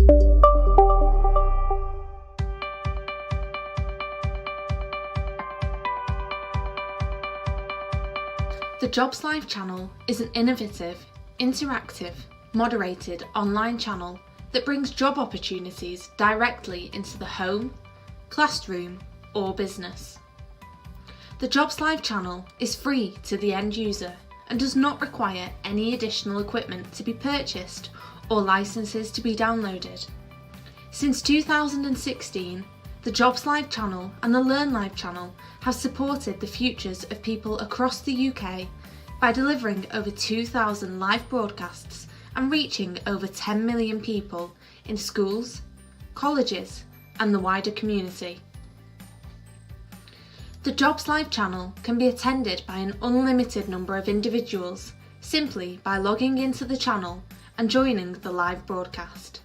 The Jobs Live channel is an innovative, interactive, moderated online channel that brings job opportunities directly into the home, classroom, or business. The Jobs Live channel is free to the end user and does not require any additional equipment to be purchased or licenses to be downloaded. Since 2016, the Jobs Live channel and the Learn Live channel have supported the futures of people across the UK by delivering over 2,000 live broadcasts and reaching over 10 million people in schools, colleges, and the wider community. The Jobs Live channel can be attended by an unlimited number of individuals simply by logging into the channel and joining the live broadcast.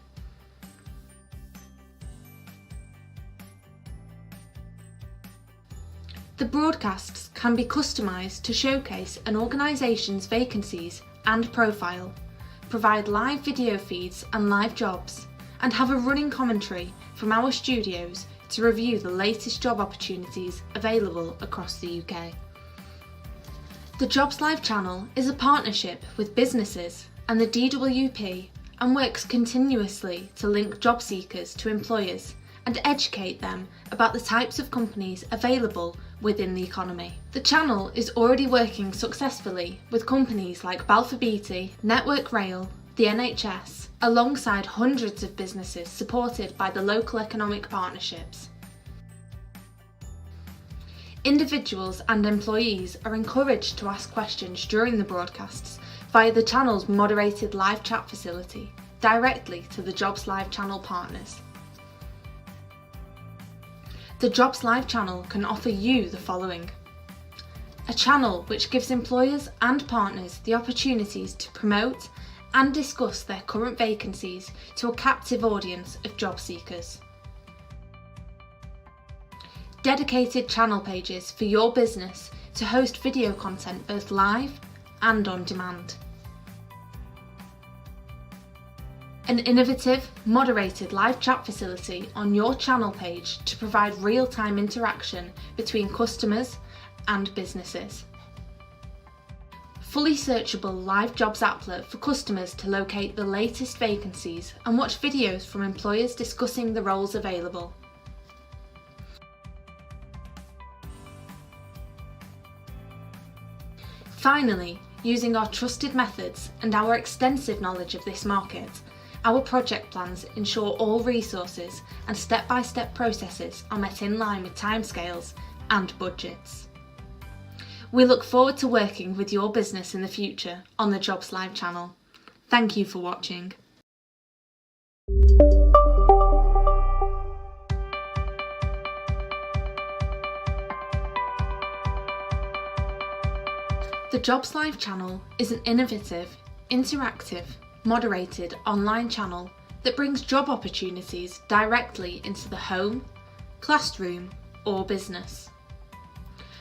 The broadcasts can be customised to showcase an organisation's vacancies and profile, provide live video feeds and live jobs, and have a running commentary from our studios to review the latest job opportunities available across the UK. The Jobs Live channel is a partnership with businesses and the DWP and works continuously to link job seekers to employers and educate them about the types of companies available within the economy. The channel is already working successfully with companies like Balfour Beatty, Network Rail, the NHS, alongside hundreds of businesses supported by the local economic partnerships. Individuals and employees are encouraged to ask questions during the broadcasts via the channel's moderated live chat facility directly to the Jobs Live channel partners. The Jobs Live channel can offer you the following: a channel which gives employers and partners the opportunities to promote and discuss their current vacancies to a captive audience of job seekers. Dedicated channel pages for your business to host video content both live and on demand. An innovative, moderated live chat facility on your channel page to provide real-time interaction between customers and businesses. Fully searchable live jobs applet for customers to locate the latest vacancies and watch videos from employers discussing the roles available. Finally, using our trusted methods and our extensive knowledge of this market, our project plans ensure all resources and step-by-step processes are met in line with timescales and budgets. We look forward to working with your business in the future on the Jobs Live channel. Thank you for watching. The Jobs Live channel is an innovative, interactive, moderated online channel that brings job opportunities directly into the home, classroom, or business.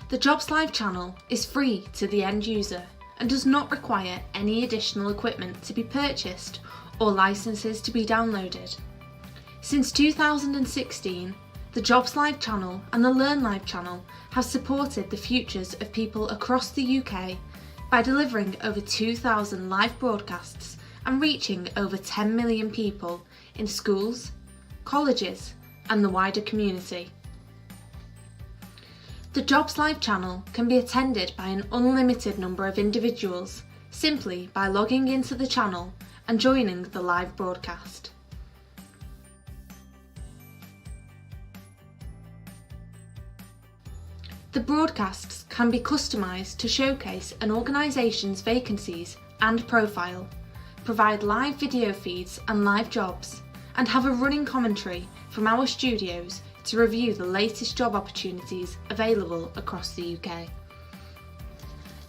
The Jobs Live channel is free to the end user and does not require any additional equipment to be purchased or licenses to be downloaded. Since 2016, the Jobs Live channel and the Learn Live channel have supported the futures of people across the UK by delivering over 2,000 live broadcasts and reaching over 10 million people in schools, colleges, and the wider community. The Jobs Live channel can be attended by an unlimited number of individuals simply by logging into the channel and joining the live broadcast. The broadcasts can be customised to showcase an organisation's vacancies and profile, provide live video feeds and live jobs, and have a running commentary from our studios to review the latest job opportunities available across the UK.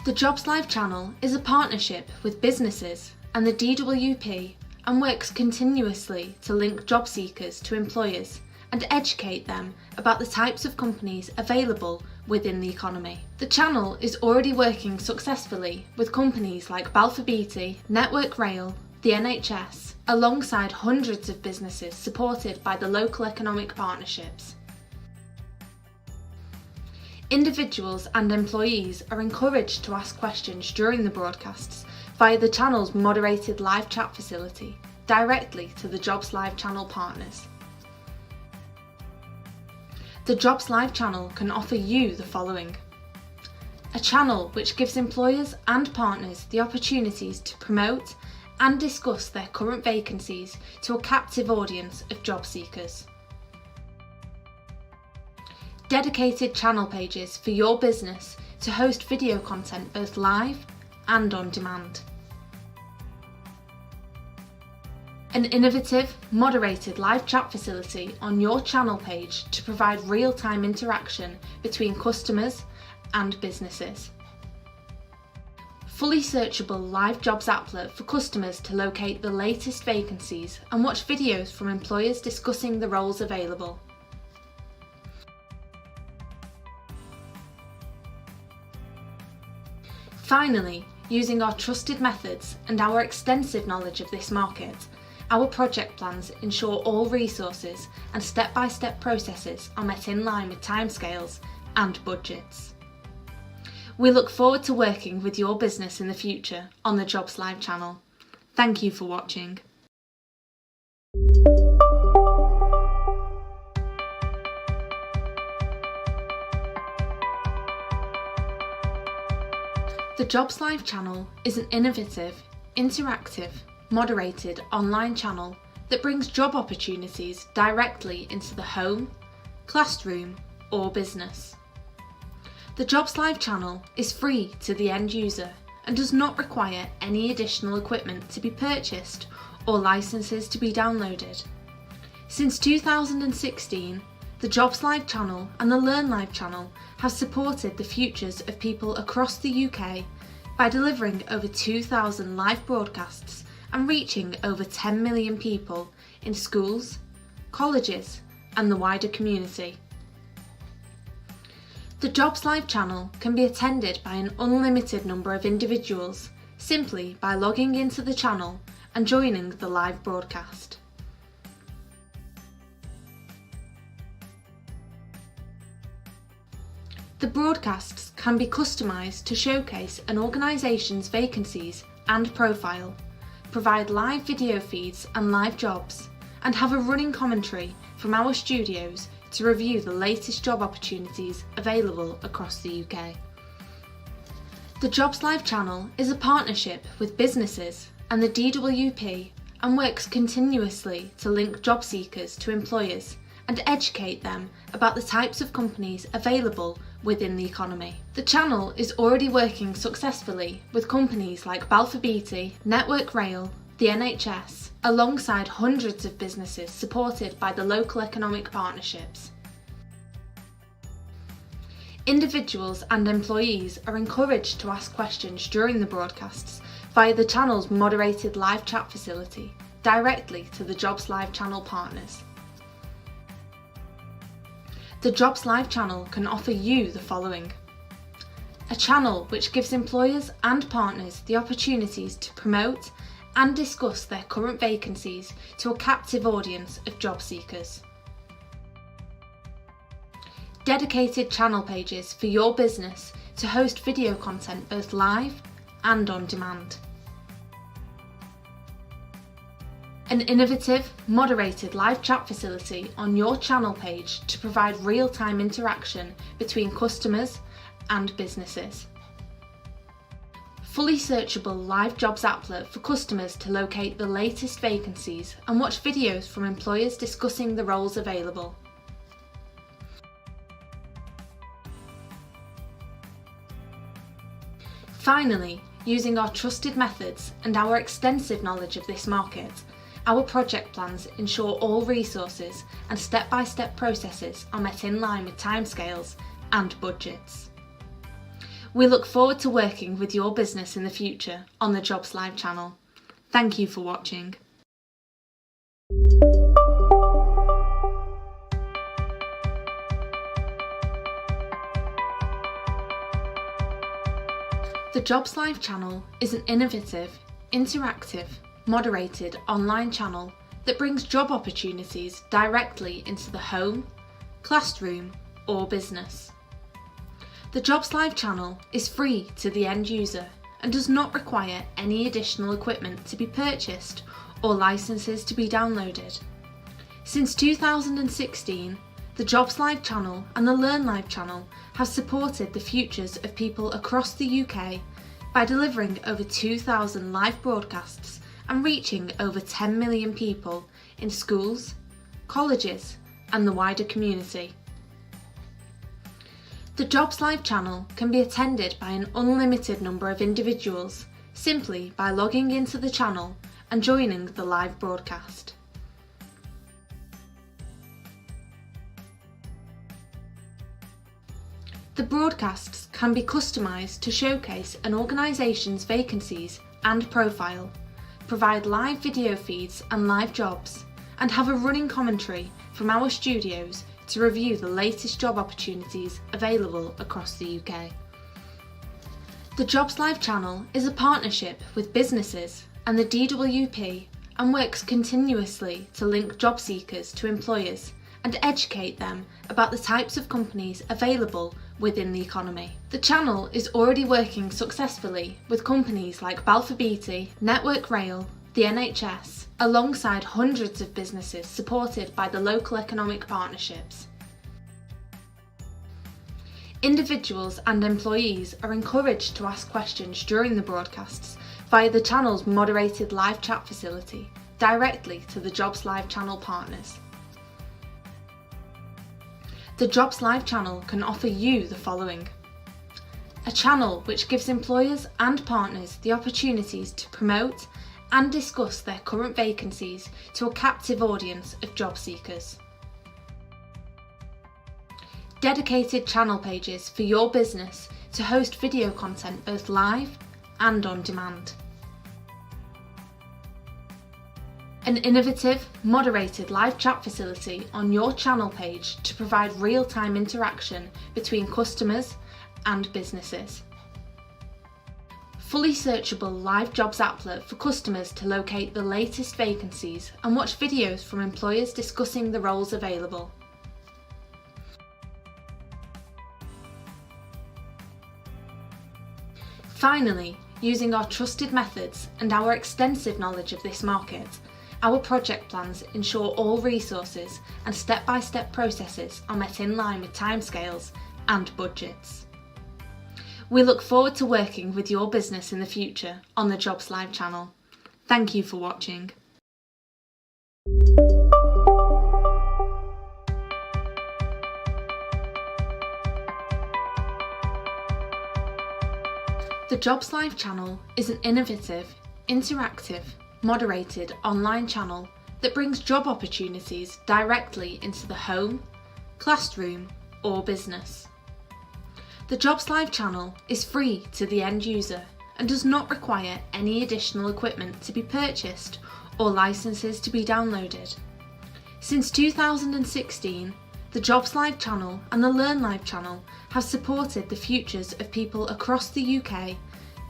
The Jobs Live channel is a partnership with businesses and the DWP and works continuously to link job seekers to employers and educate them about the types of companies available within the economy. The channel is already working successfully with companies like Balfour Beatty, Network Rail, the NHS, alongside hundreds of businesses supported by the local economic partnerships. Individuals and employees are encouraged to ask questions during the broadcasts via the channel's moderated live chat facility, directly to the Jobs Live channel partners. The Jobs Live channel can offer you the following: a channel which gives employers and partners the opportunities to promote and discuss their current vacancies to a captive audience of job seekers. Dedicated channel pages for your business to host video content both live and on demand. An innovative, moderated live chat facility on your channel page to provide real-time interaction between customers and businesses. Fully searchable live jobs applet for customers to locate the latest vacancies and watch videos from employers discussing the roles available. Finally, using our trusted methods and our extensive knowledge of this market, our project plans ensure all resources and step-by-step processes are met in line with timescales and budgets. We look forward to working with your business in the future on the Jobs Live channel. Thank you for watching. The Jobs Live channel is an innovative, interactive, moderated online channel that brings job opportunities directly into the home, classroom, or business. The Jobs Live channel is free to the end user and does not require any additional equipment to be purchased or licenses to be downloaded. Since 2016, the Jobs Live channel and the Learn Live channel have supported the futures of people across the UK by delivering over 2,000 live broadcasts and reaching over 10 million people in schools, colleges, and the wider community. The Jobs Live channel can be attended by an unlimited number of individuals simply by logging into the channel and joining the live broadcast. The broadcasts can be customised to showcase an organisation's vacancies and profile, provide live video feeds and live jobs, and have a running commentary from our studios to review the latest job opportunities available across the UK. The Jobs Live channel is a partnership with businesses and the DWP and works continuously to link job seekers to employers and educate them about the types of companies available within the economy. The channel is already working successfully with companies like Balfour Beatty, Network Rail, the NHS, alongside hundreds of businesses supported by the local economic partnerships. Individuals and employees are encouraged to ask questions during the broadcasts via the channel's moderated live chat facility, directly to the Jobs Live channel partners. The Jobs Live channel can offer you the following: a channel which gives employers and partners the opportunities to promote and discuss their current vacancies to a captive audience of job seekers. Dedicated channel pages for your business to host video content both live and on demand. An innovative, moderated live chat facility on your channel page to provide real-time interaction between customers and businesses. Fully searchable live jobs applet for customers to locate the latest vacancies and watch videos from employers discussing the roles available. Finally, using our trusted methods and our extensive knowledge of this market, our project plans ensure all resources and step-by-step processes are met in line with timescales and budgets. We look forward to working with your business in the future on the Jobs Live channel. Thank you for watching. The Jobs Live channel is an innovative, interactive, moderated online channel that brings job opportunities directly into the home, classroom, or business. The Jobs Live channel is free to the end user and does not require any additional equipment to be purchased or licenses to be downloaded. Since 2016, the Jobs Live channel and the Learn Live channel have supported the futures of people across the UK by delivering over 2,000 live broadcasts and reaching over 10 million people in schools, colleges, and the wider community. The Jobs Live channel can be attended by an unlimited number of individuals simply by logging into the channel and joining the live broadcast. The broadcasts can be customised to showcase an organisation's vacancies and profile, provide live video feeds and live jobs, and have a running commentary from our studios to review the latest job opportunities available across the UK. The Jobs Live channel is a partnership with businesses and the DWP and works continuously to link job seekers to employers and educate them about the types of companies available within the economy. The channel is already working successfully with companies like Balfour Beatty, Network Rail, the NHS, alongside hundreds of businesses supported by the local economic partnerships. Individuals and employees are encouraged to ask questions during the broadcasts via the channel's moderated live chat facility directly to the Jobs Live channel partners. The Jobs Live channel can offer you the following: a channel which gives employers and partners the opportunities to promote and discuss their current vacancies to a captive audience of job seekers. Dedicated channel pages for your business to host video content both live and on demand. An innovative, moderated live chat facility on your channel page to provide real-time interaction between customers and businesses. Fully searchable live jobs applet for customers to locate the latest vacancies and watch videos from employers discussing the roles available. Finally, using our trusted methods and our extensive knowledge of this market, our project plans ensure all resources and step-by-step processes are met in line with timescales and budgets. We look forward to working with your business in the future on the Jobs Live channel. Thank you for watching. The Jobs Live channel is an innovative, interactive, moderated online channel that brings job opportunities directly into the home, classroom, or business. The Jobs Live channel is free to the end user and does not require any additional equipment to be purchased or licenses to be downloaded. Since 2016, the Jobs Live channel and the Learn Live channel have supported the futures of people across the UK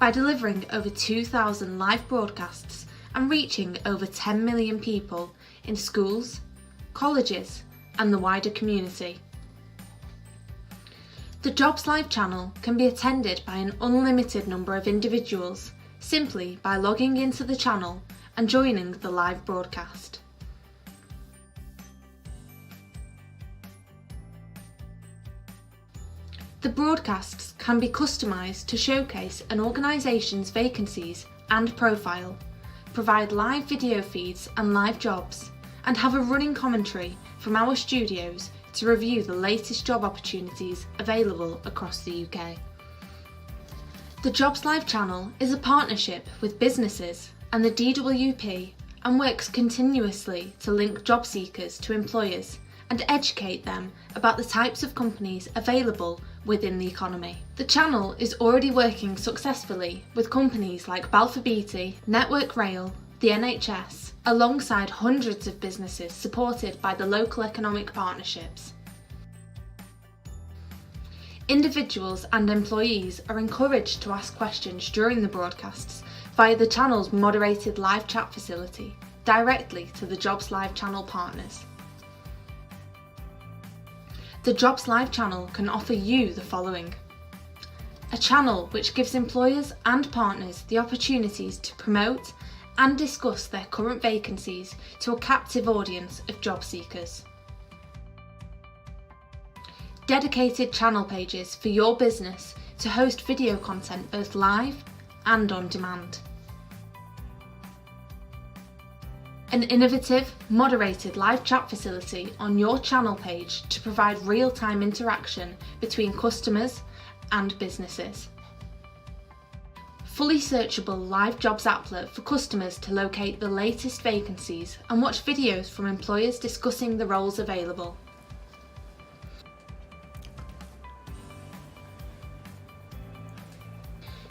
by delivering over 2,000 live broadcasts and reaching over 10 million people in schools, colleges, and the wider community. The Jobs Live channel can be attended by an unlimited number of individuals simply by logging into the channel and joining the live broadcast. The broadcasts can be customised to showcase an organisation's vacancies and profile, provide live video feeds and live jobs, and have a running commentary from our studios to review the latest job opportunities available across the UK. The Jobs Live channel is a partnership with businesses and the DWP and works continuously to link job seekers to employers and educate them about the types of companies available within the economy. The channel is already working successfully with companies like Balfour Beatty, Network Rail, the NHS, alongside hundreds of businesses supported by the local economic partnerships. Individuals and employees are encouraged to ask questions during the broadcasts via the channel's moderated live chat facility directly to the Jobs Live channel partners. The Jobs Live channel can offer you the following: a channel which gives employers and partners the opportunities to promote and discuss their current vacancies to a captive audience of job seekers. Dedicated channel pages for your business to host video content both live and on demand. An innovative, moderated live chat facility on your channel page to provide real-time interaction between customers and businesses. Fully searchable live jobs applet for customers to locate the latest vacancies and watch videos from employers discussing the roles available.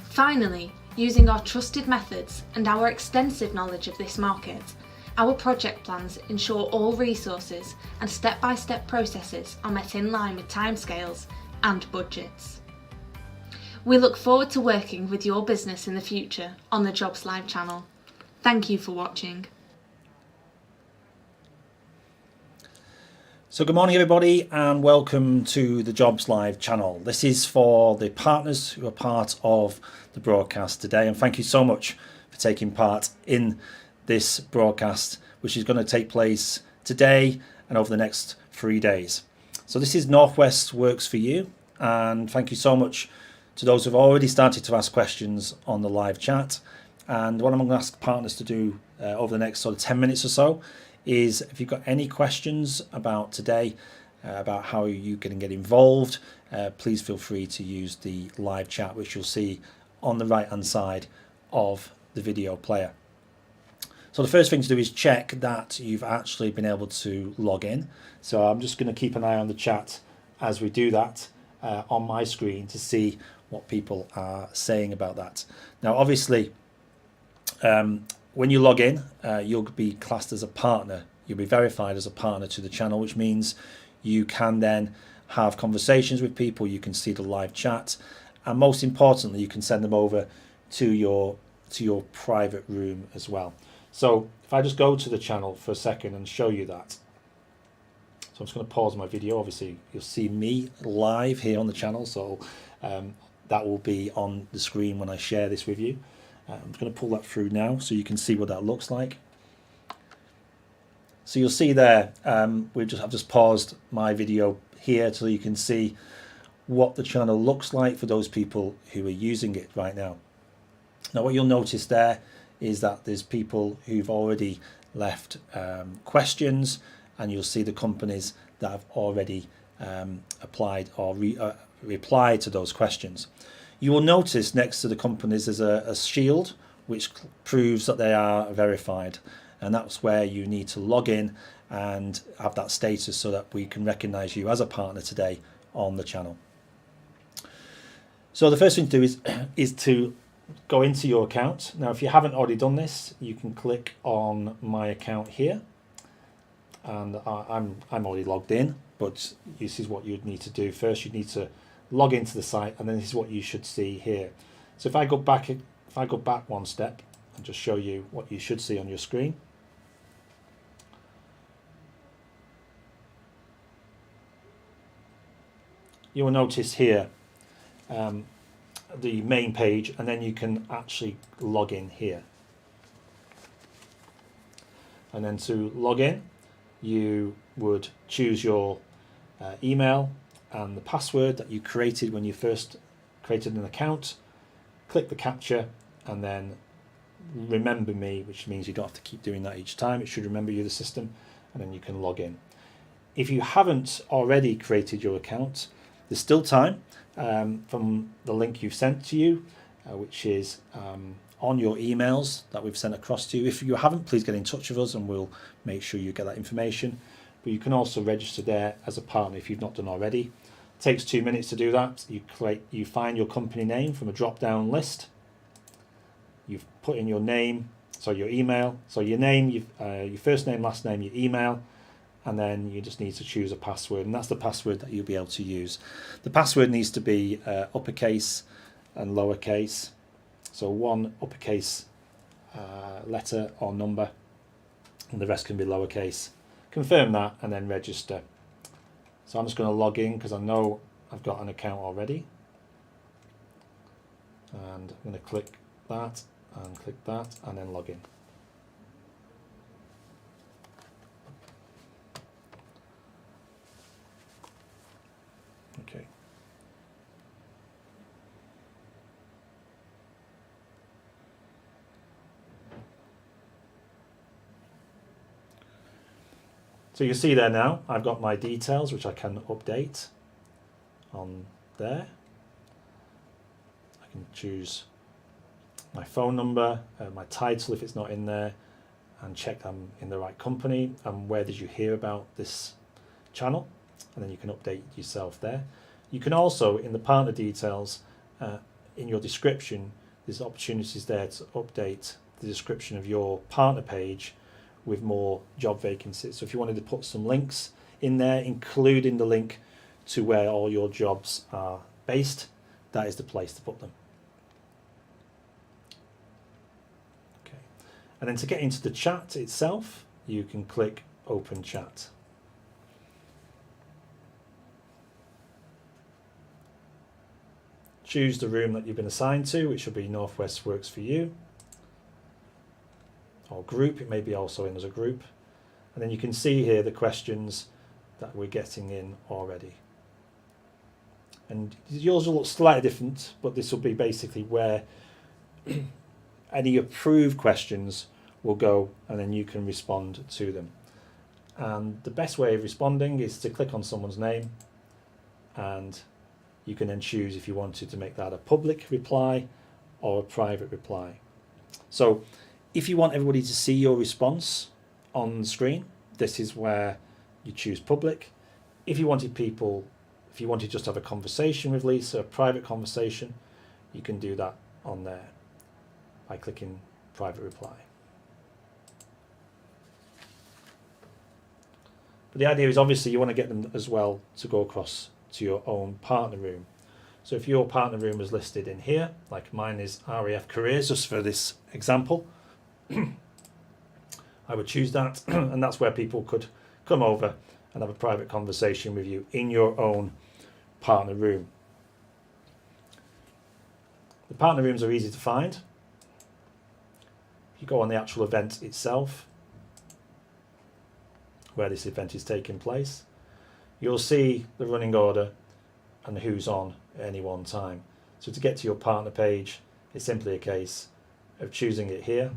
Finally, using our trusted methods and our extensive knowledge of this market, our project plans ensure all resources and step-by-step processes are met in line with timescales and budgets. We look forward to working with your business in the future on the Jobs Live channel. Thank you for watching. So good morning everybody and welcome to the Jobs Live channel. This is for the partners who are part of the broadcast today, and thank you so much for taking part in this broadcast, which is going to take place today and over the next 3 days. So this is Northwest Works for You, and thank you so much to those who have already started to ask questions on the live chat. And what I'm going to ask partners to do over the next sort of 10 minutes or so is, if you've got any questions about today, about how you can get involved, please feel free to use the live chat, which you'll see on the right hand side of the video player. So the first thing to do is check that you've actually been able to log in. So I'm just going to keep an eye on the chat as we do that on my screen to see what people are saying about that. Now obviously when you log in, you'll be classed as a partner. You'll be verified as a partner to the channel, which means you can then have conversations with people, you can see the live chat, and most importantly you can send them over to your private room as well. So if I just go to the channel for a second and show you that. So I'm just going to pause my video. Obviously you'll see me live here on the channel, so that will be on the screen when I share this with you. I'm just going to pull that through now so you can see what that looks like. So you'll see there, I've just paused my video here so you can see what the channel looks like for those people who are using it right now. Now what you'll notice there is that there's people who've already left questions, and you'll see the companies that have already applied or replied to those questions. You will notice next to the companies there's a shield which proves that they are verified, and that's where you need to log in and have that status so that we can recognize you as a partner today on the channel. So the first thing to do is to go into your account. Now if you haven't already done this, you can click on my account here, and I'm already logged in, but this is what you'd need to do. First you'd need to log into the site, and then this is what you should see here. So if I go back one step and just show you what you should see on your screen. You will notice here the main page, and then you can actually log in here. And then to log in, you would choose your email and the password that you created when you first created an account. Click the captcha and then remember me, which means you don't have to keep doing that each time. It should remember you, the system, and then you can log in. If you haven't already created your account, there's still time from the link you've sent to you, which is on your emails that we've sent across to you. If you haven't, please get in touch with us and we'll make sure you get that information. But you can also register there as a partner if you've not done already. It takes 2 minutes to do that. You find your company name from a drop-down list. You've put in your name, so your email, so your name, your first name, last name, your email, and then you just need to choose a password, and that's the password that you'll be able to use. The password needs to be uppercase and lowercase. So one uppercase letter or number, and the rest can be lowercase. Confirm that and then register. So I'm just going to log in because I know I've got an account already, and I'm going to click that and then log in. Okay. So you see there now, I've got my details which I can update on there. I can choose my phone number, my title if it's not in there, and check I'm in the right company and where did you hear about this channel, and then you can update yourself there. You can also, in the partner details, in your description, there's opportunities there to update the description of your partner page with more job vacancies. So if you wanted to put some links in there, including the link to where all your jobs are based, that is the place to put them. Okay. And then to get into the chat itself, you can click Open Chat. Choose the room that you've been assigned to, which will be Northwest Works for You, or group, it may be also in as a group. And then you can see here the questions that we're getting in already. And yours will look slightly different, but this will be basically where any approved questions will go, and then you can respond to them. And the best way of responding is to click on someone's name, and you can then choose if you wanted to make that a public reply or a private reply. So if you want everybody to see your response on the screen, this is where you choose public. If you wanted just to have a conversation with Lisa, a private conversation, you can do that on there by clicking private reply. But the idea is obviously you want to get them as well to go across to your own partner room. So if your partner room is listed in here, like mine is RAF Careers, just for this example, I would choose that, and that's where people could come over and have a private conversation with you in your own partner room. The partner rooms are easy to find. If you go on the actual event itself, where this event is taking place, you'll see the running order and who's on at any one time. So to get to your partner page, it's simply a case of choosing it here.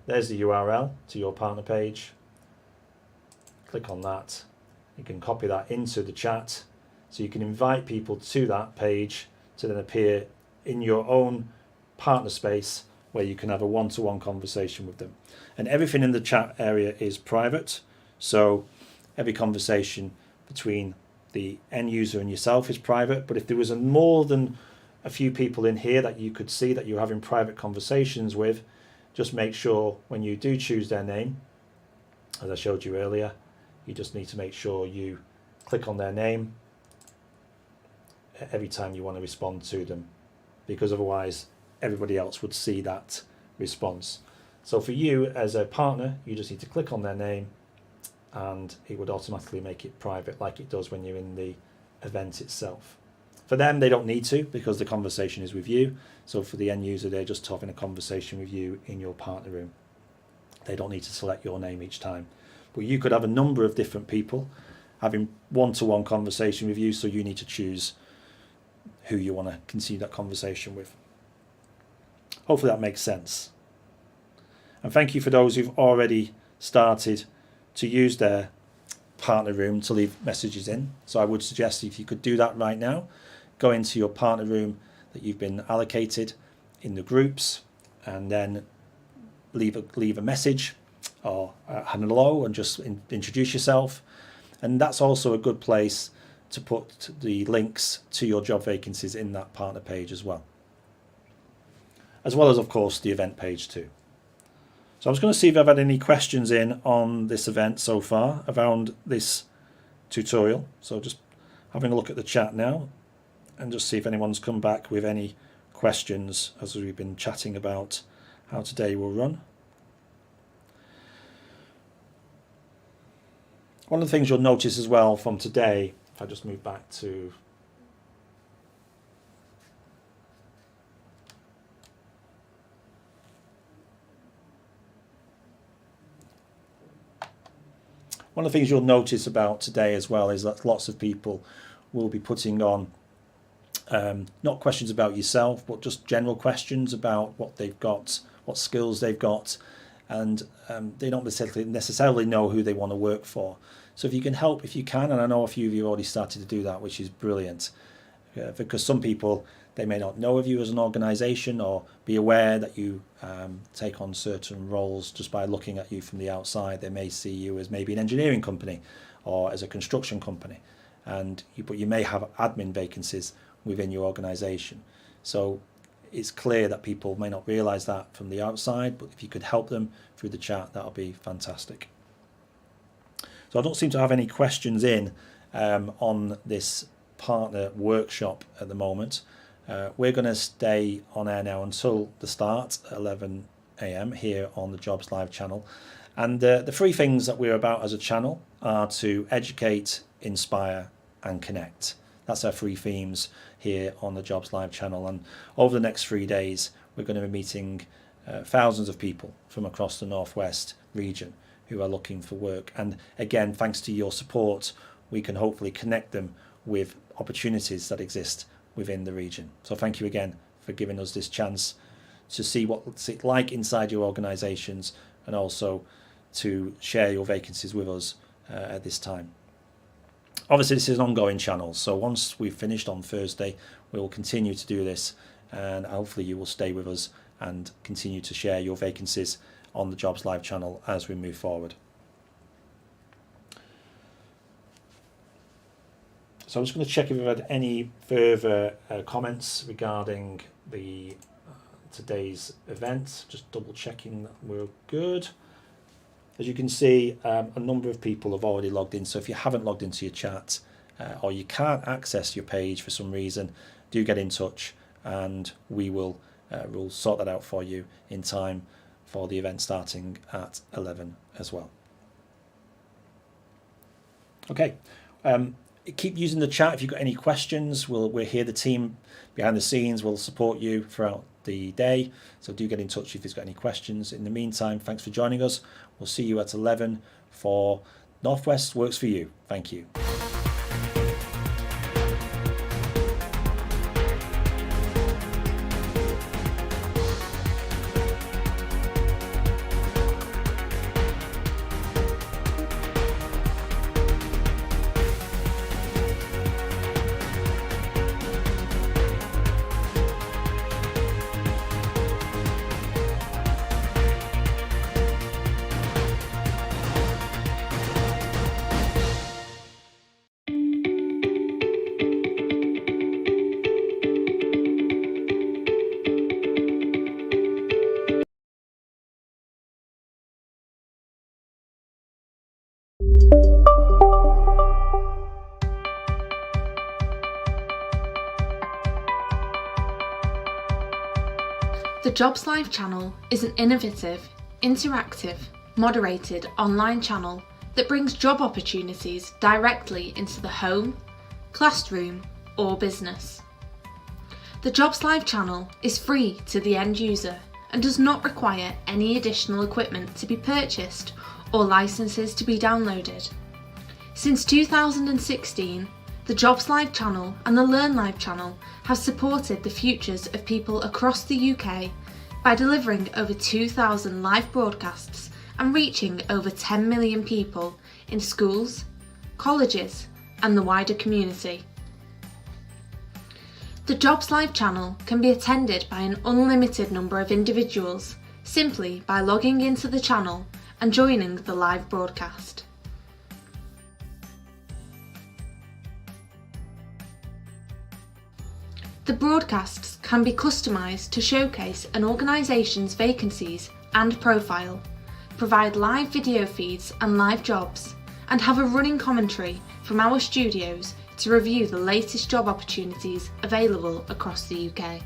There's the URL to your partner page. Click on that. You can copy that into the chat, so you can invite people to that page to then appear in your own partner space where you can have a one-to-one conversation with them. And everything in the chat area is private, so every conversation between the end user and yourself is private. But if there was more than a few people in here that you could see that you're having private conversations with, just make sure when you do choose their name, as I showed you earlier, you just need to make sure you click on their name every time you want to respond to them, because otherwise everybody else would see that response. So for you as a partner, you just need to click on their name and it would automatically make it private, like it does when you're in the event itself. For them, they don't need to, because the conversation is with you. So for the end user, they're just having a conversation with you in your partner room. They don't need to select your name each time. But you could have a number of different people having one-to-one conversation with you, so you need to choose who you want to continue that conversation with. Hopefully that makes sense. And thank you for those who've already started to use their partner room to leave messages in. So I would suggest if you could do that right now, go into your partner room that you've been allocated in the groups, and then leave a message or hello, and just introduce yourself. And that's also a good place to put the links to your job vacancies in that partner page as well as of course the event page too. So I'm just going to see if I've had any questions in on this event so far around this tutorial. So just having a look at the chat now and just see if anyone's come back with any questions questions as we've been chatting about how today will run. One of the things you'll notice as well from today, if I just move back to one of the things you'll notice about today as well is that lots of people will be putting on not questions about yourself, but just general questions about what they've got, what skills they've got, and they don't necessarily know who they want to work for. So if you can help, if you can, and I know a few of you have already started to do that, which is brilliant, because some people, they may not know of you as an organisation or be aware that you take on certain roles just by looking at you from the outside. They may see you as maybe an engineering company or as a construction company, but you may have admin vacancies within your organisation. So it's clear that people may not realise that from the outside, but if you could help them through the chat, that'll be fantastic. So I don't seem to have any questions in on this partner workshop at the moment. We're going to stay on air now until the start at 11 AM here on the Jobs Live channel. And the three things that we're about as a channel are to educate, inspire and connect. That's our three themes here on the Jobs Live channel. And over the next 3 days, we're going to be meeting thousands of people from across the Northwest region who are looking for work. And again, thanks to your support, we can hopefully connect them with opportunities that exist within the region. So thank you again for giving us this chance to see what it's like inside your organisations and also to share your vacancies with us at this time. Obviously, this is an ongoing channel, so once we've finished on Thursday, we will continue to do this, and hopefully you will stay with us and continue to share your vacancies on the Jobs Live channel as we move forward. So I'm just going to check if we've had any further comments regarding the today's event. Just double checking that we're good. As you can see, a number of people have already logged in. So if you haven't logged into your chat or you can't access your page for some reason, do get in touch and we'll sort that out for you in time for the event starting at 11 as well. Okay. Keep using the chat if you've got any questions. We're here, the team behind the scenes will support you throughout the day, so do get in touch if you've got any questions. In the meantime, thanks for joining us. We'll see you at 11 for Northwest Works for You. Thank you. The Jobs Live channel is an innovative, interactive, moderated online channel that brings job opportunities directly into the home, classroom or business. The Jobs Live channel is free to the end user and does not require any additional equipment to be purchased or licenses to be downloaded. Since 2016, the Jobs Live channel and the Learn Live channel have supported the futures of people across the UK by delivering over 2,000 live broadcasts and reaching over 10 million people in schools, colleges and the wider community. The Jobs Live channel can be attended by an unlimited number of individuals simply by logging into the channel and joining the live broadcast. The broadcasts can be customised to showcase an organisation's vacancies and profile, provide live video feeds and live jobs, and have a running commentary from our studios to review the latest job opportunities available across the UK.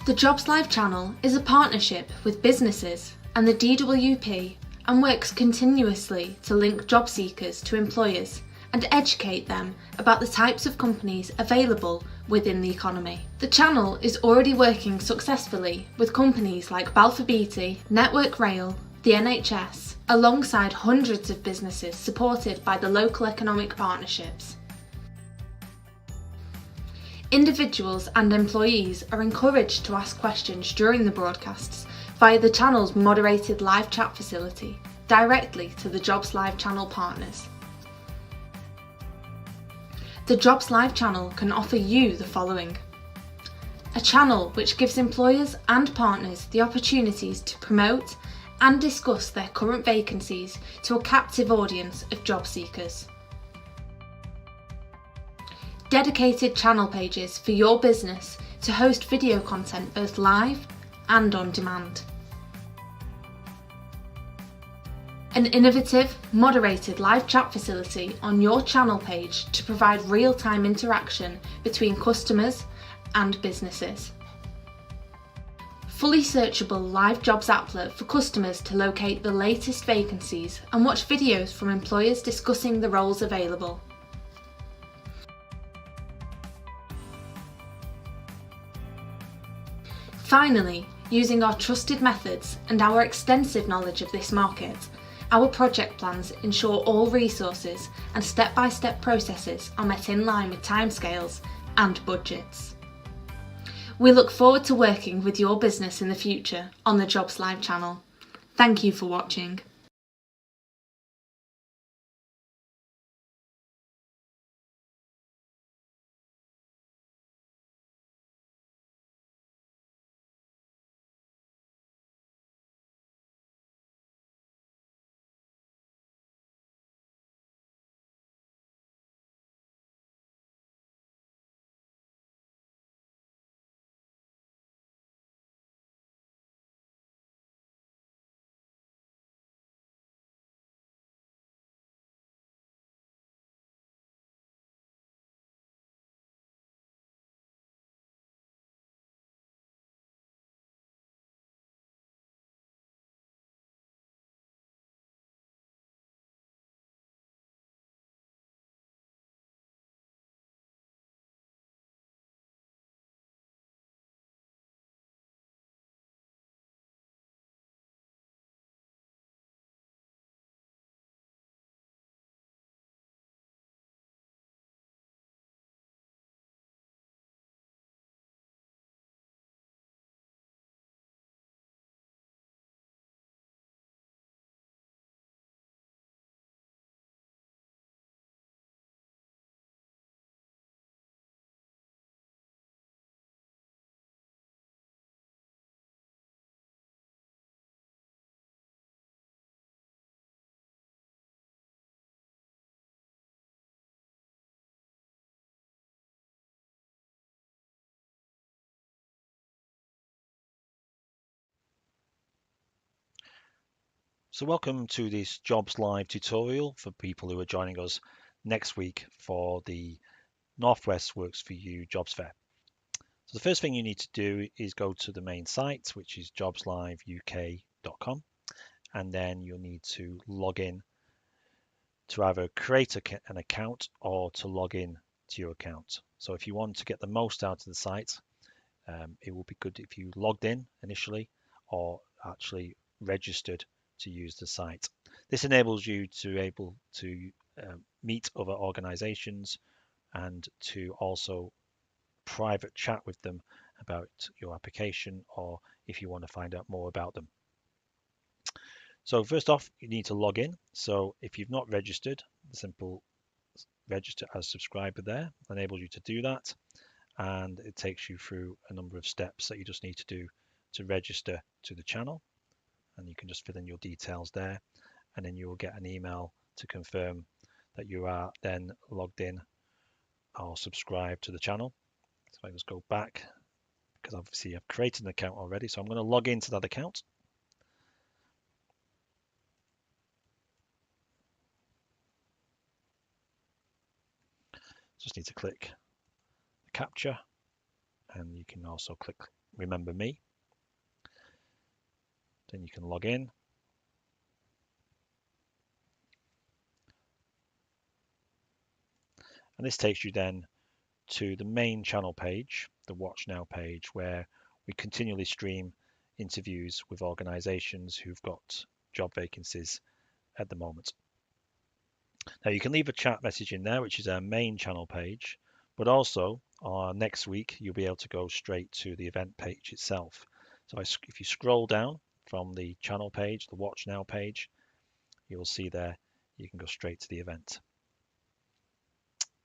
The Jobs Live channel is a partnership with businesses and the DWP and works continuously to link job seekers to employers and educate them about the types of companies available within the economy. The channel is already working successfully with companies like Balfour Beatty, Network Rail, the NHS, alongside hundreds of businesses supported by the local economic partnerships. Individuals and employees are encouraged to ask questions during the broadcasts via the channel's moderated live chat facility directly to the Jobs Live channel partners. The Jobs Live channel can offer you the following: a channel which gives employers and partners the opportunities to promote and discuss their current vacancies to a captive audience of job seekers. Dedicated channel pages for your business to host video content both live and on demand. An innovative, moderated live chat facility on your channel page to provide real-time interaction between customers and businesses. Fully searchable live jobs applet for customers to locate the latest vacancies and watch videos from employers discussing the roles available. Finally, using our trusted methods and our extensive knowledge of this market, our project plans ensure all resources and step-by-step processes are met in line with timescales and budgets. We look forward to working with your business in the future on the Jobs Live channel. Thank you for watching. So welcome to this Jobs Live tutorial for people who are joining us next week for the Northwest Works for You Jobs Fair. So the first thing you need to do is go to the main site, which is jobsliveuk.com, and then you'll need to log in to either create an account or to log in to your account. So if you want to get the most out of the site, it will be good if you logged in initially or actually registered to use the site. This enables you to able to meet other organizations and to also private chat with them about your application or if you want to find out more about them. So first off, you need to log in. So if you've not registered, the simple register as subscriber there enables you to do that, and it takes you through a number of steps that you just need to do to register to the channel, and you can just fill in your details there, and then you will get an email to confirm that you are then logged in or subscribed to the channel. So I just go back because obviously I've created an account already, so I'm going to log into that account. Just need to click the capture, and you can also click Remember Me. Then you can log in. And this takes you then to the main channel page, the Watch Now page, where we continually stream interviews with organisations who've got job vacancies at the moment. Now you can leave a chat message in there, which is our main channel page, but also next week you'll be able to go straight to the event page itself. So if you scroll down from the channel page, the Watch Now page, you'll see there you can go straight to the event.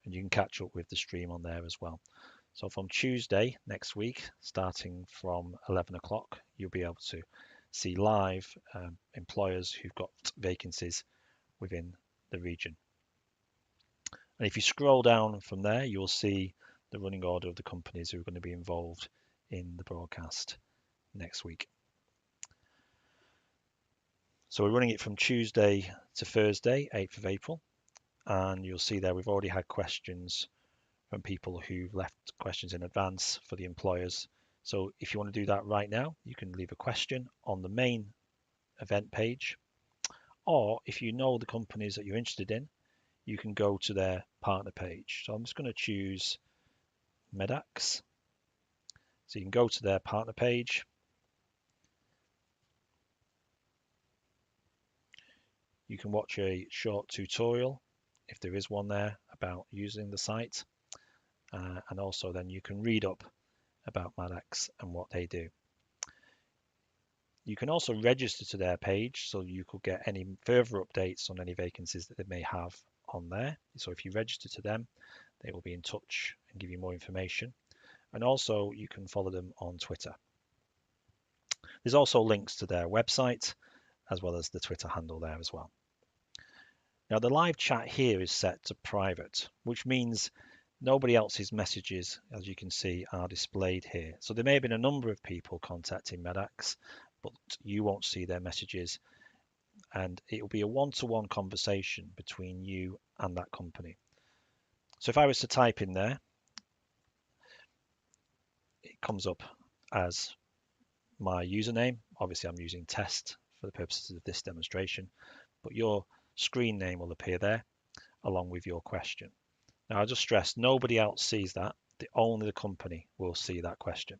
And you can catch up with the stream on there as well. So from Tuesday next week, starting from 11 o'clock, you'll be able to see live employers who've got vacancies within the region. And if you scroll down from there, you'll see the running order of the companies who are going to be involved in the broadcast next week. So we're running it from Tuesday to Thursday, 8th of April. And you'll see there we've already had questions from people who've left questions in advance for the employers. So if you want to do that right now, you can leave a question on the main event page. Or if you know the companies that you're interested in, you can go to their partner page. So I'm just going to choose Medax. So you can go to their partner page. You can watch a short tutorial, if there is one there, about using the site. And also then you can read up about Medax and what they do. You can also register to their page, so you could get any further updates on any vacancies that they may have on there. So if you register to them, they will be in touch and give you more information. And also you can follow them on Twitter. There's also links to their website as well as the Twitter handle there as well. Now the live chat here is set to private, which means nobody else's messages, as you can see, are displayed here. So there may have been a number of people contacting Medax, but you won't see their messages, and it will be a one-to-one conversation between you and that company. So if I was to type in there, it comes up as my username. Obviously I'm using test for the purposes of this demonstration, but your screen name will appear there along with your question. Now I'll just stress, nobody else sees that. Only the company will see that question.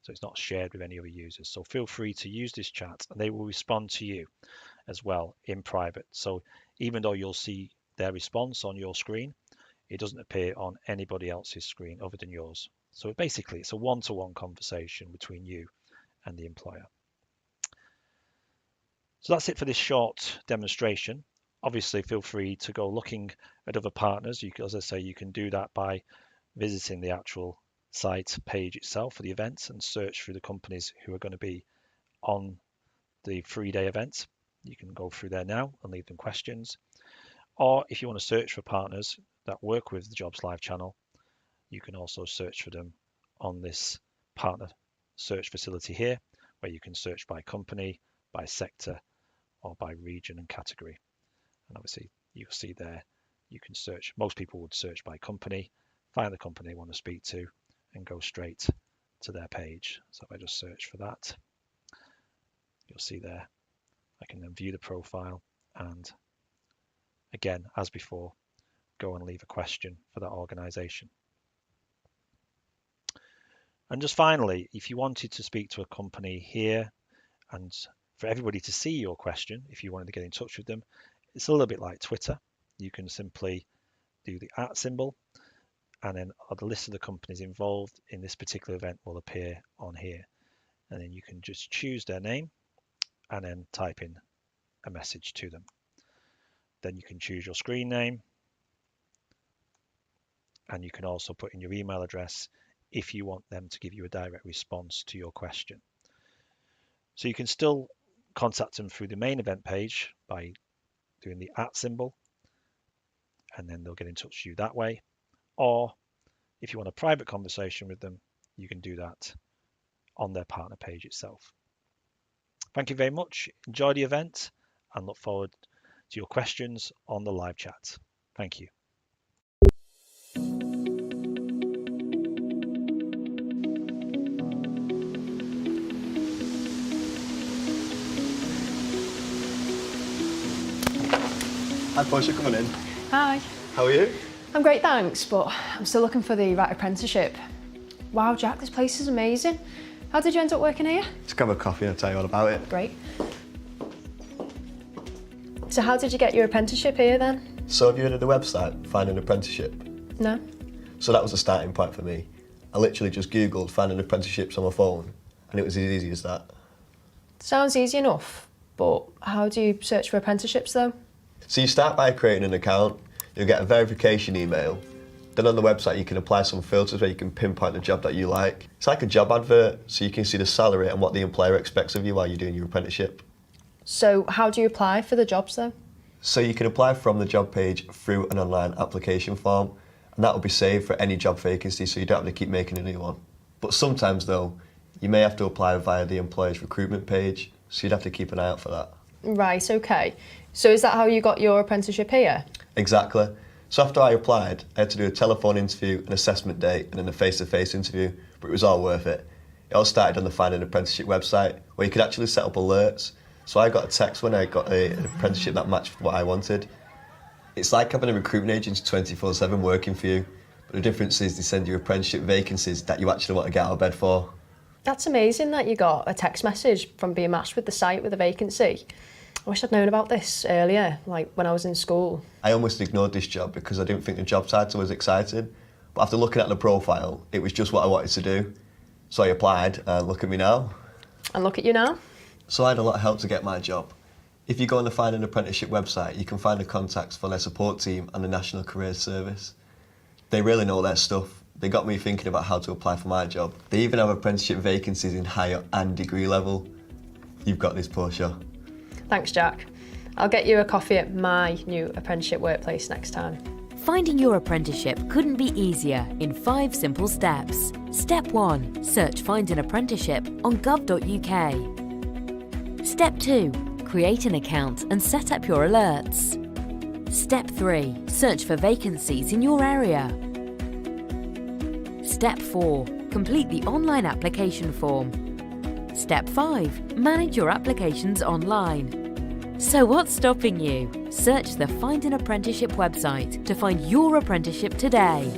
So it's not shared with any other users. So feel free to use this chat and they will respond to you as well in private. So even though you'll see their response on your screen, it doesn't appear on anybody else's screen other than yours. So basically it's a one-to-one conversation between you and the employer. So that's it for this short demonstration. Obviously feel free to go looking at other partners. As I say, you can do that by visiting the actual site page itself for the event and search through the companies who are going to be on the 3-day event. You can go through there now and leave them questions. Or if you want to search for partners that work with the Jobs Live channel, you can also search for them on this partner search facility here, where you can search by company, by sector, or by region and category. And obviously you'll see there, you can search, most people would search by company, find the company they want to speak to, and go straight to their page. So if I just search for that, you'll see there, I can then view the profile and again, as before, go and leave a question for that organization. And just finally, if you wanted to speak to a company here and for everybody to see your question, if you wanted to get in touch with them, it's a little bit like Twitter. You can simply do the @ symbol and then the list of the companies involved in this particular event will appear on here. And then you can just choose their name and then type in a message to them. Then you can choose your screen name and you can also put in your email address if you want them to give you a direct response to your question. So you can still contact them through the main event page by doing the @ symbol and then they'll get in touch with you that way. Or if you want a private conversation with them, you can do that on their partner page itself. Thank you very much. Enjoy the event and look forward to your questions on the live chat. Thank you. Hi, Portia, come on in. Hi. How are you? I'm great, thanks, but I'm still looking for the right apprenticeship. Wow, Jack, this place is amazing. How did you end up working here? Just grab a coffee and I'll tell you all about it. Great. So how did you get your apprenticeship here then? So have you heard of the website, Find an Apprenticeship? No. So that was the starting point for me. I literally just Googled finding apprenticeships on my phone and it was as easy as that. Sounds easy enough, but how do you search for apprenticeships though? So you start by creating an account, you'll get a verification email. Then on the website you can apply some filters where you can pinpoint the job that you like. It's like a job advert, so you can see the salary and what the employer expects of you while you're doing your apprenticeship. So how do you apply for the jobs though? So you can apply from the job page through an online application form, and that will be saved for any job vacancy, so you don't have to keep making a new one. But sometimes though, you may have to apply via the employer's recruitment page, so you'd have to keep an eye out for that. Right, okay. So is that how you got your apprenticeship here? Exactly. So after I applied, I had to do a telephone interview, an assessment day, and then a face-to-face interview, but it was all worth it. It all started on the Find an Apprenticeship website, where you could actually set up alerts. So I got a text when I got an apprenticeship that matched what I wanted. It's like having a recruitment agent 24/7 working for you, but the difference is they send you apprenticeship vacancies that you actually want to get out of bed for. That's amazing that you got a text message from being matched with the site with a vacancy. I wish I'd known about this earlier, like when I was in school. I almost ignored this job because I didn't think the job title was exciting. But after looking at the profile, it was just what I wanted to do. So I applied, and look at me now. And look at you now. So I had a lot of help to get my job. If you go on the Find an Apprenticeship website, you can find the contacts for their support team and the National Careers Service. They really know their stuff. They got me thinking about how to apply for my job. They even have apprenticeship vacancies in higher and degree level. You've got this, Portia. Thanks, Jack. I'll get you a coffee at my new apprenticeship workplace next time. Finding your apprenticeship couldn't be easier in 5 simple steps. Step 1. Search Find an Apprenticeship on gov.uk. Step 2. Create an account and set up your alerts. Step 3. Search for vacancies in your area. Step 4. Complete the online application form. Step 5. Manage your applications online. So what's stopping you? Search the Find an Apprenticeship website to find your apprenticeship today.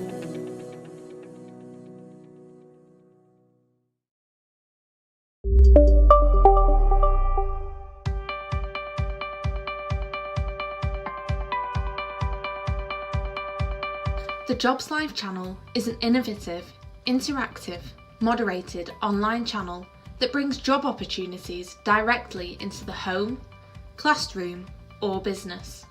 The Jobs Live channel is an innovative, interactive, moderated online channel that brings job opportunities directly into the home, classroom or business.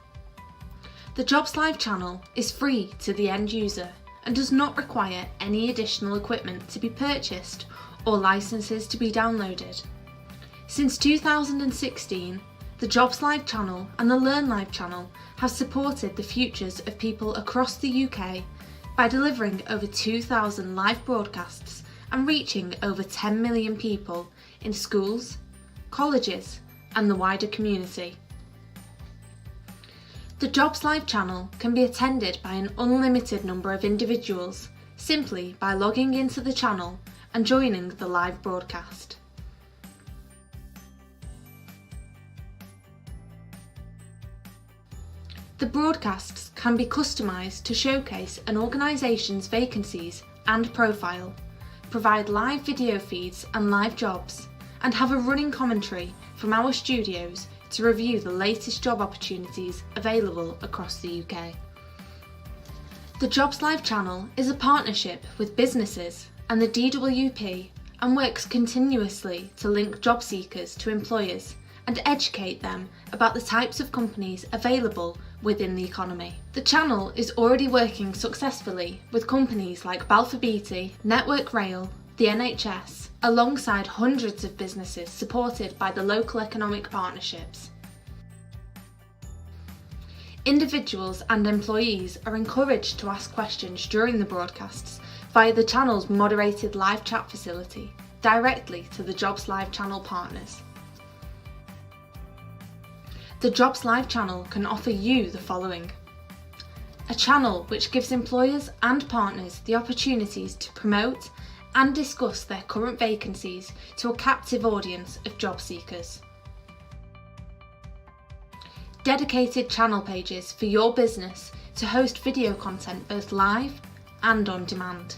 The Jobs Live channel is free to the end user and does not require any additional equipment to be purchased or licenses to be downloaded. Since 2016, the Jobs Live channel and the Learn Live channel have supported the futures of people across the UK by delivering over 2,000 live broadcasts and reaching over 10 million people in schools, colleges and the wider community. The Jobs Live channel can be attended by an unlimited number of individuals simply by logging into the channel and joining the live broadcast. The broadcasts can be customised to showcase an organisation's vacancies and profile, provide live video feeds and live jobs, and have a running commentary from our studios to review the latest job opportunities available across the UK. The Jobs Live channel is a partnership with businesses and the DWP and works continuously to link job seekers to employers and educate them about the types of companies available within the economy. The channel is already working successfully with companies like Balfour Beatty, Network Rail, the NHS, alongside hundreds of businesses supported by the local economic partnerships. Individuals and employees are encouraged to ask questions during the broadcasts via the channel's moderated live chat facility directly to the Jobs Live channel partners. The Jobs Live channel can offer you the following: a channel which gives employers and partners the opportunities to promote and discuss their current vacancies to a captive audience of job seekers. dedicated channel pages for your business to host video content both live and on demand.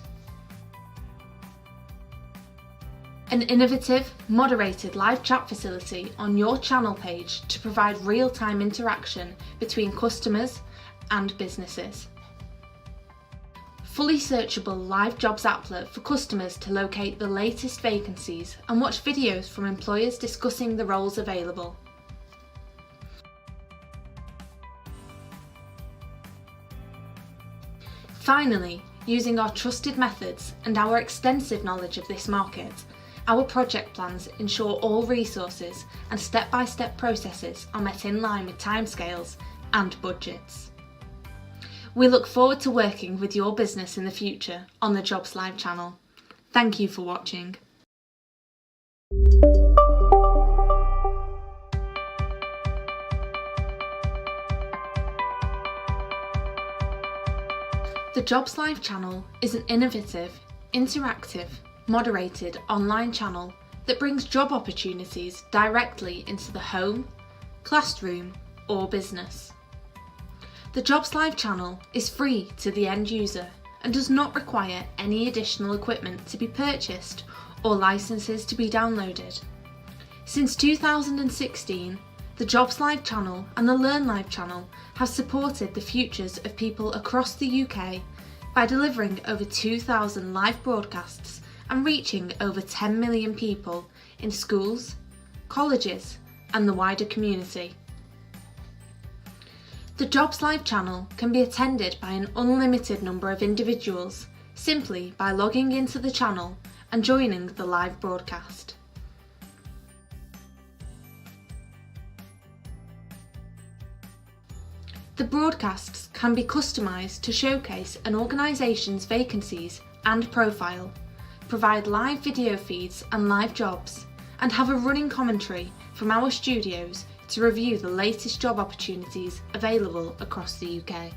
An innovative, moderated live chat facility on your channel page to provide real-time interaction between customers and businesses. Fully searchable live jobs applet for customers to locate the latest vacancies and watch videos from employers discussing the roles available. Finally, using our trusted methods and our extensive knowledge of this market, our project plans ensure all resources and step-by-step processes are met in line with timescales and budgets. We look forward to working with your business in the future on the Jobs Live channel. Thank you for watching. The Jobs Live channel is an innovative, interactive, moderated online channel that brings job opportunities directly into the home, classroom or business. The Jobs Live channel is free to the end user and does not require any additional equipment to be purchased or licenses to be downloaded. Since 2016, the Jobs Live channel and the Learn Live channel have supported the futures of people across the UK by delivering over 2,000 live broadcasts and reaching over 10 million people in schools, colleges and the wider community. The Jobs Live channel can be attended by an unlimited number of individuals simply by logging into the channel and joining the live broadcast. The broadcasts can be customised to showcase an organisation's vacancies and profile, provide live video feeds and live jobs, and have a running commentary from our studios to review the latest job opportunities available across the UK.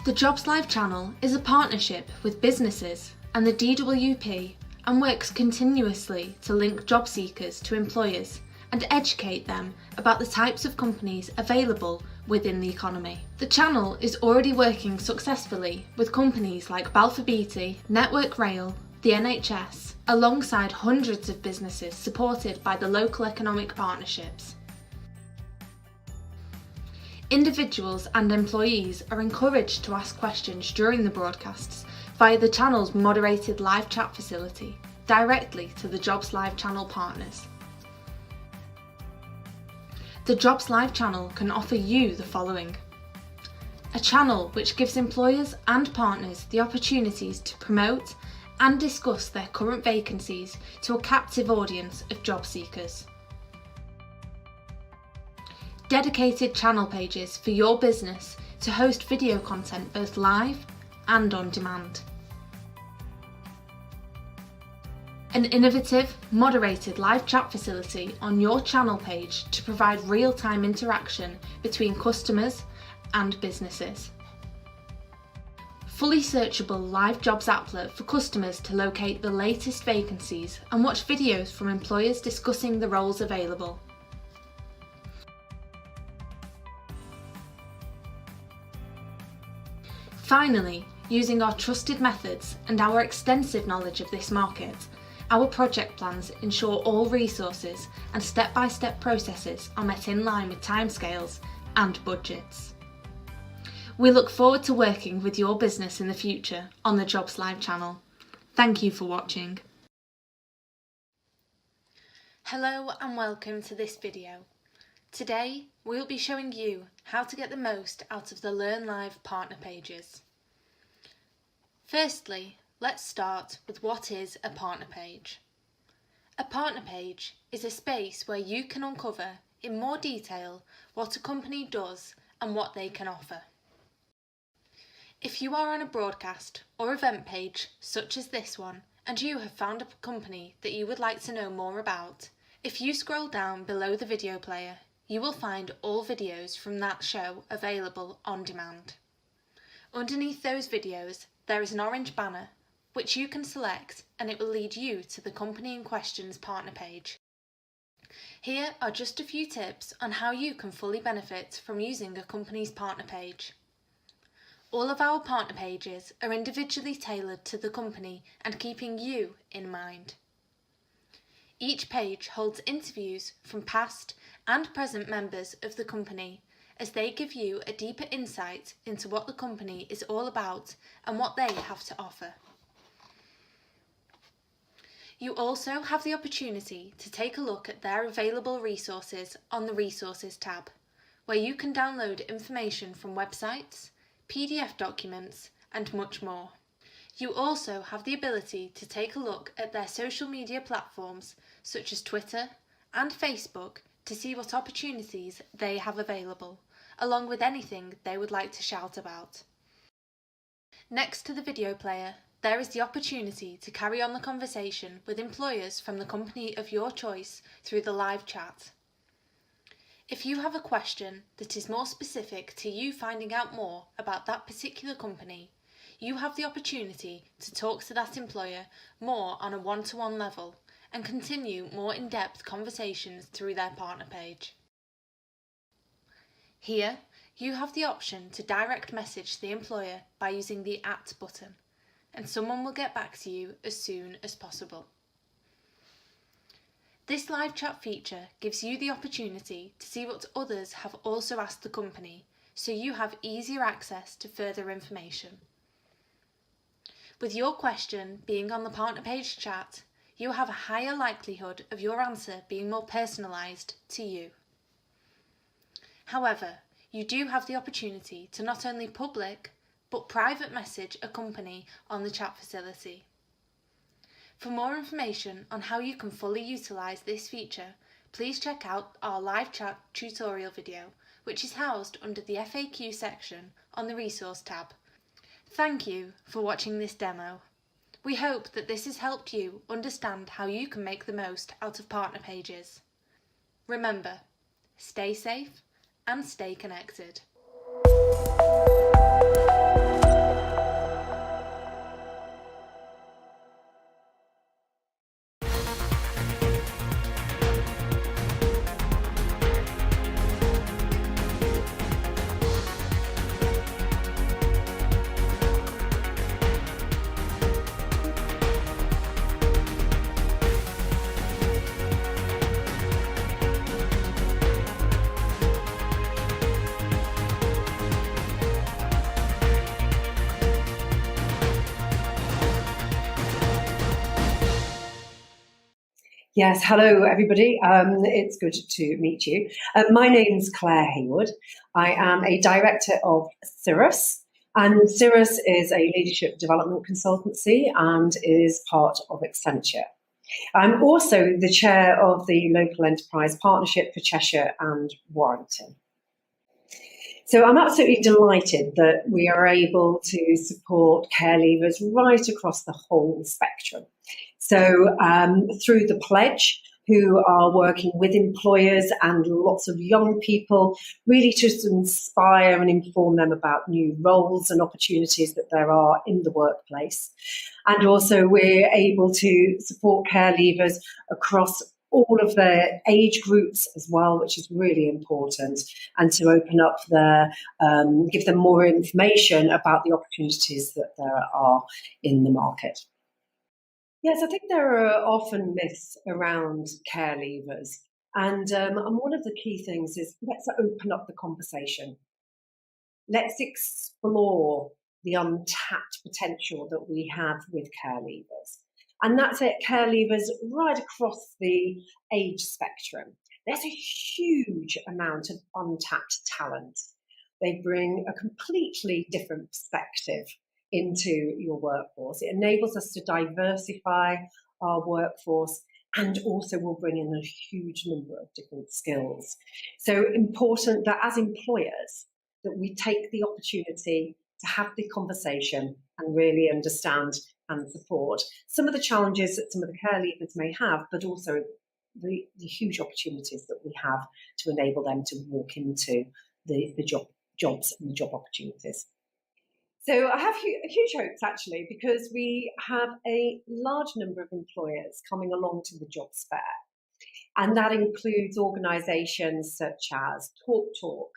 The Jobs Live channel is a partnership with businesses and the DWP and works continuously to link job seekers to employers and educate them about the types of companies available within the economy. The channel is already working successfully with companies like Balfour Beatty, Network Rail, the NHS, alongside hundreds of businesses supported by the local economic partnerships. Individuals and employees are encouraged to ask questions during the broadcasts via the channel's moderated live chat facility, directly to the Jobs Live channel partners. The Jobs Live channel can offer you the following: a channel which gives employers and partners the opportunities to promote and discuss their current vacancies to a captive audience of job seekers. Dedicated channel pages for your business to host video content both live and on demand. An innovative, moderated live chat facility on your channel page to provide real-time interaction between customers and businesses. Fully searchable live jobs applet for customers to locate the latest vacancies and watch videos from employers discussing the roles available. Finally, using our trusted methods and our extensive knowledge of this market, our project plans ensure all resources and step-by-step processes are met in line with timescales and budgets. We look forward to working with your business in the future on the Jobs Live channel. Thank you for watching. Hello and welcome to this video. Today we'll be showing you how to get the most out of the Learn Live partner pages. Firstly, let's start with what is a partner page. A partner page is a space where you can uncover in more detail what a company does and what they can offer. If you are on a broadcast or event page such as this one and you have found a company that you would like to know more about, if you scroll down below the video player, you will find all videos from that show available on demand. Underneath those videos there is an orange banner which you can select and it will lead you to the company in question's partner page. Here are just a few tips on how you can fully benefit from using a company's partner page. All of our partner pages are individually tailored to the company and keeping you in mind. Each page holds interviews from past and present members of the company as they give you a deeper insight into what the company is all about and what they have to offer. You also have the opportunity to take a look at their available resources on the Resources tab, where you can download information from websites, PDF documents, and much more. You also have the ability to take a look at their social media platforms such as Twitter and Facebook to see what opportunities they have available, along with anything they would like to shout about. Next to the video player, there is the opportunity to carry on the conversation with employers from the company of your choice through the live chat. If you have a question that is more specific to you finding out more about that particular company, you have the opportunity to talk to that employer more on a one-to-one level and continue more in-depth conversations through their partner page. Here, you have the option to direct message the employer by using the @ button, and someone will get back to you as soon as possible. This live chat feature gives you the opportunity to see what others have also asked the company, so you have easier access to further information. With your question being on the partner page chat, you have a higher likelihood of your answer being more personalised to you. However, you do have the opportunity to not only public, but private message a company on the chat facility. For more information on how you can fully utilise this feature, please check out our live chat tutorial video, which is housed under the FAQ section on the Resource tab. Thank you for watching this demo. We hope that this has helped you understand how you can make the most out of partner pages. Remember, stay safe and stay connected. Yes, hello everybody. It's good to meet you. My name's Claire Hayward. I am a director of Cirrus, and Cirrus is a leadership development consultancy and is part of Accenture. I'm also the chair of the Local Enterprise Partnership for Cheshire and Warrington. So I'm absolutely delighted that we are able to support care leavers right across the whole spectrum. So through the Pledge, who are working with employers and lots of young people, really to inspire and inform them about new roles and opportunities that there are in the workplace. And also we're able to support care leavers across all of their age groups as well, which is really important, and to open up their, give them more information about the opportunities that there are in the market. Yes, I think there are often myths around care leavers, and one of the key things is let's open up the conversation. Let's explore the untapped potential that we have with care leavers. And that's it, care leavers right across the age spectrum. There's a huge amount of untapped talent. They bring a completely different perspective into your workforce. It enables us to diversify our workforce and also will bring in a huge number of different skills. So important that as employers, that we take the opportunity to have the conversation and really understand and support some of the challenges that some of the care leavers may have, but also the huge opportunities that we have to enable them to walk into the jobs and the job opportunities. So I have huge hopes actually, because we have a large number of employers coming along to the jobs fair. And that includes organisations such as TalkTalk,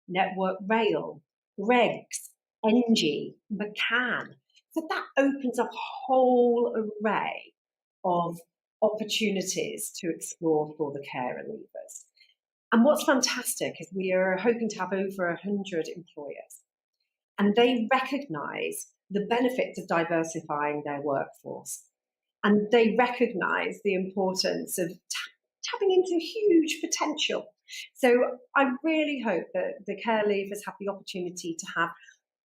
Network Rail, Greggs, NG, McCann. So that opens up a whole array of opportunities to explore for the carer leavers. And what's fantastic is we are hoping to have over 100 employers, and they recognise the benefits of diversifying their workforce. And they recognise the importance of tapping into huge potential. So I really hope that the care leavers have the opportunity to have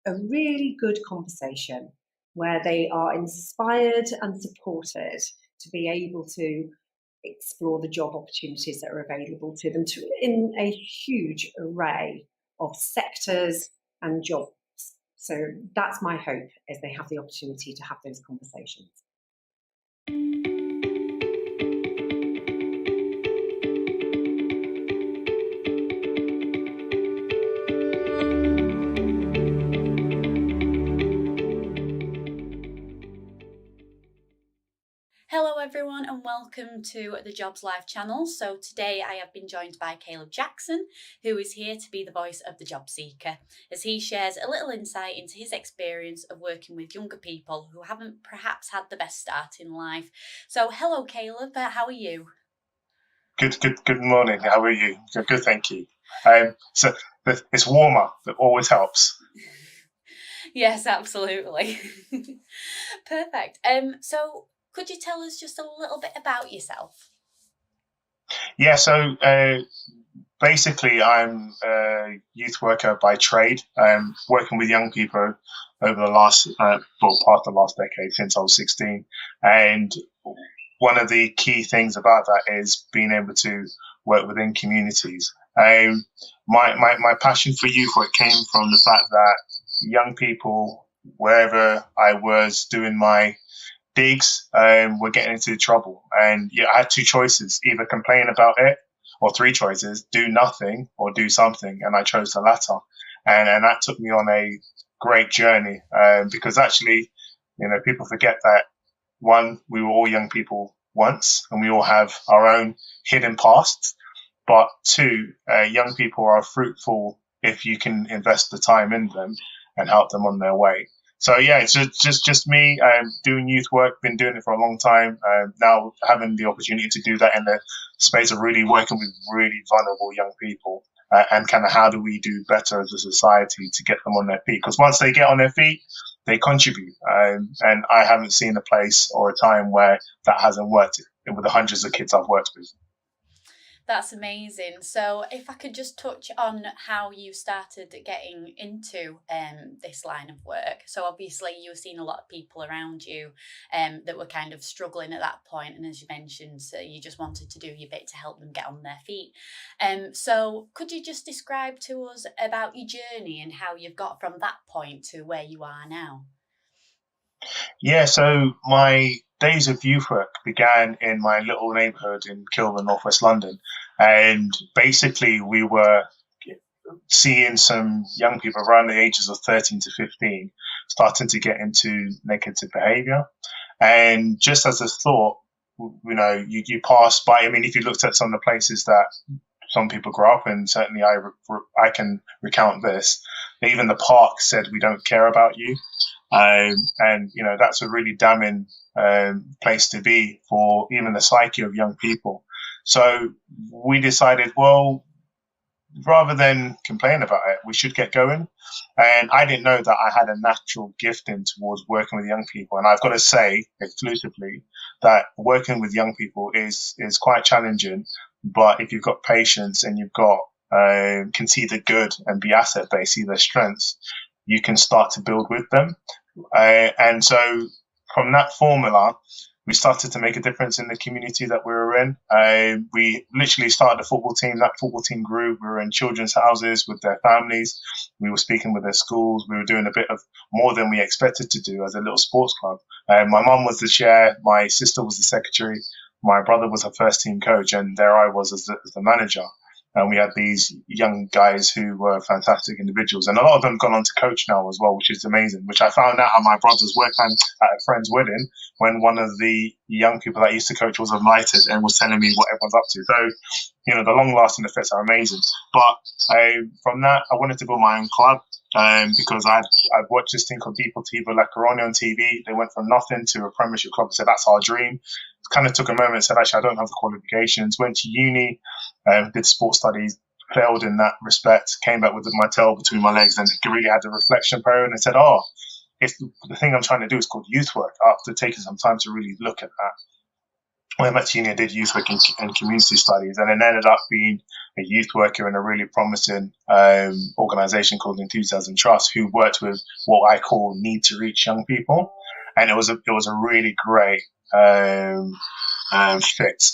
a really good conversation where they are inspired and supported to be able to explore the job opportunities that are available to them in a huge array of sectors and jobs. So that's my hope, is they have the opportunity to have those conversations. Hello everyone and welcome to the Jobs Live channel. So today I have been joined by Caleb Jackson, who is here to be the voice of the job seeker, as he shares a little insight into his experience of working with younger people who haven't perhaps had the best start in life. So hello Caleb, how are you? Good morning. How are you? Good, thank you. So it's warmer. That always helps. Yes, absolutely. Perfect. So could you tell us just a little bit about yourself? Yeah, so basically I'm a youth worker by trade, working with young people over the last, part of the last decade since I was 16. And one of the key things about that is being able to work within communities. My passion for youth work came from the fact that young people, wherever I was doing my digs, were getting into trouble, and I had two choices: either complain about it, or three choices: do nothing or do something. And I chose the latter, and that took me on a great journey, because actually, people forget that, one, we were all young people once, and we all have our own hidden pasts, but two, young people are fruitful if you can invest the time in them and help them on their way. So yeah, it's just me doing youth work. Been doing it for a long time. Now having the opportunity to do that in the space of really working with really vulnerable young people, and kind of how do we do better as a society to get them on their feet? Because once they get on their feet, they contribute. And I haven't seen a place or a time where that hasn't worked with the hundreds of kids I've worked with. That's amazing. So if I could just touch on how you started getting into this line of work. So obviously you were seeing a lot of people around you that were kind of struggling at that point. And as you mentioned, so you just wanted to do your bit to help them get on their feet. So could you just describe to us about your journey and how you've got from that point to where you are now? Yeah, so my days of youth work began in my little neighbourhood in Kilburn, northwest London. And basically we were seeing some young people around the ages of 13 to 15 starting to get into negative behaviour. And just as a thought, you pass by, if you looked at some of the places that some people grow up in, certainly I can recount this, even the park said, "We don't care about you." And that's a really damning place to be for even the psyche of young people. So we decided, well, rather than complain about it, we should get going. And I didn't know that I had a natural gifting towards working with young people. And I've got to say exclusively that working with young people is quite challenging. But if you've got patience and you've got can see the good and be asset based, see their strengths, you can start to build with them. And so from that formula, we started to make a difference in the community that we were in. We literally started a football team. That football team grew. We were in children's houses with their families. We were speaking with their schools. We were doing a bit of more than we expected to do as a little sports club. My mum was the chair. My sister was the secretary. My brother was her first team coach. And there I was as the manager. And we had these young guys who were fantastic individuals. And a lot of them gone on to coach now as well, which is amazing, which I found out at my brother's work and at a friend's wedding when one of the young people that used to coach was invited and was telling me what everyone's up to. So, the long-lasting effects are amazing. But from that, I wanted to build my own club because I'd watched this thing called Deportivo La Coruña on TV. They went from nothing to a Premiership club and said, that's our dream. Kind of took a moment and said, actually, I don't have the qualifications. Went to uni, did sports studies, failed in that respect, came back with my tail between my legs and really had a reflection period and said, if the thing I'm trying to do is called youth work, after taking some time to really look at that. When I went to uni, I did youth work and community studies, and then ended up being a youth worker in a really promising organisation called Enthusiasm Trust, who worked with what I call need to reach young people, and it was a really great fit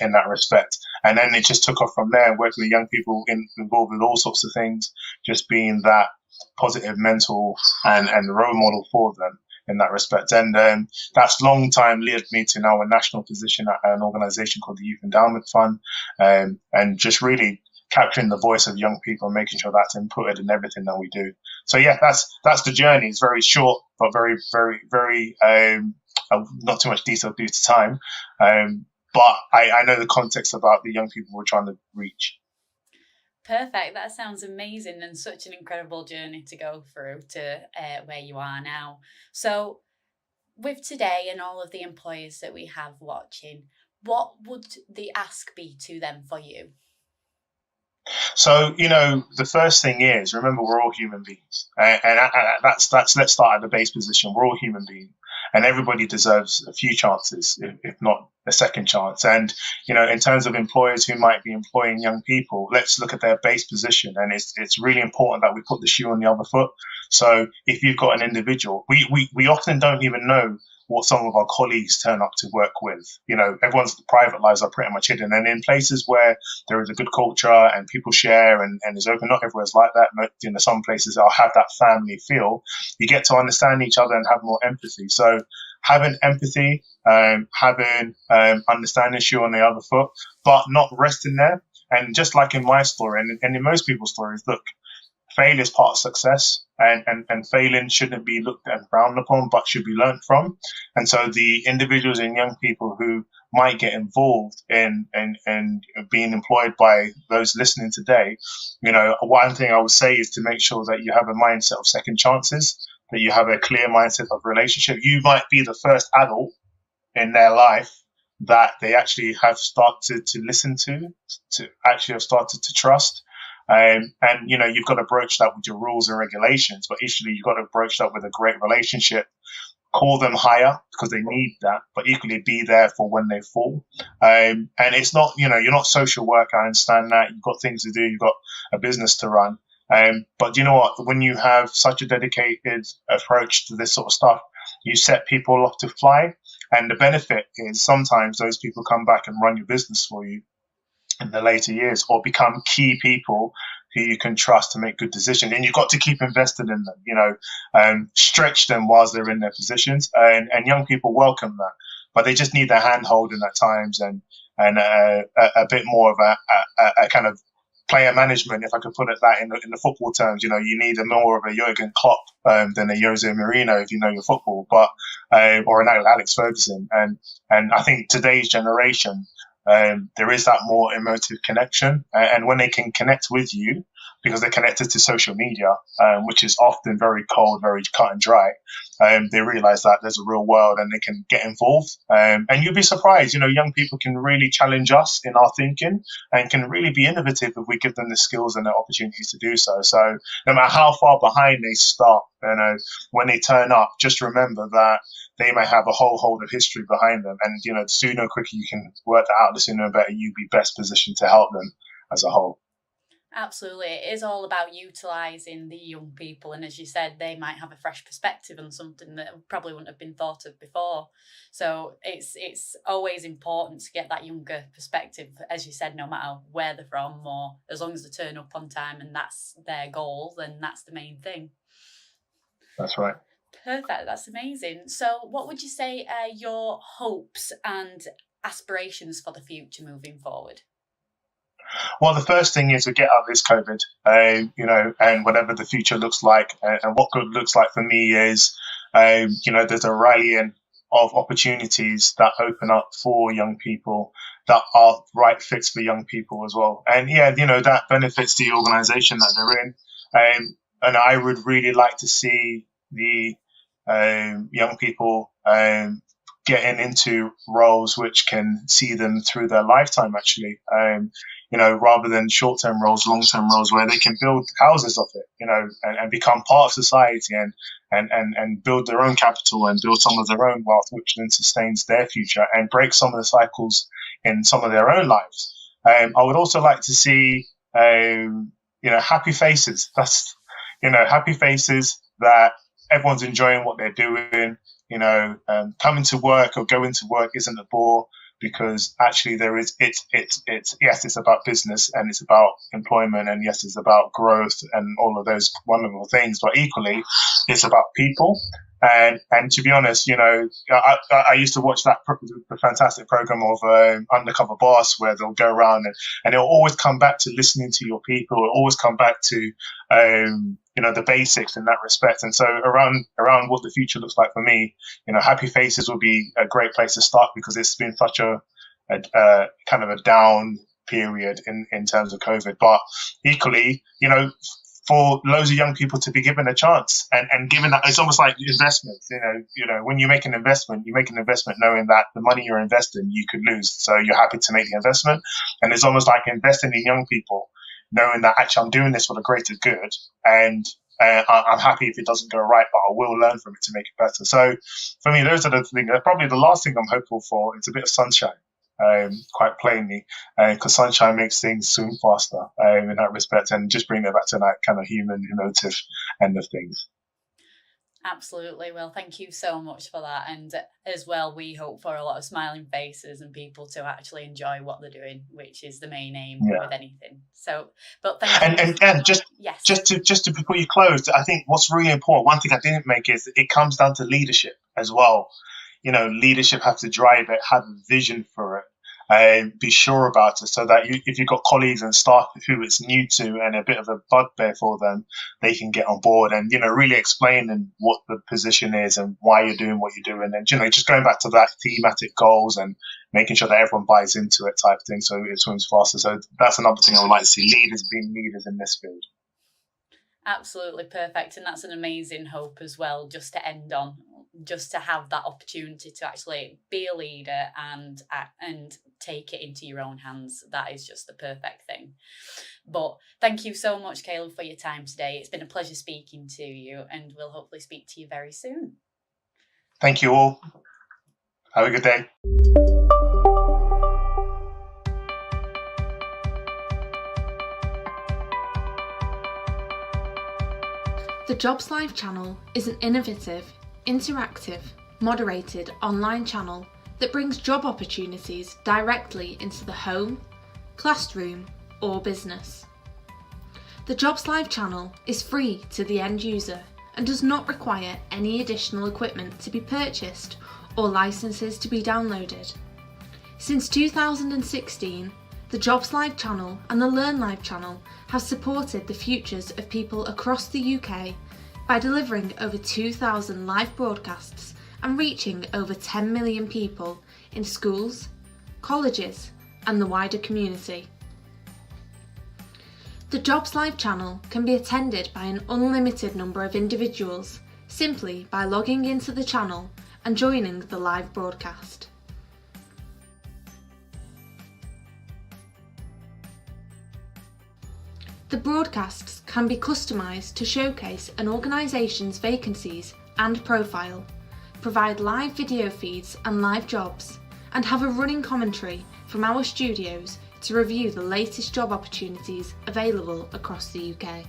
in that respect. And then it just took off from there, working with young people involved with all sorts of things, just being that positive mental and role model for them in that respect. And that's long time led me to now a national position at an organisation called the Youth Endowment Fund, and just really capturing the voice of young people and making sure that's inputted in everything that we do. So yeah, that's the journey. It's very short, but very, very, very not too much detail due to time. But I know the context about the young people we're trying to reach. Perfect. That sounds amazing and such an incredible journey to go through to where you are now. So with today and all of the employers that we have watching, what would the ask be to them for you? So, the first thing is, remember, we're all human beings. And that's let's start at the base position. We're all human beings. And everybody deserves a few chances, if not a second chance. And, in terms of employers who might be employing young people, let's look at their base position. And it's really important that we put the shoe on the other foot. So if you've got an individual, we often don't even know what some of our colleagues turn up to work with. Everyone's private lives are pretty much hidden. And in places where there is a good culture and people share and is open, not everywhere's like that. Some places I'll have that family feel. You get to understand each other and have more empathy. So having empathy, having understanding shoe on the other foot, but not resting there. And just like in my story and in most people's stories, look, failure is part of success, and failing shouldn't be looked and frowned upon, but should be learned from. And so the individuals and young people who might get involved in being employed by those listening today, one thing I would say is to make sure that you have a mindset of second chances, that you have a clear mindset of relationship. You might be the first adult in their life that they actually have started to listen to actually have started to trust. And you've got to broach that with your rules and regulations, but equally you've got to broach that with a great relationship. Call them higher because they need that, but equally be there for when they fall. And it's not, you're not social work. I understand that you've got things to do. You've got a business to run. But you know what? When you have such a dedicated approach to this sort of stuff, you set people off to fly. And the benefit is sometimes those people come back and run your business for you in the later years, or become key people who you can trust to make good decisions. And you've got to keep invested in them, stretch them whilst they're in their positions. And young people welcome that, but they just need their hand holding at times and a bit more of a kind of player management, if I could put it that in the football terms. You need more of a Jurgen Klopp than a Jose Mourinho, if you know your football, but or an Alex Ferguson. And I think today's generation, there is that more emotive connection, and when they can connect with you because they're connected to social media, which is often very cold, very cut and dry, they realize that there's a real world and they can get involved. And you'll be surprised, young people can really challenge us in our thinking and can really be innovative if we give them the skills and the opportunities to do so. So no matter how far behind they start, when they turn up, just remember that they may have a whole hold of history behind them. And, the sooner and quicker you can work that out, the sooner and better you'll be best positioned to help them as a whole. Absolutely. It is all about utilising the young people. And as you said, they might have a fresh perspective on something that probably wouldn't have been thought of before. So it's always important to get that younger perspective, as you said, no matter where they're from, or as long as they turn up on time and that's their goal, then that's the main thing. That's right. Perfect. That's amazing. So what would you say are your hopes and aspirations for the future moving forward? Well, the first thing is to get out of this COVID, and whatever the future looks like, and what good looks like for me is, there's a rallying of opportunities that open up for young people that are right fits for young people as well. And that benefits the organisation that they're in. And I would really like to see the young people getting into roles which can see them through their lifetime, actually, rather than short-term roles, long-term roles where they can build houses off it, and become part of society and build their own capital and build some of their own wealth, which then sustains their future and break some of the cycles in some of their own lives. I would also like to see, happy faces. That's, happy faces that everyone's enjoying what they're doing. Coming to work or going to work isn't a bore, because actually it's about business, and it's about employment, and yes, it's about growth and all of those wonderful things, but equally it's about people. And to be honest, I used to watch the fantastic program of Undercover Boss, where they'll go around and it'll always come back to listening to your people. It'll always come back to the basics in that respect. And so around what the future looks like for me, Happy Faces will be a great place to start, because it's been such a kind of a down period in terms of COVID. But equally, for loads of young people to be given a chance and given that it's almost like investments. When you make an investment knowing that the money you're investing you could lose, so you're happy to make the investment. And it's almost like investing in young people, knowing that actually I'm doing this for the greater good, and I'm happy if it doesn't go right, but I will learn from it to make it better. So for me, those are the things. Probably the last thing I'm hopeful for is a bit of sunshine. Quite plainly, because sunshine makes things swim faster in that respect, and just bring it back to that kind of human emotive end of things. Absolutely. Well, thank you so much for that. And as well, we hope for a lot of smiling faces and people to actually enjoy what they're doing, which is the main aim with anything. So, but thank you. And just to before you close, I think what's really important, one thing I didn't make, is it comes down to leadership as well. Leadership has to drive it, have a vision for it, and be sure about it, so that if you've got colleagues and staff who it's new to and a bit of a bugbear for them, they can get on board and, really explaining what the position is and why you're doing what you're doing. And, just going back to that thematic goals and making sure that everyone buys into it type thing, so it swims faster. So that's another thing I would like to see, leaders being leaders in this field. Absolutely perfect. And that's an amazing hope as well, just to end on, just to have that opportunity to actually be a leader and take it into your own hands. That is just the perfect thing. But thank you so much, Caleb, for your time today. It's been a pleasure speaking to you, and we'll hopefully speak to you very soon. Thank you all. Have a good day. The Jobs Live channel is an innovative, interactive, moderated online channel that brings job opportunities directly into the home, classroom, or business. The Jobs Live channel is free to the end user and does not require any additional equipment to be purchased or licenses to be downloaded. Since 2016, the Jobs Live channel and the Learn Live channel have supported the futures of people across the UK by delivering over 2,000 live broadcasts and reaching over 10 million people in schools, colleges, and the wider community. The Jobs Live channel can be attended by an unlimited number of individuals simply by logging into the channel and joining the live broadcast. The broadcasts can be customised to showcase an organisation's vacancies and profile, provide live video feeds and live jobs, and have a running commentary from our studios to review the latest job opportunities available across the UK.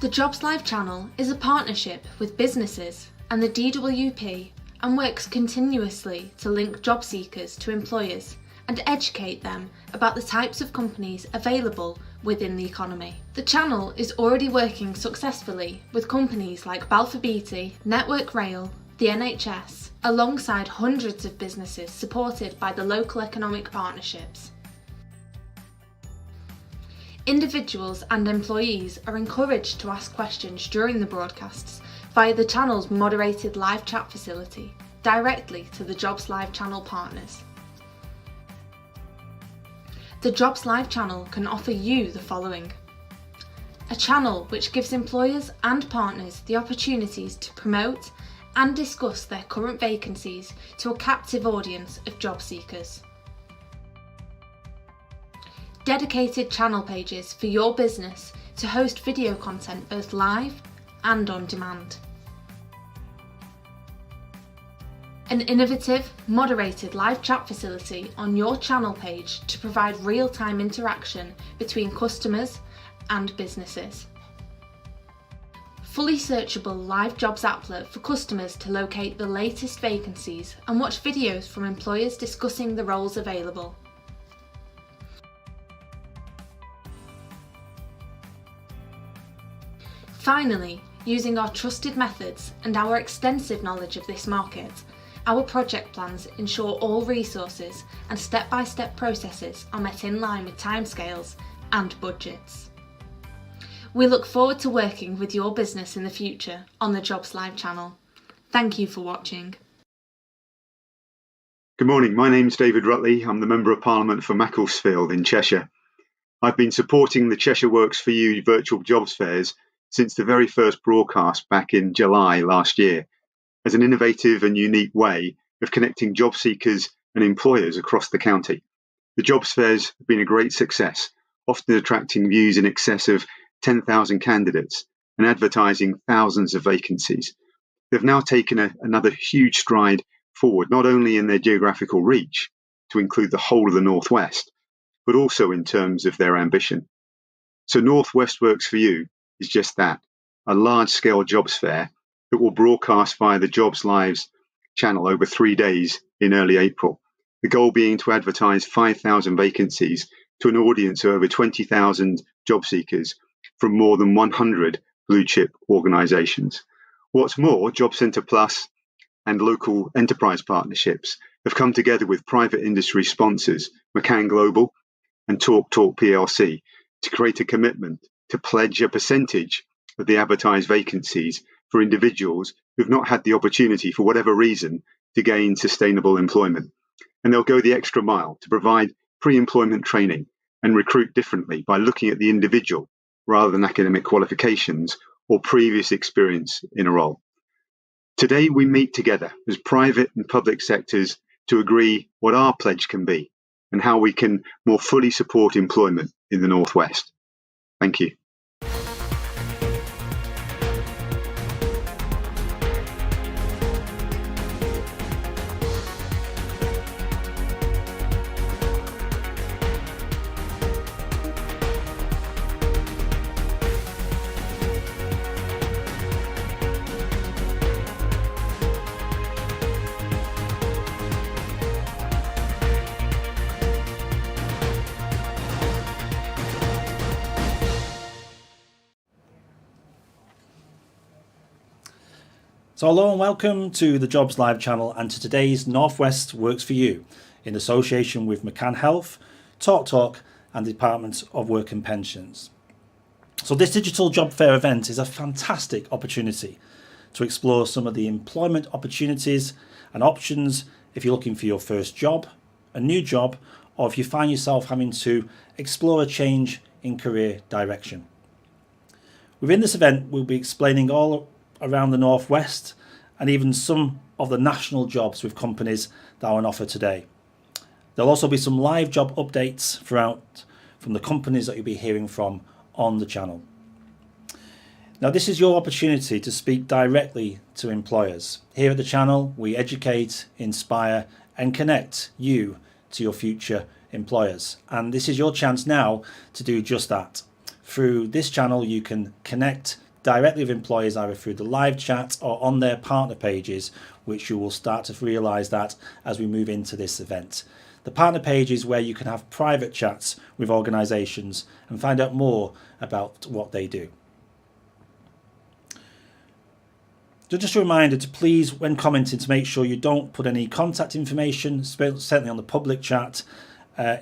The Jobs Live channel is a partnership with businesses and the DWP and works continuously to link job seekers to employers and educate them about the types of companies available within the economy. The channel is already working successfully with companies like Balfour Beatty, Network Rail, the NHS, alongside hundreds of businesses supported by the local economic partnerships. Individuals and employees are encouraged to ask questions during the broadcasts via the channel's moderated live chat facility, directly to the Jobs Live channel partners. The Jobs Live channel can offer you the following: a channel which gives employers and partners the opportunities to promote and discuss their current vacancies to a captive audience of job seekers. Dedicated channel pages for your business to host video content both live and on demand. An innovative, moderated live chat facility on your channel page to provide real-time interaction between customers and businesses. Fully searchable live jobs applet for customers to locate the latest vacancies and watch videos from employers discussing the roles available. Finally, using our trusted methods and our extensive knowledge of this market, our project plans ensure all resources and step-by-step processes are met in line with timescales and budgets. We look forward to working with your business in the future on the Jobs Live channel. Thank you for watching. Good morning, my name's David Rutley. I'm the Member of Parliament for Macclesfield in Cheshire. I've been supporting the Cheshire Works for You virtual jobs fairs since the very first broadcast back in July last year, as an innovative and unique way of connecting job seekers and employers across the county. The jobs fairs have been a great success, often attracting views in excess of 10,000 candidates and advertising thousands of vacancies. They've now taken another huge stride forward, not only in their geographical reach to include the whole of the Northwest, but also in terms of their ambition. So Northwest Works for You is just that, a large-scale jobs fair that will broadcast via the Jobs Live's channel over 3 days in early April. The goal being to advertise 5,000 vacancies to an audience of over 20,000 job seekers from more than 100 blue chip organisations. What's more, Job Centre Plus and local enterprise partnerships have come together with private industry sponsors, McCann Global and Talk PLC, to create a commitment to pledge a percentage of the advertised vacancies for individuals who've not had the opportunity for whatever reason to gain sustainable employment. And they'll go the extra mile to provide pre-employment training and recruit differently by looking at the individual rather than academic qualifications or previous experience in a role. Today we meet together as private and public sectors to agree what our pledge can be and how we can more fully support employment in the Northwest. Thank you. So hello and welcome to the Jobs Live channel and to today's Northwest Works for You in association with McCann Health, Talk and the Department of Work and Pensions. So this digital job fair event is a fantastic opportunity to explore some of the employment opportunities and options if you're looking for your first job, a new job, or if you find yourself having to explore a change in career direction. Within this event, we'll be explaining all around the Northwest and even some of the national jobs with companies that are on offer today. There'll also be some live job updates throughout from the companies that you'll be hearing from on the channel. Now this is your opportunity to speak directly to employers. Here at the channel we educate, inspire and connect you to your future employers, and this is your chance now to do just that. Through this channel you can connect directly with employers either through the live chat or on their partner pages, which you will start to realise that as we move into this event. The partner page is where you can have private chats with organisations and find out more about what they do. So just a reminder to please, when commenting, to make sure you don't put any contact information, certainly on the public chat,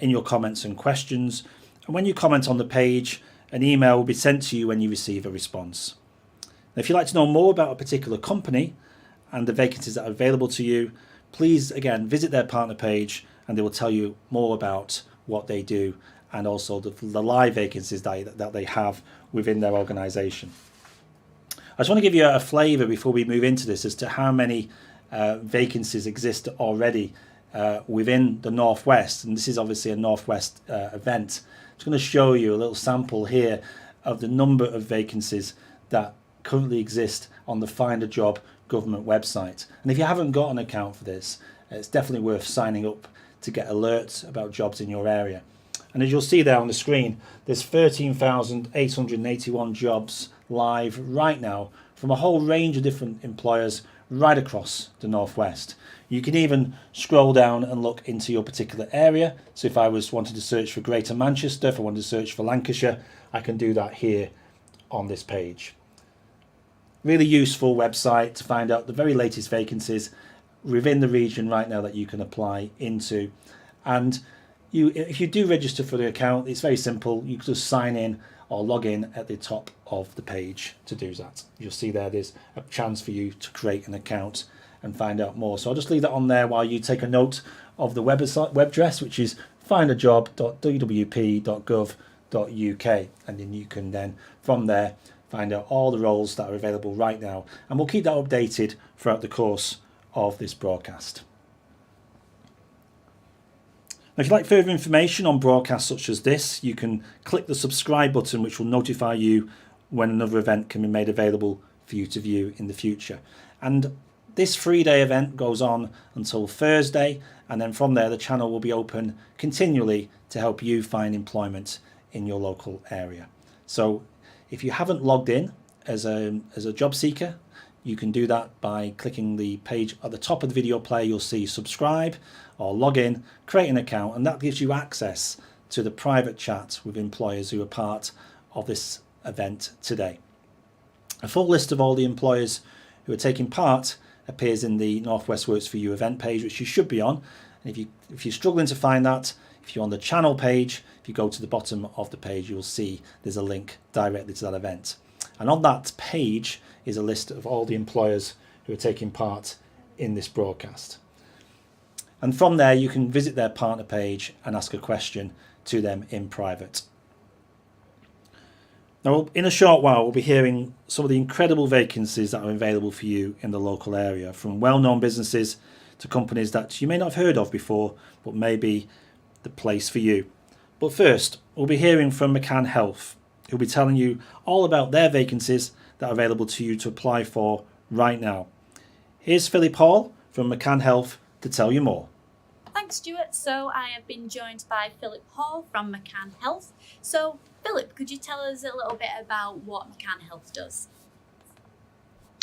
in your comments and questions. And when you comment on the page, an email will be sent to you when you receive a response. Now, if you'd like to know more about a particular company and the vacancies that are available to you, please again visit their partner page and they will tell you more about what they do and also the live vacancies that they have within their organisation. I just want to give you a flavour before we move into this as to how many vacancies exist already within the Northwest, and this is obviously a Northwest event. I'm just going to show you a little sample here of the number of vacancies that currently exist on the Find a Job government website. And if you haven't got an account for this, it's definitely worth signing up to get alerts about jobs in your area. And as you'll see there on the screen, there's 13,881 jobs live right now from a whole range of different employers right across the Northwest. You can even scroll down and look into your particular area. So if I was wanting to search for Greater Manchester, if I wanted to search for Lancashire, I can do that here on this page. Really useful website to find out the very latest vacancies within the region right now that you can apply into. And if you do register for the account, it's very simple. You can just sign in or log in at the top of the page to do that. You'll see there's a chance for you to create an account and find out more. So I'll just leave that on there while you take a note of the web address, which is findajob.dwp.gov.uk, and then you can then from there find out all the roles that are available right now, and we'll keep that updated throughout the course of this broadcast. Now, if you'd like further information on broadcasts such as this, you can click the subscribe button, which will notify you when another event can be made available for you to view in the future. And this 3-day event goes on until Thursday, and then from there the channel will be open continually to help you find employment in your local area. So if you haven't logged in as a job seeker, you can do that by clicking the page at the top of the video player. You'll see subscribe or log in, create an account, and that gives you access to the private chat with employers who are part of this event today. A full list of all the employers who are taking part appears in the Northwest Works for You event page, which you should be on. And if you're struggling to find that, if you're on the channel page, if you go to the bottom of the page, you'll see there's a link directly to that event. And on that page is a list of all the employers who are taking part in this broadcast. And from there, you can visit their partner page and ask a question to them in private. Now, in a short while, we'll be hearing some of the incredible vacancies that are available for you in the local area, from well-known businesses to companies that you may not have heard of before, but may be the place for you. But first, we'll be hearing from McCann Health, who'll be telling you all about their vacancies that are available to you to apply for right now. Here's Philip Hall from McCann Health to tell you more. Thanks, Stuart. So I have been joined by Philip Hall from McCann Health. So Philip, could you tell us a little bit about what McCann Health does?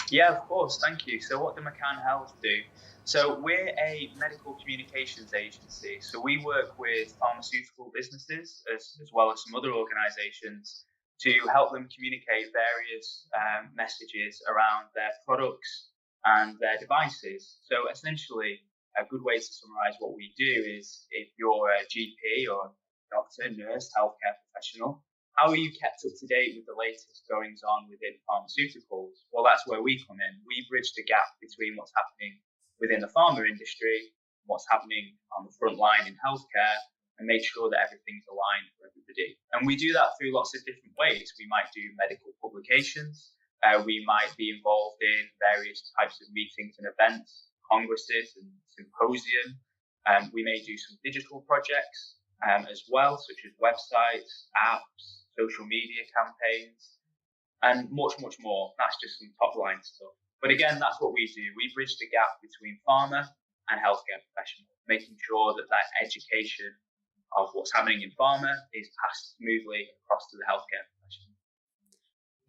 Yeah, of course. Thank you. So what do McCann Health do? So we're a medical communications agency. So we work with pharmaceutical businesses as well as some other organisations to help them communicate various messages around their products and their devices. So essentially, a good way to summarise what we do is if you're a GP or doctor, nurse, healthcare professional, how are you kept up to date with the latest goings on within pharmaceuticals? Well, that's where we come in. We bridge the gap between what's happening within the pharma industry, what's happening on the front line in healthcare, and make sure that everything's aligned for everybody. And we do that through lots of different ways. We might do medical publications. We might be involved in various types of meetings and events, congresses and symposium. We may do some digital projects as well, such as websites, apps, social media campaigns, and much, much more. That's just some top line stuff. But again, that's what we do. We bridge the gap between pharma and healthcare professionals, making sure that that education of what's happening in pharma is passed smoothly across to the healthcare professional.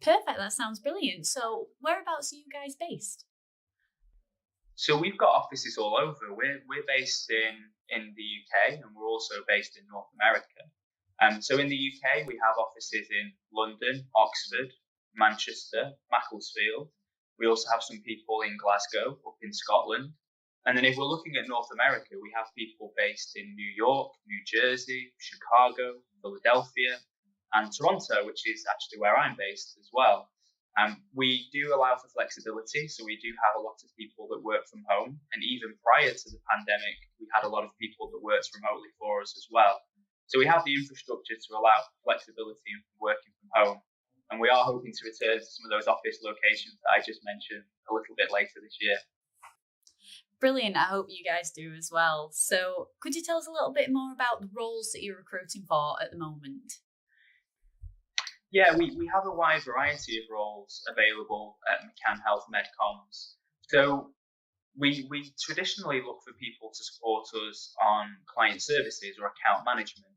Perfect. That sounds brilliant. So whereabouts are you guys based? So we've got offices all over. We're based in the UK, and we're also based in North America. So in the UK, we have offices in London, Oxford, Manchester, Macclesfield. We also have some people in Glasgow, up in Scotland. And then if we're looking at North America, we have people based in New York, New Jersey, Chicago, Philadelphia, and Toronto, which is actually where I'm based as well. We do allow for flexibility, so we do have a lot of people that work from home, and even prior to the pandemic, we had a lot of people that worked remotely for us as well. So we have the infrastructure to allow flexibility in working from home, and we are hoping to return to some of those office locations that I just mentioned a little bit later this year. Brilliant. I hope you guys do as well. So could you tell us a little bit more about the roles that you're recruiting for at the moment? Yeah, we have a wide variety of roles available at McCann Health Medcoms. So we traditionally look for people to support us on client services or account management.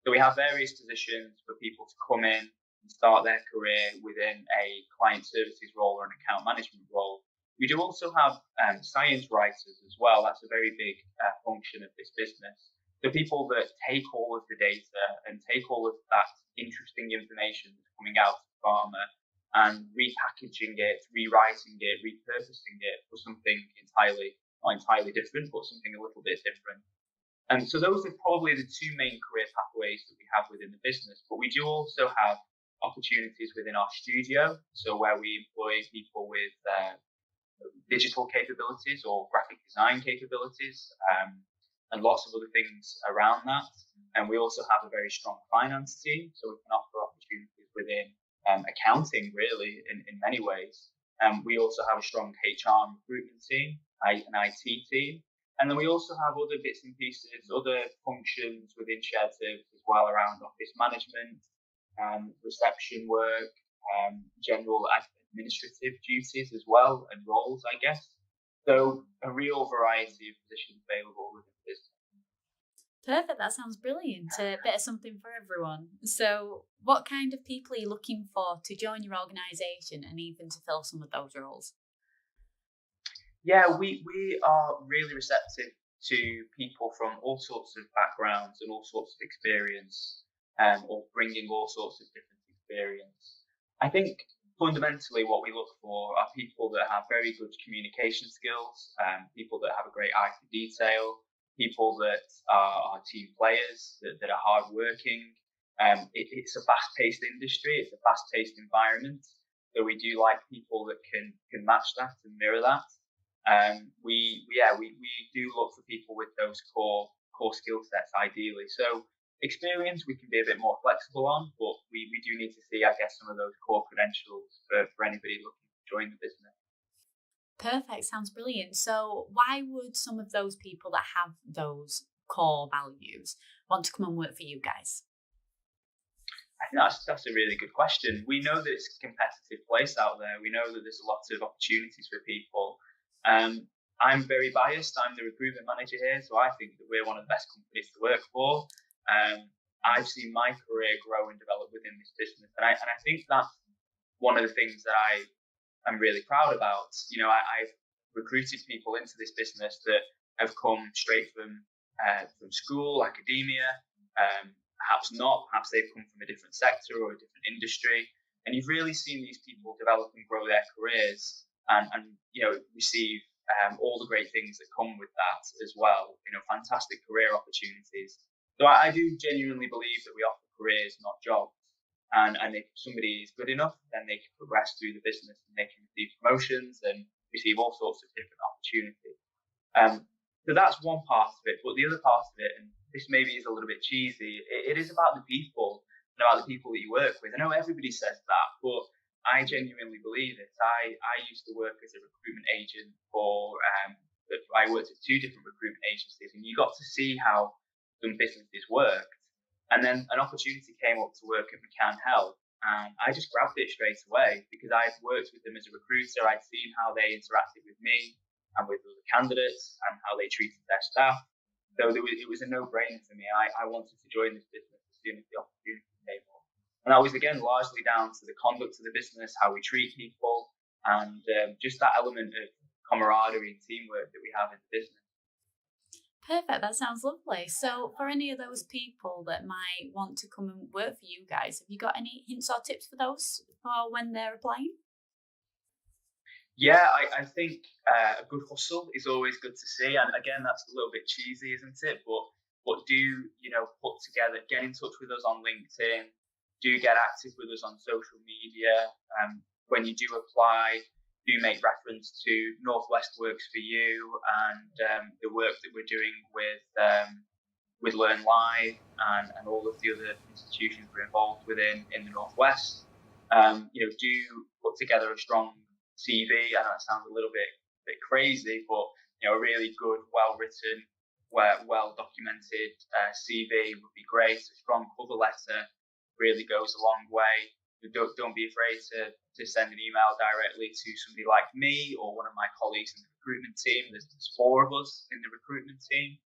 So we have various positions for people to come in and start their career within a client services role or an account management role. We do also have science writers as well. That's a very big function of this business. So people that take all of the data and take all of that interesting information that's coming out of pharma and repackaging it, rewriting it, repurposing it for something not entirely different, but something a little bit different. And so those are probably the two main career pathways that we have within the business. But we do also have opportunities within our studio, so where we employ people with digital capabilities or graphic design capabilities, and lots of other things around that. And we also have a very strong finance team, so we can offer opportunities within accounting, really, in many ways. We also have a strong HR and recruitment team, an IT team. And then we also have other bits and pieces, other functions within shared service as well, around office management, reception work, general administrative duties as well, and roles, I guess. So a real variety of positions available within the business. Perfect. That sounds brilliant. A bit of something for everyone. So what kind of people are you looking for to join your organisation and even to fill some of those roles? Yeah, we are really receptive to people from all sorts of backgrounds and all sorts of experience, or bringing all sorts of different experience. I think fundamentally what we look for are people that have very good communication skills, people that have a great eye for detail, people that are team players, that are hardworking. It's a fast-paced industry, it's a fast-paced environment, so we do like people that can match that and mirror that. We do look for people with those core skill sets ideally. So experience we can be a bit more flexible on, but we do need to see, I guess, some of those core credentials for anybody looking to join the business. Perfect. Sounds brilliant. So why would some of those people that have those core values want to come and work for you guys? I think that's a really good question. We know that it's a competitive place out there. We know that there's a lot of opportunities for people. I'm very biased. I'm the recruitment manager here, so I think that we're one of the best companies to work for. I've seen my career grow and develop within this business, and I think that's one of the things that I'm really proud about. You know, I've recruited people into this business that have come straight from school, academia, perhaps not, perhaps they've come from a different sector or a different industry, and you've really seen these people develop and grow their careers and you know, receive all the great things that come with that as well. You know, fantastic career opportunities. So I do genuinely believe that we offer careers, not jobs. And if somebody is good enough, then they can progress through the business and they can receive promotions and receive all sorts of different opportunities. So that's one part of it. But the other part of it, and this maybe is a little bit cheesy, it is about the people and about the people that you work with. I know everybody says that, but I genuinely believe it. I used to work as a recruitment agent I worked at 2 different recruitment agencies, and you got to see how some businesses worked. And then an opportunity came up to work at McCann Health, and I just grabbed it straight away because I'd worked with them as a recruiter. I'd seen how they interacted with me and with other candidates and how they treated their staff. So it was a no-brainer for me. I wanted to join this business as soon as the opportunity came up. And that was, again, largely down to the conduct of the business, how we treat people, and just that element of camaraderie and teamwork that we have in the business. Perfect. That sounds lovely. So for any of those people that might want to come and work for you guys, have you got any hints or tips for those for when they're applying? Yeah, I think a good hustle is always good to see. And again, that's a little bit cheesy, isn't it? But do, you know, put put together, get in touch with us on LinkedIn, do get active with us on social media. When you do apply, do make reference to Northwest Works for You and the work that we're doing with Learn Live and all of the other institutions we're involved within in the Northwest. Do put together a strong CV. I know it sounds a little bit crazy, but a really good, well-written, well documented CV would be great. A strong cover letter really goes a long way. Don't be afraid to send an email directly to somebody like me or one of my colleagues in the recruitment team. There's 4 of us in the recruitment team.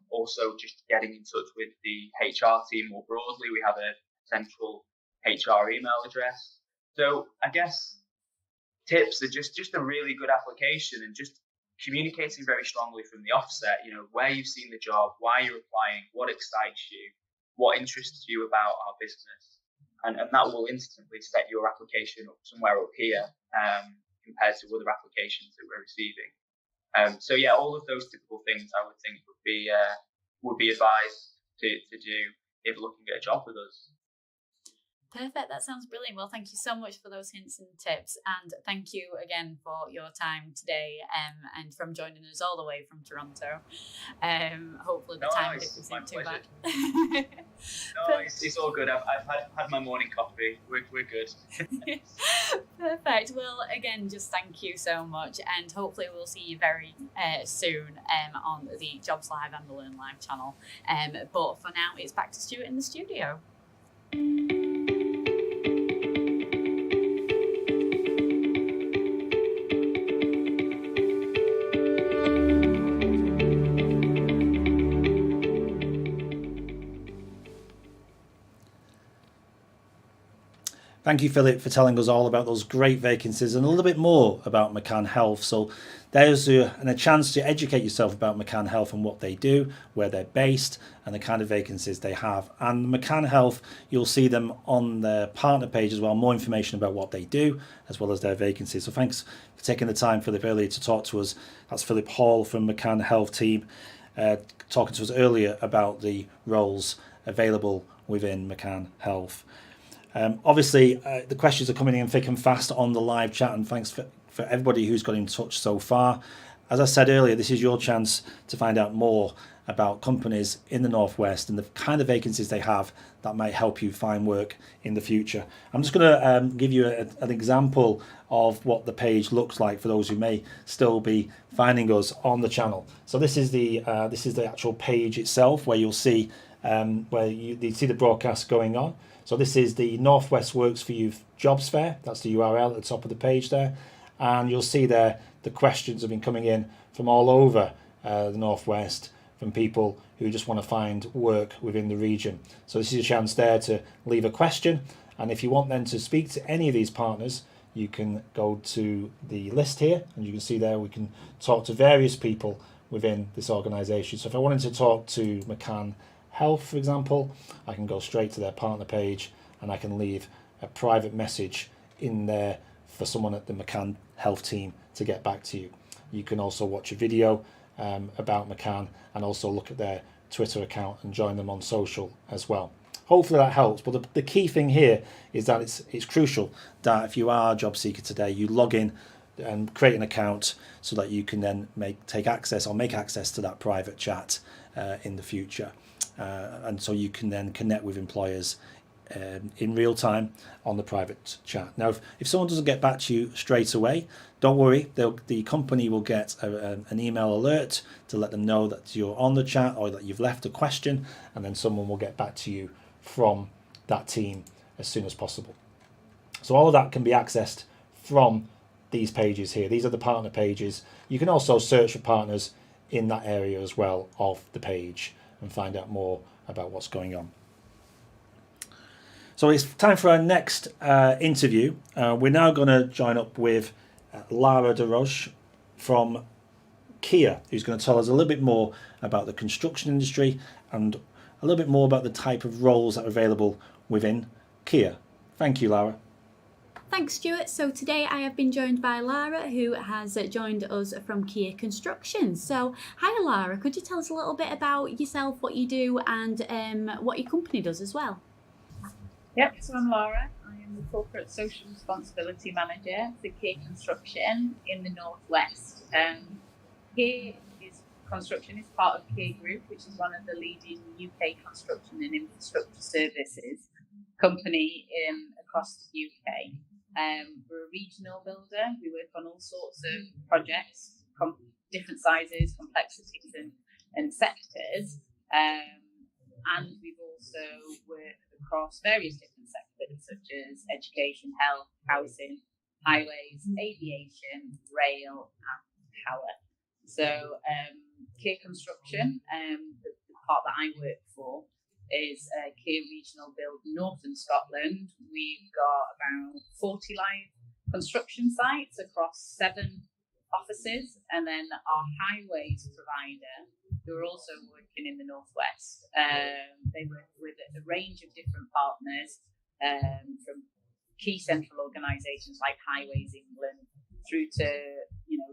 Also, just getting in touch with the HR team more broadly. We have a central HR email address. So I guess tips are just a really good application, and just communicating very strongly from the offset, where you've seen the job, why you're applying, what excites you, what interests you about our business. And that will instantly set your application up somewhere up here compared to other applications that we're receiving. So yeah, all of those typical things I would think would be advised to do if looking at a job with us. Perfect. That sounds brilliant. Well, thank you so much for those hints and tips, and thank you again for your time today, and from joining us all the way from Toronto. Hopefully the time difference isn't too bad. No, it's all good. I've had my morning coffee. We're good. Perfect. Well, again, just thank you so much, and hopefully we'll see you very soon on the Jobs Live and the Learn Live channel. But for now, it's back to Stuart in the studio. Thank you, Philip, for telling us all about those great vacancies and a little bit more about McCann Health. So there's a chance to educate yourself about McCann Health and what they do, where they're based, and the kind of vacancies they have. And McCann Health, you'll see them on their partner page as well, more information about what they do, as well as their vacancies. So thanks for taking the time, Philip, earlier to talk to us. That's Philip Hall from McCann Health team, talking to us earlier about the roles available within McCann Health. Obviously, the questions are coming in thick and fast on the live chat, and thanks for everybody who's got in touch so far. As I said earlier, this is your chance to find out more about companies in the Northwest and the kind of vacancies they have that might help you find work in the future. I'm just going to give you an example of what the page looks like for those who may still be finding us on the channel. So this is the actual page itself, where you'll see where you see the broadcast going on. So this is the Northwest Works for You Jobs Fair. That's the URL at the top of the page there. And you'll see there the questions have been coming in from all over the Northwest, from people who just want to find work within the region. So this is your chance there to leave a question. And if you want then to speak to any of these partners, you can go to the list here, and you can see there we can talk to various people within this organisation. So if I wanted to talk to McCann Health, for example, I can go straight to their partner page and I can leave a private message in there for someone at the McCann Health team to get back to you. You can also watch a video about McCann and also look at their Twitter account and join them on social as well. Hopefully that helps, but the key thing here is that it's crucial that if you are a job seeker today, you log in and create an account so that you can then make access to that private chat in the future. And so you can then connect with employers in real time on the private chat. Now, if someone doesn't get back to you straight away, don't worry. The company will get an email alert to let them know that you're on the chat or that you've left a question, and then someone will get back to you from that team as soon as possible. So all of that can be accessed from these pages here. These are the partner pages. You can also search for partners in that area as well of the page and find out more about what's going on. So it's time for our next interview. We're now going to join up with Lara DeRoche from Kia, who's going to tell us a little bit more about the construction industry and a little bit more about the type of roles that are available within Kia. Thank you, Lara. Thanks, Stuart. So today I have been joined by Lara, who has joined us from Kia Construction. So, hi Lara, could you tell us a little bit about yourself, what you do, and what your company does as well? Yep, so I'm Lara. I am the Corporate Social Responsibility Manager for Kia Construction in the Northwest. Kia Construction is part of Kia Group, which is one of the leading UK construction and infrastructure services company across the UK. We're a regional builder. We work on all sorts of projects, different sizes, complexities, and sectors. And we've also worked across various different sectors, such as education, health, housing, highways, aviation, rail, and power. So, Kia Construction, the part that I work for, is Kia Regional Build Northern Scotland. We've got about 40 live construction sites across 7 offices, and then our highways provider, who are also working in the Northwest. They work with a range of different partners, from key central organisations like Highways England through to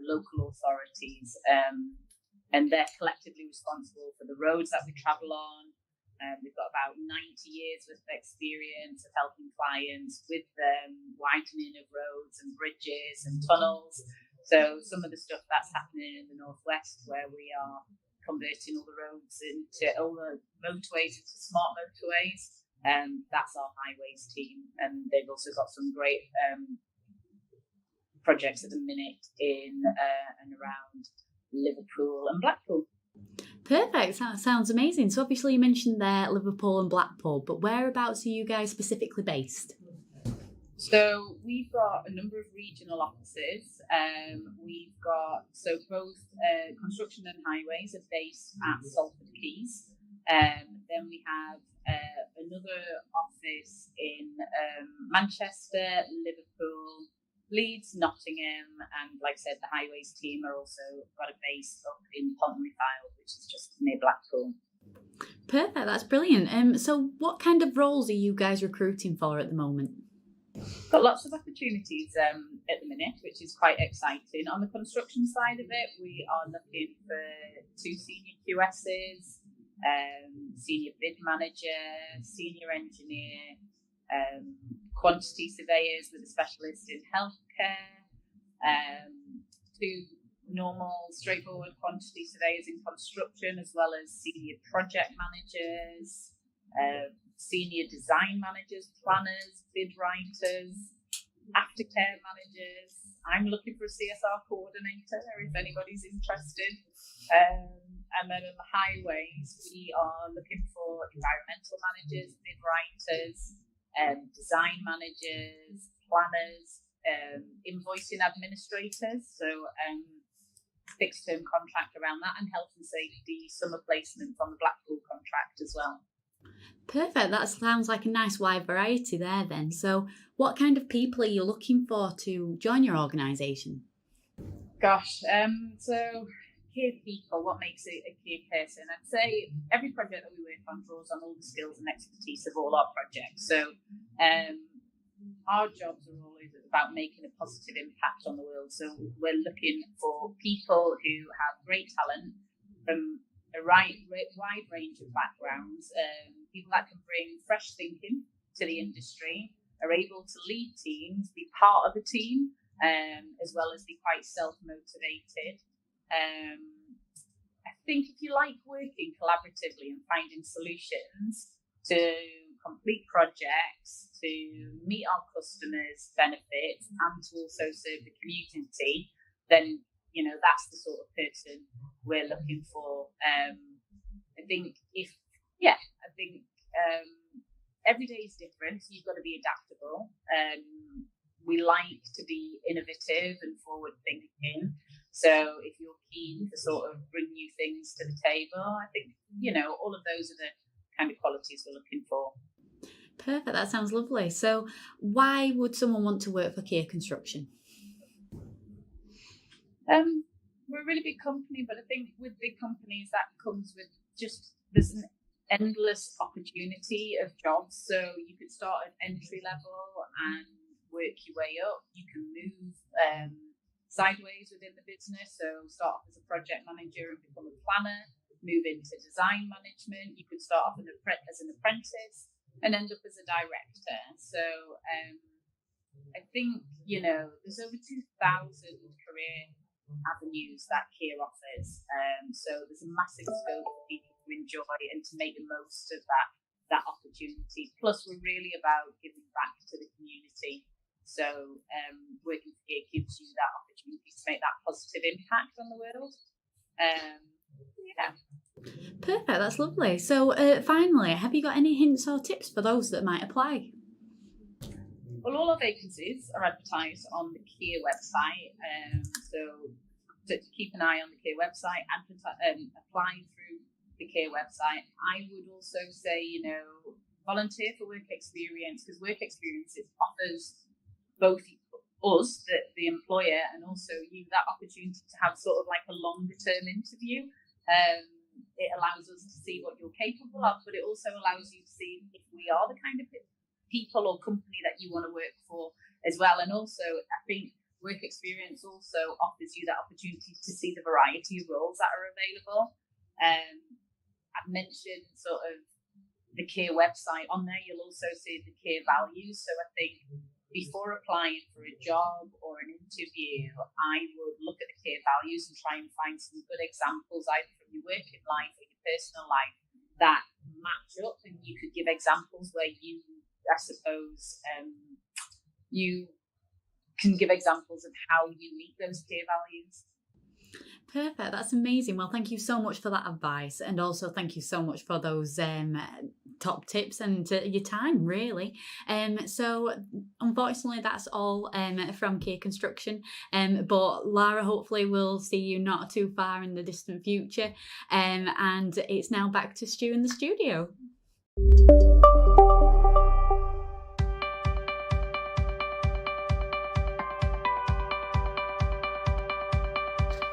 local authorities, and they're collectively responsible for the roads that we travel on. We've got about 90 years worth of experience of helping clients with widening of roads and bridges and tunnels. So some of the stuff that's happening in the Northwest, where we are converting all the roads into all the motorways into smart motorways, that's our highways team. And they've also got some great projects at the minute in and around Liverpool and Blackpool. Perfect. That sounds amazing. So obviously you mentioned there Liverpool and Blackpool, but whereabouts are you guys specifically based? So we've got a number of regional offices. We've got both construction and highways are based at Salford Quays. Then we have another office in Manchester, Liverpool, Leeds, Nottingham, and like I said, the highways team are also got a base up in Pontypridd, which is just near Blackpool. Perfect, that's brilliant. So what kind of roles are you guys recruiting for at the moment? Got lots of opportunities at the minute, which is quite exciting. On the construction side of it, we are looking for 2 senior QSs, senior bid manager, senior engineer, quantity surveyors with a specialist in healthcare, 2 normal, straightforward quantity surveyors in construction, as well as senior project managers, senior design managers, planners, bid writers, aftercare managers. I'm looking for a CSR coordinator if anybody's interested. And then on the highways, we are looking for environmental managers, bid writers, design managers, planners, invoicing administrators, so fixed term contract around that, and health and safety summer placements on the Blackpool contract as well. Perfect, that sounds like a nice wide variety there then. So what kind of people are you looking for to join your organisation? Gosh, so Kia people, what makes it a Kia person? I'd say every project that we work on draws on all the skills and expertise of all our projects. So our jobs are always about making a positive impact on the world. So we're looking for people who have great talent from a wide range of backgrounds, people that can bring fresh thinking to the industry, are able to lead teams, be part of a team, as well as be quite self-motivated. I think if you like working collaboratively and finding solutions to complete projects, to meet our customers' benefits, and to also serve the community, then that's the sort of person we're looking for. I think every day is different, so you've got to be adaptable. We like to be innovative and forward thinking. So if you're keen to sort of bring new things to the table, I think, all of those are the kind of qualities we're looking for. Perfect, that sounds lovely. So why would someone want to work for Kia Construction? We're a really big company, but I think with big companies that comes with there's an endless opportunity of jobs. So you could start at entry level and work your way up. You can move sideways within the business. So start off as a project manager and become a planner, move into design management. You could start off as an apprentice and end up as a director. So I think, there's over 2,000 career avenues that Kier offers. So there's a massive scope for people to enjoy and to make the most of that opportunity. Plus, we're really about giving back to the community. So working for Kier gives you that opportunity to make that positive impact on the world. Perfect, that's lovely. So finally, have you got any hints or tips for those that might apply? Well, all our vacancies are advertised on the Kier website. So to keep an eye on the Kier website, apply through the Kier website. I would also say, volunteer for work experience, because work experience offers both us, the employer, and also you that opportunity to have sort of like a longer term interview. It allows us to see what you're capable of, but it also allows you to see if we are the kind of people or company that you want to work for as well. And also, I think work experience also offers you that opportunity to see the variety of roles that are available. I've mentioned sort of the Kier website. On there, you'll also see the Kier values. So I think before applying for a job or an interview, I would look at the Kier values and try and find some good examples either from your working life or your personal life that match up, and you could give examples where you, I suppose, you can give examples of how you meet those Kier values. Perfect, that's amazing. Well, thank you so much for that advice, and also thank you so much for those top tips and your time, really. So unfortunately that's all from Kier Construction, but Lara, hopefully we'll see you not too far in the distant future, and it's now back to Stu in the studio.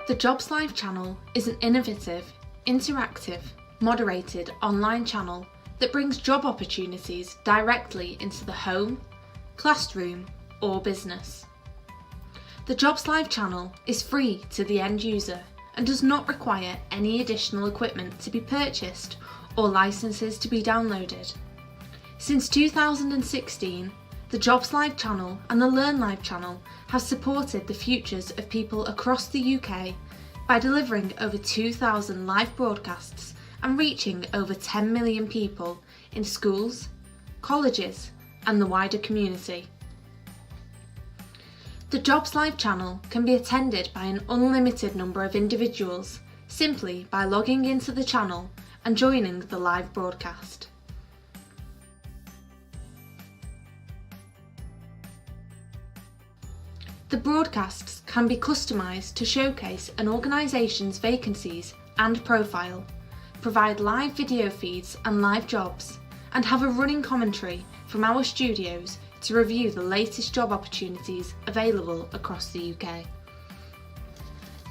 The Jobs Live channel is an innovative, interactive, moderated online channel that brings job opportunities directly into the home, classroom, or business. The Jobs Live channel is free to the end user and does not require any additional equipment to be purchased or licenses to be downloaded. Since 2016, the Jobs Live channel and the Learn Live channel have supported the futures of people across the UK by delivering over 2,000 live broadcasts and reaching over 10 million people in schools, colleges, and the wider community. The Jobs Live channel can be attended by an unlimited number of individuals simply by logging into the channel and joining the live broadcast. The broadcasts can be customised to showcase an organisation's vacancies and profile, provide live video feeds and live jobs, and have a running commentary from our studios to review the latest job opportunities available across the UK.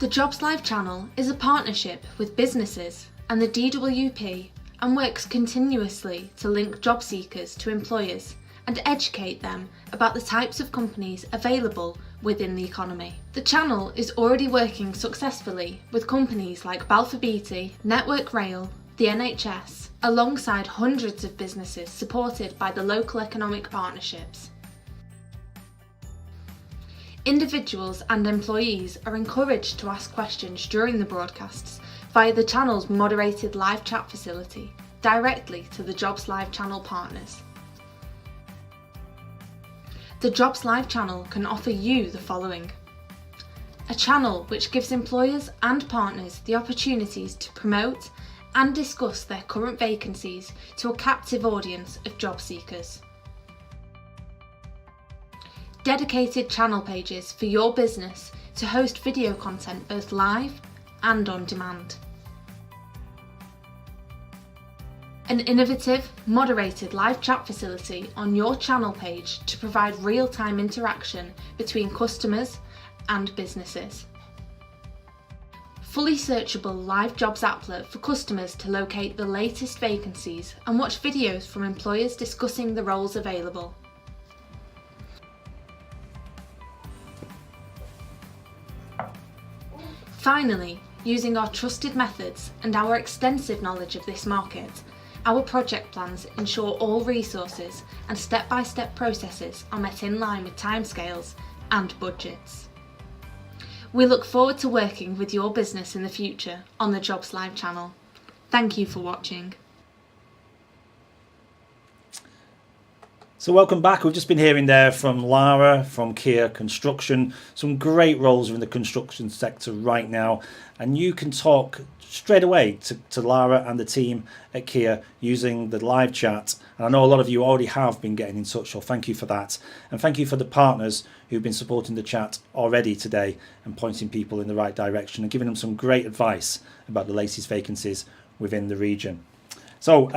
The Jobs Live channel is a partnership with businesses and the DWP and works continuously to link job seekers to employers and educate them about the types of companies available within the economy. The channel is already working successfully with companies like Balfour Beatty, Network Rail, the NHS, alongside hundreds of businesses supported by the local economic partnerships. Individuals and employees are encouraged to ask questions during the broadcasts via the channel's moderated live chat facility directly to the Jobs Live channel partners. The Jobs Live channel can offer you the following: a channel which gives employers and partners the opportunities to promote and discuss their current vacancies to a captive audience of job seekers. Dedicated channel pages for your business to host video content both live and on demand. An innovative, moderated live chat facility on your channel page to provide real-time interaction between customers and businesses. Fully searchable live jobs applet for customers to locate the latest vacancies and watch videos from employers discussing the roles available. Finally, using our trusted methods and our extensive knowledge of this market, our project plans ensure all resources and step-by-step processes are met in line with timescales and budgets. We look forward to working with your business in the future on the Jobs Live channel. Thank you for watching. So welcome back. We've just been hearing there from Lara from Kia Construction. Some great roles in the construction sector right now. And you can talk straight away to Lara and the team at Kia using the live chat. And I know a lot of you already have been getting in touch, so thank you for that. And thank you for the partners who've been supporting the chat already today and pointing people in the right direction and giving them some great advice about the latest vacancies within the region. So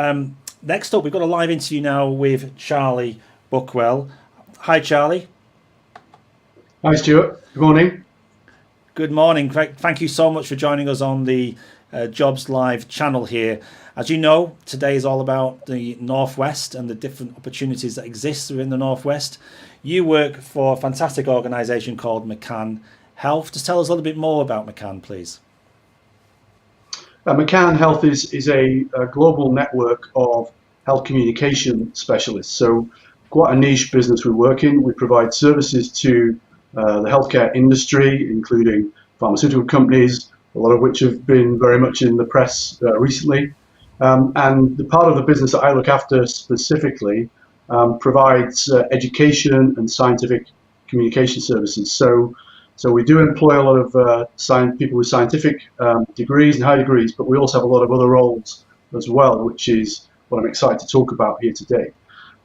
next up, we've got a live interview now with Charlie Buckwell. Hi, Charlie. Hi, Stuart. Good morning. Good morning. Thank you so much for joining us on the Jobs Live channel here. As you know, today is all about the Northwest and the different opportunities that exist within the Northwest. You work for a fantastic organisation called McCann Health. Just tell us a little bit more about McCann, please. McCann Health is a global network of health communication specialists. So quite a niche business we work in. We provide services to the healthcare industry, including pharmaceutical companies, a lot of which have been very much in the press recently. And the part of the business that I look after specifically provides education and scientific communication services. So we do employ a lot of people with scientific degrees and high degrees, but we also have a lot of other roles as well, which is what I'm excited to talk about here today.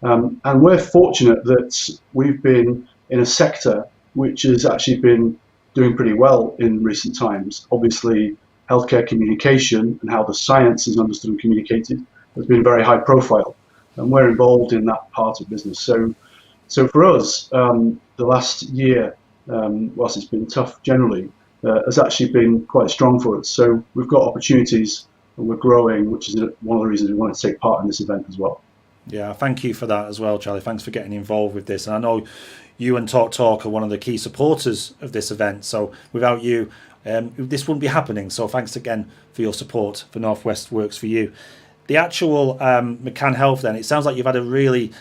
And we're fortunate that we've been in a sector which has actually been doing pretty well in recent times. Obviously, healthcare communication and how the science is understood and communicated has been very high profile, and we're involved in that part of business. So for us, the last year, whilst it's been tough generally, has actually been quite strong for us. So we've got opportunities and we're growing, which is one of the reasons we wanted to take part in this event as well. Yeah, thank you for that as well, Charlie. Thanks for getting involved with this. And I know you and Talk are one of the key supporters of this event. So without you, this wouldn't be happening. So thanks again for your support for Northwest Works for You. The actual McCann Health then, it sounds like you've had a really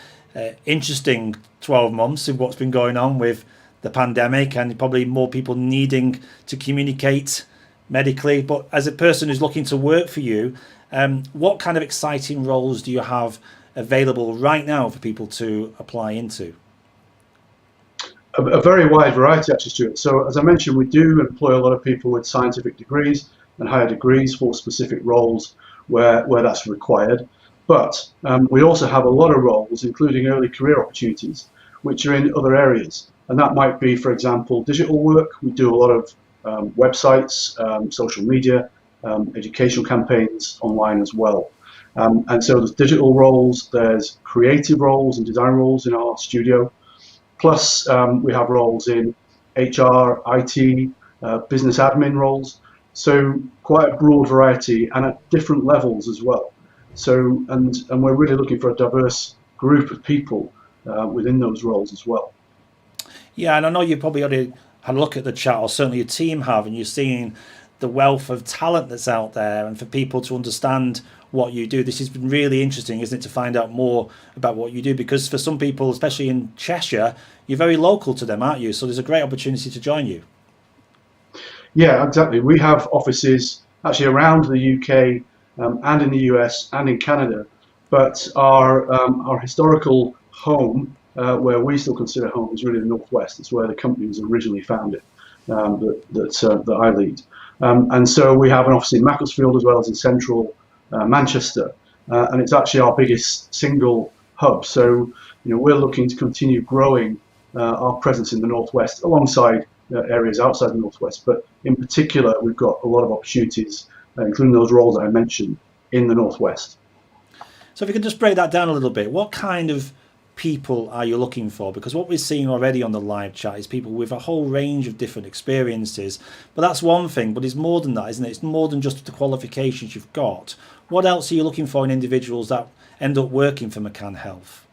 interesting 12 months of what's been going on with the pandemic and probably more people needing to communicate medically. But as a person who's looking to work for you, what kind of exciting roles do you have available right now for people to apply into? A very wide variety, actually, Stuart. So as I mentioned, we do employ a lot of people with scientific degrees and higher degrees for specific roles where that's required. But we also have a lot of roles, including early career opportunities, which are in other areas. And that might be, for example, digital work. We do a lot of websites, social media, educational campaigns online as well. And so there's digital roles, there's creative roles and design roles in our studio. Plus, we have roles in HR, IT, business admin roles. So quite a broad variety and at different levels as well. So, and we're really looking for a diverse group of people within those roles as well. Yeah, and I know you probably already had a look at the chat, or certainly your team have, and you're seeing the wealth of talent that's out there, and for people to understand what you do. This has been really interesting, isn't it, to find out more about what you do, because for some people, especially in Cheshire, you're very local to them, aren't you? So there's a great opportunity to join you. Yeah, exactly. We have offices actually around the UK and in the US and in Canada, but our historical home, where we still consider home, is really the Northwest. It's where the company was originally founded, that I lead. And so we have an office in Macclesfield as well as in central Manchester, and it's actually our biggest single hub. So, we're looking to continue growing our presence in the Northwest alongside areas outside the Northwest, but in particular, we've got a lot of opportunities, including those roles that I mentioned, in the Northwest. So if you can just break that down a little bit, what kind of people are you looking for? Because what we're seeing already on the live chat is people with a whole range of different experiences, but that's one thing, but it's more than that, isn't it? It's more than just the qualifications you've got. What else are you looking for in individuals that end up working for McCann Health?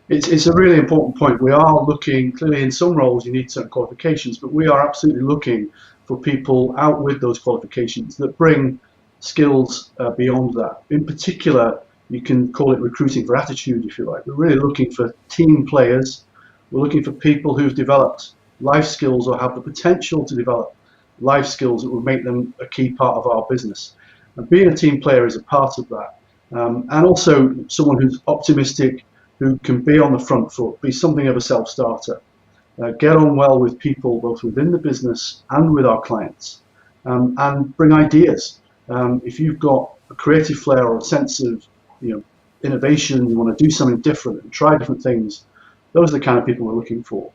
It's a really important point. We are looking, clearly in some roles you need certain qualifications, but we are absolutely looking for people out with those qualifications that bring skills beyond that. In particular, you can call it recruiting for attitude, if you like. We're really looking for team players. We're looking for people who've developed life skills or have the potential to develop life skills that will make them a key part of our business. And being a team player is a part of that. And also someone who's optimistic, who can be on the front foot, be something of a self-starter, get on well with people both within the business and with our clients, and bring ideas. If you've got a creative flair or a sense of innovation, you want to do something different and try different things, those are the kind of people we're looking for.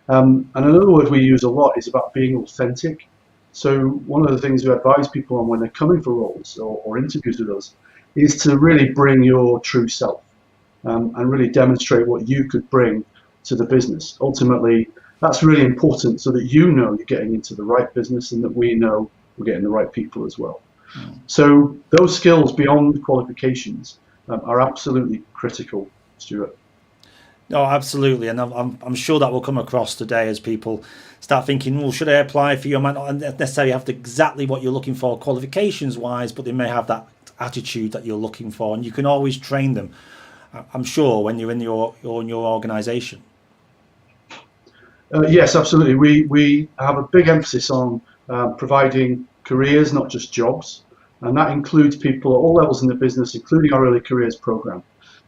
And another word we use a lot is about being authentic. So one of the things we advise people on when they're coming for roles or interviews with us is to really bring your true self, and really demonstrate what you could bring to the business. Ultimately, that's really important so that you know you're getting into the right business and that we know we're getting the right people as well. So those skills beyond qualifications are absolutely critical, Stuart. No, absolutely, and I'm sure that will come across today as people start thinking, well, should I apply for you? I might not necessarily have exactly what you're looking for qualifications-wise, but they may have that attitude that you're looking for, and you can always train them, I'm sure, when you're in your organisation. Yes, absolutely. We have a big emphasis on providing careers, not just jobs, and that includes people at all levels in the business, including our early careers program.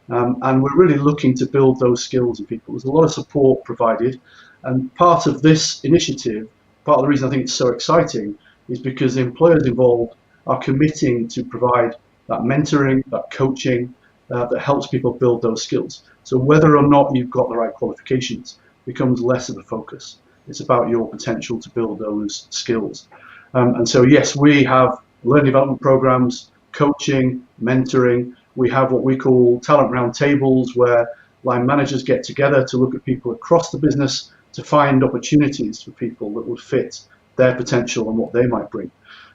And we're really looking to build those skills in people. There's a lot of support provided, and part of this initiative, part of the reason I think it's so exciting, is because the employers involved are committing to provide that mentoring, that coaching, that helps people build those skills. So whether or not you've got the right qualifications becomes less of a focus. It's about your potential to build those skills. And so yes, we have learning development programs, coaching, mentoring. We have what we call talent roundtables, where line managers get together to look at people across the business to find opportunities for people that would fit their potential and what they might bring.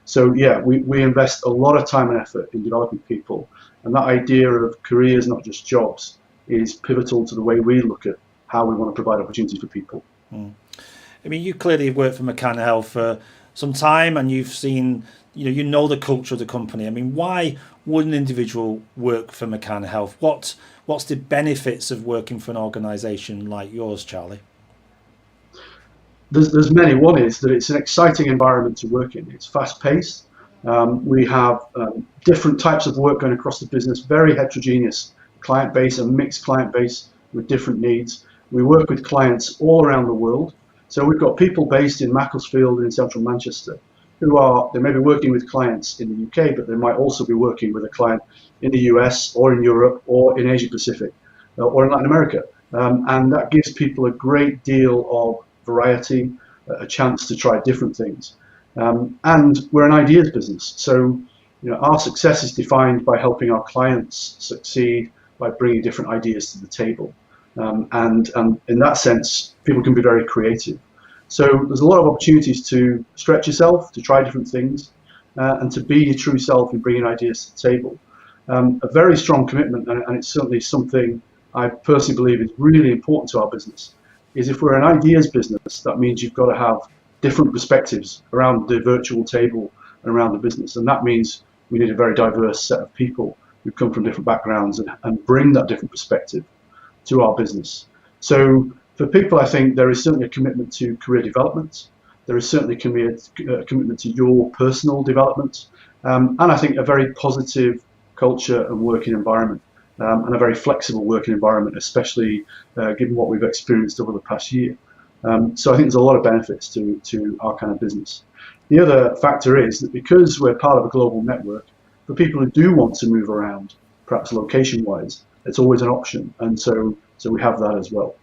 So yeah, we invest a lot of time and effort in developing people, and that idea of careers, not just jobs, is pivotal to the way we look at how we want to provide opportunities for people. I mean, you clearly have worked for McCann Health for some time, and you've seen, you know the culture of the company. I mean, why would an individual work for McCann Health? What's the benefits of working for an organisation like yours, Charlie? There's many. One is that it's an exciting environment to work in. It's fast-paced. We have different types of work going across the business, very heterogeneous client base, a mixed client base with different needs. We work with clients all around the world. So we've got people based in Macclesfield and in central Manchester they may be working with clients in the UK, but they might also be working with a client in the US or in Europe or in Asia Pacific or in Latin America. And that gives people a great deal of variety, a chance to try different things. And we're an ideas business. So our success is defined by helping our clients succeed by bringing different ideas to the table. And in that sense, people can be very creative. So there's a lot of opportunities to stretch yourself, to try different things, and to be your true self and bringing ideas to the table. A very strong commitment, and it's certainly something I personally believe is really important to our business, is if we're an ideas business, that means you've got to have different perspectives around the virtual table and around the business. And that means we need a very diverse set of people who come from different backgrounds and bring that different perspective to our business. So for people, I think there is certainly a commitment to career development. There is certainly a commitment to your personal development. And I think a very positive culture and working environment, and a very flexible working environment, especially given what we've experienced over the past year. So I think there's a lot of benefits to our kind of business. The other factor is that because we're part of a global network, for people who do want to move around, perhaps location-wise, it's always an option. And so we have that as well.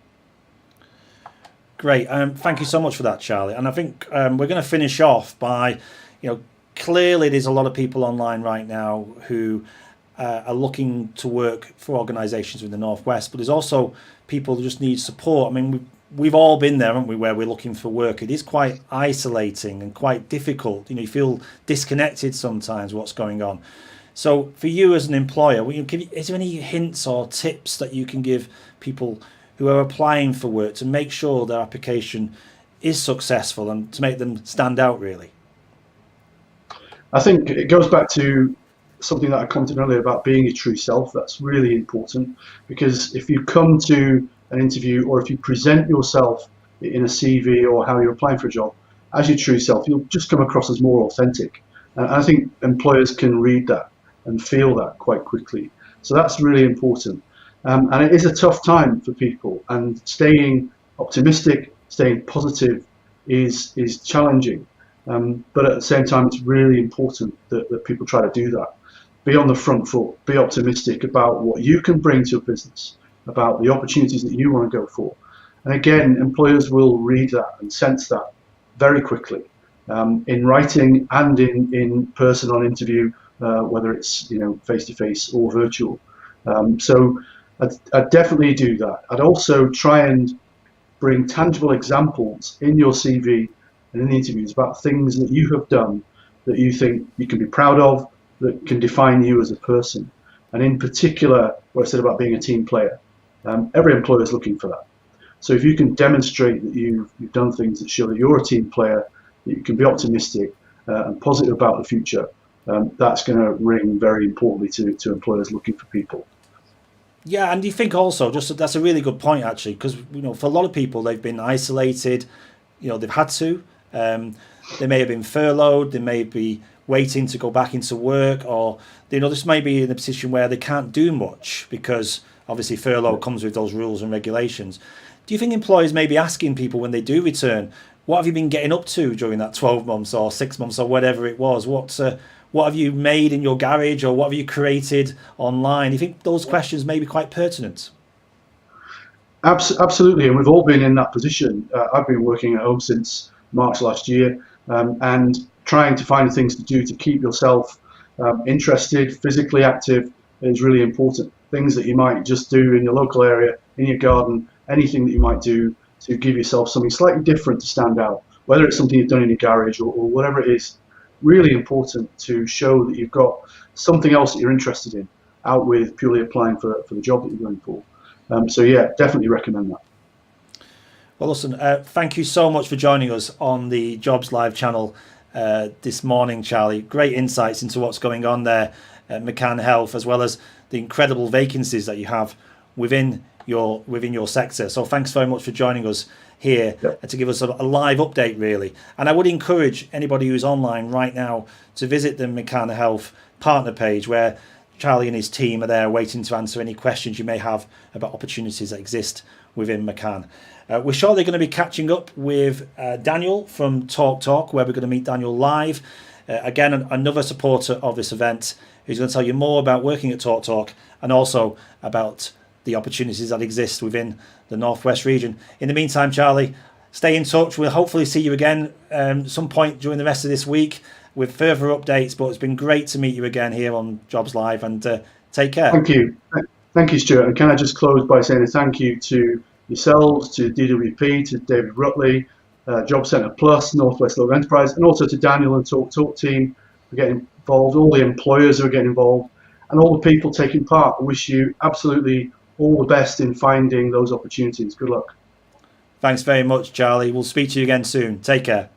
Great. Thank you so much for that, Charlie. And I think we're going to finish off by, clearly there's a lot of people online right now who are looking to work for organisations in the Northwest, but there's also people who just need support. I mean, we've all been there, haven't we, where we're looking for work. It is quite isolating and quite difficult. You feel disconnected sometimes what's going on. So for you as an employer, is there any hints or tips that you can give people who are applying for work to make sure their application is successful and to make them stand out, really? I think it goes back to something that I commented earlier about being your true self. That's really important, because if you come to an interview or if you present yourself in a CV or how you're applying for a job as your true self, you'll just come across as more authentic. And I think employers can read that and feel that quite quickly. So that's really important. And it is a tough time for people, and staying optimistic, staying positive is challenging. But at the same time, it's really important that people try to do that. Be on the front foot, be optimistic about what you can bring to a business, about the opportunities that you want to go for. And again, employers will read that and sense that very quickly, in writing and in person on interview, whether it's face-to-face or virtual. So I'd definitely do that. I'd also try and bring tangible examples in your CV and in the interviews about things that you have done that you think you can be proud of, that can define you as a person. And in particular, what I said about being a team player, every employer is looking for that. So if you can demonstrate that you've done things that show that you're a team player, that you can be optimistic and positive about the future, that's going to ring very importantly to employers looking for people. Yeah, and do you think also, that's a really good point actually, because for a lot of people, they've been isolated, they've had to, they may have been furloughed, they may be waiting to go back into work, or this may be in a position where they can't do much because obviously furlough comes with those rules and regulations. Do you think employers may be asking people when they do return, what have you been getting up to during that 12 months or 6 months or whatever it was? What have you made in your garage, or what have you created online? Do you think those questions may be quite pertinent? Absolutely, and we've all been in that position. I've been working at home since March last year, and trying to find things to do to keep yourself interested, physically active is really important. Things that you might just do in your local area, in your garden, anything that you might do to give yourself something slightly different to stand out, whether it's something you've done in your garage or whatever it is. Really important to show that you've got something else that you're interested in, out with purely applying for the job that you're going for. So yeah, definitely recommend that. Well, listen, thank you so much for joining us on the Jobs Live channel this morning, Charlie. Great insights into what's going on there at McCann Health, as well as the incredible vacancies that you have within your sector. So thanks very much for joining us here to give us a live update, really. And I would encourage anybody who's online right now to visit the McCann Health partner page, where Charlie and his team are there waiting to answer any questions you may have about opportunities that exist within McCann. We're shortly going to be catching up with Daniel from TalkTalk, where we're going to meet Daniel live. Again, another supporter of this event, who's going to tell you more about working at TalkTalk and also about the opportunities that exist within the Northwest region. In the meantime, Charlie, stay in touch. We'll hopefully see you again some point during the rest of this week with further updates, but it's been great to meet you again here on Jobs Live, and take care. Thank you, Stuart. And can I just close by saying a thank you to yourselves, to DWP, to David Rutley, Job Centre Plus, Northwest Local Enterprise, and also to Daniel and TalkTalk team for getting involved, all the employers who are getting involved, and all the people taking part. I wish you absolutely all the best in finding those opportunities. Good luck. Thanks very much, Charlie. We'll speak to you again soon. Take care.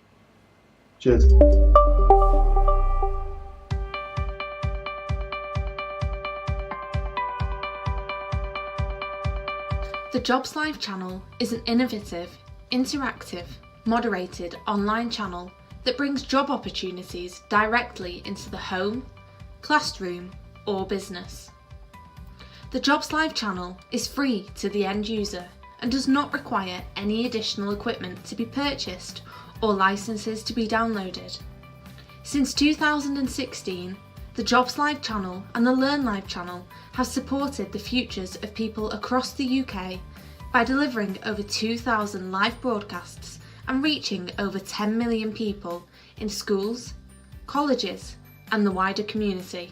Cheers. The Jobs Live channel is an innovative, interactive, moderated online channel that brings job opportunities directly into the home, classroom, or business. The Jobs Live channel is free to the end user and does not require any additional equipment to be purchased or licenses to be downloaded. Since 2016, the Jobs Live channel and the Learn Live channel have supported the futures of people across the UK by delivering over 2,000 live broadcasts and reaching over 10 million people in schools, colleges, and the wider community.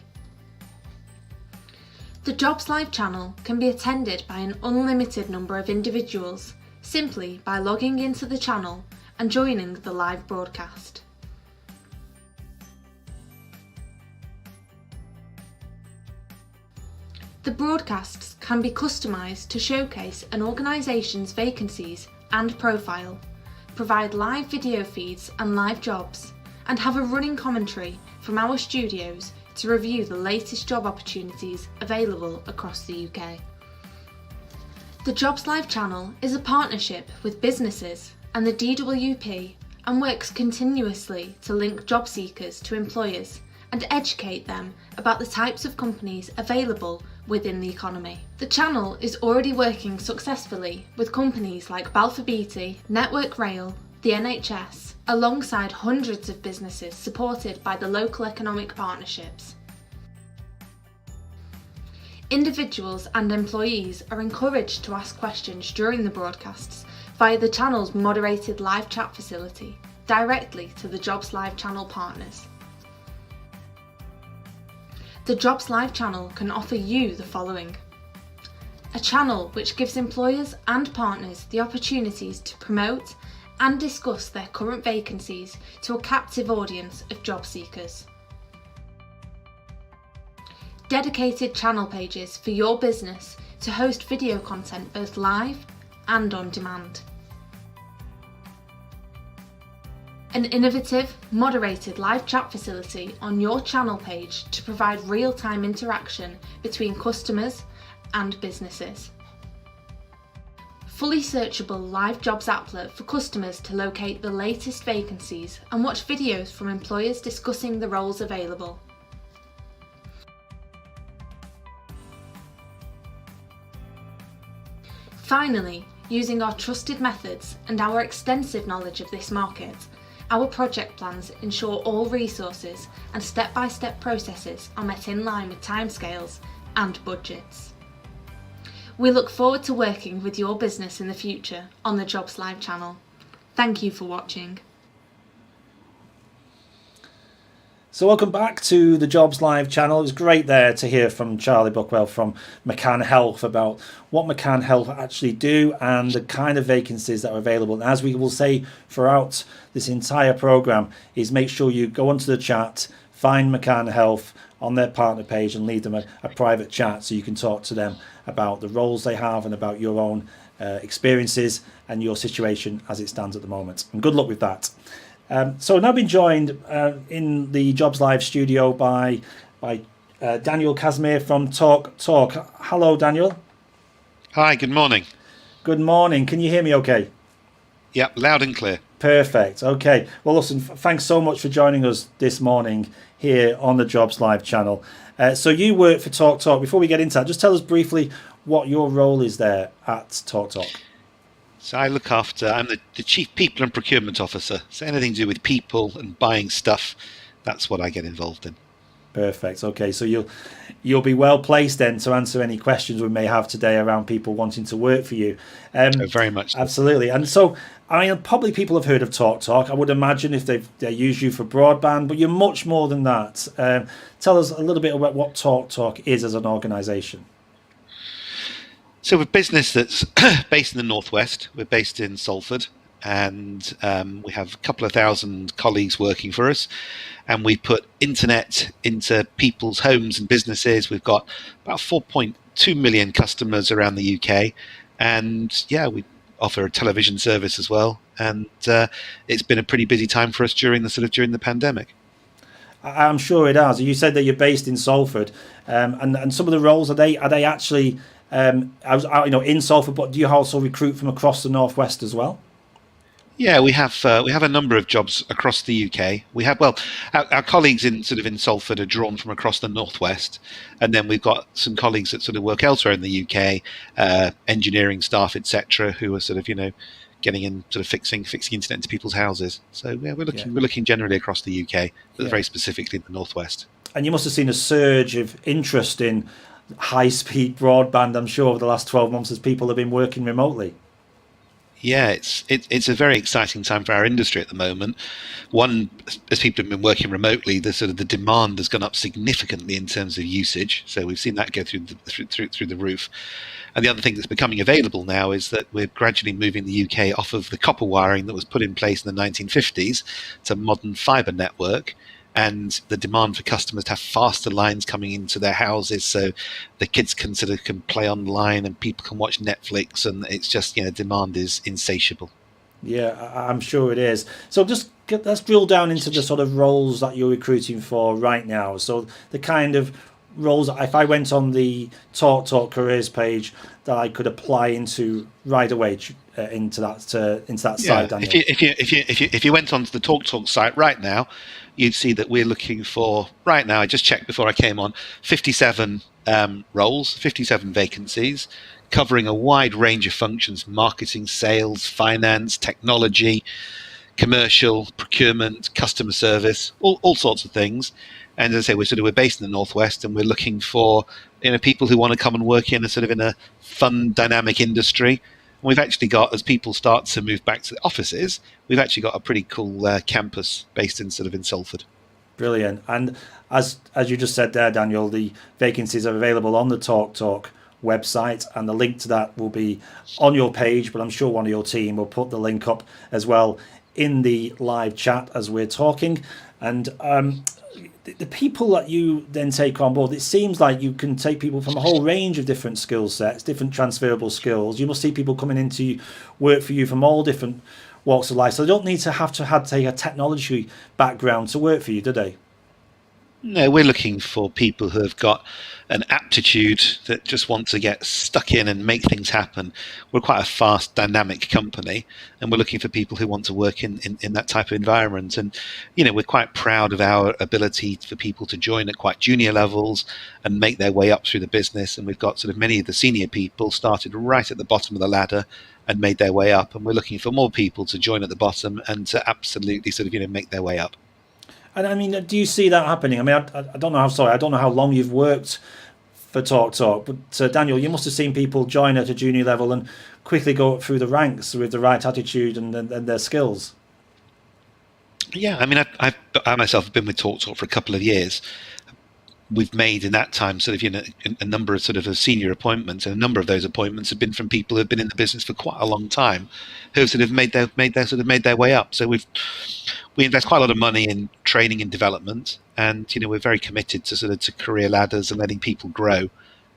The Jobs Live channel can be attended by an unlimited number of individuals simply by logging into the channel and joining the live broadcast. The broadcasts can be customised to showcase an organisation's vacancies and profile, provide live video feeds and live jobs, and have a running commentary from our studios to review the latest job opportunities available across the UK. The Jobs Live channel is a partnership with businesses and the DWP and works continuously to link job seekers to employers and educate them about the types of companies available within the economy. The channel is already working successfully with companies like Balfour Beatty, Network Rail, the NHS, alongside hundreds of businesses supported by the local economic partnerships. Individuals and employees are encouraged to ask questions during the broadcasts via the channel's moderated live chat facility, directly to the Jobs Live channel partners. The Jobs Live channel can offer you the following: a channel which gives employers and partners the opportunities to promote and discuss their current vacancies to a captive audience of job seekers. Dedicated channel pages for your business to host video content both live and on demand. An innovative, moderated live chat facility on your channel page to provide real-time interaction between customers and businesses. Fully searchable live jobs applet for customers to locate the latest vacancies and watch videos from employers discussing the roles available. Finally, using our trusted methods and our extensive knowledge of this market, our project plans ensure all resources and step-by-step processes are met in line with timescales and budgets. We look forward to working with your business in the future on the Jobs Live channel. Thank you for watching. So welcome back to the Jobs Live channel. It was great there to hear from Charlie Buckwell from McCann Health about what McCann Health actually do and the kind of vacancies that are available. And as we will say throughout this entire programme, is make sure you go onto the chat, find McCann Health on their partner page and leave them a private chat so you can talk to them about the roles they have and about your own experiences and your situation as it stands at the moment. And good luck with that. So I've now been joined in the Jobs Live studio by Daniel Casimir from Talk Talk. Hello, Daniel. Hi, good morning. Good morning. Can you hear me okay? Yep, loud and clear. Perfect. Okay. Well, listen, thanks so much for joining us this morning here on the Jobs Live channel. So you work for Talk Talk. Before we get into that, just tell us briefly what your role is there at Talk Talk. So I'm the Chief People and Procurement Officer. So anything to do with people and buying stuff, that's what I get involved in. Perfect. Okay, so you'll be well placed then to answer any questions we may have today around people wanting to work for you. Very much. Absolutely. And so, I mean, probably people have heard of Talk Talk. I would imagine if they use you for broadband, but you're much more than that. Tell us a little bit about what Talk Talk is as an organisation. So we're a business that's based in the Northwest. We're based in Salford, and we have a couple of thousand colleagues working for us, and we put internet into people's homes and businesses. We've got about 4.2 million customers around the UK, and yeah, we offer a television service as well, and it's been a pretty busy time for us during the pandemic. I'm sure it has. You said that you're based in Salford, and some of the roles are they actually in Salford, but do you also recruit from across the Northwest as well? Yeah, we have a number of jobs across the UK. We have our colleagues in Salford are drawn from across the Northwest, and then we've got some colleagues that work elsewhere in the UK, engineering staff, etc., who are getting in fixing internet into people's houses. So yeah, we're looking generally across the UK, but very specifically in the Northwest. And you must have seen a surge of interest in high-speed broadband, I'm sure, over the last 12 months as people have been working remotely. Yeah, it's a very exciting time for our industry at the moment. One, as people have been working remotely, the demand has gone up significantly in terms of usage. So we've seen that go through the roof. And the other thing that's becoming available now is that we're gradually moving the UK off of the copper wiring that was put in place in the 1950s to modern fibre network. And the demand for customers to have faster lines coming into their houses, so the kids can play online and people can watch Netflix, and it's just demand is insatiable. Yeah, I'm sure it is. So let's drill down into the sort of roles that you're recruiting for right now. So the kind of roles, if I went on the Talk careers page, that I could apply into right away into that site, Daniel. If you went onto the Talk site right now, you'd see that we're looking for, right now, I just checked before I came on, 57 roles, 57 vacancies, covering a wide range of functions: marketing, sales, finance, technology, commercial, procurement, customer service, all sorts of things. And as I say, we're based in the Northwest, and we're looking for people who want to come and work in a fun, dynamic industry. And we've actually got, as people start to move back to the offices, we've actually got a pretty cool campus based in Salford. Brilliant. And as you just said there, Daniel, the vacancies are available on the Talk website, and the link to that will be on your page, but I'm sure one of your team will put the link up as well in the live chat as we're talking. And the people that you then take on board, it seems like you can take people from a whole range of different skill sets, different transferable skills. You must see people coming into work for you from all different walks of life, so they don't need to have take a technology background to work for you, do they? No, we're looking for people who have got an aptitude that just want to get stuck in and make things happen. We're quite a fast, dynamic company, and we're looking for people who want to work in that type of environment. And, we're quite proud of our ability for people to join at quite junior levels and make their way up through the business. And we've got many of the senior people started right at the bottom of the ladder and made their way up. And we're looking for more people to join at the bottom and to absolutely make their way up. And I mean, do you see that happening? I mean, I don't know how long you've worked for Talk, but Daniel, you must have seen people join at a junior level and quickly go up through the ranks with the right attitude and their skills. Yeah, I mean, I myself have been with Talk for a couple of years. We've made in that time a number of senior appointments, and a number of those appointments have been from people who've been in the business for quite a long time, who have made their way up. So we invest quite a lot of money in training and development, and we're very committed to career ladders and letting people grow,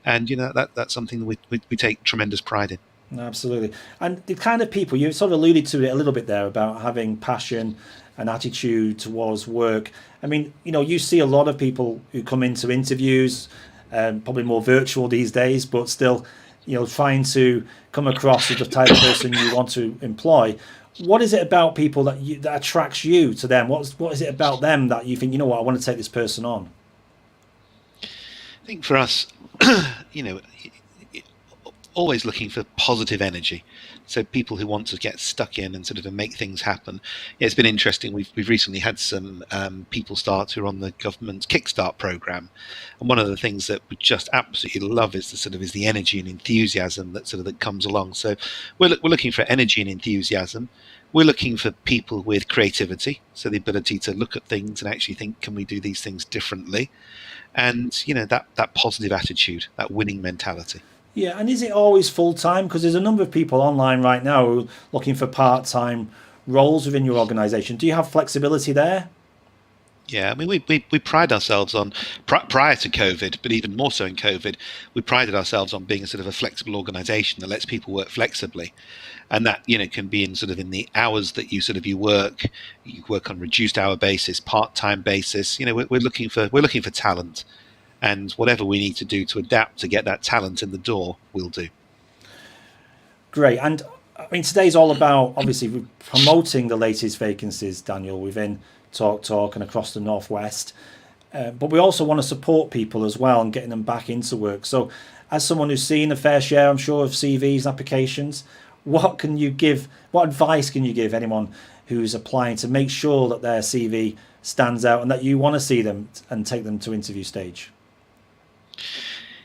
and that's something that we take tremendous pride in. Absolutely. And the kind of people, you sort of alluded to it a little bit there about having passion and attitude towards work. I mean, you see a lot of people who come into interviews, probably more virtual these days, but still, trying to come across as the type of person you want to employ. What is it about people that attracts you to them? What is it about them that you think, I want to take this person on? I think for us, always looking for positive energy. So people who want to get stuck in and make things happen. Yeah, it's been interesting. We've recently had some people start who are on the government's Kickstart program, and one of the things that we just absolutely love is the energy and enthusiasm that comes along. So we're looking for energy and enthusiasm. We're looking for people with creativity, so the ability to look at things and actually think, can we do these things differently? And that positive attitude, that winning mentality. Yeah, and is it always full-time? Because there's a number of people online right now who are looking for part-time roles within your organisation. Do you have flexibility there? Yeah, I mean, we pride ourselves on, prior to COVID, but even more so in COVID, we prided ourselves on being a flexible organisation that lets people work flexibly. And that, can be in the hours that you work. You work on reduced hour basis, part-time basis. We're looking for talent. And whatever we need to do to adapt to get that talent in the door, we'll do. Great. And I mean, today's all about obviously promoting the latest vacancies, Daniel, within Talk and across the Northwest. But we also want to support people as well and getting them back into work. So as someone who's seen a fair share, I'm sure, of CVs and applications, what advice can you give anyone who's applying to make sure that their CV stands out and that you want to see them and take them to interview stage?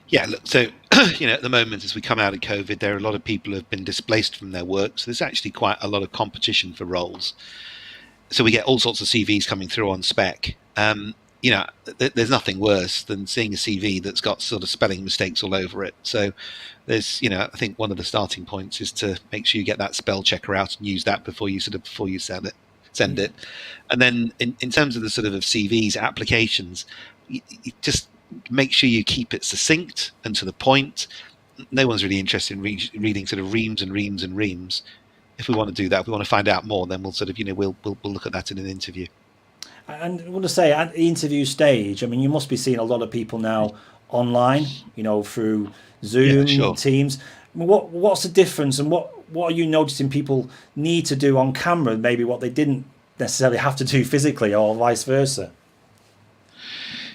Yeah, look, so, at the moment, as we come out of COVID, there are a lot of people who have been displaced from their work. So there's actually quite a lot of competition for roles. So we get all sorts of CVs coming through on spec. There's nothing worse than seeing a CV that's got spelling mistakes all over it. So there's, I think one of the starting points is to make sure you get that spell checker out and use that before you send it. And then in terms of the of CVs, applications, you just make sure you keep it succinct and to the point. No one's really interested in reading reams and reams and reams. if we want to do that, if we want to find out more, then we'll sort of, we'll look at that in an interview. And I want to say, at the interview stage, I mean, you must be seeing a lot of people now online, through Zoom, Teams. I mean, what's the difference, and what are you noticing people need to do on camera, maybe what they didn't necessarily have to do physically, or vice versa?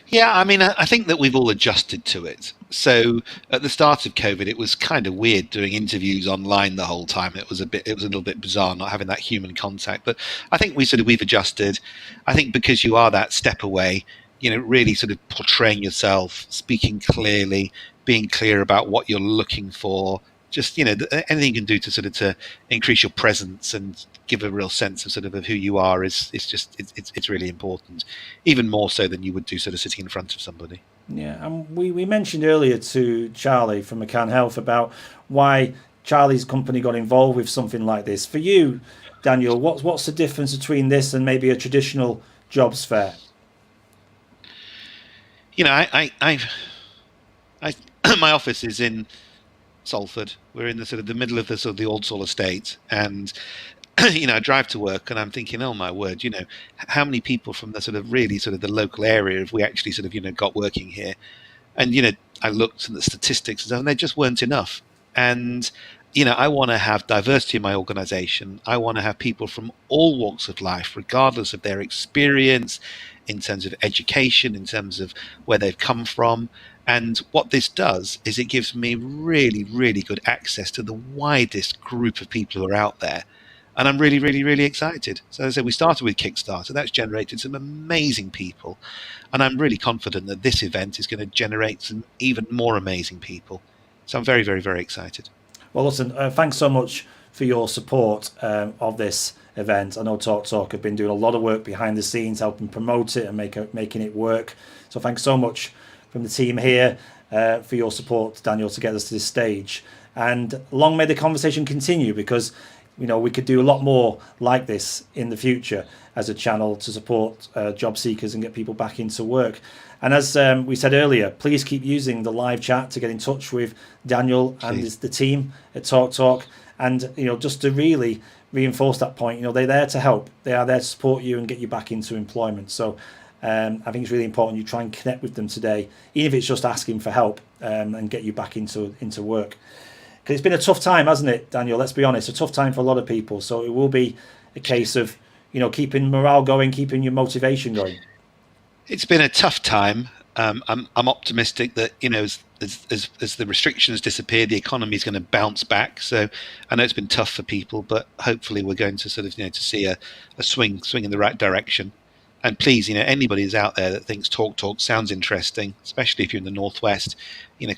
Yeah, I mean, I think that we've all adjusted to it. So at the start of COVID, it was kind of weird doing interviews online the whole time. It was a little bit bizarre not having that human contact. But I think we've adjusted. I think because you are that step away, really sort of portraying yourself, speaking clearly, being clear about what you're looking for. Just anything you can do to increase your presence and give a real sense of who you are is it's really important, even more so than you would do sitting in front of somebody. Yeah, and we mentioned earlier to Charlie from McCann Health about why Charlie's company got involved with something like this. For you, Daniel, what's the difference between this and maybe a traditional jobs fair? My office is in Salford. We're in the middle of the Aldsall estate, and I drive to work and I'm thinking, oh my word, how many people from the really the local area have we actually got working here? And I looked at the statistics and they just weren't enough. And I want to have diversity in my organization. I want to have people from all walks of life, regardless of their experience, in terms of education, in terms of where they've come from. And what this does is it gives me really, really good access to the widest group of people who are out there. And I'm really, really, really excited. So as I said, we started with Kickstarter. That's generated some amazing people. And I'm really confident that this event is going to generate some even more amazing people. So I'm very, very, very excited. Well, listen, thanks so much for your support of this event. I know TalkTalk have been doing a lot of work behind the scenes, helping promote it and making it work. So thanks so much from the team here for your support, Daniel, to get us to this stage. And long may the conversation continue, because we could do a lot more like this in the future as a channel to support job seekers and get people back into work. And as we said earlier, please keep using the live chat to get in touch with Daniel and the team at TalkTalk. And just to really reinforce that point, they're there to help. They are there to support you and get you back into employment. So I think it's really important you try and connect with them today, even if it's just asking for help, and get you back into work. Because it's been a tough time, hasn't it, Daniel? Let's be honest, a tough time for a lot of people. So it will be a case of, keeping morale going, keeping your motivation going. It's been a tough time. I'm optimistic that, as the restrictions disappear, the economy is going to bounce back. So I know it's been tough for people, but hopefully we're going to to see a swing in the right direction. And please, anybody who's out there that thinks TalkTalk sounds interesting, especially if you're in the Northwest,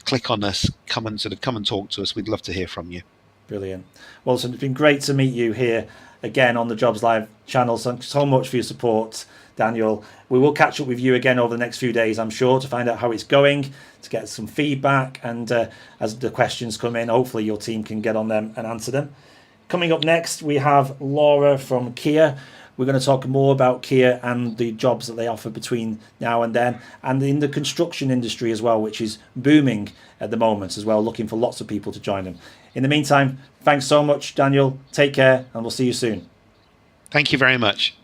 click on us, come and talk to us. We'd love to hear from you. Brilliant. Well, it's been great to meet you here again on the Jobs Live channel. So much for your support, Daniel. We will catch up with you again over the next few days, I'm sure, to find out how it's going, to get some feedback, and as the questions come in, hopefully your team can get on them and answer them. Coming up next, we have Laura from Kia. We're going to talk more about Kia and the jobs that they offer between now and then, and in the construction industry as well, which is booming at the moment as well, looking for lots of people to join them. In the meantime, thanks so much, Daniel. Take care, and we'll see you soon. Thank you very much.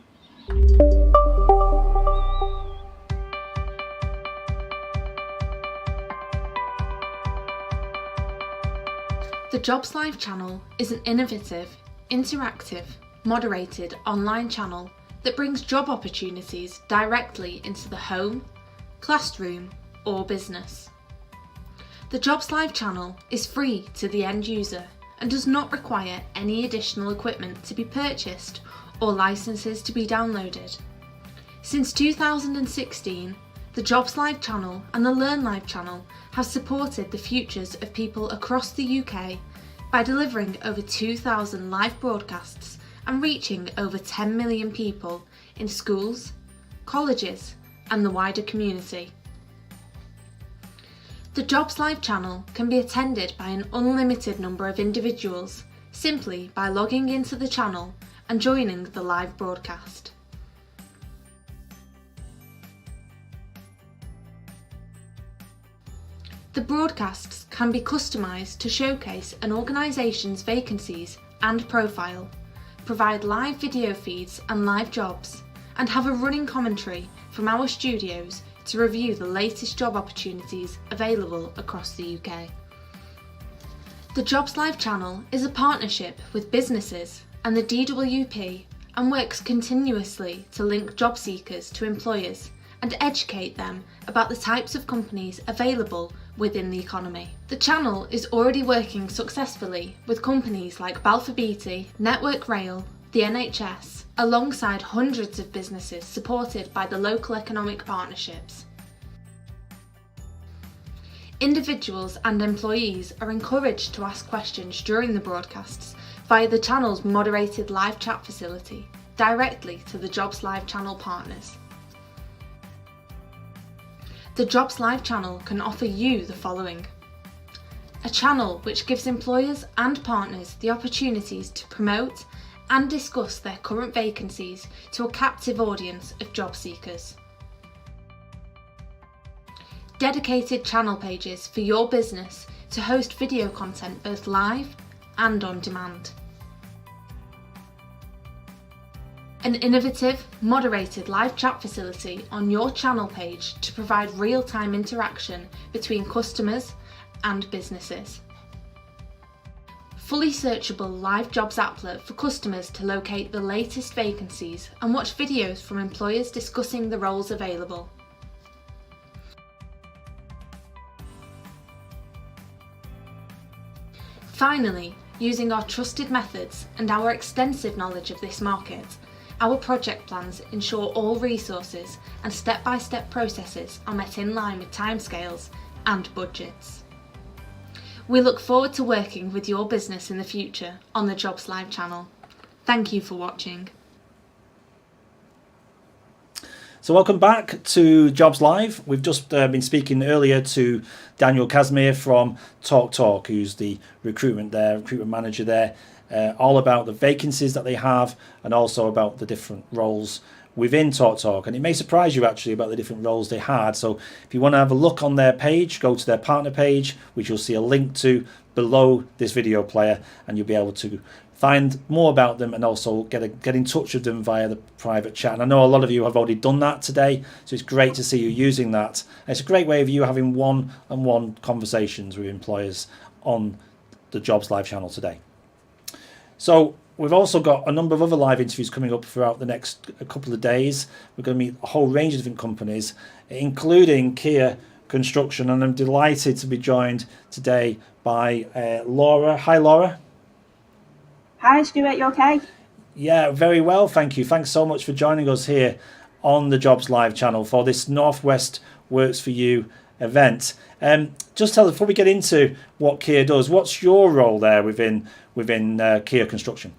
The Jobs Live channel is an innovative, interactive, moderated online channel that brings job opportunities directly into the home, classroom, or business. The Jobs Live channel is free to the end user and does not require any additional equipment to be purchased or licenses to be downloaded. Since 2016, the Jobs Live channel and the Learn Live channel have supported the futures of people across the UK by delivering over 2,000 live broadcasts and reaching over 10 million people in schools, colleges, and the wider community. The Jobs Live channel can be attended by an unlimited number of individuals simply by logging into the channel and joining the live broadcast. The broadcasts can be customised to showcase an organisation's vacancies and profile, provide live video feeds and live jobs, and have a running commentary from our studios to review the latest job opportunities available across the UK. The Jobs Live channel is a partnership with businesses and the DWP and works continuously to link job seekers to employers and educate them about the types of companies available within the economy. The channel is already working successfully with companies like Balfour Beatty, Network Rail, the NHS, alongside hundreds of businesses supported by the local economic partnerships. Individuals and employees are encouraged to ask questions during the broadcasts via the channel's moderated live chat facility, directly to the Jobs Live channel partners. The Jobs Live channel can offer you the following: a channel which gives employers and partners the opportunities to promote and discuss their current vacancies to a captive audience of job seekers. Dedicated channel pages for your business to host video content both live and on demand. An innovative, moderated live chat facility on your channel page to provide real-time interaction between customers and businesses. Fully searchable live jobs applet for customers to locate the latest vacancies and watch videos from employers discussing the roles available. Finally, using our trusted methods and our extensive knowledge of this market, our project plans ensure all resources and step-by-step processes are met in line with timescales and budgets. We look forward to working with your business in the future on the Jobs Live channel. Thank you for watching. So welcome back to Jobs Live. We've just been speaking earlier to Daniel Casimir from TalkTalk, who's the recruitment manager there, all about the vacancies that they have and also about the different roles within TalkTalk. And it may surprise you actually about the different roles they had. So if you want to have a look on their page, go to their partner page, which you'll see a link to below this video player, and you'll be able to find more about them and also get in touch with them via the private chat. And I know a lot of you have already done that today, so it's great to see you using that. And it's a great way of you having one-on-one conversations with employers on the Jobs Live channel today. So we've also got a number of other live interviews coming up throughout the next couple of days. We're going to meet a whole range of different companies, including Kier Construction, and I'm delighted to be joined today by Laura. Hi, Laura. Hi, Stuart, you okay? Yeah, very well, thank you. Thanks so much for joining us here on the Jobs Live channel for this Northwest Works For You event. Just tell us, before we get into what Kier does, what's your role there within Kier Construction?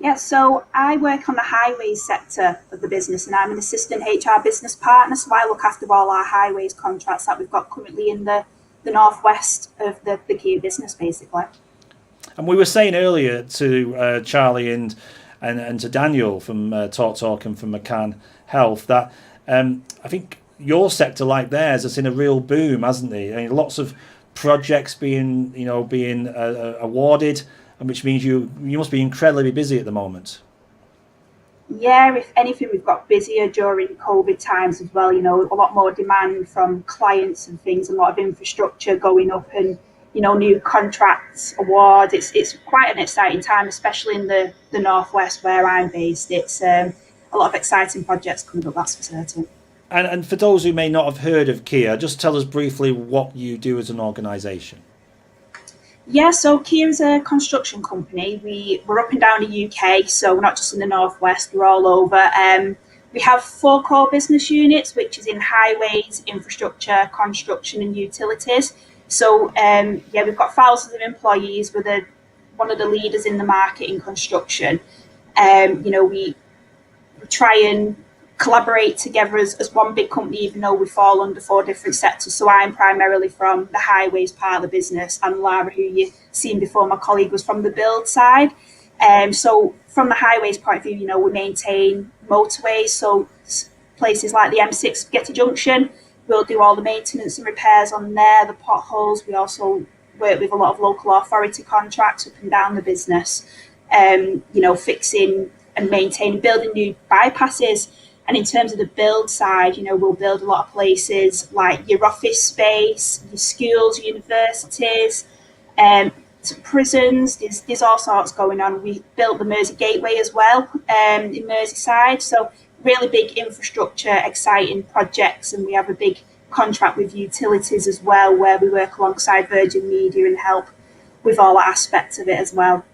Yeah, so I work on the highways sector of the business, and I'm an assistant HR business partner, so I look after all our highways contracts that we've got currently in the northwest of the Kier business, basically. And we were saying earlier to Charlie and to Daniel from TalkTalk and from McCann Health that I think your sector, like theirs, has seen a real boom, hasn't it? I mean, lots of projects being awarded, and which means you must be incredibly busy at the moment. Yeah, if anything, we've got busier during COVID times as well. You know, a lot more demand from clients and things, a lot of infrastructure going up, and new contracts, awards. It's quite an exciting time, especially in the northwest where I'm based. It's a lot of exciting projects coming up, that's for certain. And for those who may not have heard of Kier, just tell us briefly what you do as an organisation. Yeah, so Kier is a construction company. We're up and down the UK, so we're not just in the northwest, we're all over. We have 4 core business units, which is in highways, infrastructure, construction and utilities. So we've got thousands of employees. We're one of the leaders in the market in construction. We try and collaborate together as one big company, even though we fall under 4 different sectors. So I'm primarily from the highways part of the business, and Lara, who you've seen before, my colleague, was from the build side. So from the highways point of view, we maintain motorways, so places like the M6 Getty Junction, we'll do all the maintenance and repairs on there, the potholes. We also work with a lot of local authority contracts up and down the business, fixing and maintaining, building new bypasses. And in terms of the build side, we'll build a lot of places like your office space, your schools, universities, prisons. There's all sorts going on. We built the Mersey Gateway as well in Merseyside. So really big infrastructure, exciting projects. And we have a big contract with utilities as well, where we work alongside Virgin Media and help with all aspects of it as well.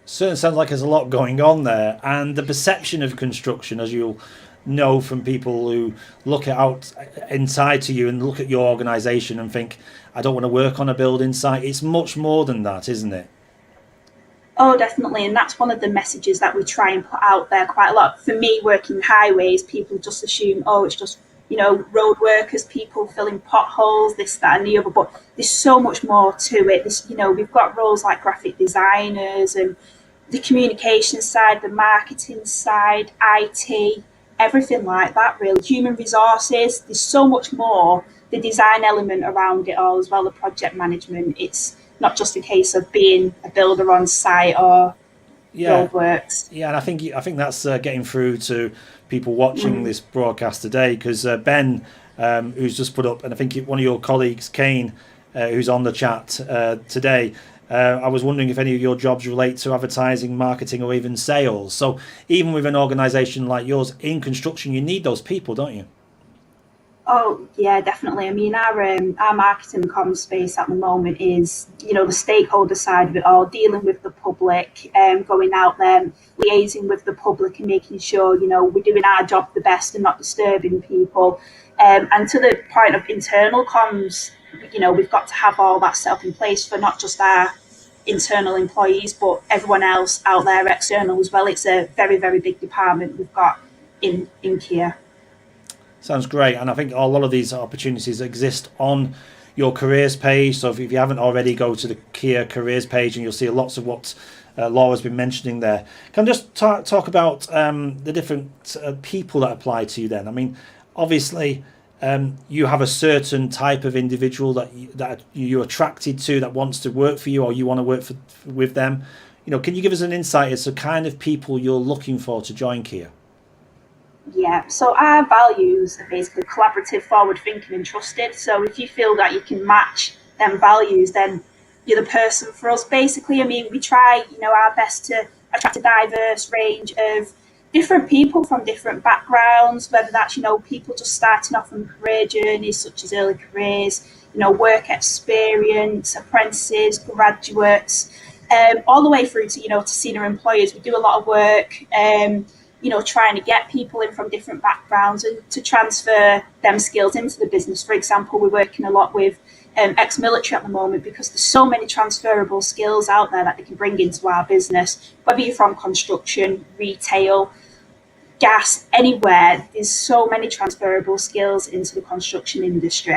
Certainly sounds like there's a lot going on there. And the perception of construction, as you'll know from people who look out inside to you and look at your organisation and think, I don't want to work on a building site. It's much more than that, isn't it? Oh, definitely. And that's one of the messages that we try and put out there quite a lot. For me, working highways, people just assume, it's just, road workers, people filling potholes, this, that and the other. But there's so much more to it. We've got roles like graphic designers and the communication side, the marketing side, IT, everything like that, really. Human resources, there's so much more. The design element around it all as well, the project management. It's not just a case of being a builder on site or roadworks. Yeah, and I think that's getting through to people watching this broadcast today, because Ben, who's just put up, and I think one of your colleagues, Kane, who's on the chat today, I was wondering if any of your jobs relate to advertising, marketing, or even sales. So even with an organisation like yours in construction, you need those people, don't you? Oh, yeah, definitely. I mean, our marketing and comms space at the moment is, the stakeholder side of it all, dealing with the public, going out there, liaising with the public and making sure, we're doing our job the best and not disturbing people. And to the point of internal comms, we've got to have all that set up in place for not just our internal employees, but everyone else out there external as well. It's a very, very big department we've got in Kier. Sounds great. And I think a lot of these opportunities exist on your careers page. So if you haven't already, go to the Kier careers page and you'll see lots of what Laura's been mentioning there. Can I just talk about the different people that apply to you then? I mean, obviously, you have a certain type of individual that you're attracted to, that wants to work for you, or you want to work with them. Can you give us an insight as to kind of people you're looking for to join Kier? Yeah, so our values are basically collaborative, forward thinking and trusted. So if you feel that you can match them values, then you're the person for us. Basically, I mean, we try, our best to attract a diverse range of different people from different backgrounds, whether that's, people just starting off on career journeys such as early careers, work experience, apprentices, graduates, all the way through to, to senior employers. We do a lot of work, trying to get people in from different backgrounds and to transfer them skills into the business. For example, we're working a lot with ex-military at the moment because there's so many transferable skills out there that they can bring into our business, whether you're from construction, retail, gas, anywhere. There's so many transferable skills into the construction industry.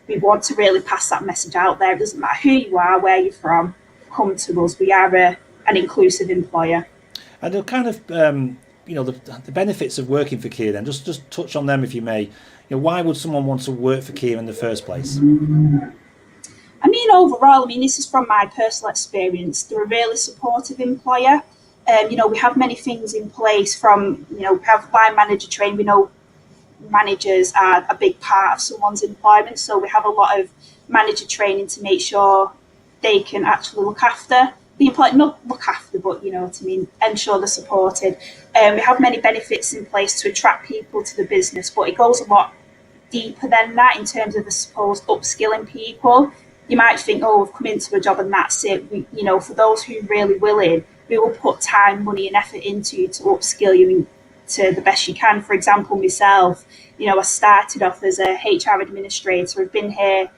We want to really pass that message out there. It doesn't matter who you are, where you're from, come to us. We are an inclusive employer. And the kind of, the benefits of working for Kier then, just touch on them if you may. Why would someone want to work for Kier in the first place? I mean, overall, this is from my personal experience. They're a really supportive employer. We have many things in place from, we have line manager training. We know managers are a big part of someone's employment. So we have a lot of manager training to make sure they can actually look after the employee, not look after, but ensure they're supported. We have many benefits in place to attract people to the business, but it goes a lot deeper than that in terms of, I suppose, upskilling people. You might think, we've come into a job and that's it. For those who are really willing, we will put time, money and effort into you to upskill you to the best you can. For example, myself, I started off as a HR administrator. I've been here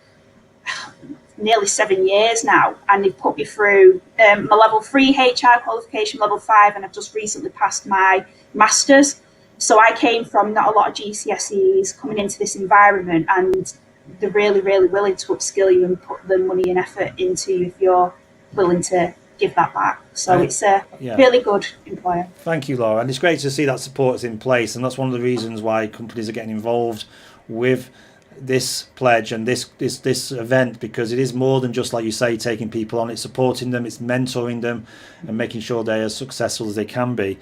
nearly 7 years now, and they've put me through my level 3 HR qualification, level 5, and I've just recently passed my master's. So I came from not a lot of GCSEs coming into this environment, and they're really, really willing to upskill you and put the money and effort into you if you're willing to give that back. So it's a really good employer. Thank you, Laura. And it's great to see that support is in place, and that's one of the reasons why companies are getting involved with this pledge and this event, because it is more than just, like you say, taking people on. It's supporting them, it's mentoring them, and making sure they're as successful as they can be.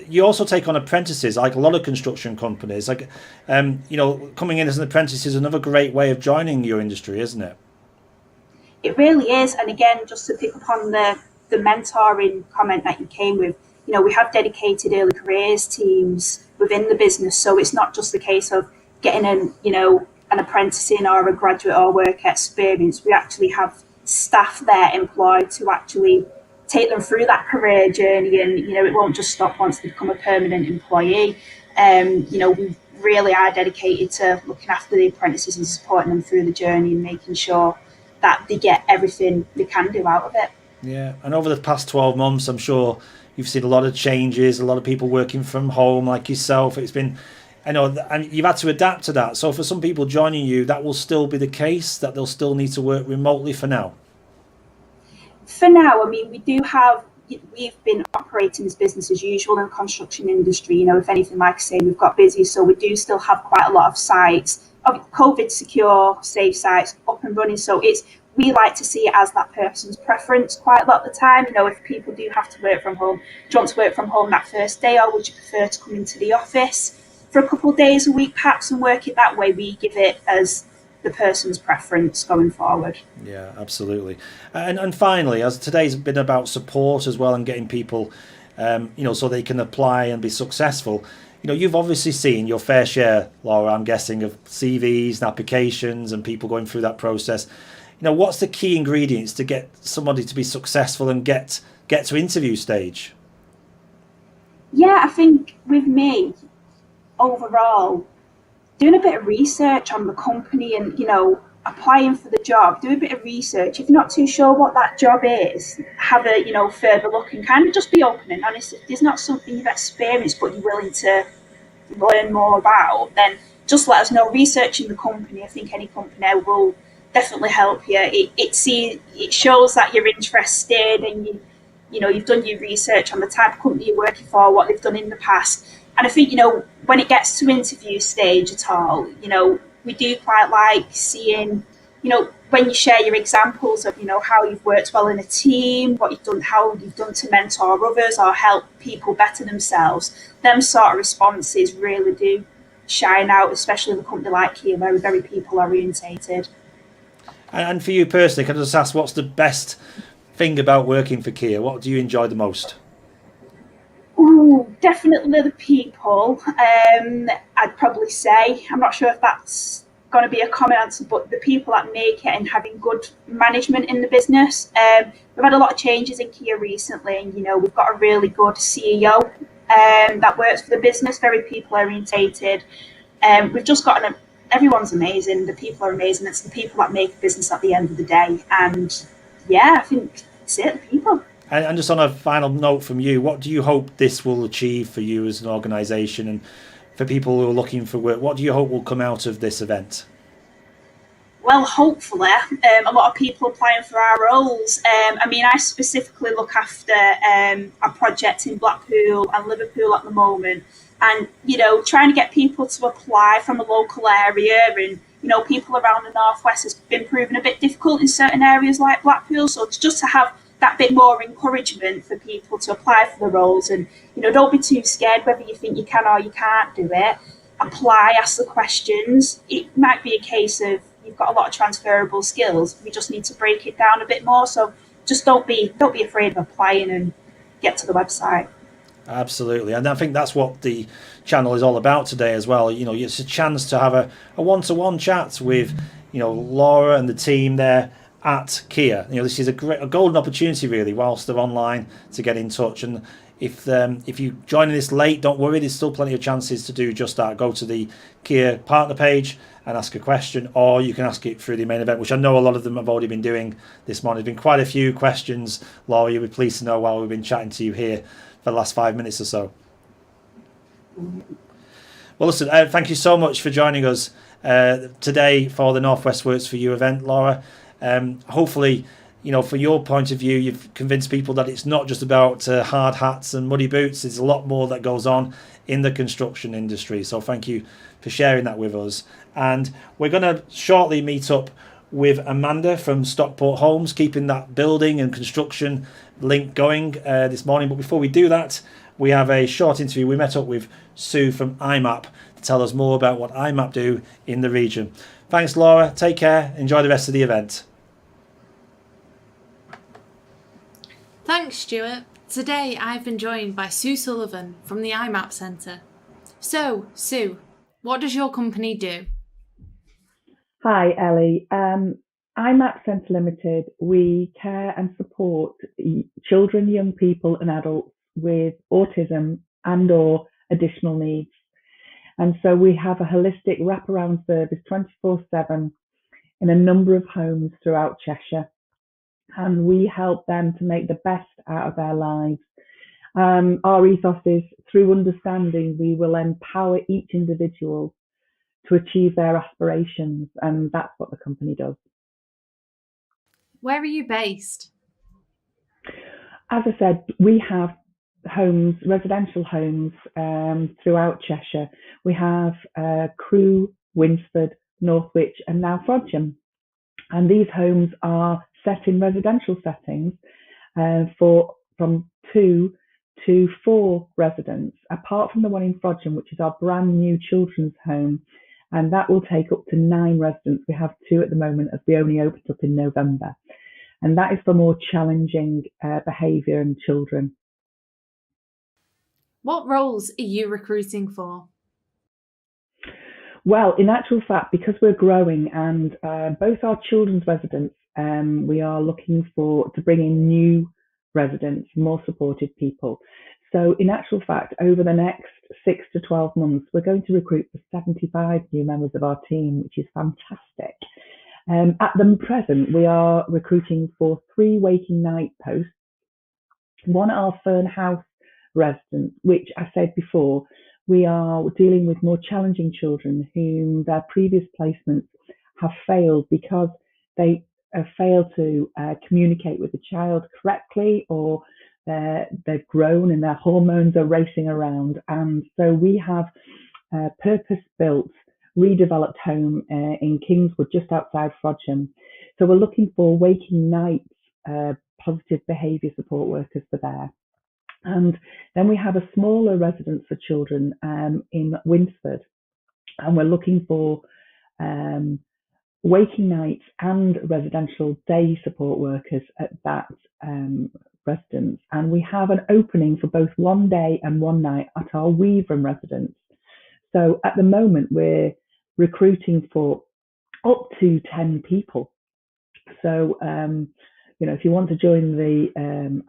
You also take on apprentices, like a lot of construction companies. Like, coming in as an apprentice is another great way of joining your industry, isn't it? It really is. And again, just to pick up on the mentoring comment that you came with, we have dedicated early careers teams within the business. So it's not just a case of getting an apprentice in or a graduate or work experience. We actually have staff there employed to actually take them through that career journey, and it won't just stop once they become a permanent employee. We really are dedicated to looking after the apprentices and supporting them through the journey and making sure that they get everything they can do out of it. Yeah, and over the past 12 months, I'm sure you've seen a lot of changes, a lot of people working from home like yourself. It's been, and you've had to adapt to that. So for some people joining you, that will still be the case, that they'll still need to work remotely for now. For now, we've been operating as business as usual in the construction industry. If anything, like I say, we've got busy, so we do still have quite a lot of sites, COVID secure, safe sites up and running. So we like to see it as that person's preference quite a lot of the time. If people do have to work from home, do you want to work from home that first day, or would you prefer to come into the office for a couple of days a week perhaps and work it that way? We give it as the person's preference going forward. Yeah, absolutely. And finally, as today's been about support as well and getting people, so they can apply and be successful. You've obviously seen your fair share, Laura, I'm guessing, of CVs and applications and people going through that process. What's the key ingredients to get somebody to be successful and get to interview stage? Yeah, I think with me, overall, doing a bit of research on the company and, applying for the job, do a bit of research. If you're not too sure what that job is, have a, further look and kind of just be open and honest. If there's not something you've experienced but you're willing to learn more about, then just let us know. Researching the company, I think any company will definitely help you. It shows that you're interested and you've done your research on the type of company you're working for, what they've done in the past. And I think, when it gets to interview stage at all, we do quite like seeing, when you share your examples of, how you've worked well in a team, what you've done, how you've done to mentor others or help people better themselves. Them sort of responses really do shine out, especially in a company like Kia, where we're very people orientated. And for you personally, can I just ask, what's the best thing about working for Kia? What do you enjoy the most? Ooh, definitely the people. I'd probably say, I'm not sure if that's going to be a common answer, but the people that make it and having good management in the business. We've had a lot of changes in Kia recently, and we've got a really good CEO that works for the business, very people orientated. We've just got everyone's amazing. The people are amazing. It's the people that make business at the end of the day. And yeah, I think it's it, the people. And just on a final note from you, what do you hope this will achieve for you as an organisation and for people who are looking for work? What do you hope will come out of this event? Well, hopefully, a lot of people applying for our roles. I specifically look after a project in Blackpool and Liverpool at the moment. And, trying to get people to apply from a local area and, people around the Northwest has been proven a bit difficult in certain areas like Blackpool. So just to have that bit more encouragement for people to apply for the roles and, don't be too scared whether you think you can or you can't do it. Apply, ask the questions. It might be a case of you've got a lot of transferable skills. We just need to break it down a bit more. So just don't be afraid of applying and get to the website. Absolutely. And I think that's what the channel is all about today as well. It's a chance to have a one-to-one chat with, Laura and the team there at Kia. This is a golden opportunity really whilst they're online to get in touch. And if you joining this late, don't worry, there's still plenty of chances to do just that. Go to the Kia partner page and ask a question, or you can ask it through the main event, which I know a lot of them have already been doing this morning. There's been quite a few questions, Laura, you'll be pleased to know, while we've been chatting to you here for the last 5 minutes or so. Well, listen, thank you so much for joining us today for the Northwest Works for You event, Laura. Hopefully, from your point of view, you've convinced people that it's not just about hard hats and muddy boots. There's a lot more that goes on in the construction industry. So thank you for sharing that with us. And we're going to shortly meet up with Amanda from Stockport Homes, keeping that building and construction link going this morning. But before we do that, we have a short interview. We met up with Sue from IMAP to tell us more about what IMAP do in the region. Thanks, Laura. Take care. Enjoy the rest of the event. Thanks, Stuart. Today I've been joined by Sue Sullivan from the IMAP Centre. So, Sue, what does your company do? Hi, Ellie. IMAP Centre Limited, we care and support children, young people and adults with autism and or additional needs. And so we have a holistic wraparound service 24/7 in a number of homes throughout Cheshire. And we help them to make the best out of their lives. Our ethos is, through understanding, we will empower each individual to achieve their aspirations, and that's what the company does. Where are you based? As I said, we have homes, residential homes throughout Cheshire. We have Crewe, Winsford, Northwich and now Frodsham. And these homes are set in residential settings from 2 to 4 residents, apart from the one in Frodsham, which is our brand new children's home. And that will take up to 9 residents. We have 2 at the moment as we only opened up in November. And that is for more challenging behaviour in children. What roles are you recruiting for? Well, in actual fact, because we're growing and both our children's residents, we are looking to bring in new residents, more supported people. So in actual fact, over the next 6 to 12 months, we're going to recruit for 75 new members of our team, which is fantastic. At the present, we are recruiting for 3 waking night posts, one at our Fern House residence, which I said before, we are dealing with more challenging children whom their previous placements have failed because they have failed to communicate with the child correctly, or they've grown and their hormones are racing around. And so we have a purpose-built, redeveloped home in Kingswood, just outside Frodsham. So we're looking for waking nights, positive behaviour support workers for there. And then we have a smaller residence for children in Winsford, and we're looking for waking nights and residential day support workers at that residence. And we have an opening for both one day and one night at our Weavering residence. So at the moment, we're recruiting for up to 10 people. So, if you want to join the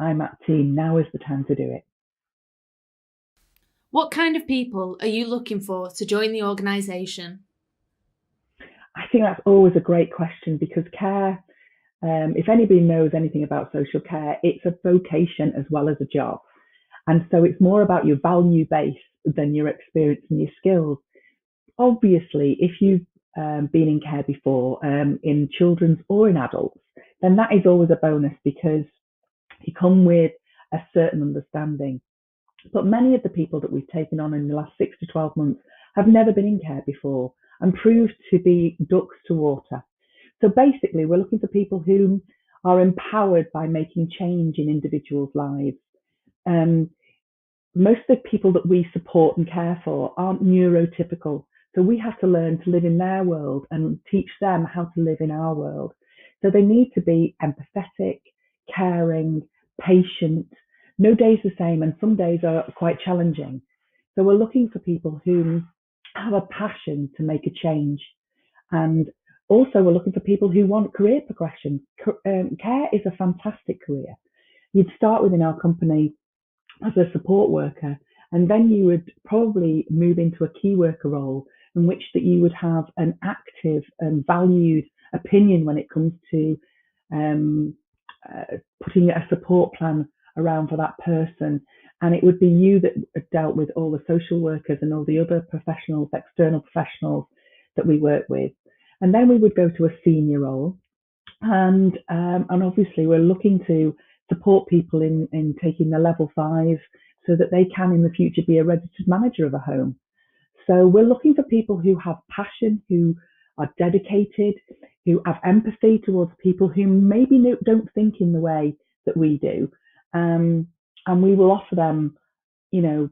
IMAP team, now is the time to do it. What kind of people are you looking for to join the organisation? I think that's always a great question, because care, if anybody knows anything about social care, it's a vocation as well as a job. And so it's more about your value base than your experience and your skills. Obviously, if you've been in care before, in children's or in adults, then that is always a bonus because you come with a certain understanding. But many of the people that we've taken on in the last 6 to 12 months have never been in care before and proved to be ducks to water. So basically, we're looking for people who are empowered by making change in individuals' lives. Most of the people that we support and care for aren't neurotypical. So we have to learn to live in their world and teach them how to live in our world. So they need to be empathetic, caring, patient. No day's the same, and some days are quite challenging. So we're looking for people who have a passion to make a change. And also we're looking for people who want career progression. Care is a fantastic career. You'd start within our company as a support worker, and then you would probably move into a key worker role in which that you would have an active and valued opinion when it comes to putting a support plan around for that person. And it would be you that dealt with all the social workers and all the other professionals, external professionals that we work with. And then we would go to a senior role. And obviously we're looking to support people in taking the level 5 so that they can in the future be a registered manager of a home. So we're looking for people who have passion, who are dedicated, who have empathy towards people who maybe don't think in the way that we do. And we will offer them,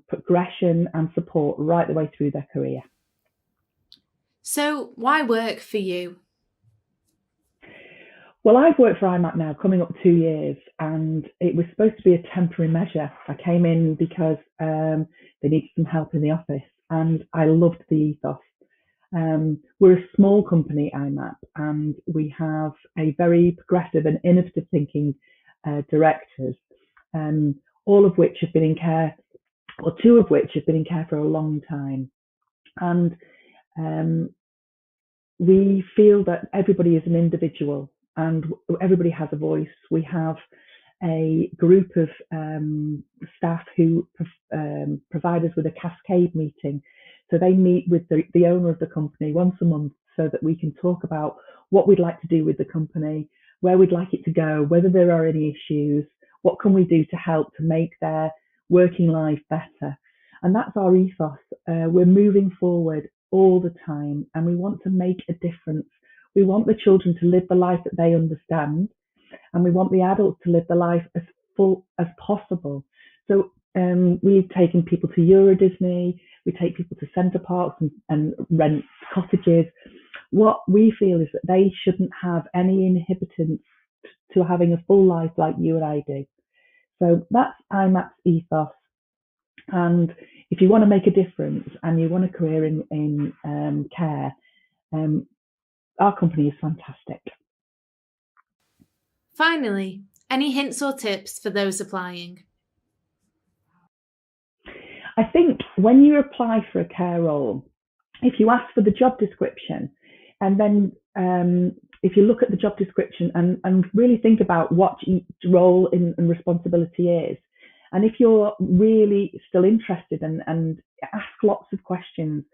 progression and support right the way through their career. So why work for you? Well, I've worked for IMAP now coming up 2 years, and it was supposed to be a temporary measure. I came in because they needed some help in the office, and I loved the ethos. We're a small company, IMAP, and we have a very progressive and innovative thinking directors, all of which have been in care, or 2 of which have been in care for a long time. And we feel that everybody is an individual and everybody has a voice. We have a group of staff who provide us with a cascade meeting. So they meet with the owner of the company once a month so that we can talk about what we'd like to do with the company, where we'd like it to go, whether there are any issues, what can we do to help to make their working life better. And that's our ethos. We're moving forward all the time and we want to make a difference. We want the children to live the life that they understand, and we want the adults to live the life as full as possible. So we've taken people to Euro Disney, we take people to Centre Parks and rent cottages. What we feel is that they shouldn't have any inhibitants to having a full life like you and I do. So that's IMAP's ethos. And if you want to make a difference and you want a career in care, our company is fantastic. Finally, any hints or tips for those applying? I think when you apply for a care role, if you ask for the job description, and then if you look at the job description and really think about what each role and responsibility is, and if you're really still interested and ask lots of questions,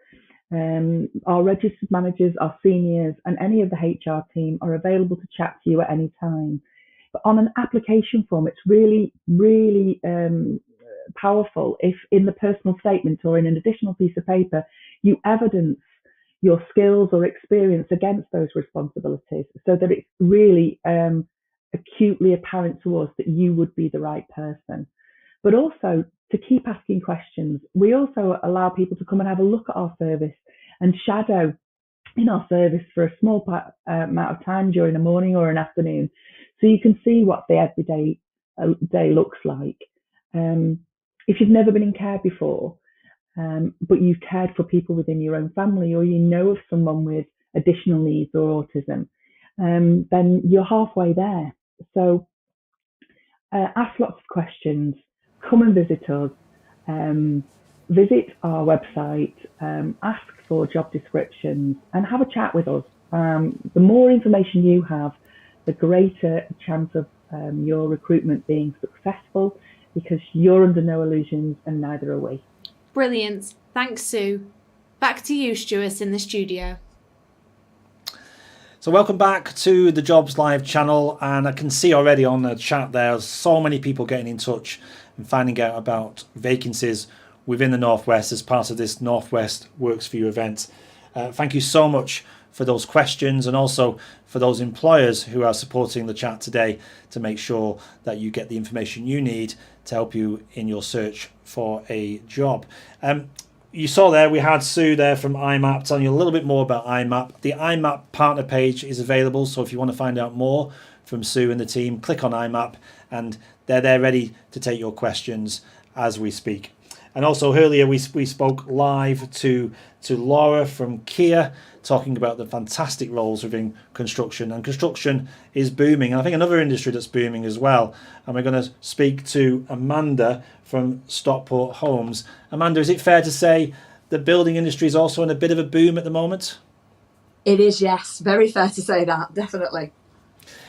our registered managers, our seniors, and any of the HR team are available to chat to you at any time. But on an application form, it's really, really powerful if in the personal statement or in an additional piece of paper, you evidence your skills or experience against those responsibilities so that it's really acutely apparent to us that you would be the right person. But also to keep asking questions. We also allow people to come and have a look at our service and shadow in our service for a small amount of time during a morning or an afternoon, so you can see what the everyday day looks like. If you've never been in care before, but you've cared for people within your own family, or you know of someone with additional needs or autism, then you're halfway there. So ask lots of questions, come and visit us, visit our website, ask for job descriptions and have a chat with us. The more information you have, the greater chance of your recruitment being successful, because you're under no illusions and neither are we. Brilliant. Thanks, Sue. Back to you, Stuart, in the studio. So welcome back to the Jobs Live channel, and I can see already on the chat there's so many people getting in touch and finding out about vacancies within the Northwest as part of this Northwest Works For You event. Thank you so much for those questions, and also for those employers who are supporting the chat today to make sure that you get the information you need to help you in your search for a job. You saw there we had Sue there from IMAP telling you a little bit more about IMAP. The IMAP partner page is available, so if you want to find out more from Sue and the team, click on IMAP and they're there ready to take your questions as we speak. And also earlier we spoke live to Laura from Kia, talking about the fantastic roles within construction, and construction is booming, and I think another industry that's booming as well. And we're going to speak to Amanda from Stockport Homes. Amanda, is it fair to say the building industry is also in a bit of a boom at the moment? It is, yes, very fair to say that, definitely.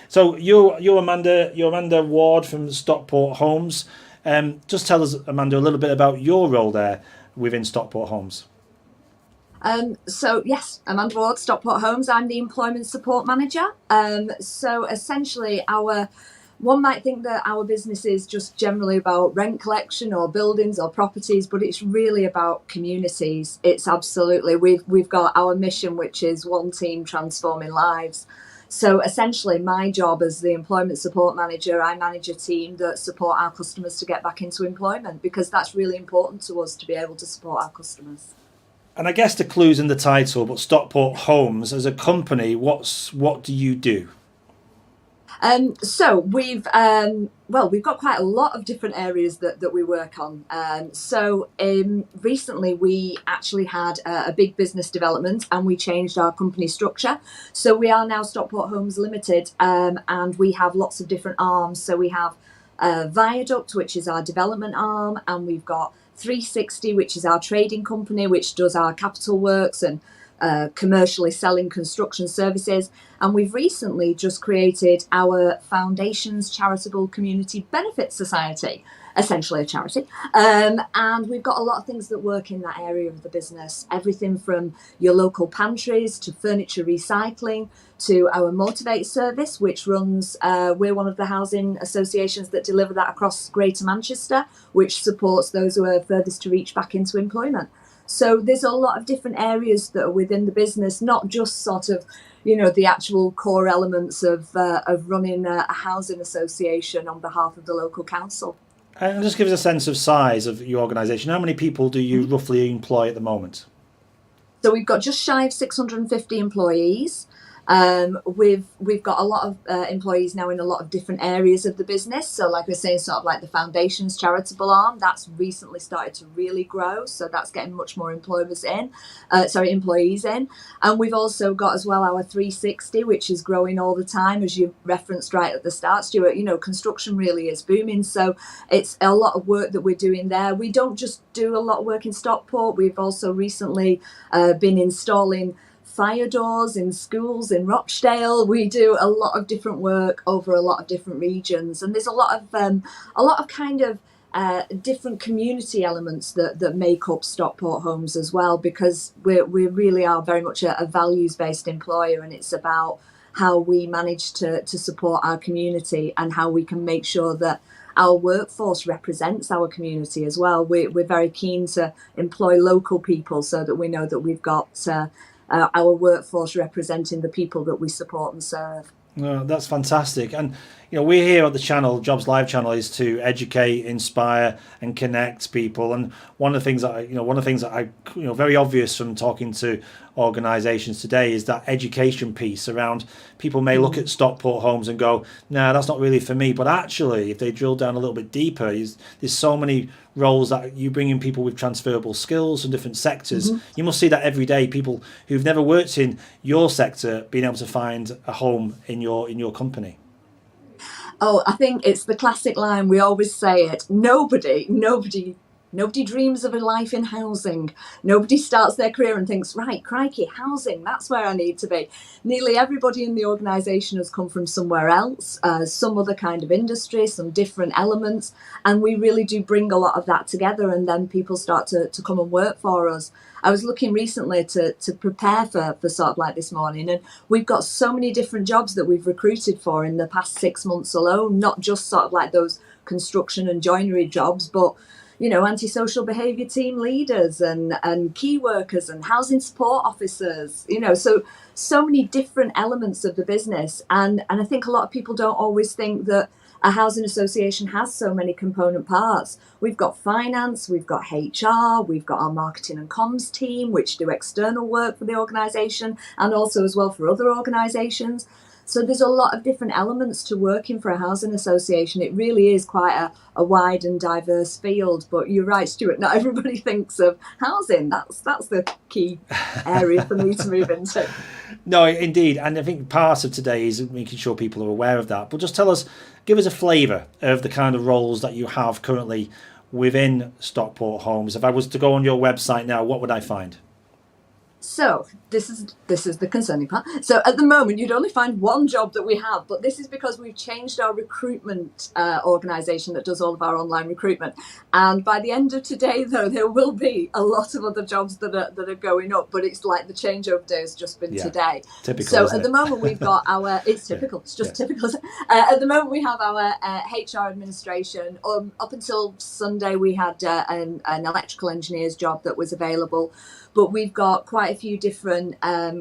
So you're Amanda Ward from Stockport Homes. Just tell us, Amanda, a little bit about your role there within Stockport Homes. So yes, Amanda Ward, Stockport Homes. I'm the employment support manager. So essentially, one might think that our business is just generally about rent collection or buildings or properties, but it's really about communities. It's absolutely, we've got our mission, which is one team transforming lives. So essentially, my job as the employment support manager, I manage a team that support our customers to get back into employment, because that's really important to us to be able to support our customers. And I guess the clue's in the title, but Stockport Homes as a company, what do you do? So we've got quite a lot of different areas that we work on. Recently we actually had a big business development, and we changed our company structure. So we are now Stockport Homes Limited, and we have lots of different arms. So we have Viaduct, which is our development arm, and we've got 360, which is our trading company, which does our capital works and commercially selling construction services. And we've recently just created our Foundations Charitable Community Benefit Society, essentially a charity. And we've got a lot of things that work in that area of the business, everything from your local pantries to furniture recycling to our Motivate service, which runs, we're one of the housing associations that deliver that across Greater Manchester, which supports those who are furthest to reach back into employment. So there's a lot of different areas that are within the business, not just sort of, the actual core elements of running a housing association on behalf of the local council. And just give us a sense of size of your organisation. How many people do you roughly employ at the moment? So we've got just shy of 650 employees. We've got a lot of employees now in a lot of different areas of the business. So like we're saying, sort of like the Foundations charitable arm, that's recently started to really grow. So that's getting much more employees in. And we've also got as well our 360, which is growing all the time, as you referenced right at the start, Stuart. Construction really is booming. So it's a lot of work that we're doing there. We don't just do a lot of work in Stockport. We've also recently been installing fire doors in schools in Rochdale. We do a lot of different work over a lot of different regions, and there's a lot of kind of different community elements that make up Stockport Homes as well, because we really are very much a values-based employer, and it's about how we manage to support our community and how we can make sure that our workforce represents our community as well. We're very keen to employ local people so that we know that we've got our workforce representing the people that we support and serve. That's fantastic. And we're here at the channel, Jobs Live channel, is to educate, inspire, and connect people. And one of the things that I very obvious from talking to organisations today is that education piece around people may look at Stockport Homes and go, no, that's not really for me. But actually, if they drill down a little bit deeper, there's so many roles that you bring in, people with transferable skills from different sectors. You must see that every day, people who've never worked in your sector being able to find a home in your company. Oh, I think it's the classic line. We always say it. Nobody dreams of a life in housing. Nobody starts their career and thinks, right, crikey, housing, that's where I need to be. Nearly everybody in the organisation has come from somewhere else, some other kind of industry, some different elements. And we really do bring a lot of that together, and then people start to come and work for us. I was looking recently to prepare for sort of like this morning, and we've got so many different jobs that we've recruited for in the past 6 months alone, not just sort of like those construction and joinery jobs, but antisocial behaviour team leaders and key workers and housing support officers, so many different elements of the business. And I think a lot of people don't always think that a housing association has so many component parts. We've got finance, we've got HR, we've got our marketing and comms team, which do external work for the organisation and also as well for other organisations. So there's a lot of different elements to working for a housing association. It really is quite a wide and diverse field. But you're right, Stuart, not everybody thinks of housing. That's the key area for me to move into. No, indeed. And I think part of today is making sure people are aware of that. But just give us a flavour of the kind of roles that you have currently within Stockport Homes. If I was to go on your website now, what would I find? So this is the concerning part. So at the moment, you'd only find one job that we have, but this is because we've changed our recruitment organisation that does all of our online recruitment. And by the end of today, though, there will be a lot of other jobs that are going up. But it's like the changeover day has just been today. Typical. So at the moment, we've got our. It's typical. It's just typical. At the moment, we have our HR administration. Up until Sunday, we had an electrical engineer's job that was available. But we've got quite a few different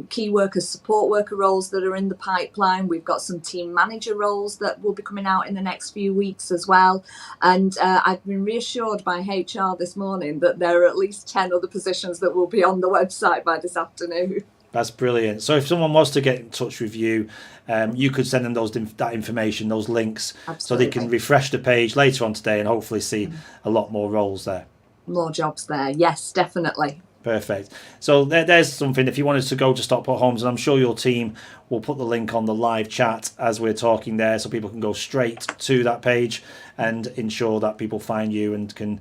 key worker, support worker roles that are in the pipeline. We've got some team manager roles that will be coming out in the next few weeks as well. And I've been reassured by HR this morning that there are at least 10 other positions that will be on the website by this afternoon. That's brilliant. So if someone was to get in touch with you, you could send them that information, those links, so they can refresh the page later on today and hopefully see a lot more roles there. More jobs there. Yes, definitely. Perfect. So there's something, if you wanted to go to Stockport Homes, and I'm sure your team will put the link on the live chat as we're talking there, so people can go straight to that page and ensure that people find you and can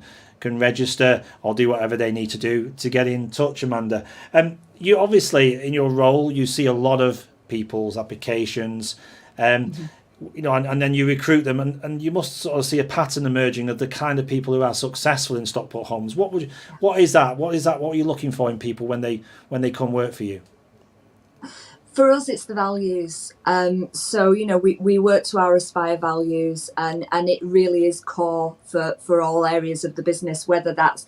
register or do whatever they need to do to get in touch. Amanda, you obviously, in your role, you see a lot of people's applications, you know, and then you recruit them, and you must sort of see a pattern emerging of the kind of people who are successful in Stockport Homes. What is that? What are you looking for in people when they come work for you? For us, it's the values. So, you know, we work to our Aspire values, and it really is core for all areas of the business, whether that's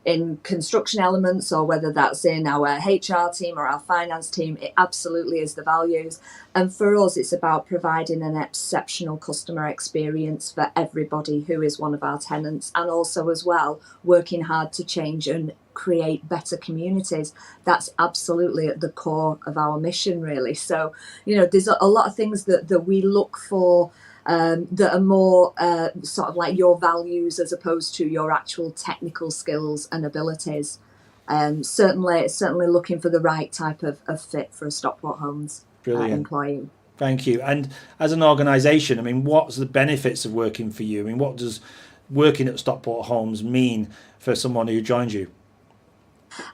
in construction elements or whether that's in our HR team or our finance team. It absolutely is the values. And for us, it's about providing an exceptional customer experience for everybody who is one of our tenants, and also as well working hard to change and create better communities. That's absolutely at the core of our mission, really. So, you know, there's a lot of things that we look for that are more sort of like your values as opposed to your actual technical skills and abilities. Certainly looking for the right type of fit for a Stockport Homes employee. Thank you. And as an organisation, I mean, what's the benefits of working for you? I mean, what does working at Stockport Homes mean for someone who joins you?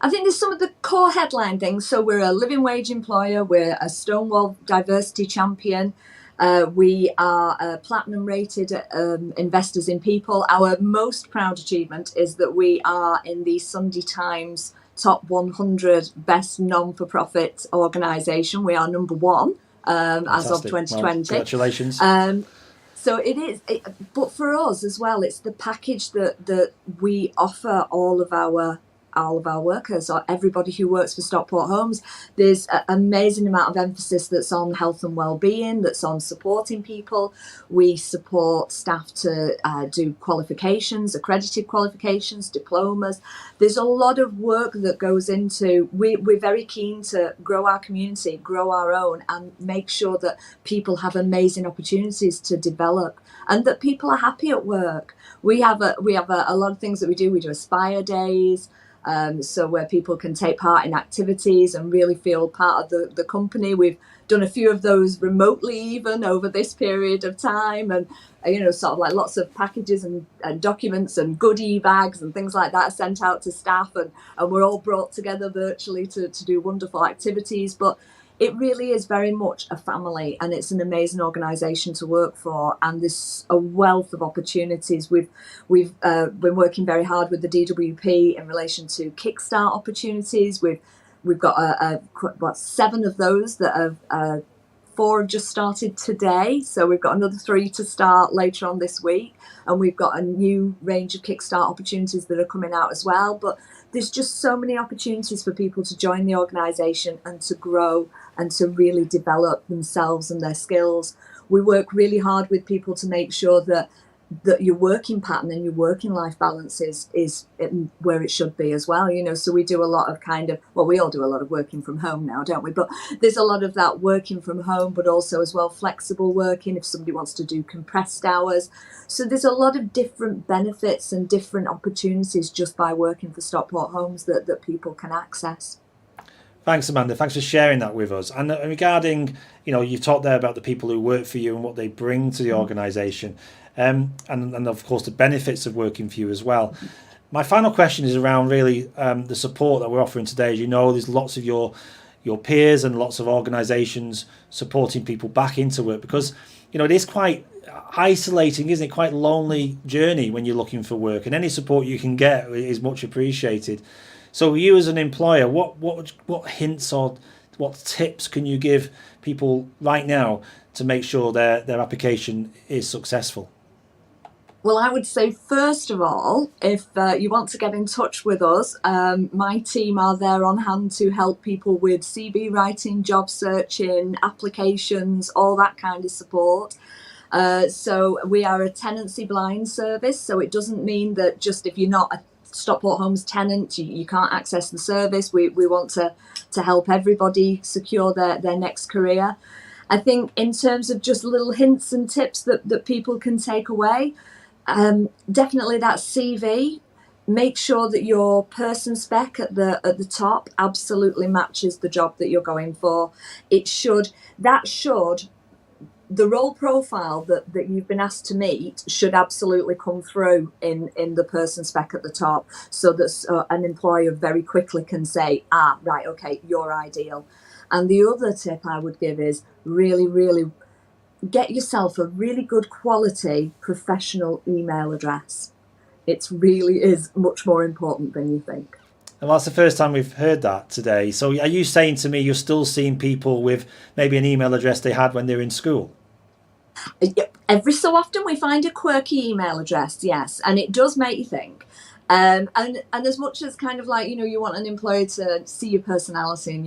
I think there's some of the core headline things. So we're a living wage employer, we're a Stonewall diversity champion, we are platinum rated investors in people. Our most proud achievement is that we are in the Sunday Times top 100 best non-for-profit organisation. We are number one as of 2020. Well, congratulations. So it is, but for us as well, it's the package that we offer all of our workers, or everybody who works for Stockport Homes. There's an amazing amount of emphasis that's on health and well-being, that's on supporting people. We support staff to do qualifications, accredited qualifications, diplomas. There's a lot of work that goes into, we're very keen to grow our community, grow our own, and make sure that people have amazing opportunities to develop and that people are happy at work. We have a lot of things that we do. We do Aspire Days, so where people can take part in activities and really feel part of the company. We've done a few of those remotely even over this period of time, and you know, sort of like lots of packages and documents and goodie bags and things like that are sent out to staff, and we're all brought together virtually to do wonderful activities. But it really is very much a family, and it's an amazing organisation to work for, and there's a wealth of opportunities. We've been working very hard with the DWP in relation to Kickstart opportunities. We've got 7 of those that have 4 have just started today, so we've got another 3 to start later on this week, and we've got a new range of Kickstart opportunities that are coming out as well. But there's just so many opportunities for people to join the organisation and to grow and to really develop themselves and their skills. We work really hard with people to make sure that your working pattern and your working life balance is where it should be as well, you know. So we do a lot of we all do a lot of working from home now, don't we? But there's a lot of that working from home, but also as well flexible working if somebody wants to do compressed hours. So there's a lot of different benefits and different opportunities just by working for Stockport Homes that people can access. Thanks, Amanda. Thanks for sharing that with us. And regarding, you know, you've talked there about the people who work for you and what they bring to the organisation, and of course the benefits of working for you as well. My final question is around really the support that we're offering today. As you know, there's lots of your peers and lots of organisations supporting people back into work, because it is quite isolating, isn't it? Quite lonely journey when you're looking for work, and any support you can get is much appreciated. So you as an employer, what hints or what tips can you give people right now to make sure their application is successful? Well, I would say, first of all, if you want to get in touch with us, my team are there on hand to help people with CV writing, job searching, applications, all that kind of support. So we are a tenancy blind service, so it doesn't mean that just if you're not a Stockport Homes tenant, you can't access the service. We want to help everybody secure their next career. I think in terms of just little hints and tips that people can take away, definitely that CV. Make sure that your person spec at the top absolutely matches the job that you're going for. The role profile that you've been asked to meet should absolutely come through in the person spec at the top, so that an employer very quickly can say, right, okay, you're ideal. And the other tip I would give is really, really get yourself a really good quality professional email address. It really is much more important than you think. And that's the first time we've heard that today. So are you saying to me you're still seeing people with maybe an email address they had when they were in school? Every so often we find a quirky email address, yes, and it does make you think. And as much as kind of like, you want an employer to see your personality, and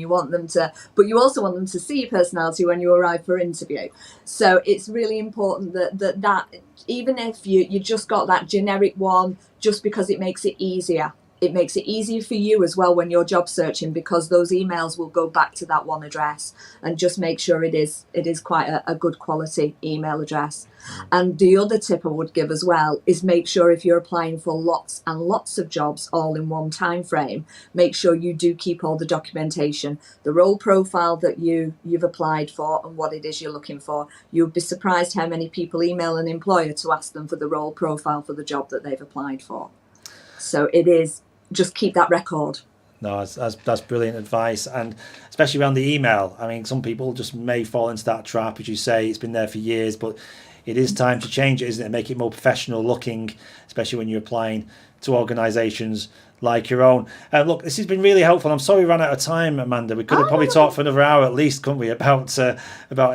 but you also want them to see your personality when you arrive for interview. So it's really important that even if you just got that generic one, just because it makes it easier. It makes it easier for you as well when you're job searching, because those emails will go back to that one address, and just make sure it is quite a good quality email address. And the other tip I would give as well is make sure if you're applying for lots and lots of jobs all in one time frame, make sure you do keep all the documentation, the role profile that you've applied for and what it is you're looking for. You'll be surprised how many people email an employer to ask them for the role profile for the job that they've applied for. So just keep that record. No, that's brilliant advice, and especially around the email. I mean, some people just may fall into that trap, as you say. It's been there for years, but it is time to change it, isn't it? Make it more professional looking, especially when you're applying to organisations like your own. Look, this has been really helpful. I'm sorry we ran out of time, Amanda. We could have probably talked for another hour at least, couldn't we, about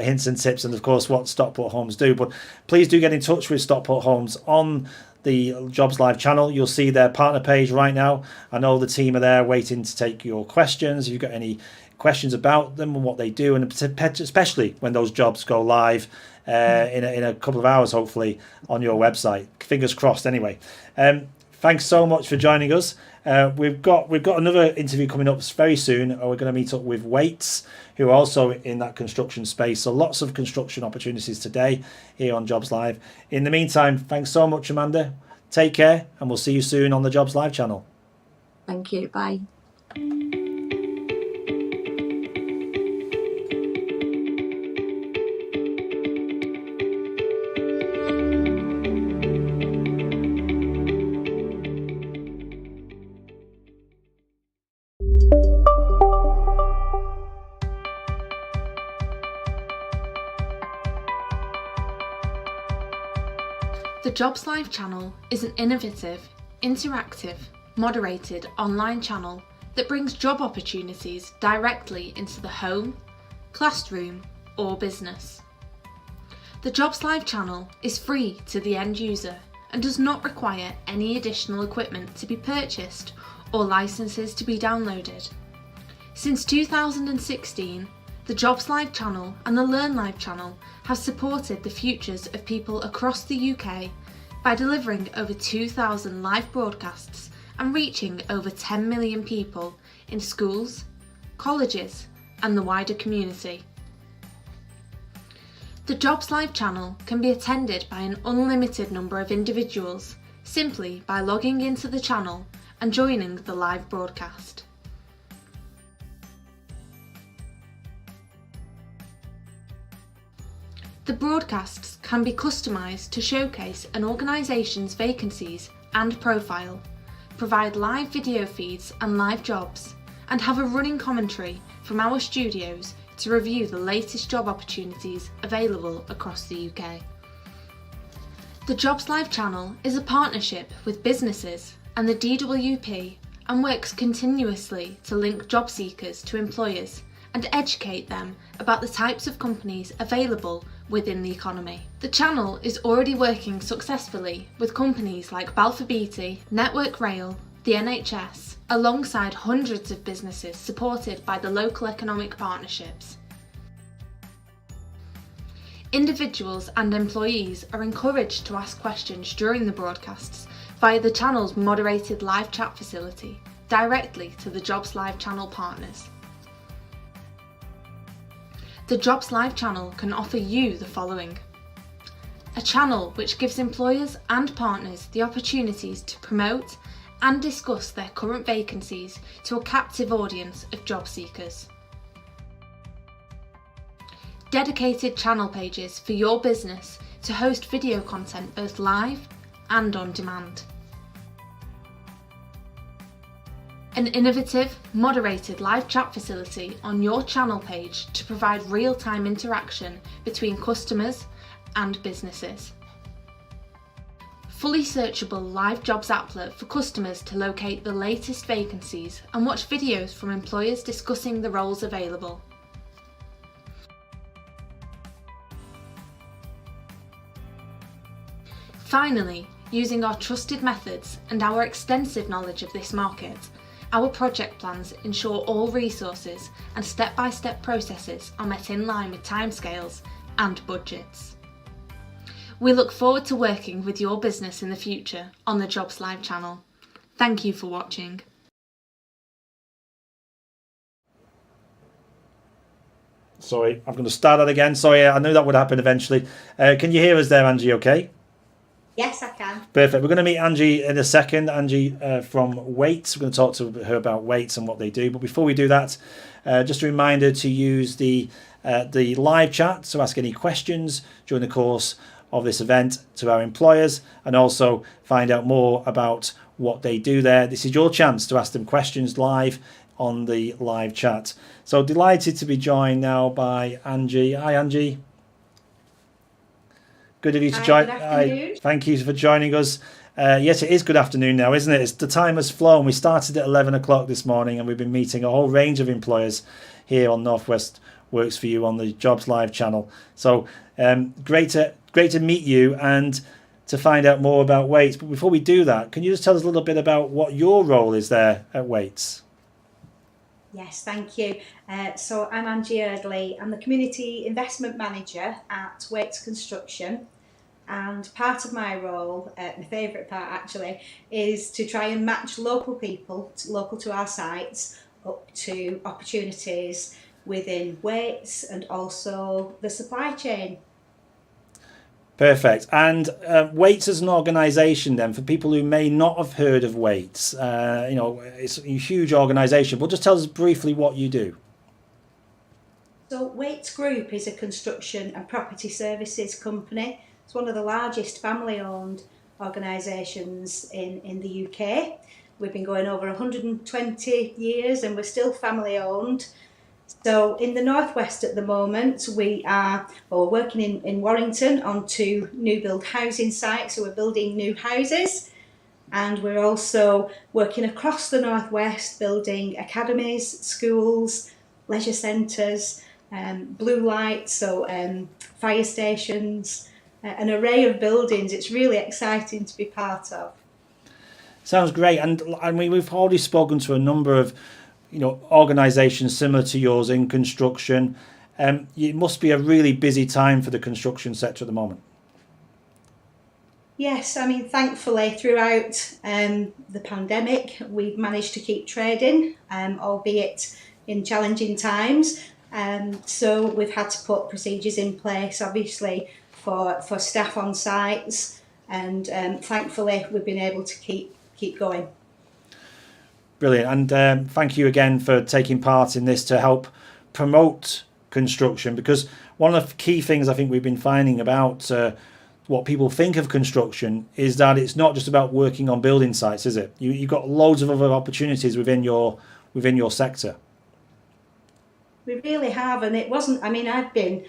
hints and tips and, of course, what Stockport Homes do. But please do get in touch with Stockport Homes on the Jobs Live channel. You'll see their partner page right now. I know the team are there waiting to take your questions. If you've got any questions about them and what they do, and especially when those jobs go live in a couple of hours, hopefully, on your website. Fingers crossed anyway. Thanks so much for joining us. We've got another interview coming up very soon. We're going to meet up with Waits, who are also in that construction space. So lots of construction opportunities today here on Jobs Live. In the meantime, thanks so much, Amanda. Take care, and we'll see you soon on the Jobs Live channel. Thank you. Bye. The Jobs Live channel is an innovative, interactive, moderated online channel that brings job opportunities directly into the home, classroom, or business. The Jobs Live channel is free to the end user and does not require any additional equipment to be purchased or licenses to be downloaded. Since 2016, the Jobs Live channel and the Learn Live channel have supported the futures of people across the UK by delivering over 2,000 live broadcasts and reaching over 10 million people in schools, colleges, and the wider community. The Jobs Live channel can be attended by an unlimited number of individuals simply by logging into the channel and joining the live broadcast. The broadcasts can be customised to showcase an organisation's vacancies and profile, provide live video feeds and live jobs, and have a running commentary from our studios to review the latest job opportunities available across the UK. The Jobs Live channel is a partnership with businesses and the DWP and works continuously to link job seekers to employers and educate them about the types of companies available within the economy. The channel is already working successfully with companies like Balfour Beatty, Network Rail, the NHS, alongside hundreds of businesses supported by the local economic partnerships. Individuals and employees are encouraged to ask questions during the broadcasts via the channel's moderated live chat facility directly to the Jobs Live channel partners. The Jobs Live channel can offer you the following: a channel which gives employers and partners the opportunities to promote and discuss their current vacancies to a captive audience of job seekers. Dedicated channel pages for your business to host video content both live and on demand. An innovative, moderated live chat facility on your channel page to provide real-time interaction between customers and businesses. Fully searchable live jobs applet for customers to locate the latest vacancies and watch videos from employers discussing the roles available. Finally, using our trusted methods and our extensive knowledge of this market, our project plans ensure all resources and step-by-step processes are met in line with timescales and budgets. We look forward to working with your business in the future on the Jobs Live channel. Thank you for watching. Sorry, I'm going to start that again. Sorry, I knew that would happen eventually. Can you hear us there, Angie, okay? Yes, I can. Perfect. We're going to meet Angie in a second. Angie from Weights. We're going to talk to her about Weights and what they do. But before we do that, just a reminder to use the live chat to ask any questions during the course of this event to our employers, and also find out more about what they do there. This is your chance to ask them questions live on the live chat. So delighted to be joined now by Angie. Hi, Angie. Good of you to join. Thank you for joining us. Yes, it is good afternoon now, isn't it? The time has flown. We started at 11 o'clock this morning and we've been meeting a whole range of employers here on Northwest Works for You on the Jobs Live channel. So great to meet you and to find out more about Weights. But before we do that, can you just tell us a little bit about what your role is there at Weights? Yes, thank you. So I'm Angie Eardley. I'm the Community Investment Manager at Weights Construction. And part of my role, my favourite part actually, is to try and match local people, local to our sites, up to opportunities within Weights and also the supply chain. Perfect. And Weights as an organisation then, for people who may not have heard of Weights, it's a huge organisation, but just tell us briefly what you do. So Weights Group is a construction and property services company. It's one of the largest family-owned organisations in the UK. We've been going over 120 years and we're still family-owned. So in the Northwest at the moment, we're working in Warrington on 2 new build housing sites, so we're building new houses. And we're also working across the Northwest, building academies, schools, leisure centres, blue lights, so fire stations, an array of buildings. It's really exciting to be part of. Sounds great. And I mean, we've already spoken to a number of organisations similar to yours in construction. It must be a really busy time for the construction sector at the moment. Yes, I mean, thankfully throughout the pandemic, we've managed to keep trading, albeit in challenging times. So we've had to put procedures in place, obviously, for staff on sites, and thankfully we've been able to keep going. Brilliant. And thank you again for taking part in this to help promote construction, because one of the key things I think we've been finding about what people think of construction is that it's not just about working on building sites, is it? You've got loads of other opportunities within your sector. We really have, and it wasn't. I mean, I've been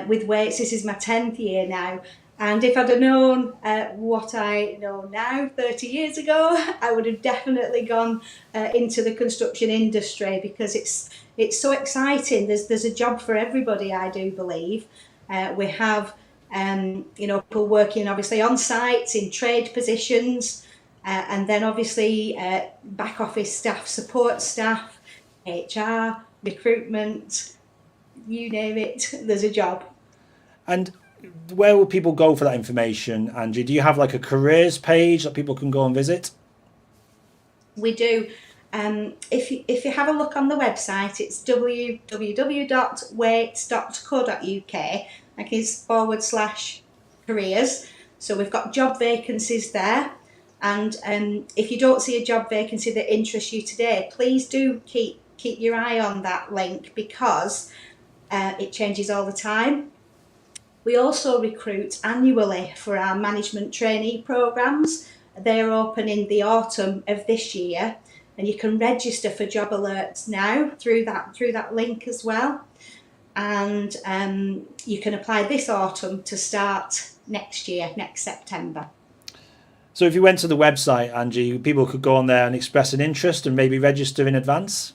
with Wates. This is my 10th year now, and if I'd have known what I know now 30 years ago, I would have definitely gone into the construction industry, because it's so exciting. There's a job for everybody, I do believe. We have people working obviously on sites in trade positions, and then obviously back office staff, support staff, HR, recruitment, you name it, there's a job. And where will people go for that information, Angie? Do you have like a careers page that people can go and visit? We do. If you have a look on the website, it's www.wates.co.uk, like it's /careers. So we've got job vacancies there. And if you don't see a job vacancy that interests you today, please do keep your eye on that link, because it changes all the time. We also recruit annually for our management trainee programs. They're open in the autumn of this year, and you can register for job alerts now through that link as well. And you can apply this autumn to start next year, next September. So if you went to the website, Angie, people could go on there and express an interest and maybe register in advance?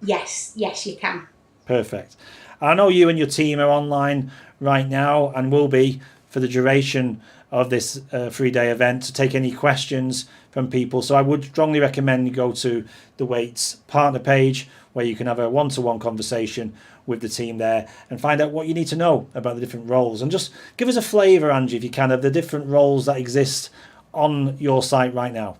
Yes, you can. Perfect. I know you and your team are online right now and will be for the duration of this 3-day event to take any questions from people. So I would strongly recommend you go to the Wates partner page, where you can have a one-to-one conversation with the team there and find out what you need to know about the different roles. And just give us a flavour, Angie, if you can, of the different roles that exist on your site right now.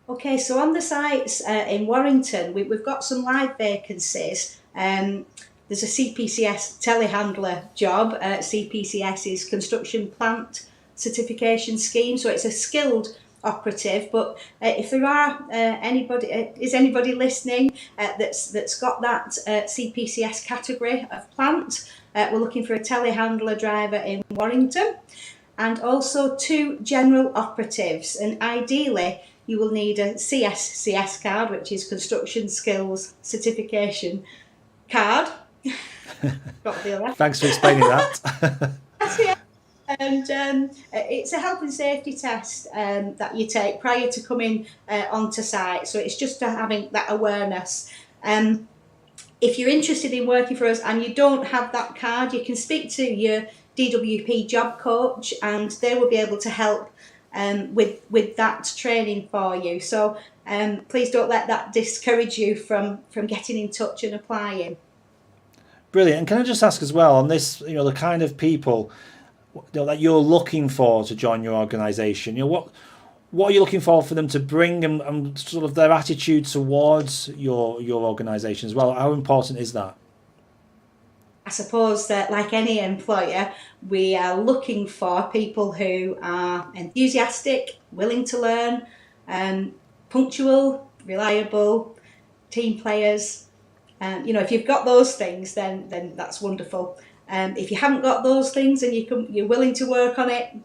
Okay, so on the sites in Warrington, we've got some live vacancies. There's a CPCS telehandler job. CPCS is Construction Plant Certification Scheme, so it's a skilled operative. But if there are anybody listening that's got that CPCS category of plant, we're looking for a telehandler driver in Warrington, and also 2 general operatives. And ideally, you will need a CSCS card, which is Construction Skills Certification card. Thanks for explaining that. And it's a health and safety test that you take prior to coming onto site. So it's just having that awareness. If you're interested in working for us and you don't have that card, you can speak to your DWP job coach, and they will be able to help with that training for you. So please don't let that discourage you from getting in touch and applying. Brilliant. And can I just ask as well on this, the kind of people that you're looking for to join your organisation, what are you looking for them to bring, and sort of their attitude towards your organisation as well? How important is that? I suppose that, like any employer, we are looking for people who are enthusiastic, willing to learn, punctual, reliable, team players. If you've got those things, then that's wonderful. If you haven't got those things and you're willing to work on it,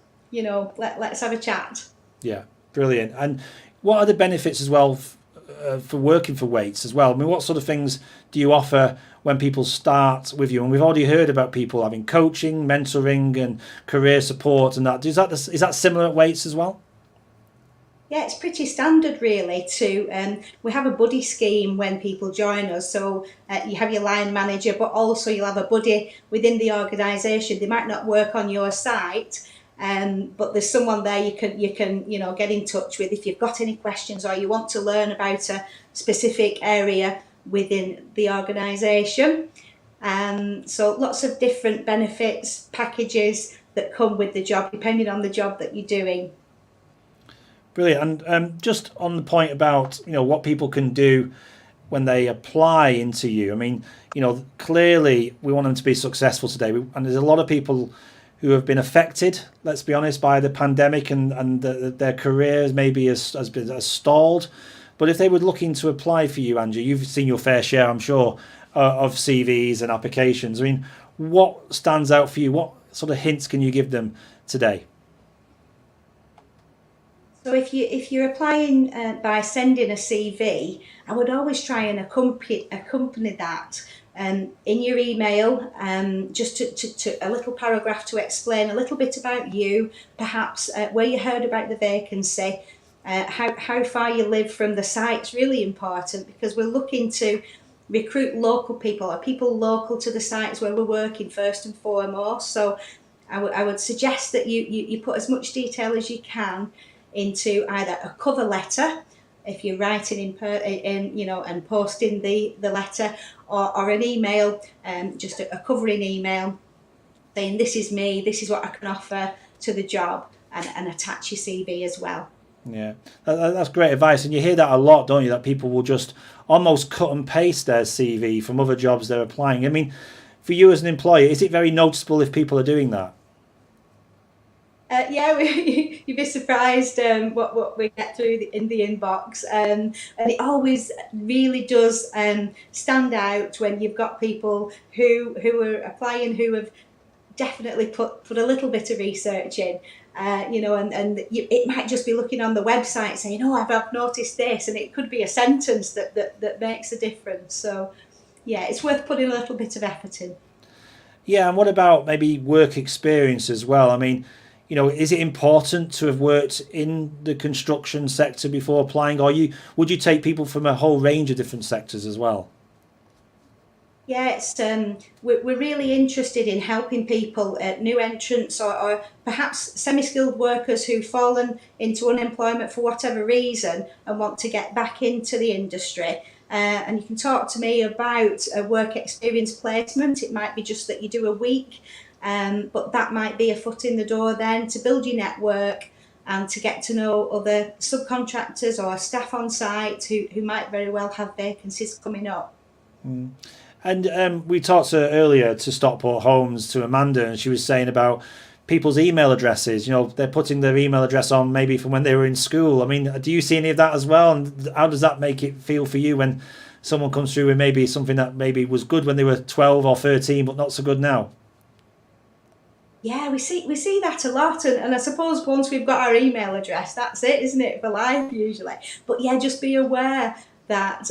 let's have a chat. Yeah, brilliant. And what are the benefits as well for working for Wates as well? I mean, what sort of things do you offer when people start with you? And we've already heard about people having coaching, mentoring, and career support, and that. Is that similar at Wates as well? Yeah, it's pretty standard really. We have a buddy scheme when people join us. So you have your line manager, but also you'll have a buddy within the organisation. They might not work on your site, but there's someone there you can get in touch with if you've got any questions or you want to learn about a specific area within the organisation. So lots of different benefits, packages that come with the job, depending on the job that you're doing. Brilliant. And just on the point about what people can do when they apply into you, I mean, clearly we want them to be successful today, and there's a lot of people who have been affected, let's be honest, by the pandemic, and their careers maybe has stalled. But if they were looking to apply for you, Angie, you've seen your fair share, I'm sure, of CVs and applications. I mean, what stands out for you? What sort of hints can you give them today? So if you're applying by sending a CV, I would always try and accompany that in your email, just to a little paragraph to explain a little bit about you, perhaps where you heard about the vacancy, how far you live from the site's really important, because we're looking to recruit local people, or people local to the sites where we're working first and foremost. So I would suggest that you put as much detail as you can into either a cover letter, if you're writing and posting the letter, or an email, just a covering email saying, this is me, this is what I can offer to the job, and attach your CV as well. Yeah, that's great advice. And you hear that a lot, don't you, that people will just almost cut and paste their CV from other jobs they're applying. I mean, for you as an employer, is it very noticeable if people are doing that? Yeah, you'd be surprised what we get through in the inbox, and it always really does stand out when you've got people who are applying, who have definitely put a little bit of research in, it might just be looking on the website saying, oh, I've noticed this, and it could be a sentence that makes a difference. So yeah, it's worth putting a little bit of effort in. Yeah, and what about maybe work experience as well? I mean, is it important to have worked in the construction sector before applying, or would you take people from a whole range of different sectors as well? Yeah, it's we're really interested in helping people, new entrants or perhaps semi-skilled workers who've fallen into unemployment for whatever reason and want to get back into the industry. And you can talk to me about a work experience placement. It might be just that you do a week, but that might be a foot in the door then to build your network and to get to know other subcontractors or staff on site who might very well have vacancies coming up. Mm. And we talked earlier to Stockport Homes, to Amanda, and she was saying about people's email addresses. They're putting their email address on maybe from when they were in school. I mean, do you see any of that as well? And how does that make it feel for you when someone comes through with maybe something that maybe was good when they were 12 or 13, but not so good now? Yeah, we see that a lot, and I suppose once we've got our email address, that's it, isn't it, for life usually. But yeah, just be aware that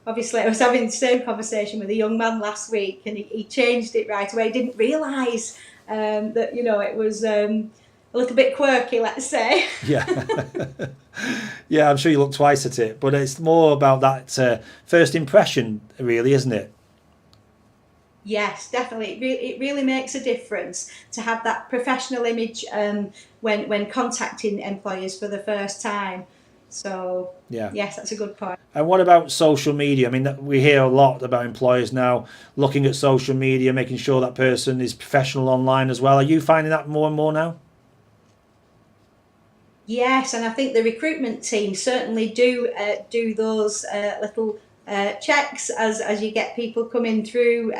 obviously I was having the same conversation with a young man last week, and he changed it right away. He didn't realise that it was a little bit quirky, let's say. Yeah. Yeah, I'm sure you looked twice at it, but it's more about that first impression, really, isn't it? Yes, definitely. It really makes a difference to have that professional image when contacting employers for the first time. So, yeah. Yes, that's a good point. And what about social media? I mean, we hear a lot about employers now looking at social media, making sure that person is professional online as well. Are you finding that more and more now? Yes, and I think the recruitment team certainly do those little checks as you get people coming through,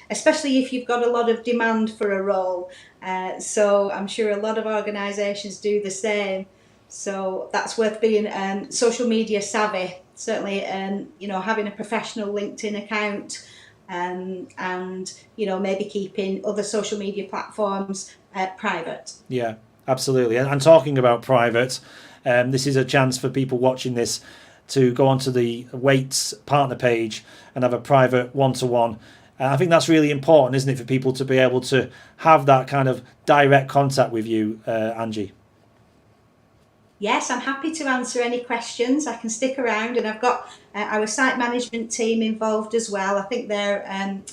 especially if you've got a lot of demand for a role. So I'm sure a lot of organisations do the same. So that's worth being social media savvy, certainly, having a professional LinkedIn account, and maybe keeping other social media platforms private. Yeah, absolutely. And talking about private, this is a chance for people watching this to go onto the Waits partner page and have a private one-to-one. I think that's really important, isn't it, for people to be able to have that kind of direct contact with you, Angie? Yes, I'm happy to answer any questions. I can stick around, and I've got our site management team involved as well. I think they're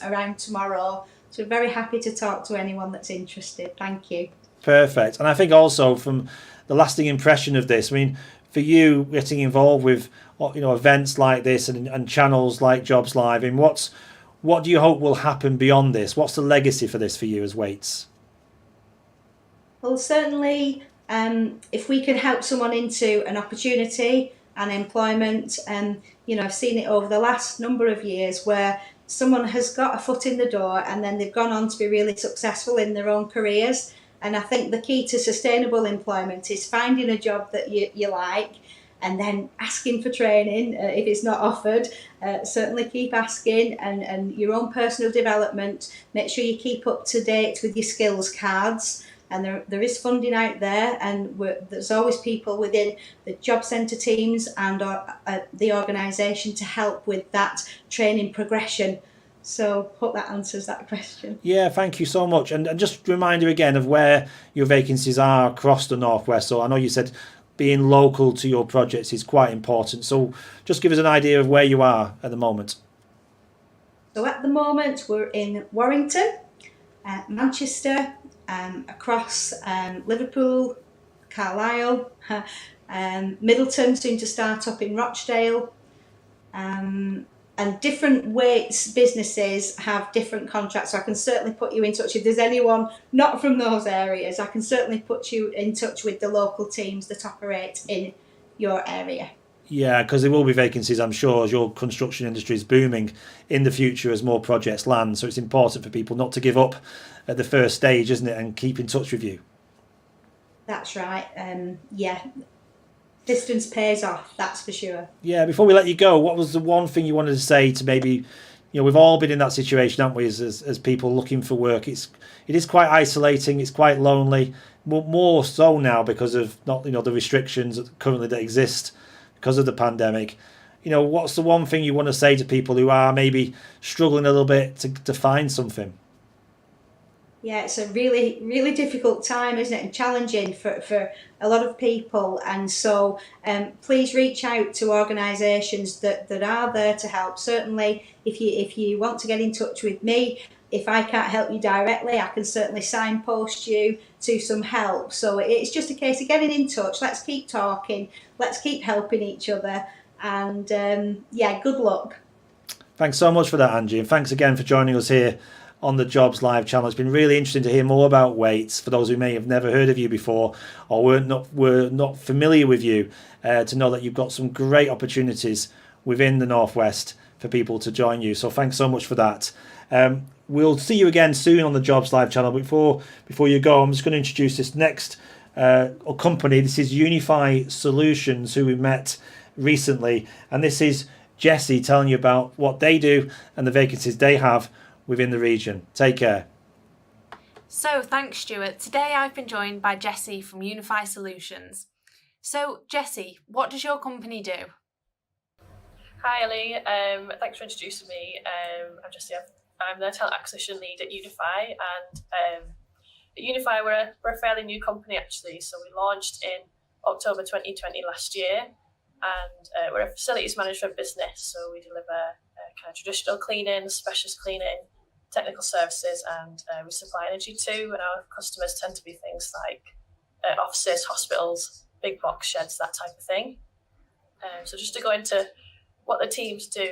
around tomorrow. So we're very happy to talk to anyone that's interested. Thank you. Perfect. And I think also from the lasting impression of this, I mean, for you getting involved with events like this and channels like Jobs Live, and what do you hope will happen beyond this? What's the legacy for this for you as Waits? Well, certainly, if we can help someone into an opportunity and employment, I've seen it over the last number of years where someone has got a foot in the door and then they've gone on to be really successful in their own careers. And I think the key to sustainable employment is finding a job that you like, and then asking for training if it's not offered. Certainly keep asking, and your own personal development. Make sure you keep up to date with your skills cards. And there is funding out there, and there's always people within the job centre teams and the organisation to help with that training progression. So hope that answers that question. Yeah, thank you so much. And just a reminder again of where your vacancies are across the Northwest. So I know you said being local to your projects is quite important. So just give us an idea of where you are at the moment. So at the moment we're in Warrington, Manchester, across Liverpool, Carlisle, Middleton, soon to start up in Rochdale. And different weights businesses have different contracts, so I can certainly put you in touch. If there's anyone not from those areas, I can certainly put you in touch with the local teams that operate in your area. Yeah, because there will be vacancies, I'm sure, as your construction industry is booming in the future as more projects land. So it's important for people not to give up at the first stage, isn't it, and keep in touch with you. That's right. Yeah, distance pays off, that's for sure. Yeah, before we let you go, what was the one thing you wanted to say to maybe, we've all been in that situation, haven't we, as people looking for work. It is quite isolating, it's quite lonely, more so now because of not the restrictions currently that exist because of the pandemic. What's the one thing you want to say to people who are maybe struggling a little bit to find something? Yeah, it's a really, really difficult time, isn't it? And challenging for a lot of people. And so please reach out to organisations that are there to help. Certainly, if you want to get in touch with me, if I can't help you directly, I can certainly signpost you to some help. So it's just a case of getting in touch. Let's keep talking. Let's keep helping each other. And yeah, good luck. Thanks so much for that, Angie. And thanks again for joining us here on the Jobs Live channel. It's been really interesting to hear more about Waits for those who may have never heard of you before or were not familiar with you, to know that you've got some great opportunities within the Northwest for people to join you. So thanks so much for that. We'll see you again soon on the Jobs Live channel. Before you go, I'm just going to introduce this next company. This is Unify Solutions, who we met recently, and this is Jessie telling you about what they do and the vacancies they have within the region. Take care. So thanks, Stuart. Today I've been joined by Jessie from Unify Solutions. So Jessie, what does your company do? Hi Ellie, thanks for introducing me. I'm Jessie. I'm the talent acquisition lead at Unify, and at Unify we're a fairly new company actually. So we launched in October 2020 last year, and we're a facilities management business. So we deliver kind of traditional cleaning, specialist cleaning, technical services, and we supply energy too. And our customers tend to be things like offices, hospitals, big box sheds, that type of thing. So just to go into what the teams do,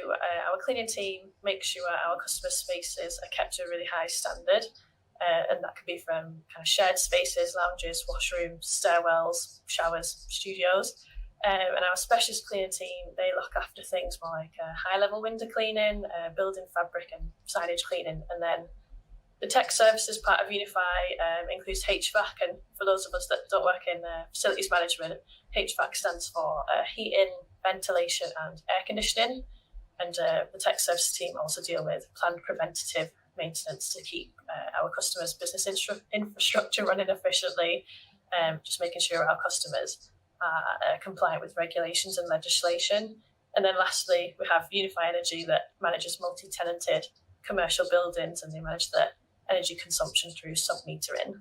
our cleaning team makes sure our customer spaces are kept to a really high standard, and that could be from kind of shared spaces, lounges, washrooms, stairwells, showers, studios. And our specialist cleaning team, they look after things more like high-level window cleaning, building fabric and signage cleaning. And then the tech services part of Unify includes HVAC. And for those of us that don't work in facilities management, HVAC stands for heating, ventilation and air conditioning. And the tech services team also deal with planned preventative maintenance to keep our customers' business infrastructure running efficiently, just making sure our customers are compliant with regulations and legislation. And then lastly, we have Unify Energy that manages multi-tenanted commercial buildings, and they manage the energy consumption through sub-metering.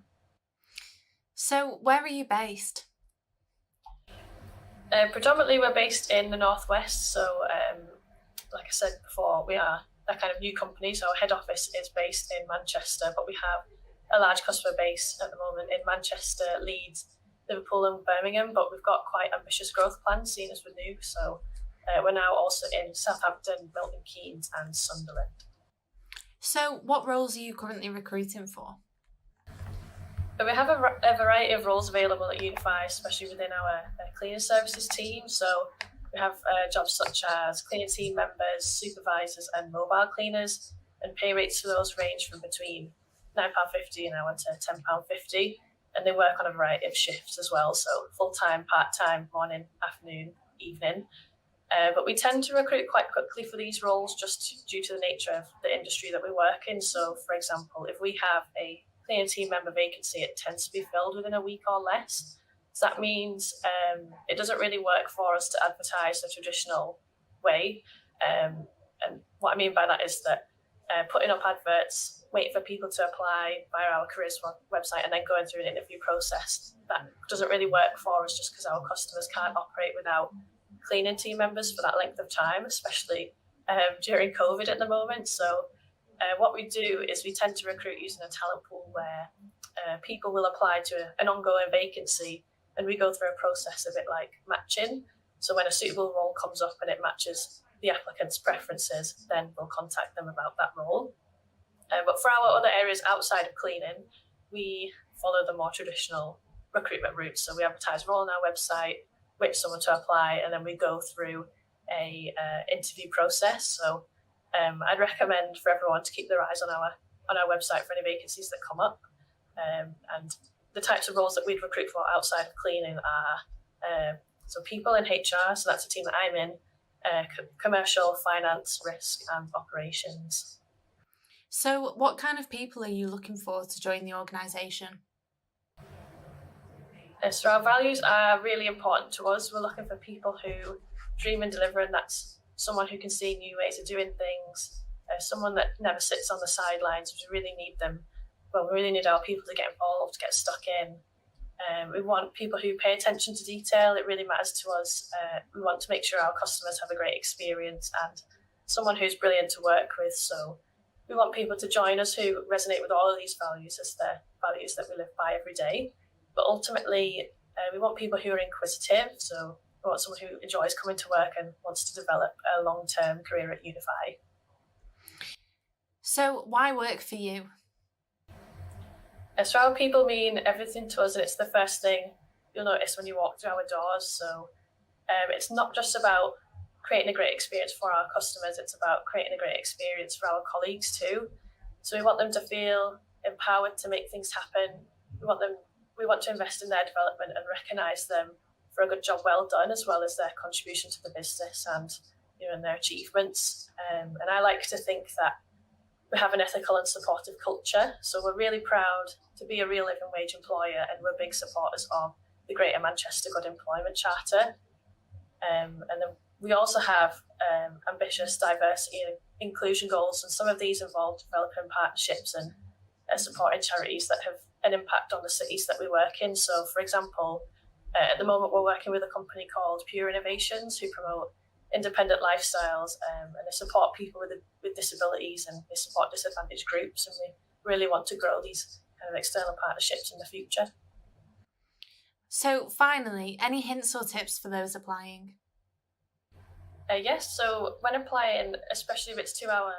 So where are you based? Predominantly we're based in the Northwest. So like I said before, we are a kind of new company. So our head office is based in Manchester, but we have a large customer base at the moment in Manchester, Leeds, Liverpool and Birmingham, but we've got quite ambitious growth plans seeing as we're new. So we're now also in Southampton, Milton Keynes and Sunderland. So what roles are you currently recruiting for? We have a variety of roles available at Unify, especially within our cleaning services team. So we have jobs such as cleaning team members, supervisors and mobile cleaners, and pay rates for those range from between £9.50 an hour to £10.50. And they work on a variety of shifts as well, so full-time, part-time, morning, afternoon, evening. But we tend to recruit quite quickly for these roles just due to the nature of the industry that we work in. So, for example, if we have a cleaning team member vacancy, it tends to be filled within a week or less. So that means it doesn't really work for us to advertise the traditional way. And what I mean by that is that putting up adverts, waiting for people to apply via our careers website and then going through an interview process, that doesn't really work for us just because our customers can't operate without cleaning team members for that length of time, especially during COVID at the moment. So what we do is we tend to recruit using a talent pool where people will apply to an ongoing vacancy, and we go through a process a bit like matching. So when a suitable role comes up and it matches the applicant's preferences, then we'll contact them about that role. But for our other areas outside of cleaning, we follow the more traditional recruitment route. So we advertise role on our website, wait for someone to apply, and then we go through a interview process. So I'd recommend for everyone to keep their eyes on our website for any vacancies that come up. And the types of roles that we'd recruit for outside of cleaning are so people in HR, so that's a team that I'm in, commercial, finance, risk, and operations. So what kind of people are you looking for to join the organisation? So our values are really important to us. We're looking for people who dream and deliver, and that's someone who can see new ways of doing things, someone that never sits on the sidelines. We really need them. Well, we really need our people to get involved, get stuck in. We want people who pay attention to detail. It really matters to us. We want to make sure our customers have a great experience and someone who's brilliant to work with. So we want people to join us who resonate with all of these values as the values that we live by every day. But ultimately, we want people who are inquisitive. So we want someone who enjoys coming to work and wants to develop a long-term career at Unify. So why work for you? So our people mean everything to us, and it's the first thing you'll notice when you walk through our doors. So it's not just about creating a great experience for our customers, it's about creating a great experience for our colleagues too. So we want them to feel empowered to make things happen. We want to invest in their development and recognise them for a good job well done, as well as their contribution to the business and and their achievements. And I like to think that we have an ethical and supportive culture. So we're really proud to be a real living wage employer, and we're big supporters of the Greater Manchester Good Employment Charter. And then we also have ambitious diversity and inclusion goals, and some of these involve developing partnerships and supporting charities that have an impact on the cities that we work in. So, for example, at the moment we're working with a company called Pure Innovations, who promote independent lifestyles and they support people with disabilities, and they support disadvantaged groups, and we really want to grow these kind of external partnerships in the future. So finally, any hints or tips for those applying? Yes, so when applying, especially if it's to our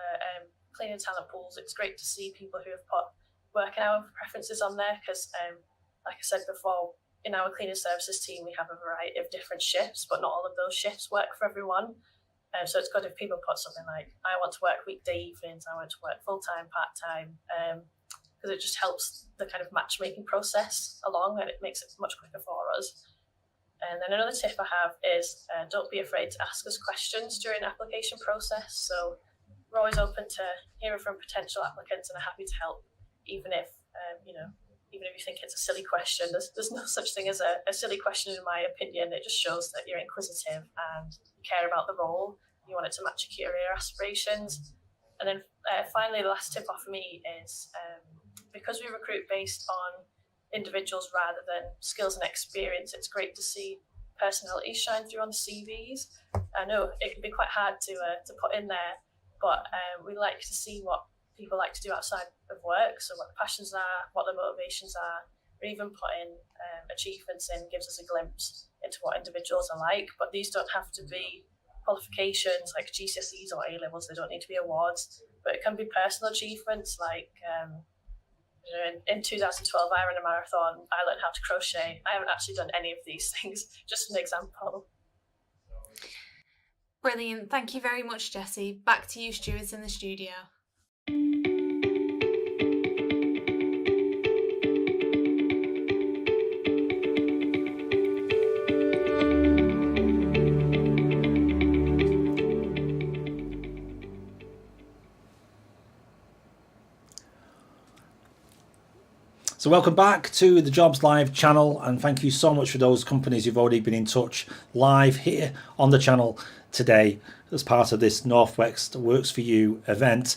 cleaning talent pools, it's great to see people who have put working hour preferences on there because, like I said before, in our cleaning services team, we have a variety of different shifts, but not all of those shifts work for everyone. So it's good if people put something like, I want to work weekday evenings, I want to work full-time, part-time, because it just helps the kind of matchmaking process along, and it makes it much quicker for us. And then another tip I have is don't be afraid to ask us questions during the application process. So we're always open to hearing from potential applicants and are happy to help, even if even if you think it's a silly question. There's no such thing as a silly question, in my opinion. It just shows that you're inquisitive and you care about the role. You want it to match your career aspirations. And then finally, the last tip off me is because we recruit based on individuals rather than skills and experience, it's great to see personalities shine through on the CVs. I know it can be quite hard to put in there, but we like to see what people like to do outside of work, so what the passions are, what the motivations are, or even putting achievements in gives us a glimpse into what individuals are like. But these don't have to be qualifications like GCSEs or A-levels, they don't need to be awards, but it can be personal achievements like in 2012 I ran a marathon, I learned how to crochet. I haven't actually done any of these things, just an example. Brilliant, thank you very much, Jessie. Back to you stewards in the studio. So welcome back to the Jobs Live channel, and thank you so much for those companies who've already been in touch live here on the channel today as part of this Northwest Works For You event.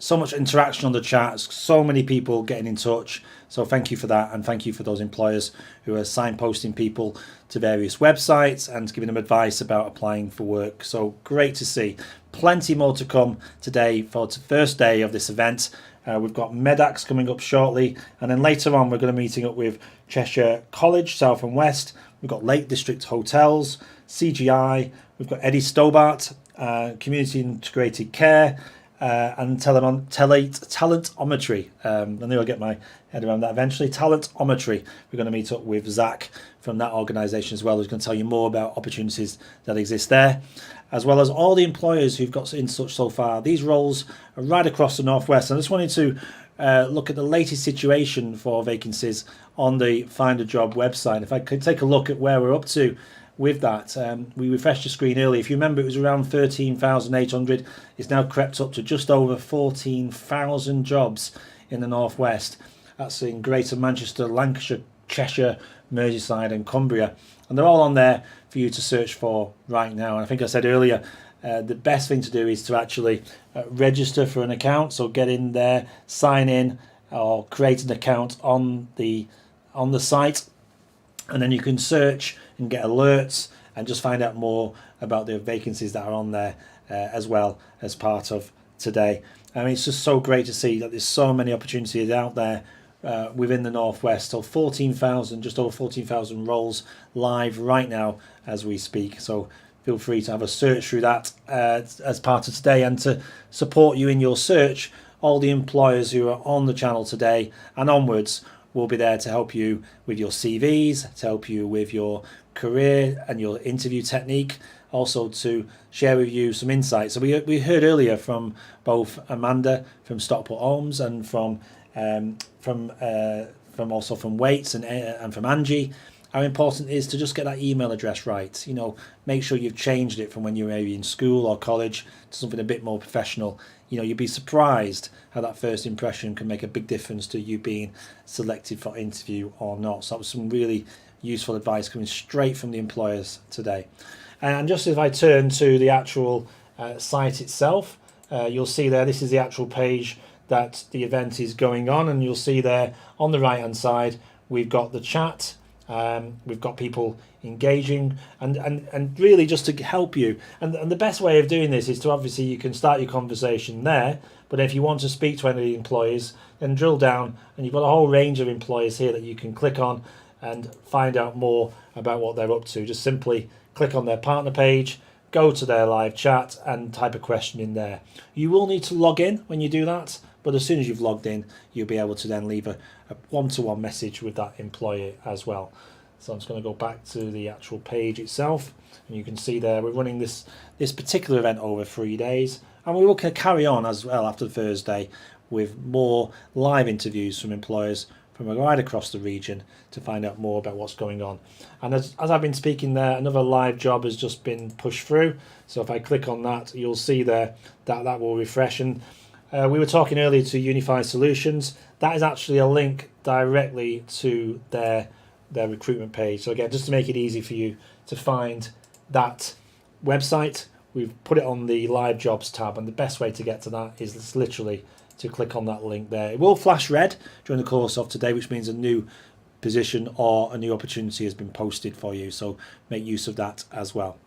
So much interaction on the chat, so many people getting in touch. So thank you for that, and thank you for those employers who are signposting people to various websites and giving them advice about applying for work. So great to see. Plenty more to come today for the first day of this event. We've got Medax coming up shortly, and then later on we're going to be meeting up with Cheshire College, South and West. We've got Lake District Hotels, CGI, we've got Eddie Stobart, Community Integrated Care, and Talentometry. I knew I'd get my head around that eventually. Talentometry. We're going to meet up with Zach from that organisation as well, who's going to tell you more about opportunities that exist there, as well as all the employers who've got in touch so far. These roles are right across the Northwest. I just wanted to look at the latest situation for vacancies on the Find a Job website. If I could take a look at where we're up to with that. We refreshed the screen earlier. If you remember, it was around 13,800. It's now crept up to just over 14,000 jobs in the Northwest. That's in Greater Manchester, Lancashire, Cheshire, Merseyside and Cumbria. And they're all on there for you to search for right now. And I think I said earlier, the best thing to do is to actually register for an account. So get in there, sign in, or create an account on the site, and then you can search and get alerts and just find out more about the vacancies that are on there as well as part of today. I mean, it's just so great to see that there's so many opportunities out there within the Northwest. So 14,000, just over 14,000 roles live right now as we speak. So feel free to have a search through that as part of today, and to support you in your search, all the employers who are on the channel today and onwards will be there to help you with your CVs, to help you with your career and your interview technique, also to share with you some insights. So we heard earlier from both Amanda from Stockport Homes and from also from Waits and from Angie, how important it is to just get that email address right. You know, make sure you've changed it from when you were maybe in school or college to something a bit more professional. You know, you'd be surprised how that first impression can make a big difference to you being selected for interview or not. So that was some really useful advice coming straight from the employers today. And just if I turn to the actual site itself, you'll see there, this is the actual page that the event is going on, and you'll see there on the right hand side we've got the chat, we've got people engaging, and really just to help you, and the best way of doing this is to, obviously you can start your conversation there, but if you want to speak to any of the employees, then drill down and you've got a whole range of employers here that you can click on and find out more about what they're up to. Just simply click on their partner page, go to their live chat and type a question in there. You will need to log in when you do that, but as soon as you've logged in, you'll be able to then leave a one-to-one message with that employer as well. So I'm just going to go back to the actual page itself, and you can see there we're running this particular event over 3 days, and we will carry on as well after Thursday with more live interviews from employers from right across the region to find out more about what's going on. And as I've been speaking there, another live job has just been pushed through. So if I click on that, you'll see there that will refresh. And we were talking earlier to Unify Solutions. That is actually a link directly to their recruitment page. So again, just to make it easy for you to find that website, we've put it on the live jobs tab, and the best way to get to that is literally to click on that link there. It will flash red during the course of today, which means a new position or a new opportunity has been posted for you, so make use of that as well.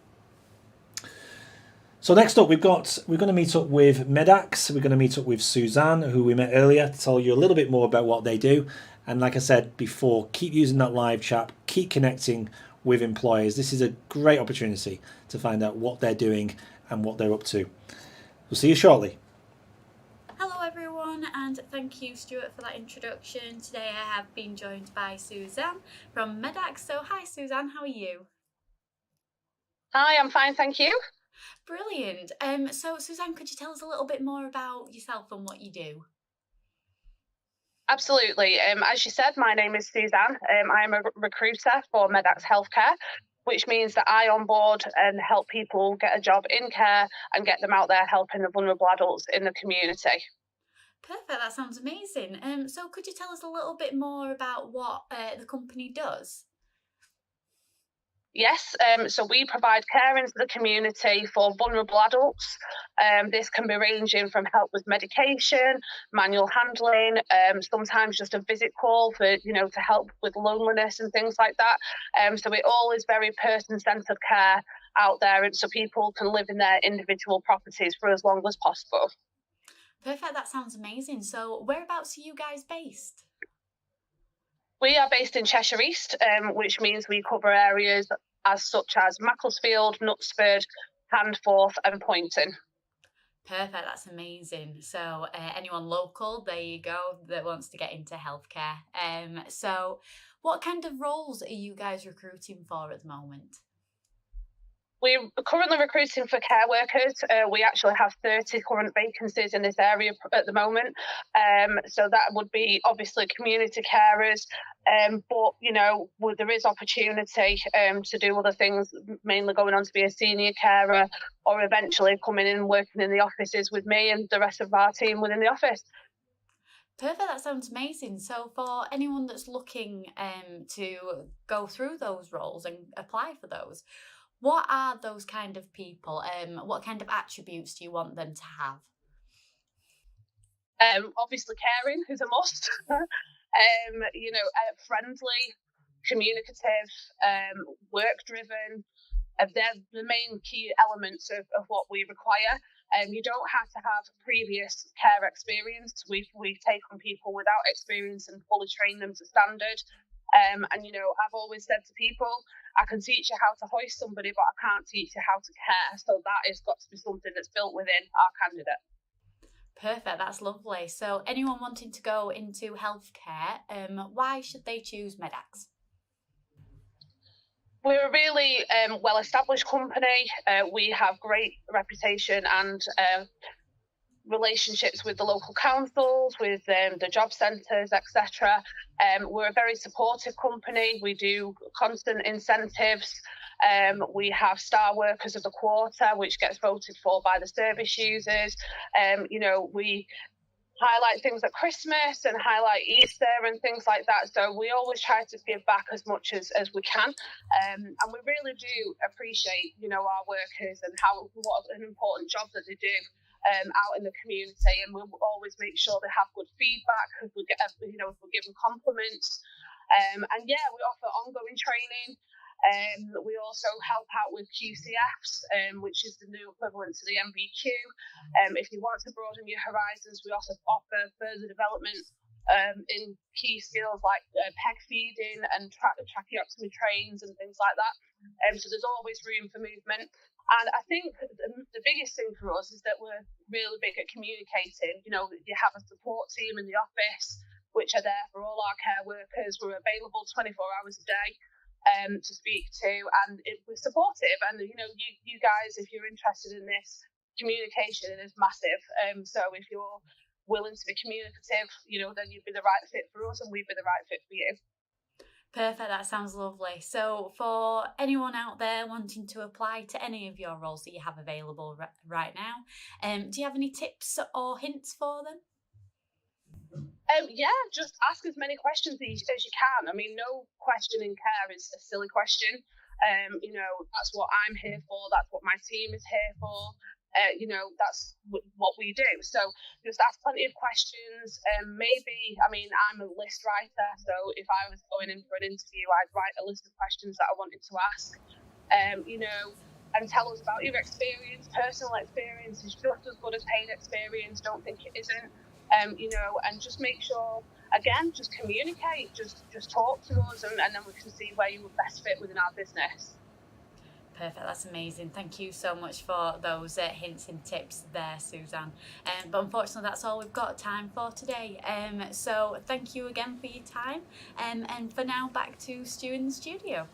So next up, we're going to meet up with Medax. We're going to meet up with Suzanne, who we met earlier, to tell you a little bit more about what they do. And like I said before, keep using that live chat, keep connecting with employers. This is a great opportunity to find out what they're doing and what they're up to. We'll see you shortly. Hello everyone, and thank you Stuart for that introduction. Today I have been joined by Suzanne from Medax. So hi Suzanne, how are you? Hi, I'm fine, thank you. Brilliant. So Suzanne, could you tell us a little bit more about yourself and what you do? Absolutely. As you said, my name is Suzanne. I am a recruiter for Medax Healthcare, which means that I onboard and help people get a job in care and get them out there helping the vulnerable adults in the community. Perfect, that sounds amazing. So could you tell us a little bit more about what the company does? Yes, so we provide care into the community for vulnerable adults. This can be ranging from help with medication, manual handling, sometimes just a visit call for, to help with loneliness and things like that. So it all is very person-centred care out there, and so people can live in their individual properties for as long as possible. Perfect, that sounds amazing. So whereabouts are you guys based? We are based in Cheshire East, which means we cover areas as such as Macclesfield, Knutsford, Handforth and Poynton. Perfect, that's amazing. So anyone local, there you go, that wants to get into healthcare. So what kind of roles are you guys recruiting for at the moment? We're currently recruiting for care workers. We actually have 30 current vacancies in this area at the moment. So that would be obviously community carers, but there is opportunity to do other things, mainly going on to be a senior carer, or eventually coming in and working in the offices with me and the rest of our team within the office. Perfect, that sounds amazing. So for anyone that's looking to go through those roles and apply for those, what are those kind of people? What kind of attributes do you want them to have? Obviously caring is a must. Friendly, communicative, work-driven. They're the main key elements of what we require. You don't have to have previous care experience. We take on people without experience and fully train them to standard. I've always said to people, I can teach you how to hoist somebody, but I can't teach you how to care. So that has got to be something that's built within our candidate. Perfect, that's lovely. So anyone wanting to go into healthcare, why should they choose Medax? We're a really well-established company. We have great reputation and relationships with the local councils, with the job centres, etc. We're a very supportive company. We do constant incentives. We have Star Workers of the Quarter, which gets voted for by the service users. We highlight things at Christmas and highlight Easter and things like that. So we always try to give back as much as we can. And we really do appreciate, our workers and what an important job that they do out in the community. And we'll always make sure they have good feedback, if we give them compliments. We offer ongoing training. We also help out with QCFs, which is the new equivalent to the MVQ. If you want to broaden your horizons, we also offer further development in key skills like peg feeding and tracheostomy trains and things like that. So there's always room for movement. And I think the biggest thing for us is that we're really big at communicating. You have a support team in the office, which are there for all our care workers. We're available 24 hours a day to speak to, and we're supportive. And you guys, if you're interested in this, communication is massive. So if you're willing to be communicative, then you'd be the right fit for us, and we'd be the right fit for you. Perfect, that sounds lovely. So for anyone out there wanting to apply to any of your roles that you have available right now, do you have any tips or hints for them? Just ask as many questions as you can. I mean, no question in care is a silly question. That's what I'm here for. That's what my team is here for. That's what we do. So just ask plenty of questions. I'm a list writer. So if I was going in for an interview, I'd write a list of questions that I wanted to ask. And tell us about your experience. Personal experience is just as good as paid experience. Don't think it isn't. And just make sure, again, just communicate, just talk to us, and then we can see where you would best fit within our business. Perfect, that's amazing. Thank you so much for those hints and tips there, Suzanne. But unfortunately, that's all we've got time for today. So thank you again for your time. And for now, back to Stu in the studio.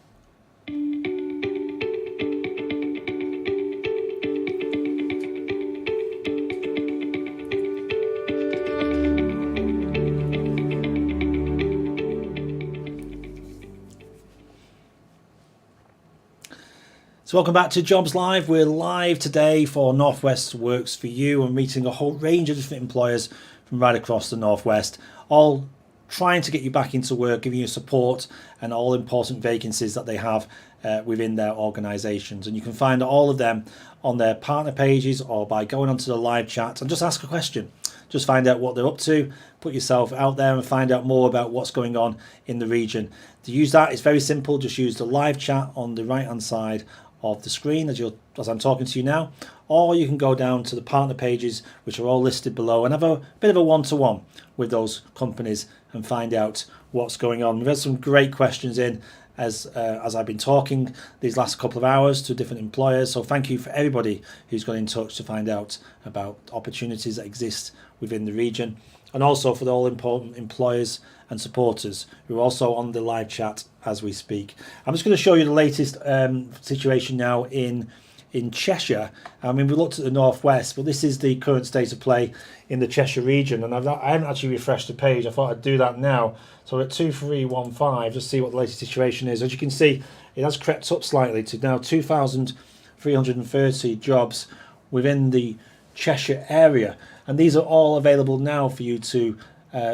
So welcome back to Jobs Live. We're live today for Northwest Works for You and meeting a whole range of different employers from right across the Northwest, all trying to get you back into work, giving you support and all important vacancies that they have within their organisations. And you can find all of them on their partner pages or by going onto the live chat and just ask a question. Just find out what they're up to, put yourself out there and find out more about what's going on in the region. To use that, it's very simple. Just use the live chat on the right hand side of the screen as I'm talking to you now, or you can go down to the partner pages, which are all listed below, and have a bit of a one-to-one with those companies and find out what's going on. We've had some great questions in as I've been talking these last couple of hours to different employers, so thank you for everybody who's got in touch to find out about opportunities that exist within the region, and also for the all important employers and supporters who are also on the live chat as we speak. I'm just going to show you the latest situation now in Cheshire. I mean, we looked at the Northwest, but this is the current state of play in the Cheshire region, and I haven't actually refreshed the page. I thought I'd do that now. So we're at 2315, just see what the latest situation is. As you can see, it has crept up slightly to now 2,330 jobs within the Cheshire area, and these are all available now for you to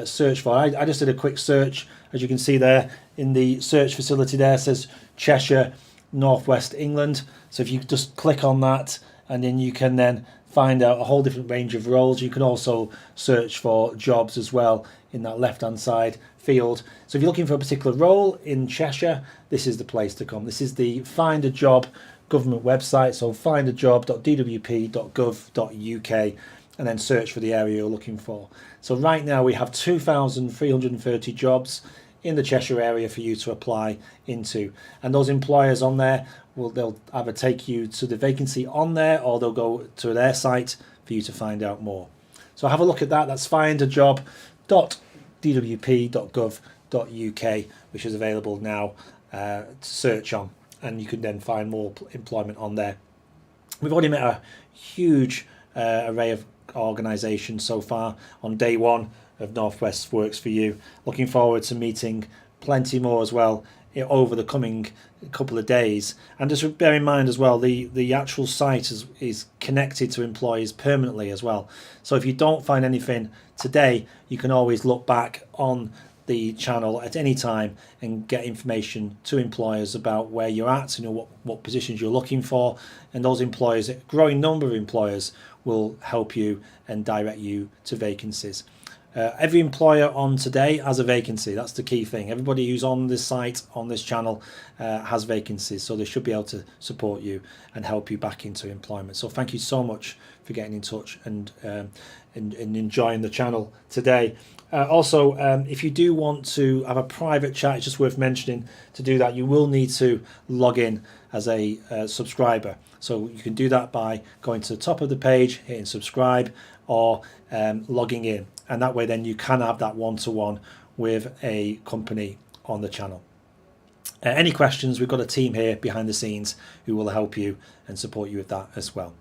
search for. I just did a quick search. As you can see there in the search facility there, it says Cheshire, Northwest England. So if you just click on that, and then you can then find out a whole different range of roles. You can also search for jobs as well in that left hand side field. So if you're looking for a particular role in Cheshire, this is the place to come. This is the Find a Job government website, so findajob.dwp.gov.uk, and then search for the area you're looking for. So right now we have 2,330 jobs in the Cheshire area for you to apply into, and those employers on there they'll either take you to the vacancy on there, or they'll go to their site for you to find out more. So have a look at that. That's findajob.dwp.gov.uk, which is available now to search on, and you can then find more employment on there. We've already met a huge array of organisations so far on day one of Northwest Works for You. Looking forward to meeting plenty more as well over the coming couple of days. And just bear in mind as well, the actual site is connected to employees permanently as well. So if you don't find anything today, you can always look back on the channel at any time and get information to employers about where you're at, what positions you're looking for, and those employers, a growing number of employers, will help you and direct you to vacancies. Every employer on today has a vacancy. That's the key thing. Everybody who's on this site, on this channel, has vacancies, so they should be able to support you and help you back into employment. So thank you so much for getting in touch and enjoying the channel today. Also, if you do want to have a private chat, it's just worth mentioning, to do that you will need to log in as a subscriber. So you can do that by going to the top of the page, hitting subscribe, or logging in, and that way then you can have that one-to-one with a company on the channel. Any questions, we've got a team here behind the scenes who will help you and support you with that as well.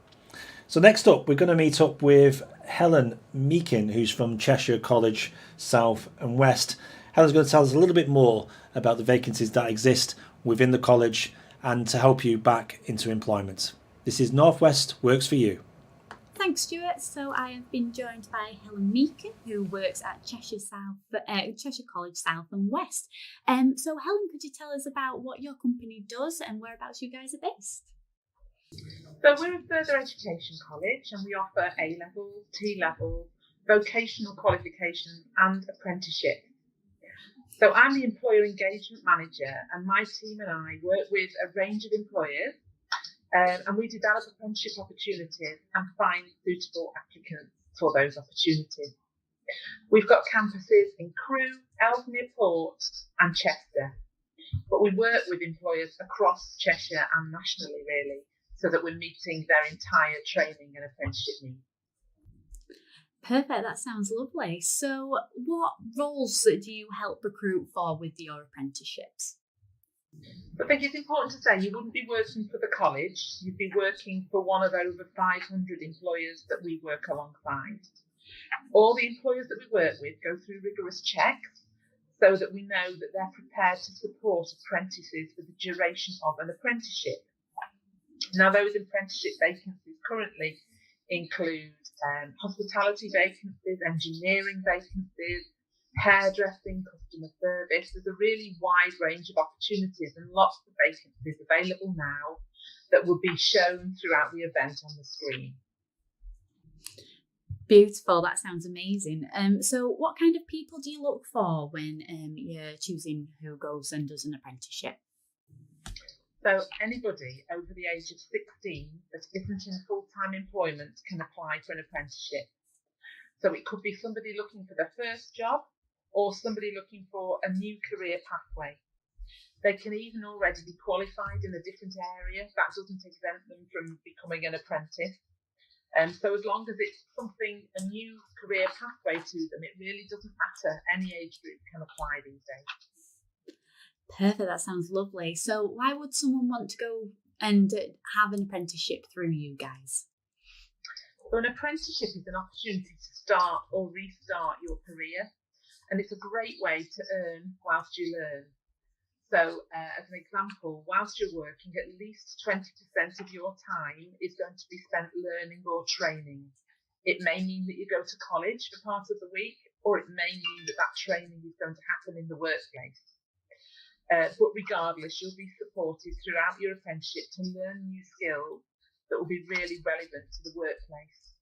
So next up, we're going to meet up with Helen Meakin, who's from Cheshire College South and West. Helen's going to tell us a little bit more about the vacancies that exist within the college and to help you back into employment. This is Northwest Works for You. Thanks, Stuart. So I have been joined by Helen Meakin, who works at Cheshire College South and West. So Helen, could you tell us about what your company does and whereabouts you guys are based? So we're a further education college, and we offer A-level, T-level, vocational qualification and apprenticeship. So I'm the employer engagement manager, and my team and I work with a range of employers, and we develop apprenticeship opportunities and find suitable applicants for those opportunities. We've got campuses in Crewe, Ellesmere Port and Chester, but we work with employers across Cheshire and nationally, really, so that we're meeting their entire training and apprenticeship needs. Perfect, that sounds lovely. So what roles do you help recruit for with your apprenticeships? I think it's important to say you wouldn't be working for the college, you'd be working for one of over 500 employers that we work alongside. All the employers that we work with go through rigorous checks so that we know that they're prepared to support apprentices for the duration of an apprenticeship. Now, those apprenticeship vacancies currently include hospitality vacancies, engineering vacancies, hairdressing, customer service. There's a really wide range of opportunities and lots of vacancies available now that will be shown throughout the event on the screen. Beautiful, that sounds amazing. So what kind of people do you look for when you're choosing who goes and does an apprenticeship? So anybody over the age of 16 that isn't in full-time employment can apply for an apprenticeship. So it could be somebody looking for their first job or somebody looking for a new career pathway. They can even already be qualified in a different area. That doesn't exempt them from becoming an apprentice. So as long as it's something, a new career pathway to them, it really doesn't matter. Any age group can apply these days. Perfect, that sounds lovely. So why would someone want to go and have an apprenticeship through you guys? So an apprenticeship is an opportunity to start or restart your career, and it's a great way to earn whilst you learn. So as an example, whilst you're working, at least 20% of your time is going to be spent learning or training. It may mean that you go to college for part of the week, or it may mean that that training is going to happen in the workplace. But regardless, you'll be supported throughout your apprenticeship to learn new skills that will be really relevant to the workplace.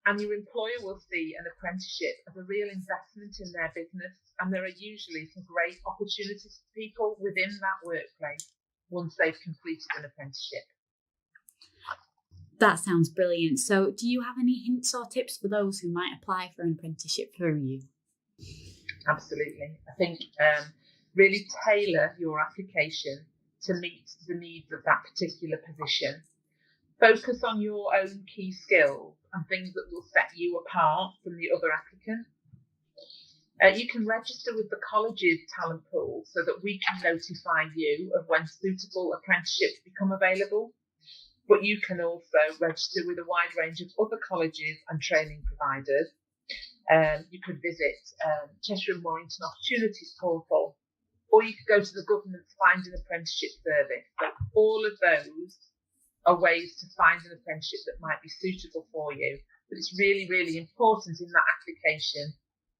And your employer will see an apprenticeship as a real investment in their business, and there are usually some great opportunities for people within that workplace once they've completed an apprenticeship. That sounds brilliant. So do you have any hints or tips for those who might apply for an apprenticeship through you? Absolutely. I think really tailor your application to meet the needs of that particular position. Focus on your own key skills and things that will set you apart from the other applicants. You can register with the college's talent pool so that we can notify you of when suitable apprenticeships become available. But you can also register with a wide range of other colleges and training providers. You could visit Cheshire and Warrington Opportunities portal, or you could go to the government's Find an Apprenticeship service. So all of those are ways to find an apprenticeship that might be suitable for you. But it's really, really important in that application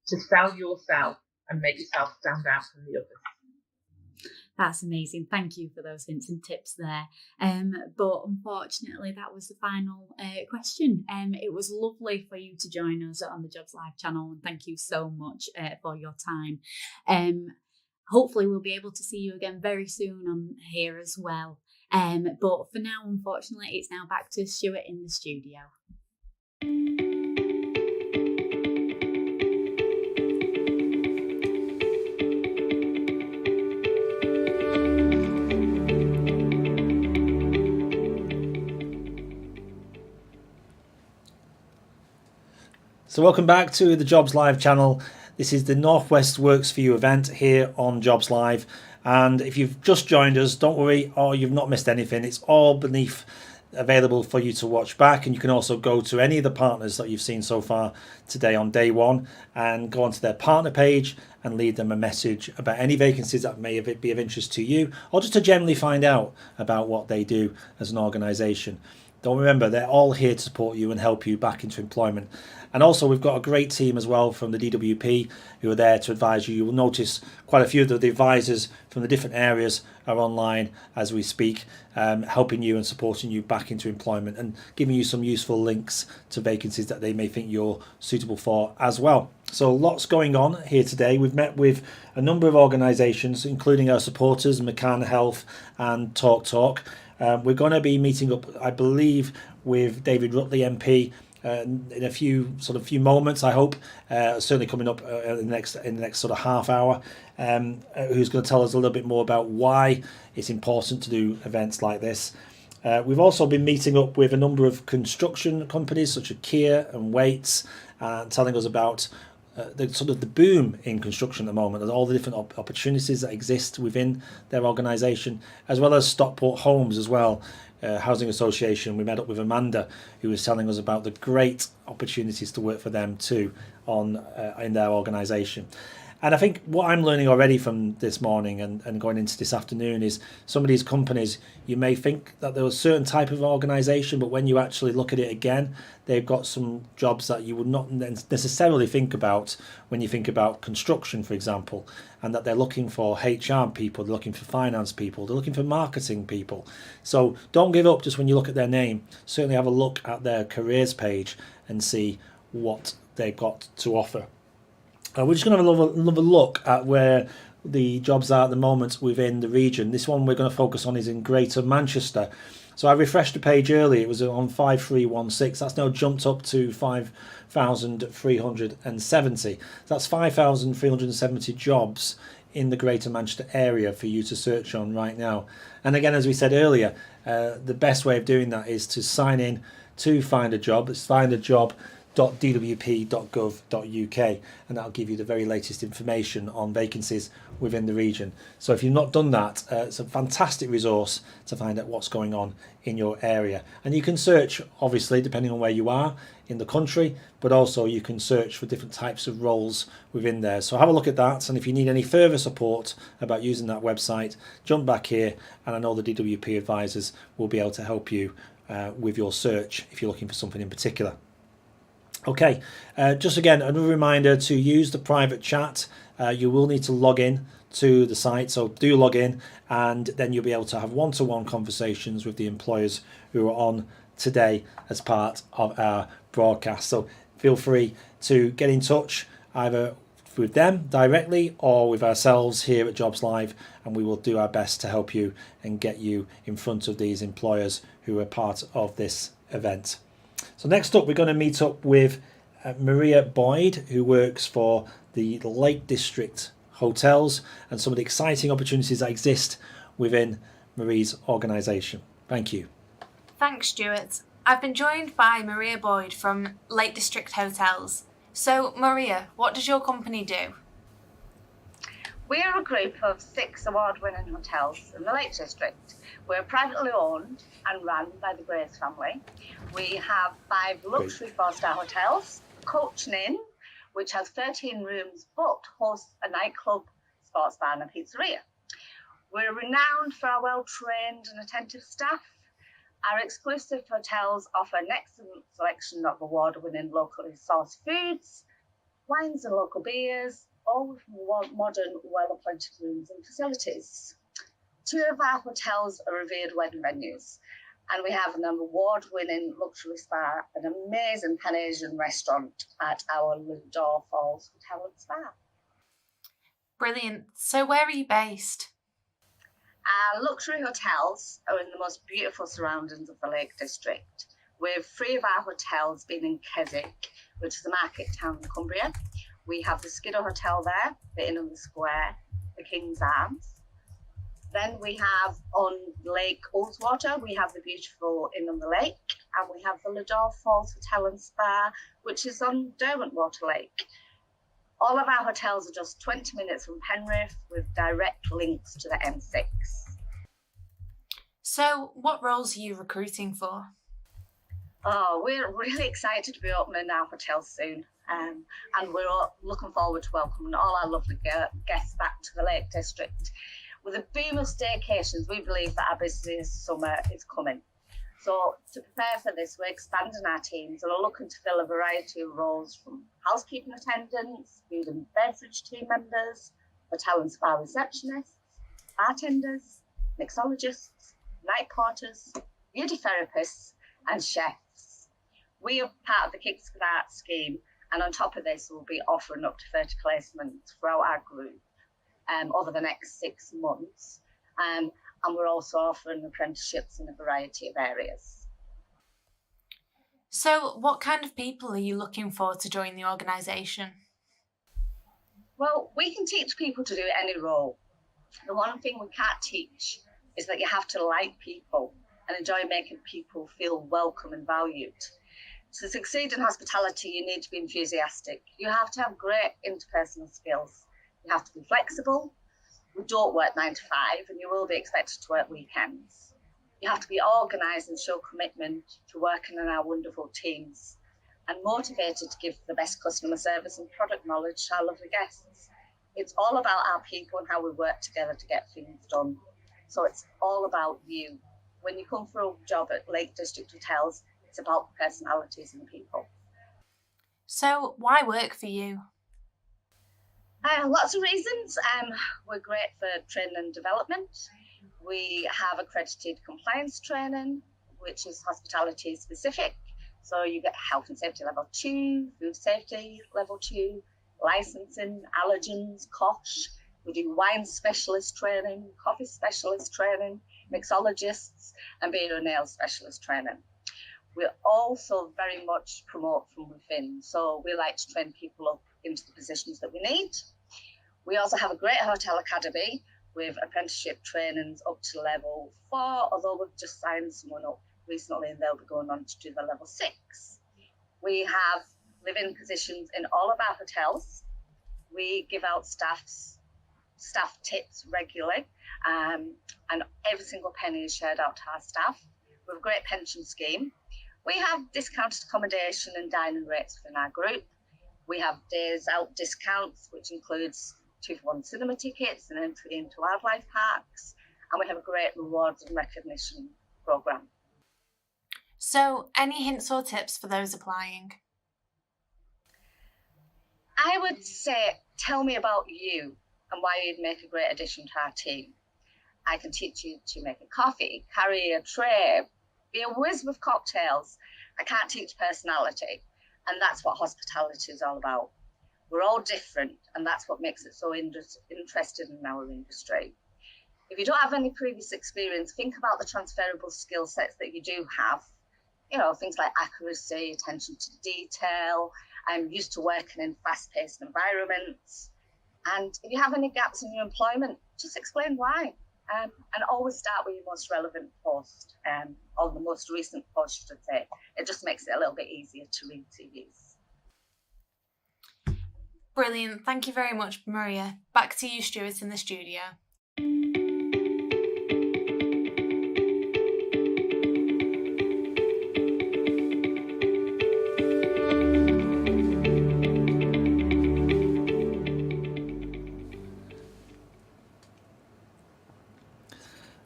to sell yourself and make yourself stand out from the others. That's amazing. Thank you for those hints and tips there. But unfortunately, that was the final question. It was lovely for you to join us on the Jobs Live channel, and thank you so much for your time. Hopefully, we'll be able to see you again very soon on here as well. But for now, unfortunately, it's now back to Stuart in the studio. So welcome back to the Jobs Live channel. This is the Northwest Works for You event here on Jobs Live. And if you've just joined us, don't worry, or you've not missed anything. It's all beneath available for you to watch back, and you can also go to any of the partners that you've seen so far today on day one and go onto their partner page and leave them a message about any vacancies that may be of interest to you, or just to generally find out about what they do as an organisation. Don't remember, they're all here to support you and help you back into employment. And also we've got a great team as well from the DWP who are there to advise you. You will notice quite a few of the advisors from the different areas are online as we speak, helping you and supporting you back into employment and giving you some useful links to vacancies that they may think you're suitable for as well. So lots going on here today. We've met with a number of organisations, including our supporters, McCann Health and Talk. We're going to be meeting up, I believe, with David Rutley MP in a few moments, I hope, certainly coming up in the next sort of half hour, who's going to tell us a little bit more about why it's important to do events like this. We've also been meeting up with a number of construction companies such as Kia and Waits, telling us about the boom in construction at the moment and all the different opportunities that exist within their organisation, as well as Stockport Homes as well, housing association. We met up with Amanda, who was telling us about the great opportunities to work for them too in their organisation. And I think what I'm learning already from this morning and going into this afternoon is some of these companies, you may think that there was a certain type of organisation, but when you actually look at it again, they've got some jobs that you would not necessarily think about when you think about construction, for example, and that they're looking for HR people, they're looking for finance people, they're looking for marketing people. So don't give up just when you look at their name. Certainly have a look at their careers page and see what they've got to offer. We're just going to have another look at where the jobs are at the moment within the region. This one we're going to focus on is in Greater Manchester. So I refreshed the page earlier, it was on 5316, that's now jumped up to 5,370. That's 5,370 jobs in the Greater Manchester area for you to search on right now. And again, as we said earlier, the best way of doing that is to sign in to Find a Job. It's findajob.dwp.gov.uk, and that'll give you the very latest information on vacancies within the region. So if you've not done that, it's a fantastic resource to find out what's going on in your area. And you can search, obviously, depending on where you are in the country, but also you can search for different types of roles within there. So have a look at that, and if you need any further support about using that website, jump back here, and I know the DWP advisors will be able to help you with your search if you're looking for something in particular. Okay, just again, another reminder to use the private chat. You will need to log in to the site, so do log in, and then you'll be able to have one-to-one conversations with the employers who are on today as part of our broadcast. So feel free to get in touch either with them directly or with ourselves here at Jobs Live, and we will do our best to help you and get you in front of these employers who are part of this event. So next up, we're going to meet up with Maria Boyd, who works for the Lake District Hotels, and some of the exciting opportunities that exist within Marie's organisation. Thank you. Thanks, Stuart. I've been joined by Maria Boyd from Lake District Hotels. So, Maria, what does your company do? We're a group of 6 award-winning hotels in the Lake District. We're privately owned and run by the Grace family. We have 5 luxury 4-star hotels, Coaching Inn, which has 13 rooms but hosts a nightclub, sports bar and a pizzeria. We're renowned for our well-trained and attentive staff. Our exclusive hotels offer an excellent selection of award-winning locally sourced foods, wines and local beers, all with modern, well-appointed rooms and facilities. 2 of our hotels are revered wedding venues, and we have an award-winning luxury spa, an amazing Pan-Asian restaurant at our Lador Falls Hotel and Spa. Brilliant. So where are you based? Our luxury hotels are in the most beautiful surroundings of the Lake District, with 3 of our hotels being in Keswick, which is a market town in Cumbria. We have the Skiddaw Hotel there, the Inn on the Square, the King's Arms. Then we have on Lake Ullswater, we have the beautiful Inn on the Lake, and we have the Lador Falls Hotel and Spa, which is on Derwentwater Lake. All of our hotels are just 20 minutes from Penrith with direct links to the M6. So, what roles are you recruiting for? Oh, we're really excited to be opening our hotel soon, and we're all looking forward to welcoming all our lovely guests back to the Lake District. With a boom of staycations, we believe that our busiest summer is coming. So to prepare for this, we're expanding our teams and are looking to fill a variety of roles from housekeeping attendants, food and beverage team members, hotel and spa receptionists, bartenders, mixologists, night porters, beauty therapists and chefs. We are part of the Kickstart scheme, and on top of this, we'll be offering up to 30 placements throughout our group over the next 6 months. And we're also offering apprenticeships in a variety of areas. So what kind of people are you looking for to join the organisation? Well, we can teach people to do any role. The one thing we can't teach is that you have to like people and enjoy making people feel welcome and valued. To succeed in hospitality, you need to be enthusiastic. You have to have great interpersonal skills. You have to be flexible. We don't work 9 to 5, and you will be expected to work weekends. You have to be organised and show commitment to working in our wonderful teams, and motivated to give the best customer service and product knowledge to our lovely guests. it's all about our people and how we work together to get things done. So it's all about you. When you come for a job at Lake District Hotels, it's about personalities and people. So why work for you? Lots of reasons. We're great for training and development. We have accredited compliance training, which is hospitality specific. So you get health and safety level 2, food safety level 2, licensing, allergens, COSH. We do wine specialist training, coffee specialist training, mixologists, and beer and nail specialist training. We also very much promote from within. So we like to train people up into the positions that we need. We also have a great hotel academy with apprenticeship trainings up to level 4, although we've just signed someone up recently and they'll be going on to do the level 6. We have live-in positions in all of our hotels. We give out staff tips regularly, and every single penny is shared out to our staff. We have a great pension scheme. We have discounted accommodation and dining rates within our group. We have days out discounts, which includes 2-for-1 cinema tickets and entry into wildlife parks. And we have a great rewards and recognition programme. So, any hints or tips for those applying? I would say, tell me about you and why you'd make a great addition to our team. I can teach you to make a coffee, carry a tray, be a whiz with cocktails. I can't teach personality, and that's what hospitality is all about. We're all different, and that's what makes it so interesting in our industry. If you don't have any previous experience, think about the transferable skill sets that you do have. You know, things like accuracy, attention to detail. I'm used to working in fast-paced environments. And if you have any gaps in your employment, just explain why. And always start with your most relevant post, or the most recent post, I should say. It just makes it a little bit easier to read CVs. Brilliant. Thank you very much, Maria. Back to you, Stuart, in the studio.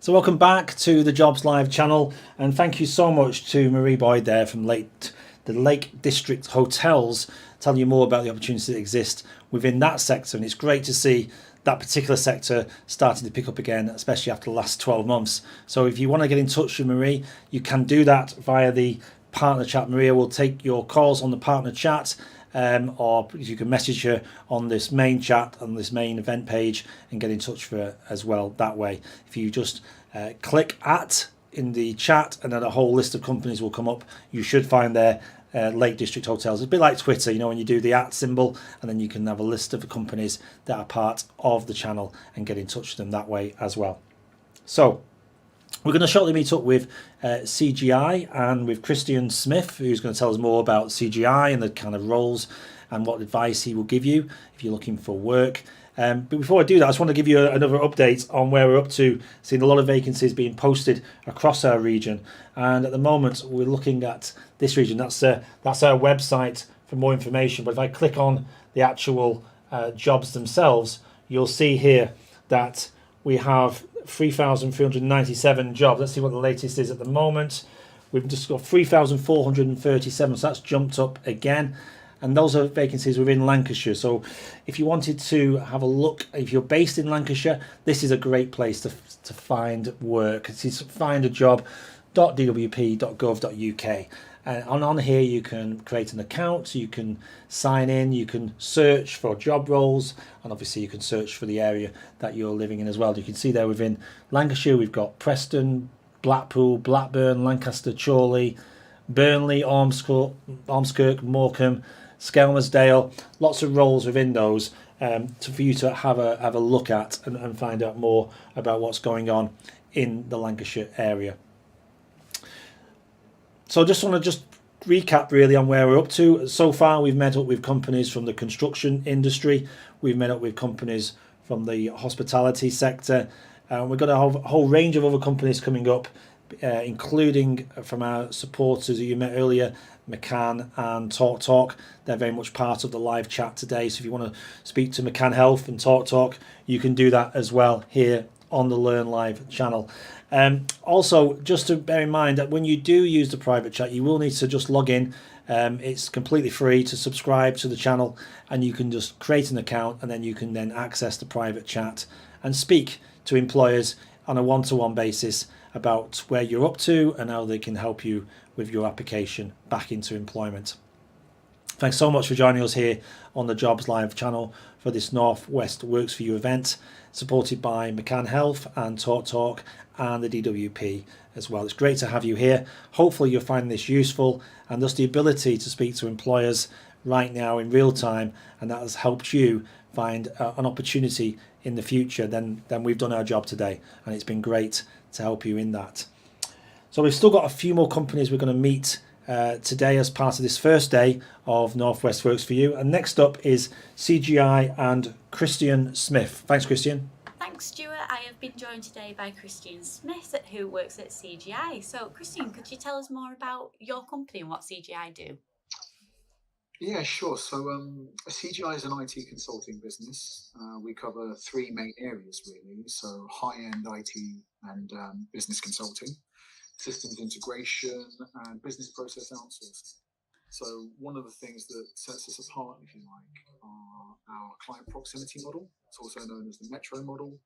So welcome back to the Jobs Live channel, and thank you so much to Marie Boyd there from the Lake District Hotels, telling you more about the opportunities that exist within that sector. And it's great to see that particular sector starting to pick up again, especially after the last 12 months. So if you want to get in touch with Marie, you can do that via the partner chat. Maria will take your calls on the partner chat, or you can message her on this main chat, on this main event page, and get in touch with her as well that way. If you just click at in the chat, and then a whole list of companies will come up. You should find there Lake District Hotels. It's a bit like Twitter, you know, when you do the at symbol, and then you can have a list of the companies that are part of the channel and get in touch with them that way as well. So we're going to shortly meet up with CGI and with Christian Smith, who's going to tell us more about CGI and the kind of roles and what advice he will give you if you're looking for work. But before I do that, I just want to give you another update on where we're up to. Seeing a lot of vacancies being posted across our region, and at the moment we're looking at this region. That's our website for more information. But if I click on the actual jobs themselves, you'll see here that we have 3,397 jobs. Let's see what the latest is at the moment. We've just got 3,437, so that's jumped up again. And those are vacancies within Lancashire. So if you wanted to have a look, if you're based in Lancashire, this is a great place to find work. It's find a job.dwp.gov.uk. And on here you can create an account, you can sign in, you can search for job roles, and obviously you can search for the area that you're living in as well. You can see there within Lancashire we've got Preston, Blackpool, Blackburn, Lancaster, Chorley, Burnley, Ormskirk, Morecambe, Skelmersdale. Lots of roles within those for you to have a look at and find out more about what's going on in the Lancashire area. So I just want to recap really on where we're up to. So far we've met up with companies from the construction industry, we've met up with companies from the hospitality sector, We've got a whole range of other companies coming up, including from our supporters who you met earlier, McCann and TalkTalk. They're very much part of the live chat today. So if you want to speak to McCann Health and TalkTalk, you can do that as well here on the Learn Live channel. Also, just to bear in mind that when you do use the private chat, you will need to just log in. It's completely free to subscribe to the channel, and you can just create an account, and then you can then access the private chat and speak to employers on a one-to-one basis about where you're up to and how they can help you with your application back into employment. Thanks so much for joining us here on the Jobs Live channel for this North West Works For You event, supported by McCann Health and TalkTalk and the DWP as well. It's great to have you here. Hopefully you're finding this useful, and thus the ability to speak to employers right now in real time, and that has helped you find an opportunity in the future, then we've done our job today, and it's been great to help you in that. So we've still got a few more companies we're going to meet today as part of this first day of Northwest Works For You. And next up is CGI and Christian Smith. Thanks, Christian. Thanks, Stuart. I have been joined today by Christian Smith, who works at CGI. So, Christian, could you tell us more about your company and what CGI do? Yeah, sure. So CGI is an IT consulting business. We cover three main areas, really. So high-end IT and business consulting, systems integration, and business process outsourcing. So one of the things that sets us apart, if you like, are our client proximity model. It's also known as the Metro model.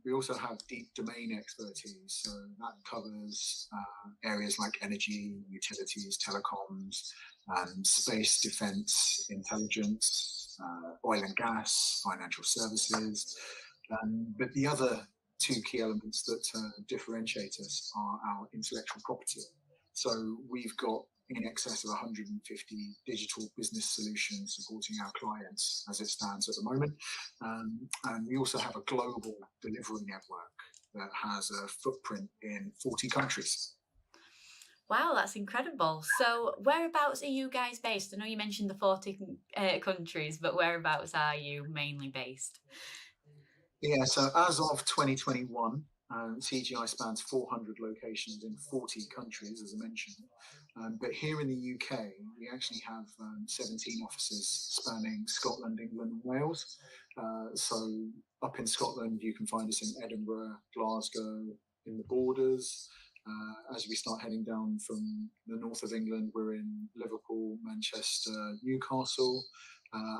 We also have deep domain expertise. So that covers areas like energy, utilities, telecoms, space, defense, intelligence, oil and gas, financial services. But the other two key elements that differentiate us are our intellectual property. So we've got in excess of 150 digital business solutions supporting our clients as it stands at the moment. And we also have a global delivery network that has a footprint in 40 countries. Wow, that's incredible. So whereabouts are you guys based? I know you mentioned the 40 countries, but whereabouts are you mainly based? Yeah, so as of 2021, CGI spans 400 locations in 40 countries, as I mentioned. But here in the UK, we actually have 17 offices spanning Scotland, England and Wales. So up in Scotland, you can find us in Edinburgh, Glasgow, in the Borders. As we start heading down from the north of England, we're in Liverpool, Manchester, Newcastle.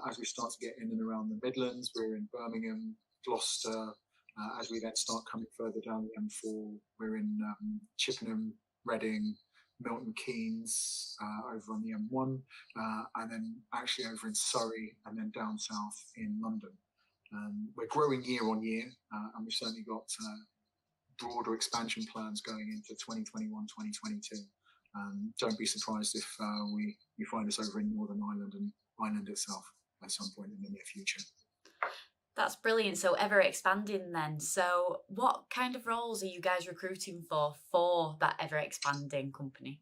As we start to get in and around the Midlands, we're in Birmingham, Gloucester. As we then start coming further down the M4, we're in Chippenham, Reading, Milton Keynes, over on the M1, and then actually over in Surrey, and then down south in London. We're growing year on year, and we've certainly got broader expansion plans going into 2021, 2022. Don't be surprised if you find us over in Northern Ireland and Ireland itself at some point in the near future. That's brilliant. So ever expanding then. So what kind of roles are you guys recruiting for that ever expanding company?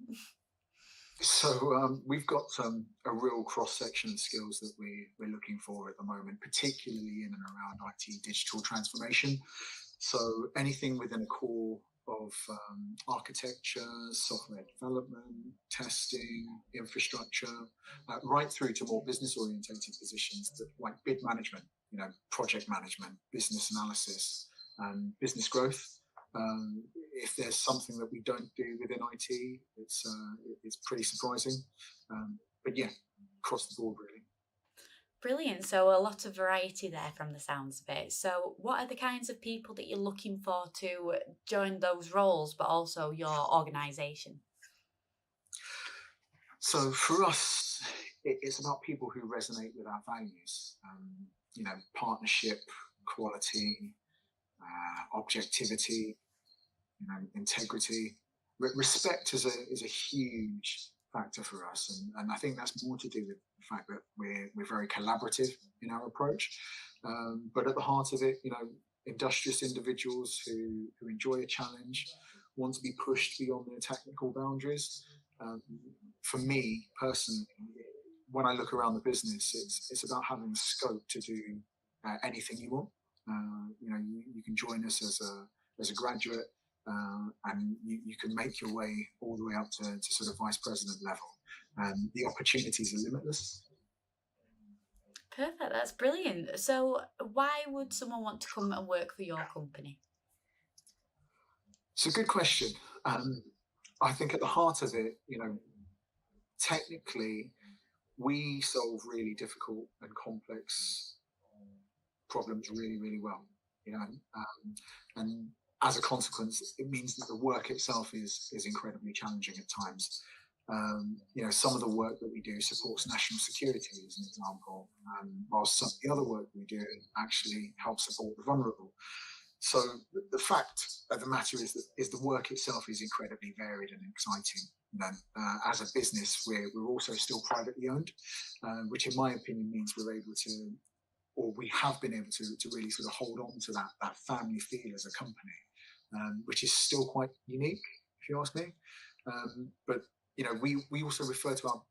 So we've got a real cross section of skills that we're looking for at the moment, particularly in and around IT digital transformation. So anything within a core of architecture, software development, testing, infrastructure, right through to more business orientated positions like bid management, project management, business analysis, business growth. If there's something that we don't do within IT, it's pretty surprising. But yeah, across the board really. Brilliant. So a lot of variety there from the sounds of it. So what are the kinds of people that you're looking for to join those roles, but also your organisation? So for us, it's about people who resonate with our values. Partnership, quality, objectivity, integrity. Respect is a huge factor for us, and I think that's more to do with the fact that we're very collaborative in our approach. But at the heart of it, industrious individuals who enjoy a challenge, want to be pushed beyond their technical boundaries. For me personally, when I look around the business, it's about having the scope to do anything you want. You can join us as a graduate, and you can make your way all the way up to sort of vice president level. The opportunities are limitless. Perfect, that's brilliant. So why would someone want to come and work for your company? It's a good question. I think at the heart of it, technically, we solve really difficult and complex problems really, really well. And as a consequence, it means that the work itself is incredibly challenging at times. Some of the work that we do supports national security, as an example, while some of the other work we do actually helps support the vulnerable. So the fact of the matter is that the work itself is incredibly varied and exciting. As a business, we're also still privately owned, which in my opinion means we're able to, or we have been able to really sort of hold on to that family feel as a company, which is still quite unique, if you ask me. But we also refer to our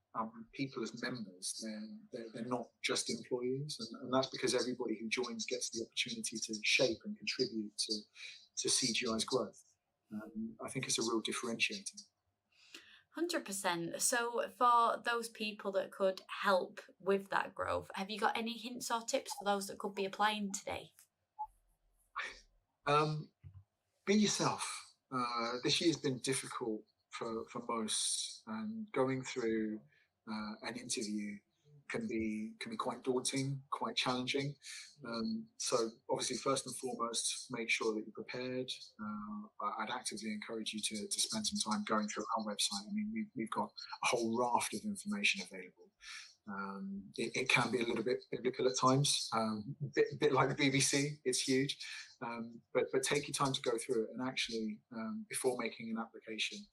people as members. They're not just employees, and that's because everybody who joins gets the opportunity to shape and contribute to CGI's growth. I think it's a real differentiator. 100%. So for those people that could help with that growth, have you got any hints or tips for those that could be applying today? Be yourself. This year's been difficult for most, and going through an interview can be quite daunting, quite challenging. So obviously, first and foremost, make sure that you're prepared. I'd actively encourage you to spend some time going through our website. I mean, we've got a whole raft of information available. It can be a little bit biblical at times, a bit like the BBC. It's huge, but take your time to go through it, and actually, before making an application,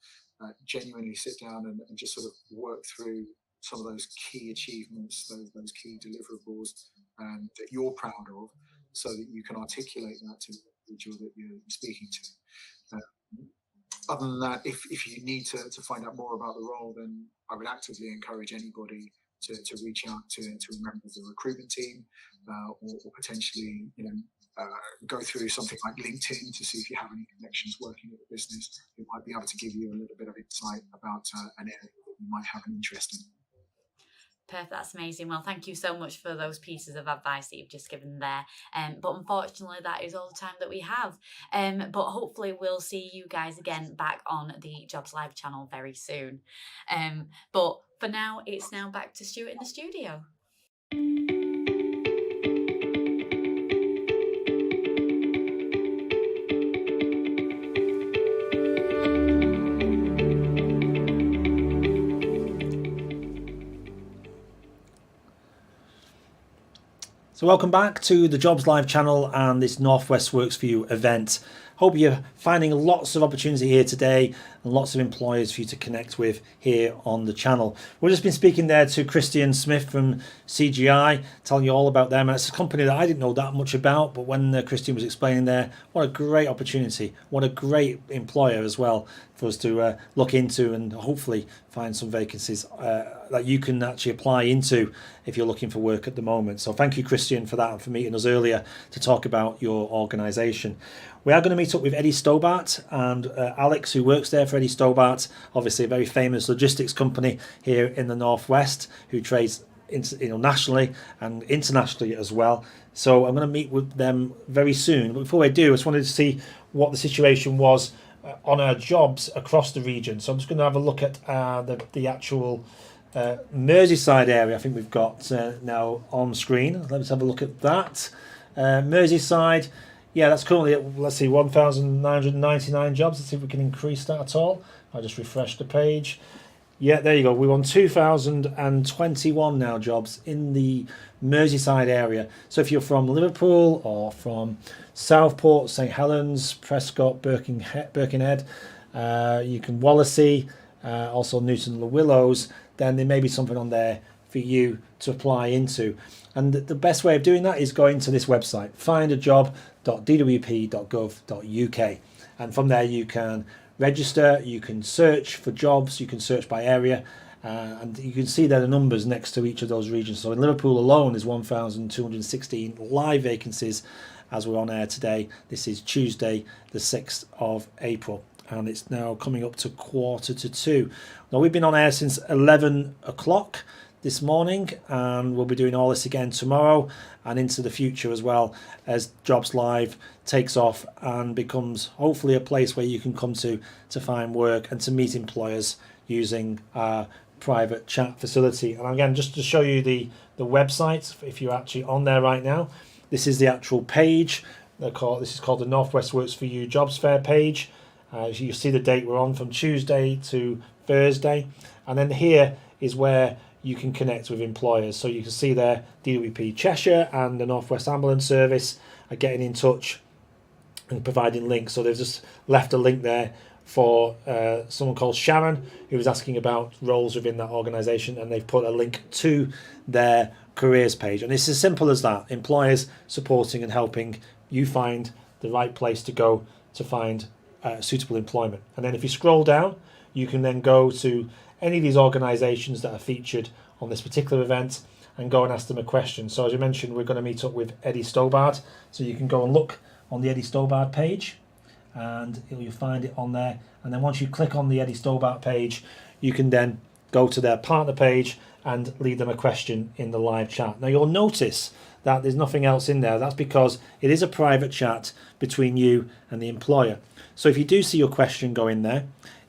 genuinely sit down and just sort of work through some of those key achievements, those key deliverables that you're proud of, so that you can articulate that to the individual that you're speaking to. Other than that, if you need to find out more about the role, then I would actively encourage anybody to reach out to a member of the recruitment team, or potentially go through something like LinkedIn to see if you have any connections working at the business who might be able to give you a little bit of insight about an area that you might have an interest in. Perfect, that's amazing. Well, thank you so much for those pieces of advice that you've just given there. But unfortunately, that is all the time that we have. But hopefully we'll see you guys again back on the Jobs Live channel very soon. But for now, it's now back to Stuart in the studio. So welcome back to the Jobs Live channel and this Northwest Works For You event. Hope you're finding lots of opportunity here today and lots of employers for you to connect with here on the channel. We've just been speaking there to Christian Smith from CGI, telling you all about them. And it's a company that I didn't know that much about, but when Christian was explaining there, what a great opportunity, what a great employer as well for us to look into and hopefully find some vacancies that you can actually apply into if you're looking for work at the moment. So thank you, Christian, for that and for meeting us earlier to talk about your organisation. We are going to meet up with Eddie Stobart and Alex, who works there for Eddie Stobart, obviously a very famous logistics company here in the Northwest, who trades nationally and internationally as well. So I'm going to meet with them very soon. But before I do, I just wanted to see what the situation was on our jobs across the region. So I'm just going to have a look at the actual Merseyside area. I think we've got now on screen. Let's have a look at that. Merseyside. Yeah, that's currently at, let's see, 1,999 jobs. Let's see if we can increase that at all. I'll just refresh the page. Yeah, there you go. We're on 2,021 now jobs in the Merseyside area. So if you're from Liverpool or from Southport, St Helens, Prescott, Birkenhead, you can Wallasey, also Newton Le Willows, then there may be something on there for you to apply into. And the best way of doing that is going to this website, findajobs.dwp.gov.uk. And from there you can register, you can search for jobs, you can search by area, and you can see there the numbers next to each of those regions. So in Liverpool alone, there's 1,216 live vacancies, as we're on air today. This is Tuesday the 6th of April, and it's now coming up to 1:45. Now, we've been on air since 11 o'clock this morning, and we'll be doing all this again tomorrow and into the future as well, as Jobs Live takes off and becomes hopefully a place where you can come to find work and to meet employers using our private chat facility. And again, just to show you the website, if you're actually on there right now, this is the actual page. This is called the Northwest Works for You Jobs Fair page. As you see the date we're on, from Tuesday to Thursday, and then here is where you can connect with employers. So you can see there DWP Cheshire and the Northwest Ambulance Service are getting in touch and providing links. So they've just left a link there for someone called Sharon, who was asking about roles within that organisation, and they've put a link to their careers page. And it's as simple as that: employers supporting and helping you find the right place to go to find suitable employment. And then if you scroll down, you can then go to any of these organisations that are featured on this particular event and go and ask them a question. So as you mentioned, we're going to meet up with Eddie Stobart, so you can go and look on the Eddie Stobart page, and you'll find it on there. And then once you click on the Eddie Stobart page, you can then go to their partner page and leave them a question in the live chat. Now, you'll notice that there's nothing else in there. That's because it is a private chat between you and the employer. So if you do see your question go in there,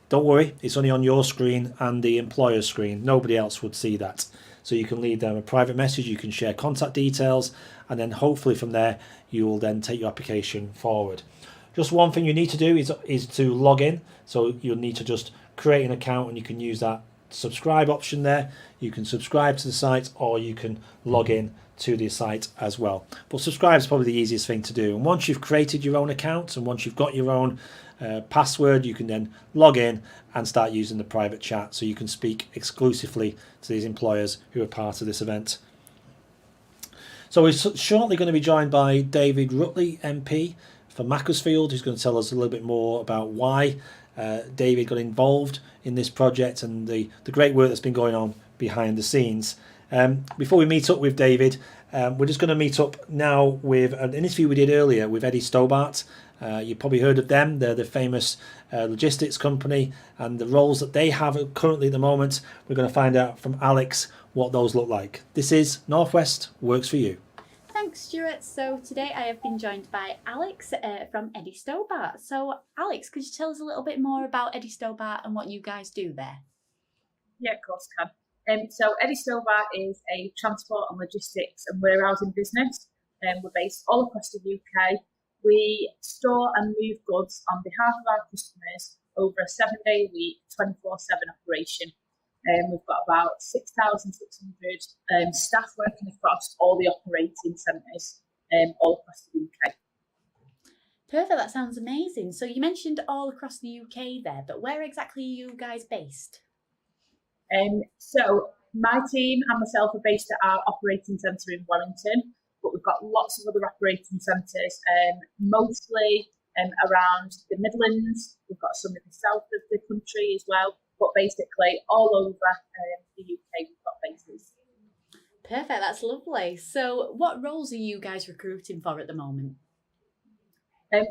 don't worry, it's only on your screen and the employer's screen. Nobody else would see that. So you can leave them a private message, you can share contact details, and then hopefully from there you will then take your application forward. Just one thing you need to do is to log in. So you'll need to just create an account, and you can use that subscribe option there. You can subscribe to the site, or you can log in to the site as well. But subscribe is probably the easiest thing to do. And once you've created your own account and once you've got your own password, you can then log in and start using the private chat, so you can speak exclusively to these employers who are part of this event. So we're shortly going to be joined by David Rutley MP for Macclesfield, who's going to tell us a little bit more about why David got involved in this project and the great work that's been going on behind the scenes. Before we meet up with David, we're just going to meet up now with an interview we did earlier with Eddie Stobart. You've probably heard of them. They're the famous logistics company, and the roles that they have currently at the moment, we're going to find out from Alex what those look like. This is Northwest Works for You. Thanks, Stuart. So today I have been joined by Alex from Eddie Stobart. So Alex, could you tell us a little bit more about Eddie Stobart and what you guys do there? Yeah, of course I can. So Eddie Stobart is a transport and logistics and warehousing business. We're based all across the UK. We store and move goods on behalf of our customers over a 7-day week, 24/7 operation. We've got about 6,600 staff working across all the operating centres all across the UK. Perfect, that sounds amazing. So you mentioned all across the UK there, but where exactly are you guys based? So my team and myself are based at our operating centre in Wellington, but we've got lots of other operating centres, mostly around the Midlands. We've got some in the south of the country as well, but basically all over the UK we've got bases. Perfect, that's lovely. So what roles are you guys recruiting for at the moment?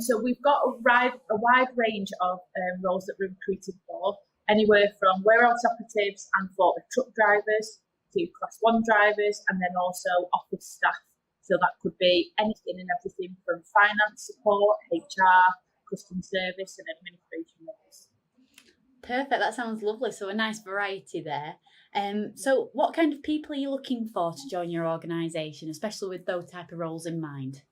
So we've got a wide range of roles that we're recruiting for, anywhere from warehouse operatives and forklift truck drivers to class 1 drivers, and then also office staff. So that could be anything and everything from finance support, HR, customer service and administration roles. Perfect, that sounds lovely. So a nice variety there. So what kind of people are you looking for to join your organisation, especially with those type of roles in mind?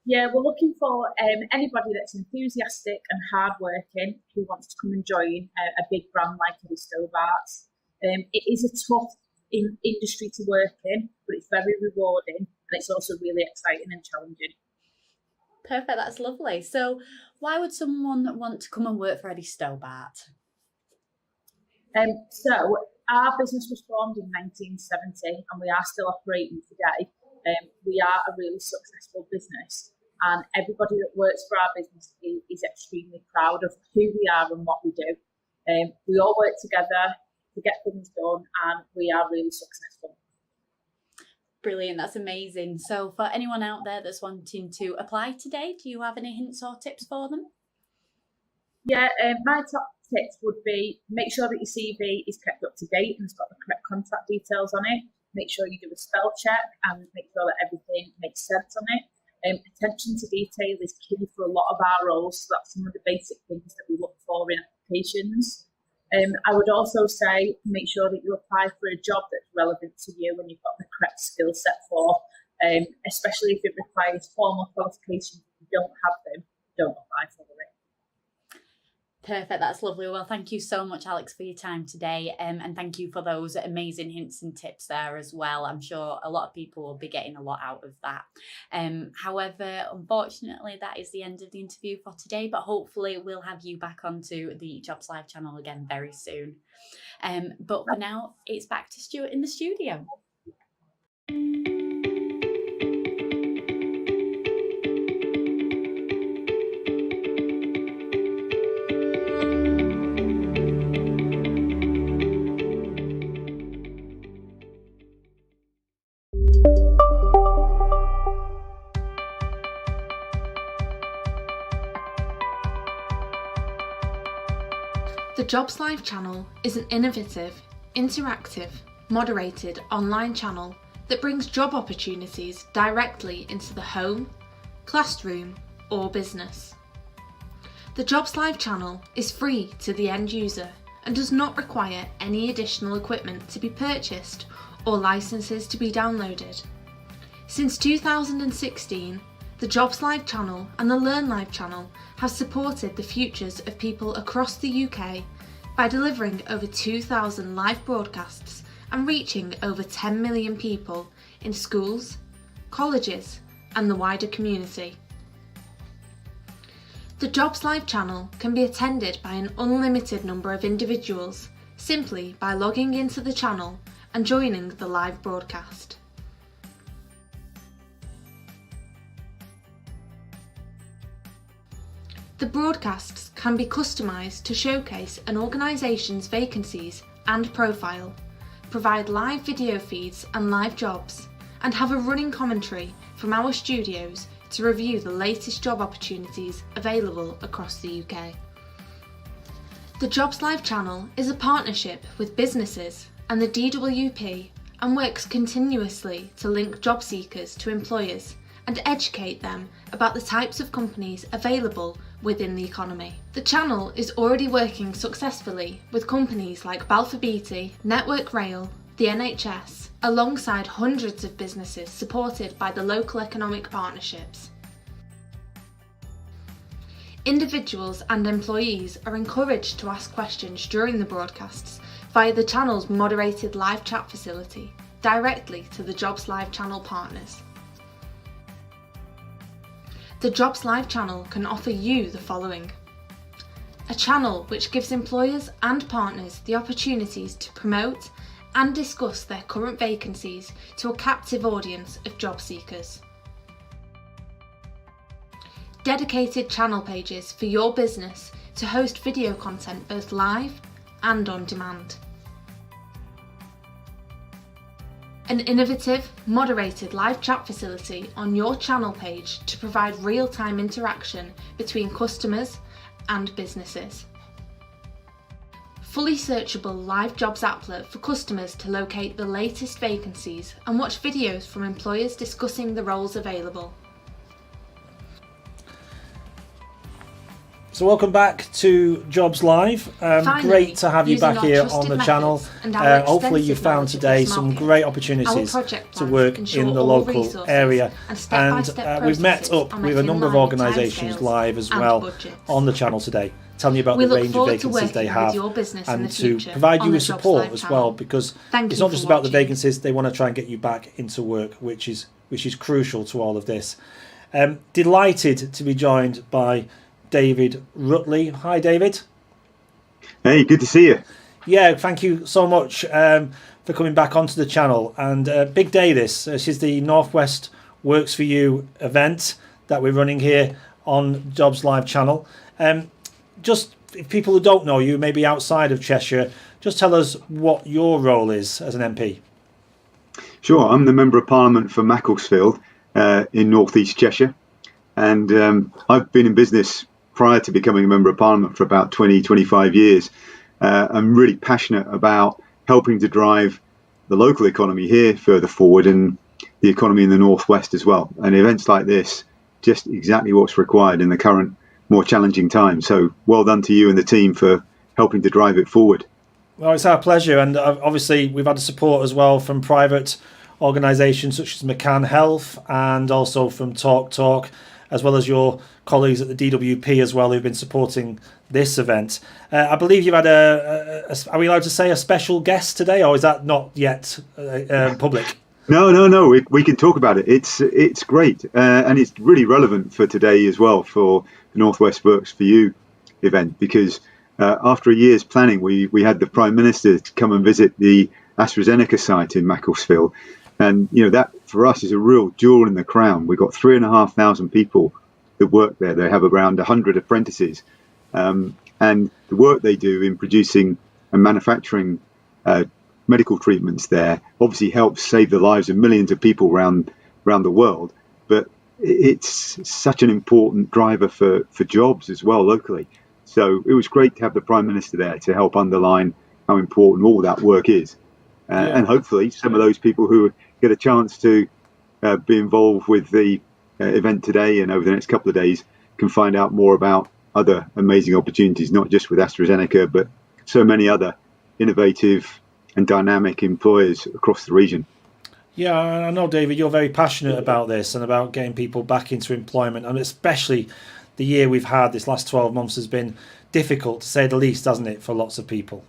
Yeah, we're looking for anybody that's enthusiastic and hardworking who wants to come and join a big brand like Eddie Stobart's. It is a tough industry to work in, but it's very rewarding and it's also really exciting and challenging. Perfect, that's lovely. So why would someone want to come and work for Eddie Stobart? So our business was formed in 1970 and we are still operating today. We are a really successful business, and everybody that works for our business is extremely proud of who we are and what we do. We all work together to get things done, and we are really successful. Brilliant, that's amazing. So for anyone out there that's wanting to apply today, do you have any hints or tips for them? Yeah, my top tips would be make sure that your CV is kept up to date and it's got the correct contact details on it. Make sure you do a spell check and make sure that everything makes sense on it. Attention to detail is key for a lot of our roles, so that's some of the basic things that we look for in applications. I would also say make sure that you apply for a job that's relevant to you and you've got the correct skill set for, especially if it requires formal qualifications. If you don't have them, don't apply for it. Perfect, that's lovely. Well, thank you so much, Alex, for your time today, and thank you for those amazing hints and tips there as well. I'm sure a lot of people will be getting a lot out of that. However, unfortunately, that is the end of the interview for today, but hopefully we'll have you back onto the Jobs Live channel again very soon. But for now, it's back to Stuart in the studio. The Jobs Live channel is an innovative, interactive, moderated online channel that brings job opportunities directly into the home, classroom, or business. The Jobs Live channel is free to the end user and does not require any additional equipment to be purchased or licenses to be downloaded. Since 2016, the Jobs Live channel and the Learn Live channel have supported the futures of people across the UK by delivering over 2,000 live broadcasts and reaching over 10 million people in schools, colleges, and the wider community. The Jobs Live channel can be attended by an unlimited number of individuals simply by logging into the channel and joining the live broadcast. The broadcasts can be customised to showcase an organisation's vacancies and profile, provide live video feeds and live jobs, and have a running commentary from our studios to review the latest job opportunities available across the UK. The Jobs Live channel is a partnership with businesses and the DWP and works continuously to link job seekers to employers and educate them about the types of companies available within the economy. The channel is already working successfully with companies like Balfour Beatty, Network Rail, the NHS, alongside hundreds of businesses supported by the local economic partnerships. Individuals and employees are encouraged to ask questions during the broadcasts via the channel's moderated live chat facility directly to the Jobs Live channel partners. The Jobs Live channel can offer you the following: a channel which gives employers and partners the opportunities to promote and discuss their current vacancies to a captive audience of job seekers. Dedicated channel pages for your business to host video content both live and on demand. An innovative, moderated live chat facility on your channel page to provide real-time interaction between customers and businesses. Fully searchable live jobs applet for customers to locate the latest vacancies and watch videos from employers discussing the roles available. So welcome back to Jobs Live. Great to have you back here on the channel. Hopefully you found today some great opportunities to work in the local area, and we've met up with a number of organisations live as well on the channel today, telling you about the range of vacancies they have and to provide you with support as well, because it's not just about the vacancies, they want to try and get you back into work, which is crucial to all of this. Delighted to be joined by David Rutley. Hi, David. Hey, good to see you. Yeah, thank you so much for coming back onto the channel. And big day this. This is the Northwest Works For You event that we're running here on Jobs Live channel. Just if people who don't know you, maybe outside of Cheshire, just tell us what your role is as an MP. Sure, I'm the Member of Parliament for Macclesfield in North East Cheshire, and I've been in business prior to becoming a Member of Parliament for about 25 years. I'm really passionate about helping to drive the local economy here further forward and the economy in the Northwest as well. And events like this, just exactly what's required in the current more challenging times. So well done to you and the team for helping to drive it forward. Well, it's our pleasure, and obviously we've had support as well from private organisations such as McCann Health and also from Talk, as well as your colleagues at the DWP as well, who've been supporting this event. I believe you've had are we allowed to say a special guest today, or is that not yet public? No, we can talk about it. It's great, and it's really relevant for today as well for the Northwest Works for You event, because after a year's planning, we had the Prime Minister to come and visit the AstraZeneca site in Macclesfield. And, that for us is a real jewel in the crown. We've got 3,500 people that work there. They have around 100 apprentices. And the work they do in producing and manufacturing medical treatments there obviously helps save the lives of millions of people around the world. But it's such an important driver for jobs as well locally. So it was great to have the Prime Minister there to help underline how important all that work is. And hopefully some of those people who get a chance to be involved with the event today and over the next couple of days can find out more about other amazing opportunities, not just with AstraZeneca, but so many other innovative and dynamic employers across the region. Yeah, I know, David, you're very passionate about this and about getting people back into employment, and especially the year we've had, this last 12 months, has been difficult, to say the least, hasn't it, for lots of people?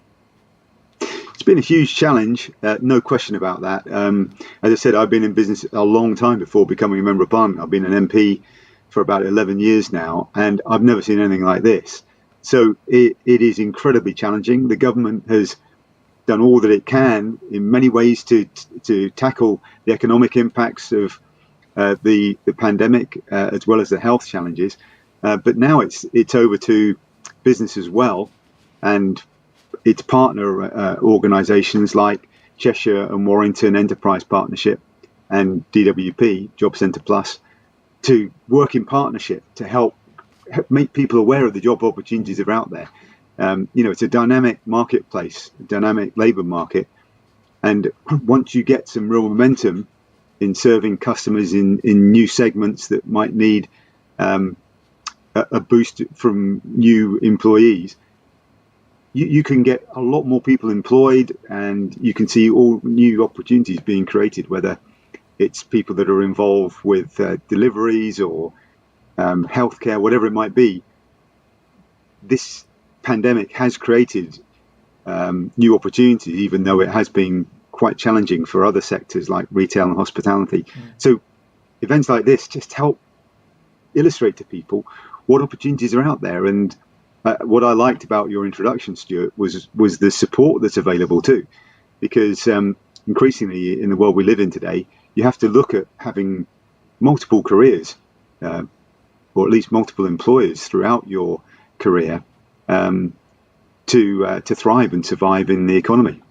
It's been a huge challenge, no question about that. As I said, I've been in business a long time before becoming a Member of Parliament. I've been an MP for about 11 years now, and I've never seen anything like this. So it is incredibly challenging. The government has done all that it can in many ways to tackle the economic impacts of the pandemic as well as the health challenges. But now it's over to business as well, and its partner organisations like Cheshire and Warrington Enterprise Partnership and DWP, Job Centre Plus, to work in partnership to help make people aware of the job opportunities that are out there. It's a dynamic marketplace, a dynamic labour market, and once you get some real momentum in serving customers in new segments that might need a boost from new employees, you can get a lot more people employed, and you can see all new opportunities being created, whether it's people that are involved with deliveries or healthcare, whatever it might be. This pandemic has created new opportunities, even though it has been quite challenging for other sectors like retail and hospitality. So events like this just help illustrate to people what opportunities are out there. And what I liked about your introduction, Stuart, was the support that's available too, because increasingly in the world we live in today, you have to look at having multiple careers, or at least multiple employers throughout your career, to thrive and survive in the economy.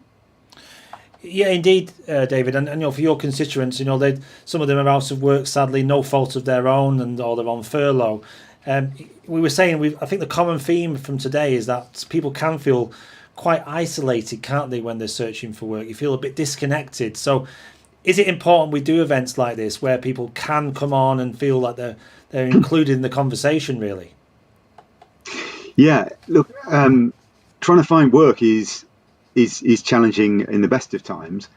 Yeah, indeed, David, and for your constituents, some of them are out of work, sadly, no fault of their own, or they're on furlough. We were saying, I think the common theme from today is that people can feel quite isolated, can't they, when they're searching for work? You feel a bit disconnected. So is it important we do events like this where people can come on and feel like they're included in the conversation, really? Yeah, look, trying to find work is challenging in the best of times,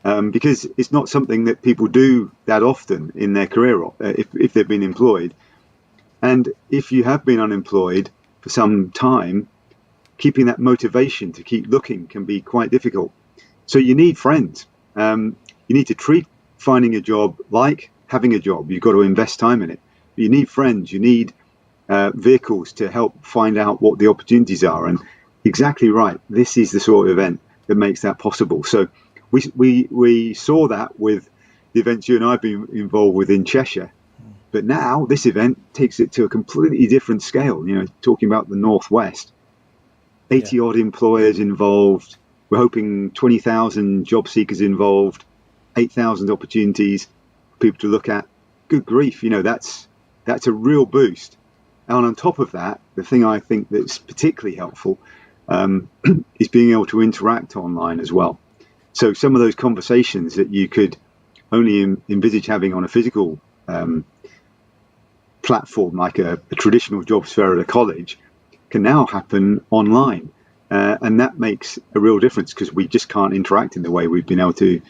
because it's not something that people do that often in their career if they've been employed. And if you have been unemployed for some time, keeping that motivation to keep looking can be quite difficult. So you need friends. You need to treat finding a job like having a job. You've got to invest time in it. But you need friends. You need vehicles to help find out what the opportunities are. And exactly right, this is the sort of event that makes that possible. So we saw that with the events you and I have been involved with in Cheshire. But now this event takes it to a completely different scale. Talking about the Northwest, 80 odd employers involved. We're hoping 20,000 job seekers involved, 8,000 opportunities for people to look at. Good grief, that's a real boost. And on top of that, the thing I think that's particularly helpful is being able to interact online as well. So some of those conversations that you could only envisage having on a physical platform, like a traditional jobs fair at a college, can now happen online. And that makes a real difference, because we just can't interact in the way we've been able to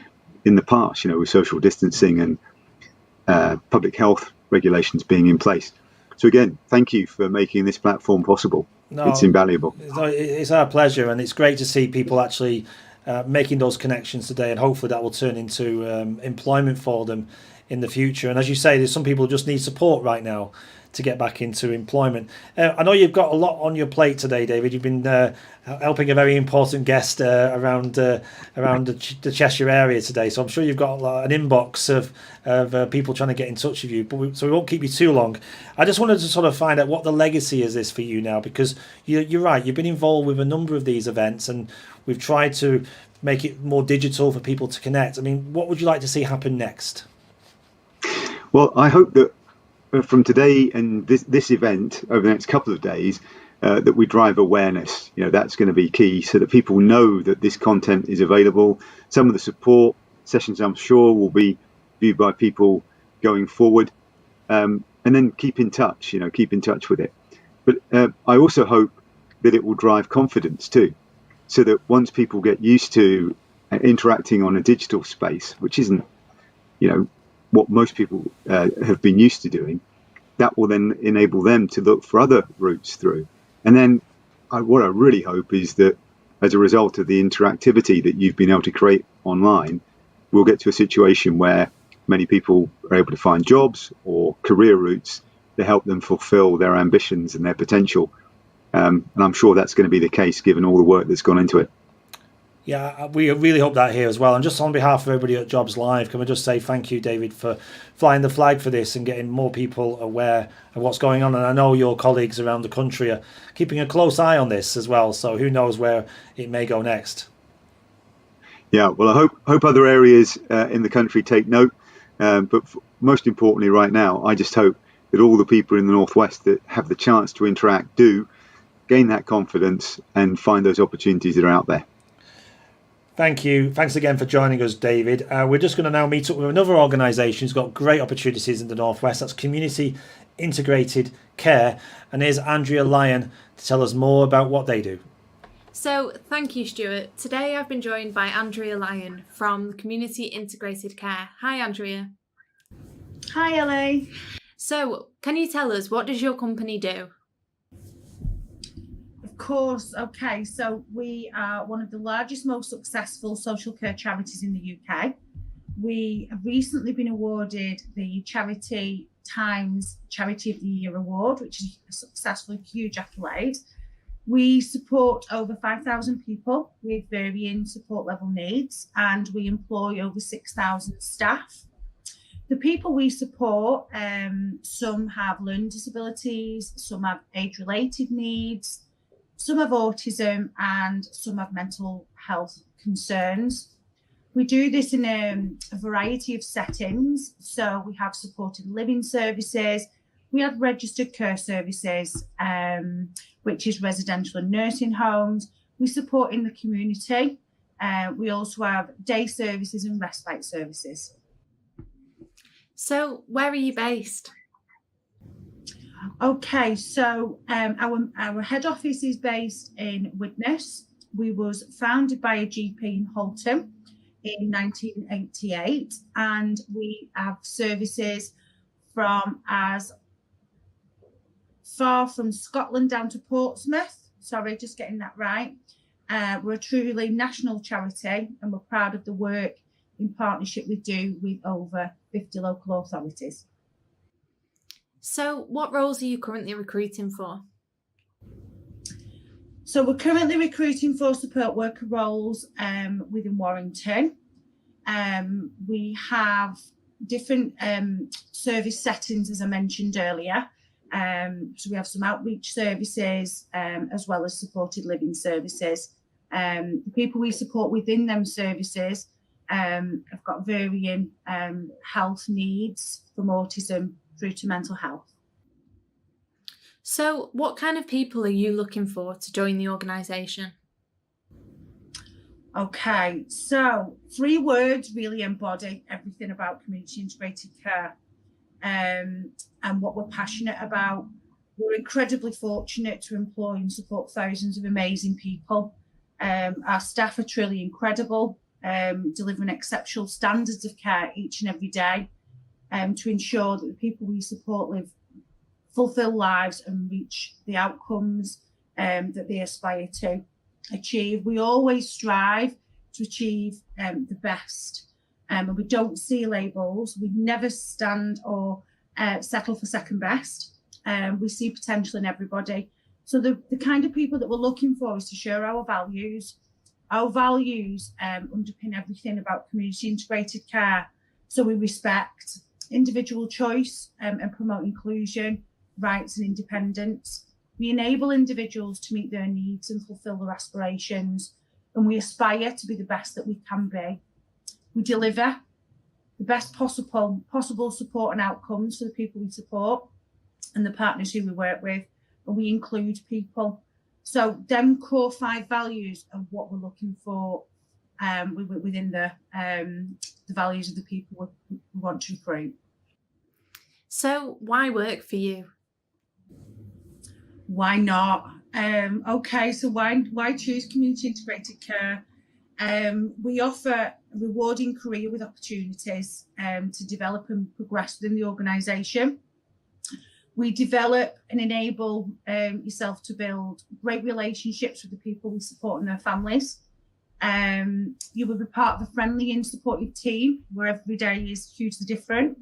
in the past, with social distancing and public health regulations being in place. So again, thank you for making this platform possible. No, it's invaluable. It's our pleasure, and it's great to see people actually making those connections today, and hopefully that will turn into employment for them in the future. And as you say, there's some people who just need support right now to get back into employment. I know you've got a lot on your plate today, David. You've been helping a very important guest around the Cheshire area today, so I'm sure you've got an inbox of people trying to get in touch with you. So we won't keep you too long. I just wanted to sort of find out what the legacy is this for you now, because you're right. You've been involved with a number of these events, and we've tried to make it more digital for people to connect. I mean, what would you like to see happen next? Well, I hope that from today and this event over the next couple of days, that we drive awareness. That's going to be key, so that people know that this content is available. Some of the support sessions, I'm sure, will be viewed by people going forward, and then keep in touch with it. But I also hope that it will drive confidence too, so that once people get used to interacting on a digital space, which isn't, what most people have been used to doing, that will then enable them to look for other routes through. And then what I really hope is that as a result of the interactivity that you've been able to create online, we'll get to a situation where many people are able to find jobs or career routes to help them fulfill their ambitions and their potential. And I'm sure that's going to be the case given all the work that's gone into it. Yeah, we really hope that here as well. And just on behalf of everybody at Jobs Live, can we just say thank you, David, for flying the flag for this and getting more people aware of what's going on. And I know your colleagues around the country are keeping a close eye on this as well. So who knows where it may go next. Yeah, well, I hope other areas in the country take note. But most importantly right now, I just hope that all the people in the Northwest that have the chance to interact do gain that confidence and find those opportunities that are out there. Thank you. Thanks again for joining us, David. We're just going to now meet up with another organisation who's got great opportunities in the Northwest. That's Community Integrated Care. And here's Andrea Lyon to tell us more about what they do. So, thank you, Stuart. Today I've been joined by Andrea Lyon from Community Integrated Care. Hi, Andrea. Hi, Ellie. So, can you tell us, what does your company do? Of course. Okay, so we are one of the largest, most successful social care charities in the UK. We have recently been awarded the Charity Times Charity of the Year Award, which is a successful, huge accolade. We support over 5,000 people with varying support level needs, and we employ over 6,000 staff. The people we support, some have learning disabilities, some have age-related needs, some have autism, and some have mental health concerns. We do this in a variety of settings. So we have supported living services, we have registered care services, which is residential and nursing homes. We support in the community. We also have day services and respite services. So where are you based? Okay, so our head office is based in Widnes. We was founded by a GP in Halton in 1988, and we have services from as far from Scotland down to Portsmouth. Sorry, just getting that right. We're a truly national charity, and we're proud of the work in partnership we do with over 50 local authorities. So what roles are you currently recruiting for? So we're currently recruiting for support worker roles within Warrington. We have different service settings, as I mentioned earlier. So we have some outreach services as well as supported living services. The people we support within them services have got varying health needs, from autism through to mental health. So, what kind of people are you looking for to join the organisation? Okay, so 3 words really embody everything about community integrated care and what we're passionate about. We're incredibly fortunate to employ and support thousands of amazing people. Our staff are truly incredible, delivering exceptional standards of care each and every day to ensure that the people we support live fulfilled lives and reach the outcomes that they aspire to achieve. We always strive to achieve the best, and we don't see labels. We never stand or settle for second best. We see potential in everybody. So the kind of people that we're looking for is to share our values. Our values underpin everything about community integrated care. So we respect individual choice and promote inclusion, rights and independence. We enable individuals to meet their needs and fulfill their aspirations, and we aspire to be the best that we can be. We deliver the best possible support and outcomes for the people we support and the partners who we work with, and we include people. So them core 5 values are what we're looking for within the values of the people we want to recruit. So why work for you? Why not? Okay, so why choose community integrated care? We offer a rewarding career with opportunities to develop and progress within the organisation. We develop and enable yourself to build great relationships with the people we support and their families. You will be part of a friendly and supportive team where every day is hugely different.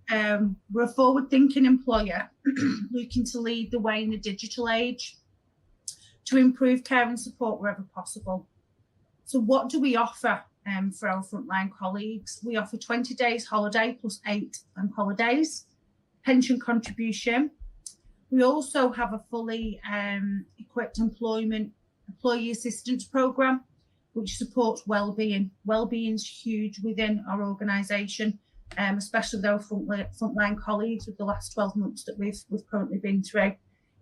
We're a forward-thinking employer looking to lead the way in the digital age to improve care and support wherever possible. So what do we offer for our frontline colleagues? We offer 20 days holiday plus 8 bank holidays, pension contribution. We also have a fully equipped employee assistance programme, which supports wellbeing. Wellbeing is huge within our organisation, especially with our frontline colleagues with the last 12 months that we've currently been through.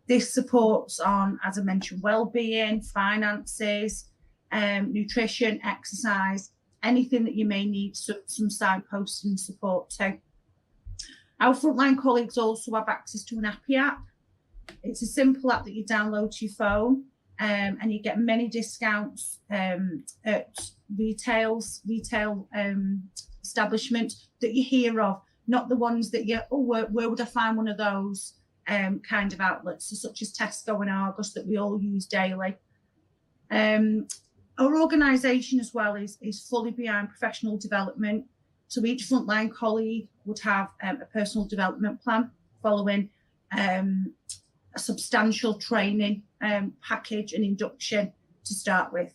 This supports on, as I mentioned, wellbeing, finances, nutrition, exercise, anything that you may need some signposting and support to. Our frontline colleagues also have access to an Appy app. It's a simple app that you download to your phone, and you get many discounts at retail establishments that you hear of, not the ones that where would I find one of those kind of outlets, such as Tesco and Argos that we all use daily. Our organisation as well is fully behind professional development. So each frontline colleague would have a personal development plan following a substantial training package and induction to start with.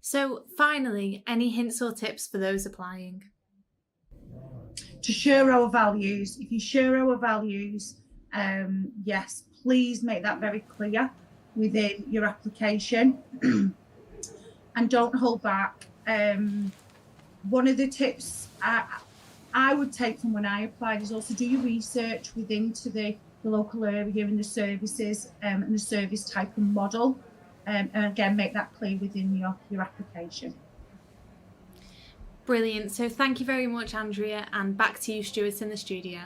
So finally, any hints or tips for those applying? To share our values. If you share our values, yes, please make that very clear within your application and don't hold back. One of the tips I would take from when I applied is also do your research within to the local area and the services and the service type and model, and again make that clear within your application. Brilliant. So thank you very much, Andrea, and back to you, Stuart, in the studio.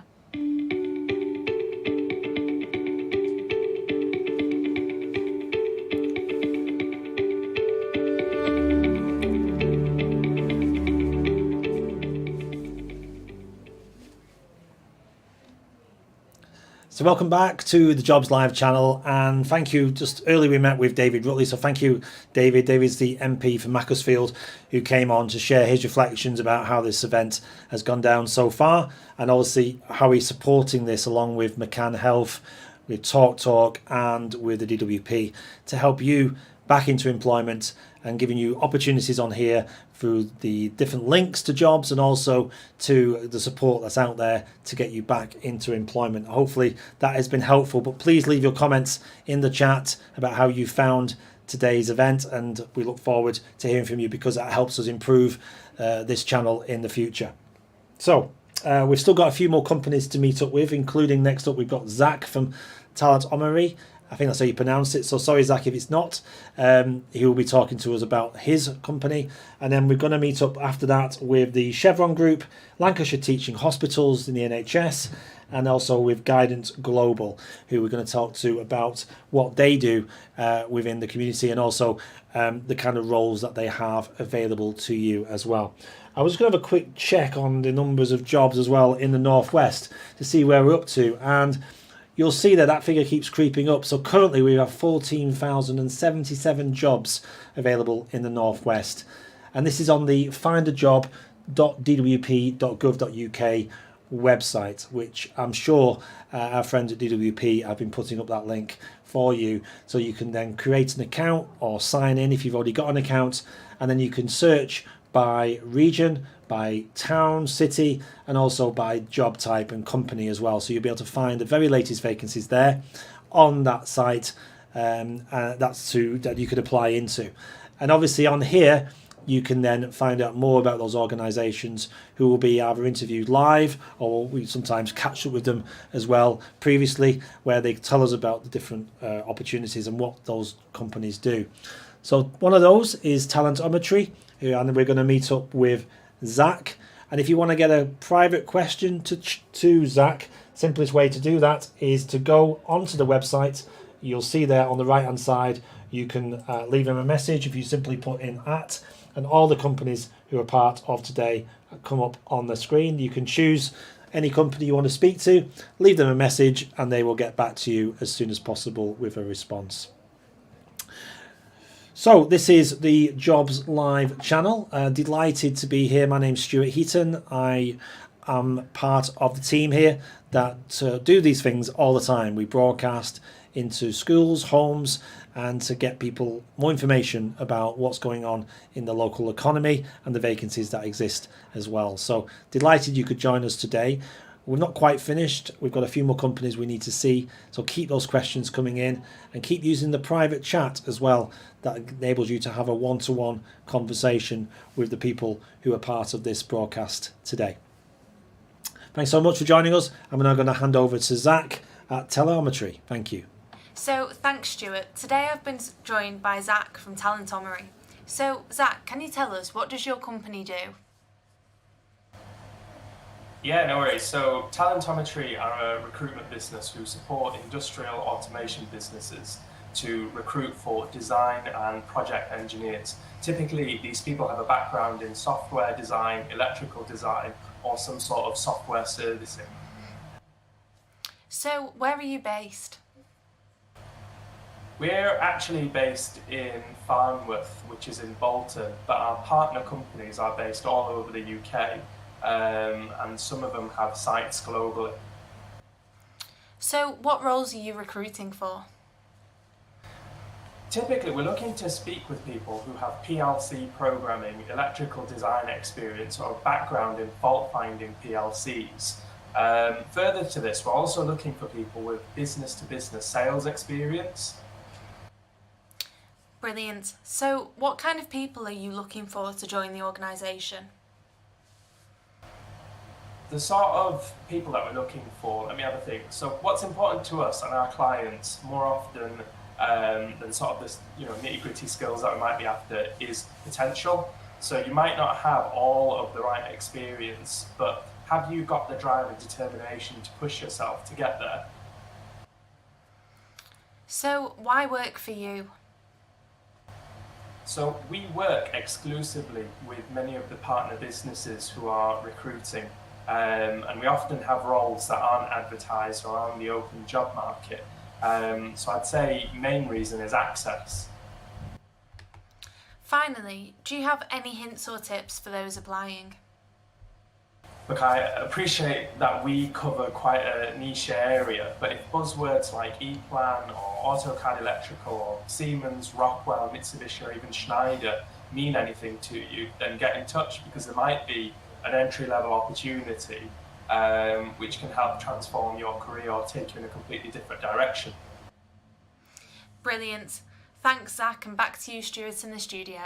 So welcome back to the Jobs Live channel, and thank you. Just earlier we met with David Rutley, so thank you, David. David's the MP for Macclesfield who came on to share his reflections about how this event has gone down so far, and obviously how he's supporting this along with McCann Health, with Talk, and with the DWP to help you back into employment and giving you opportunities on here through the different links to jobs and also to the support that's out there to get you back into employment. Hopefully that has been helpful, but please leave your comments in the chat about how you found today's event, and we look forward to hearing from you because that helps us improve this channel in the future. So we've still got a few more companies to meet up with, including next up we've got Zach from Talent Omri. I think that's how you pronounce it, so sorry Zach if it's not. He will be talking to us about his company, and then we're going to meet up after that with the Chevron Group, Lancashire Teaching Hospitals in the NHS, and also with Guidance Global, who we're going to talk to about what they do within the community, and also the kind of roles that they have available to you as well. I was going to have a quick check on the numbers of jobs as well in the Northwest to see where we're up to, and you'll see that that figure keeps creeping up. So currently we have 14,077 jobs available in the Northwest. And this is on the findajob.dwp.gov.uk website, which I'm sure our friends at DWP have been putting up that link for you. So you can then create an account or sign in if you've already got an account. And then you can search by region, by town, city, and also by job type and company as well. So you'll be able to find the very latest vacancies there on that site, that you could apply into. And obviously on here, you can then find out more about those organisations who will be either interviewed live, or we sometimes catch up with them as well previously, where they tell us about the different opportunities and what those companies do. So one of those is Talentometry, and we're going to meet up with Zach. And if you want to get a private question to Zach, simplest way to do that is to go onto the website. You'll see there on the right hand side, you can leave him a message if you simply put in @ and all the companies who are part of today come up on the screen. You can choose any company you want to speak to, leave them a message, and they will get back to you as soon as possible with a response. So this is the Jobs Live channel. Delighted to be here. My name's Stuart Heaton. I am part of the team here that do these things all the time. We broadcast into schools, homes, and to get people more information about what's going on in the local economy and the vacancies that exist as well. So delighted you could join us today. We're not quite finished. We've got a few more companies we need to see. So keep those questions coming in and keep using the private chat as well. That enables you to have a one-to-one conversation with the people who are part of this broadcast today. Thanks so much for joining us. I'm now going to hand over to Zach at Teleometry. Thank you. So thanks, Stuart. Today I've been joined by Zach from Talentometry. So Zach, can you tell us, what does your company do? Yeah, no worries. So Talentometry are a recruitment business who support industrial automation businesses to recruit for design and project engineers. Typically, these people have a background in software design, electrical design, or some sort of software servicing. So where are you based? We're actually based in Farnworth, which is in Bolton, but our partner companies are based all over the UK, and some of them have sites globally. So what roles are you recruiting for? Typically, we're looking to speak with people who have PLC programming, electrical design experience, or background in fault-finding PLCs. Further to this, we're also looking for people with business-to-business sales experience. Brilliant. So what kind of people are you looking for to join the organisation? The sort of people that we're looking for, let me have a think. So what's important to us and our clients more often than sort of this, nitty-gritty skills that we might be after is potential. So you might not have all of the right experience, but have you got the drive and determination to push yourself to get there? So why work for you? So we work exclusively with many of the partner businesses who are recruiting, and we often have roles that aren't advertised or on the open job market. So I'd say main reason is access. Finally, do you have any hints or tips for those applying? Look, I appreciate that we cover quite a niche area, but if buzzwords like ePlan or AutoCAD Electrical or Siemens, Rockwell, Mitsubishi or even Schneider mean anything to you, then get in touch, because there might be an entry-level opportunity which can help transform your career or take you in a completely different direction. Brilliant. Thanks, Zach, and back to you, Stuart, in the studio.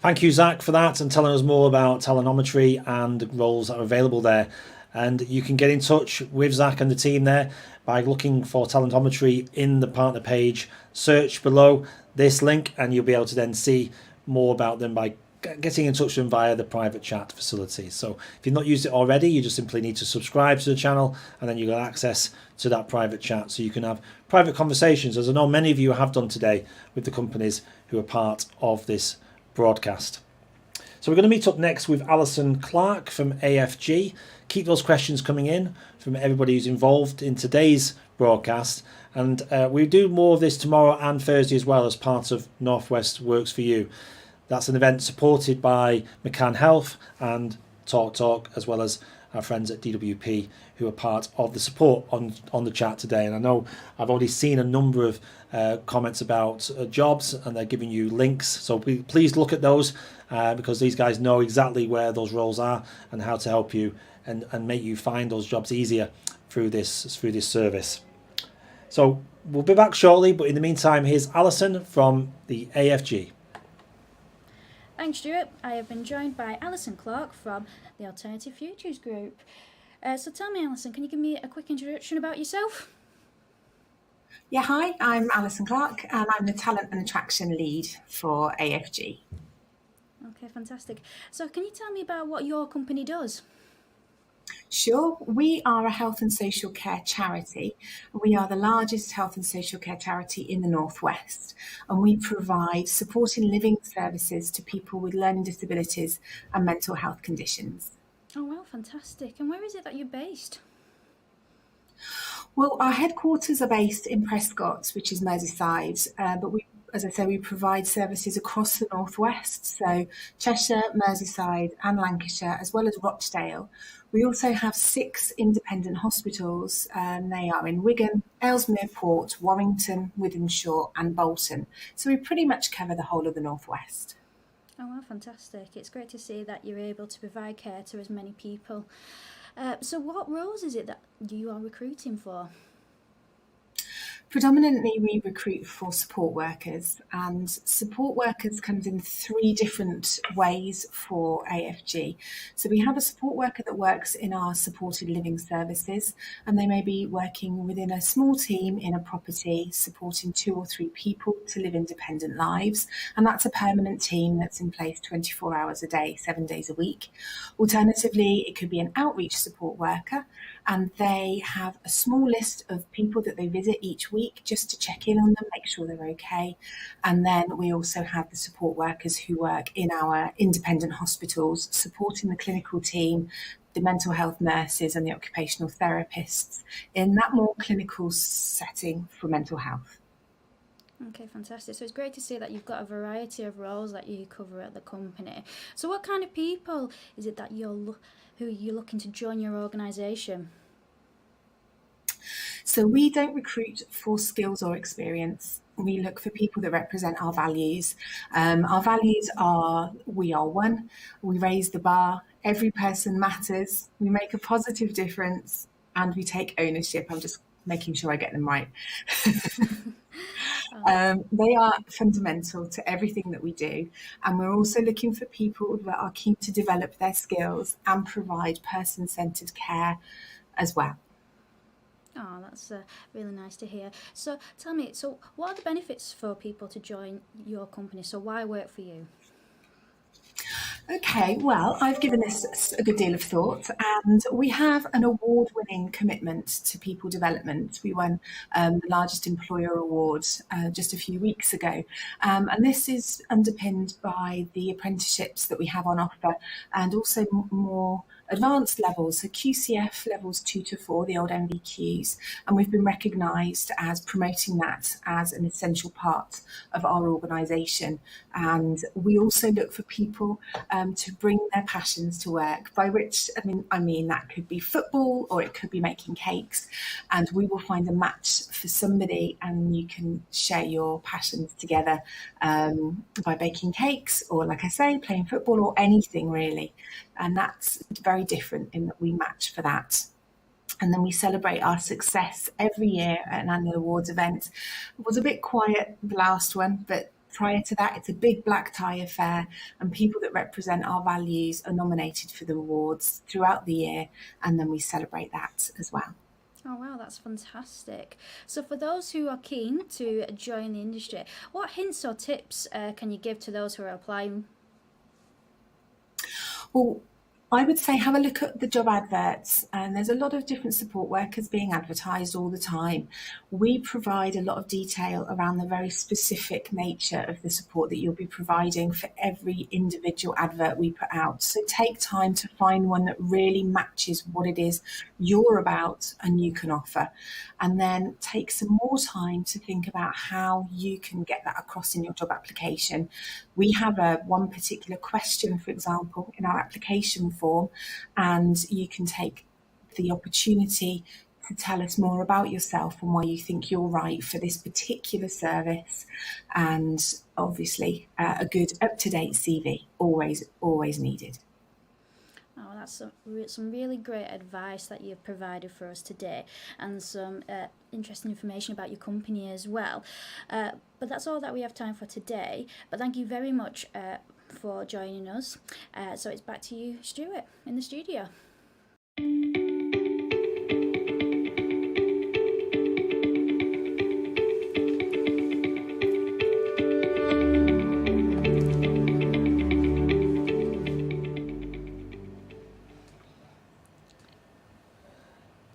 Thank you, Zach, for that and telling us more about Talenometry and the roles that are available there. And you can get in touch with Zach and the team there by looking for Talenometry in the partner page. Search below this link and you'll be able to then see more about them by getting in touch with them via the private chat facility. So if you've not used it already, you just simply need to subscribe to the channel and then you get access to that private chat so you can have private conversations, as I know many of you have done today with the companies who are part of this broadcast. So we're going to meet up next with Alison Clark from AFG. Keep those questions coming in from everybody who's involved in today's broadcast, and we do more of this tomorrow and Thursday as well as part of Northwest Works for You. That's an event supported by McCann Health and Talk, as well as our friends at DWP who are part of the support on the chat today. And I know I've already seen a number of comments about jobs, and they're giving you links, so please look at those because these guys know exactly where those roles are and how to help you and make you find those jobs easier through this service. So we'll be back shortly, but in the meantime, here's Alison from the AFG. Thanks, Stuart. I have been joined by Alison Clark from the Alternative Futures Group. So tell me, Alison, can you give me a quick introduction about yourself? Yeah, hi, I'm Alison Clark and I'm the Talent and Attraction Lead for AFG. Okay, fantastic. So can you tell me about what your company does? Sure, we are a health and social care charity. We are the largest health and social care charity in the Northwest, and we provide supported living services to people with learning disabilities and mental health conditions. Oh, wow, fantastic. And where is it that you're based? Well, our headquarters are based in Prescott, which is Merseyside, but we, as I say, we provide services across the Northwest, so Cheshire, Merseyside and Lancashire, as well as Rochdale. We also have 6 independent hospitals, and they are in Wigan, Ellesmere Port, Warrington, Wythenshawe and Bolton. So we pretty much cover the whole of the Northwest. Oh, wow, fantastic. It's great to see that you're able to provide care to as many people. So what roles is it that you are recruiting for? Predominantly, we recruit for support workers, and support workers comes in 3 different ways for AFG. So we have a support worker that works in our supported living services, and they may be working within a small team in a property, supporting 2 or 3 people to live independent lives. And that's a permanent team that's in place 24 hours a day, 7 days a week. Alternatively, it could be an outreach support worker, and they have a small list of people that they visit each week just to check in on them, make sure they're okay. And then we also have the support workers who work in our independent hospitals, supporting the clinical team, the mental health nurses and the occupational therapists in that more clinical setting for mental health. Okay, fantastic. So it's great to see that you've got a variety of roles that you cover at the company. So what kind of people is it that who you're looking to join your organisation? So we don't recruit for skills or experience. We look for people that represent our values. Our values are, we are one, we raise the bar, every person matters, we make a positive difference, and we take ownership. I'm just making sure I get them right. They are fundamental to everything that we do, and we're also looking for people that are keen to develop their skills and provide person-centred care as well. Oh, that's really nice to hear. So tell me, so what are the benefits for people to join your company? So why work for you? Okay, well, I've given this a good deal of thought, and we have an award-winning commitment to people development. We won the largest employer award just a few weeks ago, and this is underpinned by the apprenticeships that we have on offer, and also more advanced levels, so QCF levels 2 to 4, the old MVQs, and we've been recognised as promoting that as an essential part of our organisation. And we also look for people to bring their passions to work, by which I mean that could be football or it could be making cakes, and we will find a match for somebody and you can share your passions together by baking cakes or, like I say, playing football or anything really. And that's very different in that we match for that. And then we celebrate our success every year at an annual awards event. It was a bit quiet, the last one, but prior to that, it's a big black tie affair, and people that represent our values are nominated for the awards throughout the year, and then we celebrate that as well. Oh wow, that's fantastic. So for those who are keen to join the industry, what hints or tips can you give to those who are applying? Well, I would say have a look at the job adverts, and there's a lot of different support workers being advertised all the time. We provide a lot of detail around the very specific nature of the support that you'll be providing for every individual advert we put out. So take time to find one that really matches what it is you're about and you can offer. And then take some more time to think about how you can get that across in your job application. We have one particular question, for example, in our application form, and you can take the opportunity to tell us more about yourself and why you think you're right for this particular service. And obviously a good up-to-date CV, always needed. Oh, that's some really great advice that you've provided for us today, and some interesting information about your company as well. But that's all that we have time for today. But thank you very much for joining us. So it's back to you, Stuart, in the studio.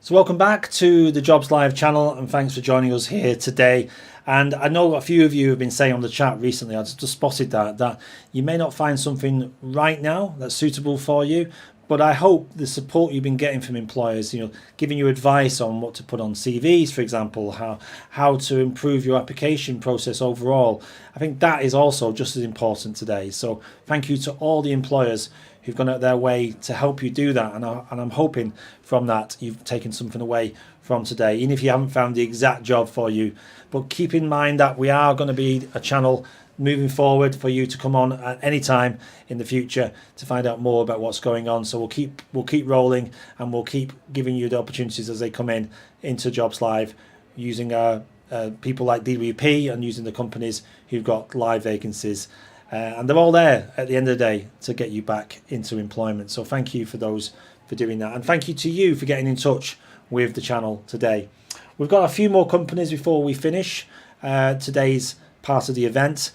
So welcome back to the Jobs Live channel, and thanks for joining us here today. And I know a few of you have been saying on the chat recently, I just spotted that you may not find something right now that's suitable for you, but I hope the support you've been getting from employers, giving you advice on what to put on CVs, for example, how to improve your application process overall, I think that is also just as important today. So thank you to all the employers who've gone out their way to help you do that, and I'm hoping from that you've taken something away from today, even if you haven't found the exact job for you. But keep in mind that we are going to be a channel moving forward for you to come on at any time in the future to find out more about what's going on. So we'll keep rolling, and we'll keep giving you the opportunities as they come into Jobs Live, using people like DWP and using the companies who've got live vacancies. And they're all there at the end of the day to get you back into employment. So thank you for those for doing that. And thank you to you for getting in touch with the channel today. We've got a few more companies before we finish today's part of the event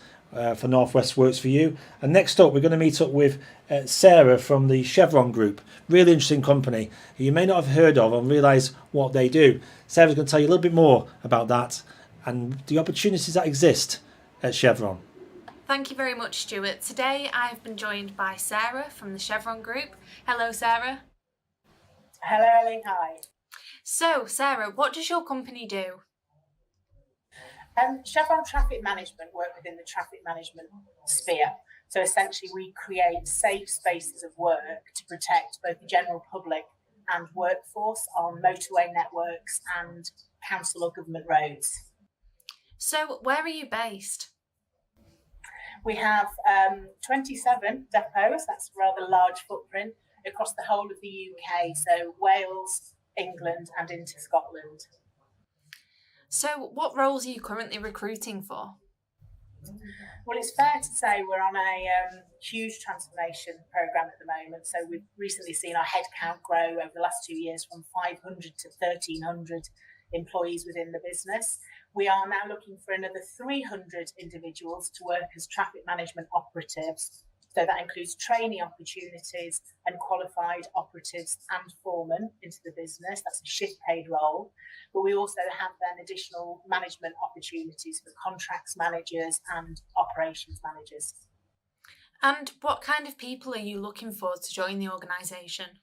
for Northwest Works for You. And next up, we're going to meet up with Sarah from the Chevron Group. Really interesting company who you may not have heard of and realise what they do. Sarah's going to tell you a little bit more about that and the opportunities that exist at Chevron. Thank you very much, Stuart. Today I've been joined by Sarah from the Chevron Group. Hello, Sarah. Hello, Ellie. Hi. So, Sarah, what does your company do? Chevron Traffic Management work within the traffic management sphere. So essentially we create safe spaces of work to protect both the general public and workforce on motorway networks and council or government roads. So, where are you based? We have 27 depots, that's a rather large footprint, across the whole of the UK, so Wales, England and into Scotland. So what roles are you currently recruiting for? Well, it's fair to say we're on a huge transformation programme at the moment. So we've recently seen our headcount grow over the last 2 years from 500 to 1,300 employees within the business. We are now looking for another 300 individuals to work as traffic management operatives. So that includes trainee opportunities and qualified operatives and foremen into the business. That's a shift paid role. But we also have then additional management opportunities for contracts managers and operations managers. And what kind of people are you looking for to join the organisation?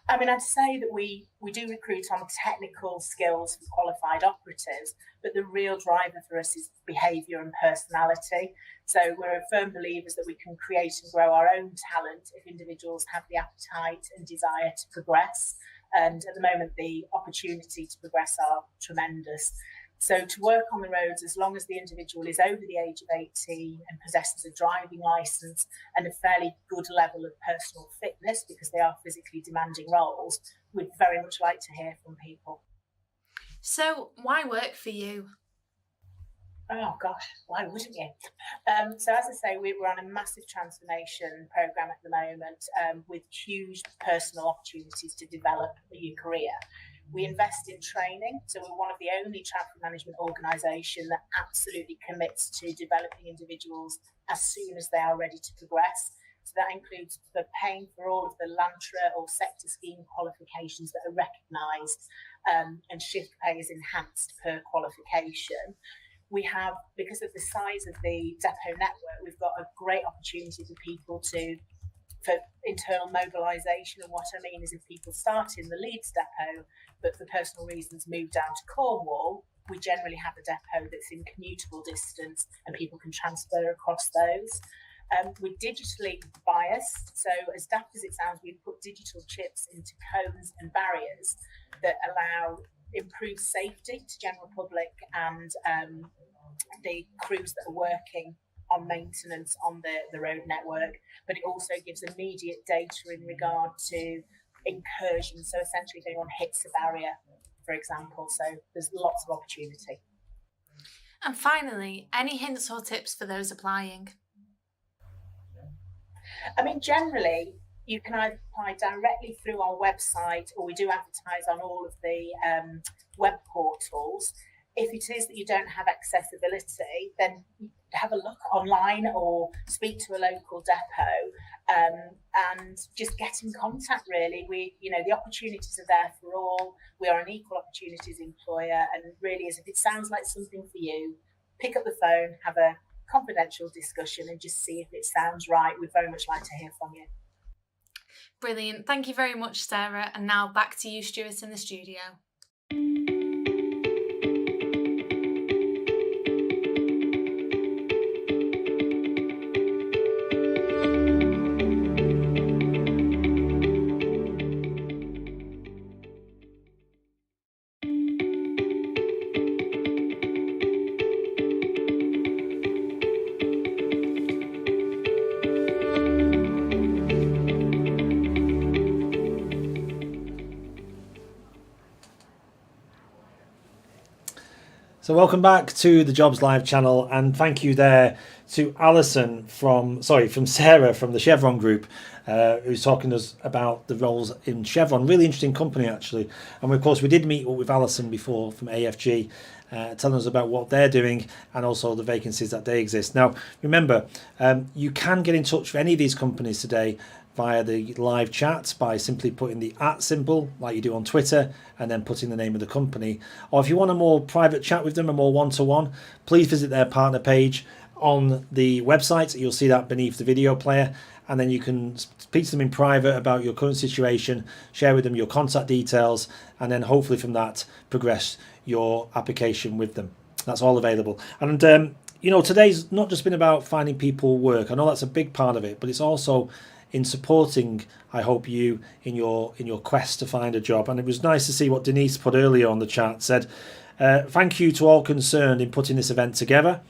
I mean, I'd say that we do recruit on technical skills for qualified operatives, but the real driver for us is behaviour and personality. So we're firm believers that we can create and grow our own talent if individuals have the appetite and desire to progress. And at the moment, the opportunity to progress are tremendous. So to work on the roads, as long as the individual is over the age of 18 and possesses a driving licence and a fairly good level of personal fitness, because they are physically demanding roles, we'd very much like to hear from people. So why work for you? Oh gosh, why wouldn't you? So as I say, we're on a massive transformation programme at the moment with huge personal opportunities to develop your career. We invest in training, so we're one of the only traffic management organisation that absolutely commits to developing individuals as soon as they are ready to progress. So that includes paying for all of the LANTRA or sector scheme qualifications that are recognised, and shift pay is enhanced per qualification. We have, because of the size of the depot network, we've got a great opportunity for people for internal mobilisation. And what I mean is if people start in the Leeds depot, but for personal reasons move down to Cornwall, we generally have a depot that's in commutable distance and people can transfer across those. We're digitally biased, so as daft as it sounds, we've put digital chips into cones and barriers that allow improved safety to general public and the crews that are working on maintenance on the road network, but it also gives immediate data in regard to incursion. So essentially if anyone hits a barrier, for example, so there's lots of opportunity. And finally, any hints or tips for those applying? I mean, generally, you can either apply directly through our website, or we do advertise on all of the web portals. If it is that you don't have accessibility, then have a look online or speak to a local depot and just get in contact, really. The opportunities are there for all. We are an equal opportunities employer, and really, as if it sounds like something for you, pick up the phone, have a confidential discussion and just see if it sounds right. We'd very much like to hear from you. Brilliant. Thank you very much, Sarah. And now back to you, Stuart, in the studio. So welcome back to the Jobs Live channel, and thank you there to Alison from Sarah from the Chevron Group, who's talking to us about the roles in Chevron. Really interesting company, actually. And of course, we did meet with Alison before from AFG, telling us about what they're doing and also the vacancies that they exist. Now, remember, you can get in touch with any of these companies today via the live chat by simply putting the @ symbol like you do on Twitter and then putting the name of the company. Or if you want a more private chat with them, a more one-to-one, please visit their partner page on the website. You'll see that beneath the video player, and then you can speak to them in private about your current situation, share with them your contact details, and then hopefully from that progress your application with them. That's all available. And today's not just been about finding people work. I know that's a big part of it, but it's also in supporting, I hope, you in your quest to find a job. And it was nice to see what Denise put earlier on the chat. Said, thank you to all concerned in putting this event together.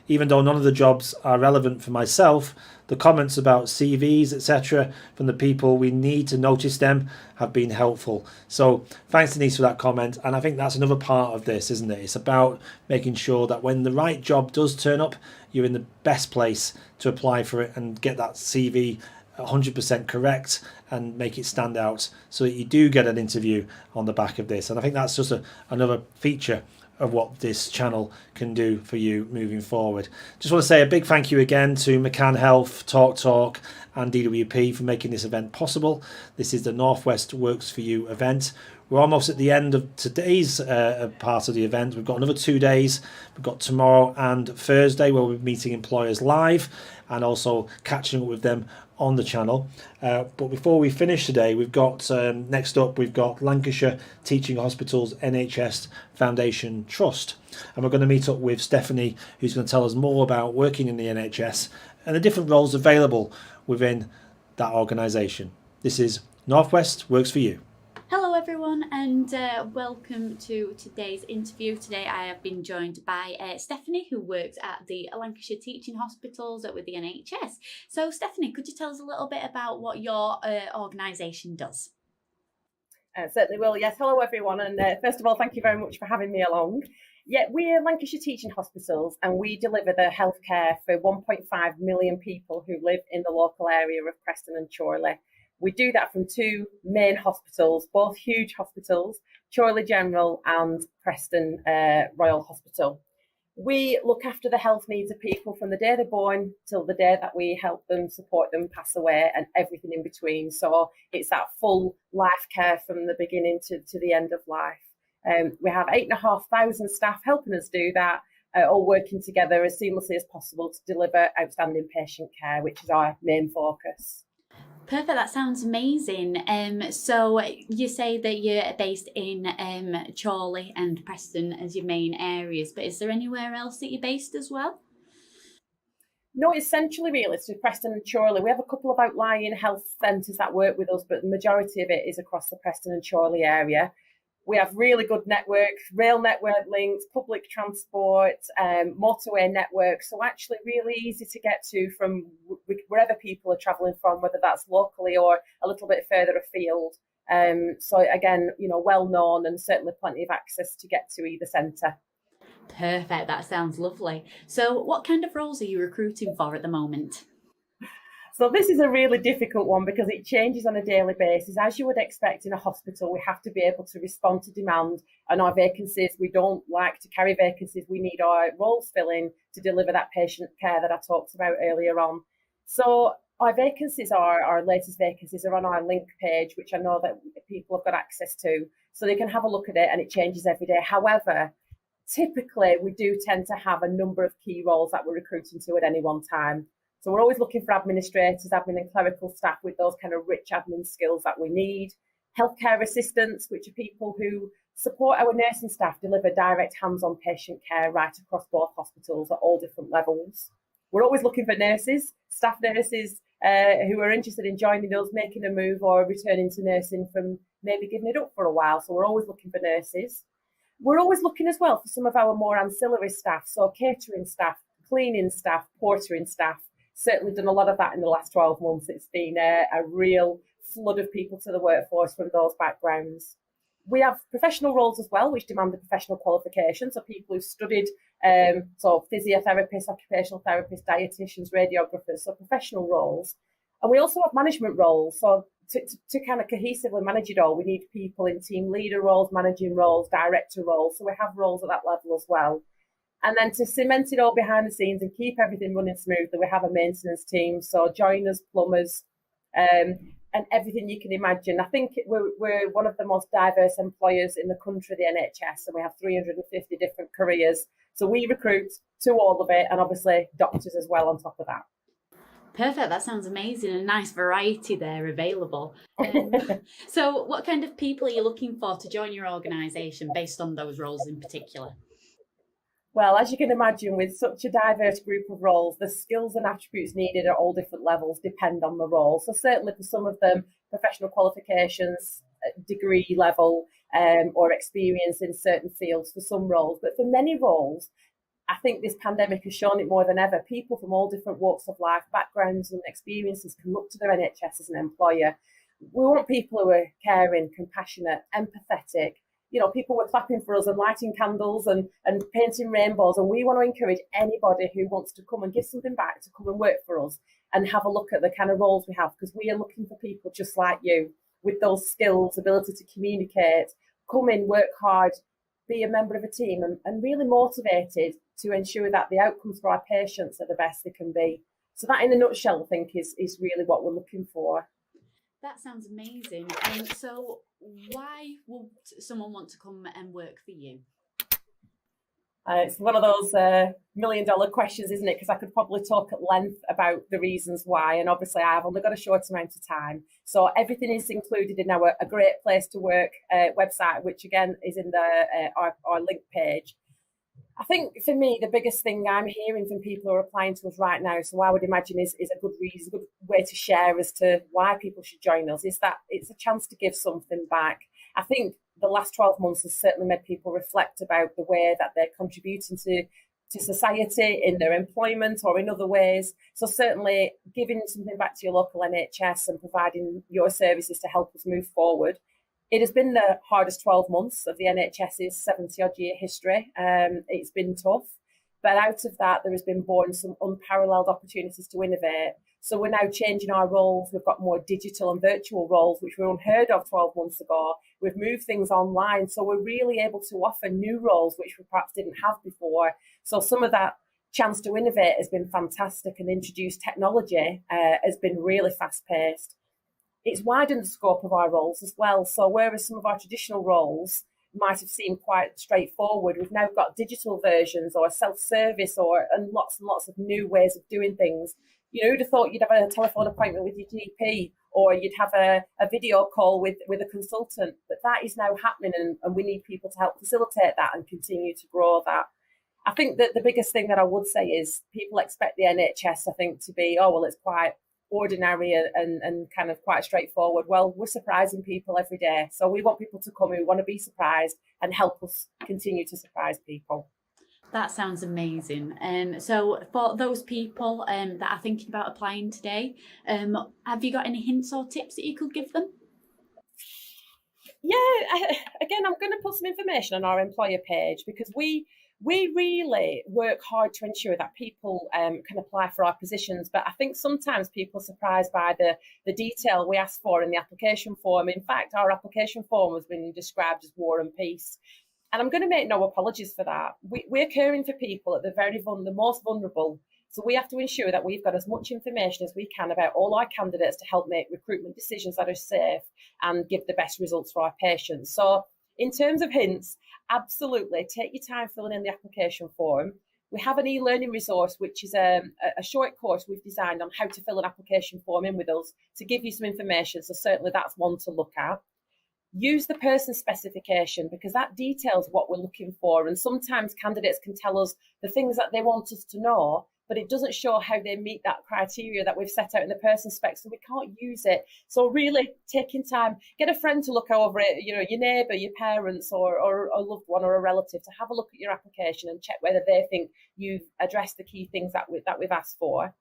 Even though none of the jobs are relevant for myself, the comments about CVs, etc. from the people we need to notice them have been helpful. So thanks, Denise, for that comment. And I think that's another part of this, isn't it? It's about making sure that when the right job does turn up, you're in the best place to apply for it and get that CV 100% correct and make it stand out so that you do get an interview on the back of this. And I think that's just another feature of what this channel can do for you moving forward. Just want to say a big thank you again to McCann Health, TalkTalk and DWP for making this event possible. This is the Northwest Works for You event. We're almost at the end of today's part of the event. We've got another 2 days. We've got tomorrow and Thursday where we're meeting employers live and also catching up with them on the channel. But before we finish today, we've got next up, we've got Lancashire Teaching Hospitals NHS Foundation Trust. And we're going to meet up with Stephanie, who's going to tell us more about working in the NHS and the different roles available within that organisation. This is Northwest Works for You. Hello everyone, and welcome to today's interview. Today I have been joined by Stephanie, who works at the Lancashire Teaching Hospitals with the NHS. So Stephanie, could you tell us a little bit about what your organisation does? Certainly will, yes. Hello everyone, and first of all, thank you very much for having me along. Yeah, we're Lancashire Teaching Hospitals, and we deliver the healthcare for 1.5 million people who live in the local area of Preston and Chorley. We do that from two main hospitals, both huge hospitals, Chorley General and Preston Royal Hospital. We look after the health needs of people from the day they're born till the day that we help them, support them, pass away, and everything in between. So it's that full life care from the beginning to the end of life. We have 8,500 staff helping us do that, all working together as seamlessly as possible to deliver outstanding patient care, which is our main focus. Perfect, that sounds amazing. So you say that you're based in Chorley and Preston as your main areas, but is there anywhere else that you're based as well? No, essentially really it's Preston and Chorley. We have a couple of outlying health centres that work with us, but the majority of it is across the Preston and Chorley area. We have really good networks, rail network links, public transport, motorway networks. So actually really easy to get to from wherever people are travelling from, whether that's locally or a little bit further afield. So again, well known and certainly plenty of access to get to either centre. Perfect, that sounds lovely. So what kind of roles are you recruiting for at the moment? So this is a really difficult one because it changes on a daily basis. As you would expect in a hospital, we have to be able to respond to demand, and our vacancies, we don't like to carry vacancies. We need our roles filling to deliver that patient care that I talked about earlier on. So our vacancies our latest vacancies are on our link page, which I know that people have got access to, so they can have a look at it, and it changes every day. However, typically we do tend to have a number of key roles that we're recruiting to at any one time. So we're always looking for administrators, admin and clerical staff with those kind of rich admin skills that we need. Healthcare assistants, which are people who support our nursing staff, deliver direct hands-on patient care right across both hospitals at all different levels. We're always looking for nurses, staff nurses who are interested in joining us, making a move or returning to nursing from maybe giving it up for a while. So we're always looking for nurses. We're always looking as well for some of our more ancillary staff, so catering staff, cleaning staff, portering staff. Certainly done a lot of that in the last 12 months. It's been a real flood of people to the workforce from those backgrounds. We have professional roles as well, which demand a professional qualification. So people who've studied, so physiotherapists, occupational therapists, dietitians, radiographers, so professional roles. And we also have management roles. So to kind of cohesively manage it all, we need people in team leader roles, managing roles, director roles. So we have roles at that level as well. And then to cement it all behind the scenes and keep everything running smoothly, we have a maintenance team. So joiners, plumbers, and everything you can imagine. I think we're one of the most diverse employers in the country, the NHS, and we have 350 different careers. So we recruit to all of it, and obviously doctors as well on top of that. Perfect, that sounds amazing. A nice variety there available. So what kind of people are you looking for to join your organisation based on those roles in particular? Well, as you can imagine, with such a diverse group of roles, the skills and attributes needed at all different levels depend on the role. So certainly for some of them, professional qualifications, degree level, or experience in certain fields for some roles. But for many roles, I think this pandemic has shown it more than ever. People from all different walks of life, backgrounds and experiences can look to their NHS as an employer. We want people who are caring, compassionate, empathetic. People were clapping for us and lighting candles and painting rainbows. And we want to encourage anybody who wants to come and give something back to come and work for us and have a look at the kind of roles we have, because we are looking for people just like you with those skills, ability to communicate, come in, work hard, be a member of a team and really motivated to ensure that the outcomes for our patients are the best they can be. So that in a nutshell, I think, is really what we're looking for. That sounds amazing. So why would someone want to come and work for you? It's one of those $1 million questions, isn't it? Because I could probably talk at length about the reasons why, and obviously I've only got a short amount of time. So everything is included in our A Great Place to Work website, which again is in our link page. I think for me, the biggest thing I'm hearing from people who are applying to us right now, so I would imagine is a good reason, a good way to share as to why people should join us, is that it's a chance to give something back. I think the last 12 months has certainly made people reflect about the way that they're contributing to society in their employment or in other ways. So certainly giving something back to your local NHS and providing your services to help us move forward. It has been the hardest 12 months of the NHS's 70-odd year history. It's been tough, but out of that, there has been born some unparalleled opportunities to innovate. So we're now changing our roles. We've got more digital and virtual roles, which were unheard of 12 months ago. We've moved things online. So we're really able to offer new roles, which we perhaps didn't have before. So some of that chance to innovate has been fantastic, and introduce technology has been really fast-paced. It's widened the scope of our roles as well. So whereas some of our traditional roles might have seemed quite straightforward, we've now got digital versions or self-service and lots of new ways of doing things. You know, who'd have thought you'd have a telephone appointment with your GP, or you'd have a video call with a consultant, but that is now happening, and we need people to help facilitate that and continue to grow that. I think that the biggest thing that I would say is people expect the NHS, I think, to be, it's quite ordinary and kind of quite straightforward. Well, we're surprising people every day. So we want people to come who want to be surprised and help us continue to surprise people. That sounds amazing. So for those people that are thinking about applying today, have you got any hints or tips that you could give them? Yeah, again, I'm going to put some information on our employer page, because we really work hard to ensure that people can apply for our positions. But I think sometimes people are surprised by the detail we ask for in the application form. In fact, our application form has been described as War and Peace. And I'm going to make no apologies for that. We're caring for people at the most vulnerable. So we have to ensure that we've got as much information as we can about all our candidates to help make recruitment decisions that are safe and give the best results for our patients. So in terms of hints, absolutely take your time filling in the application form. We have an e-learning resource, which is a short course we've designed on how to fill an application form in with us to give you some information. So certainly that's one to look at. Use the person specification, because that details what we're looking for. And sometimes candidates can tell us the things that they want us to know, but it doesn't show how they meet that criteria that we've set out in the person spec, so we can't use it. So really taking time, get a friend to look over it, your neighbour, your parents, or a loved one or a relative, to have a look at your application and check whether they think you've addressed the key things that we've asked for.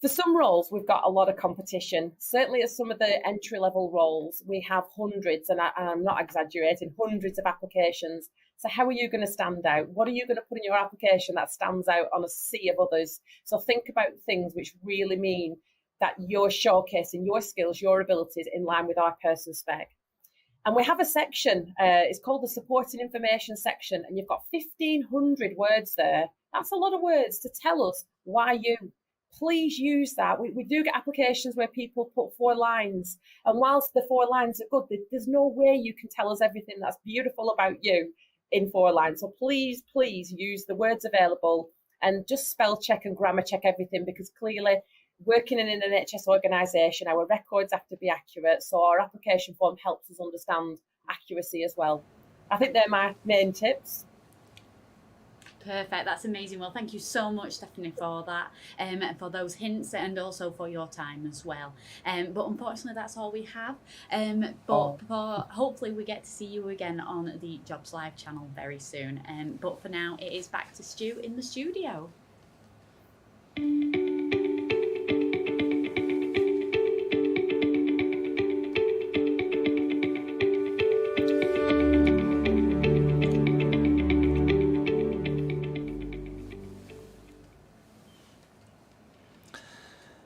For some roles, we've got a lot of competition. Certainly at some of the entry-level roles, we have hundreds, and I'm not exaggerating, hundreds of applications. So how are you going to stand out? What are you going to put in your application that stands out on a sea of others? So think about things which really mean that you're showcasing your skills, your abilities in line with our person spec. And we have a section, it's called the supporting information section, and you've got 1,500 words there. That's a lot of words to tell us why you. Please use that. We do get applications where people put 4 lines, and whilst the 4 lines are good, there's no way you can tell us everything that's beautiful about you in 4 lines. So please use the words available, and just spell check and grammar check everything, because clearly working in an NHS organisation, our records have to be accurate. So our application form helps us understand accuracy as well. I think they're my main tips. Perfect, that's amazing. Well, thank you so much, Stephanie, for that, for those hints, and also for your time as well. But unfortunately, that's all we have. Hopefully we get to see you again on the Jobs Live channel very soon. But for now, it is back to Stu in the studio.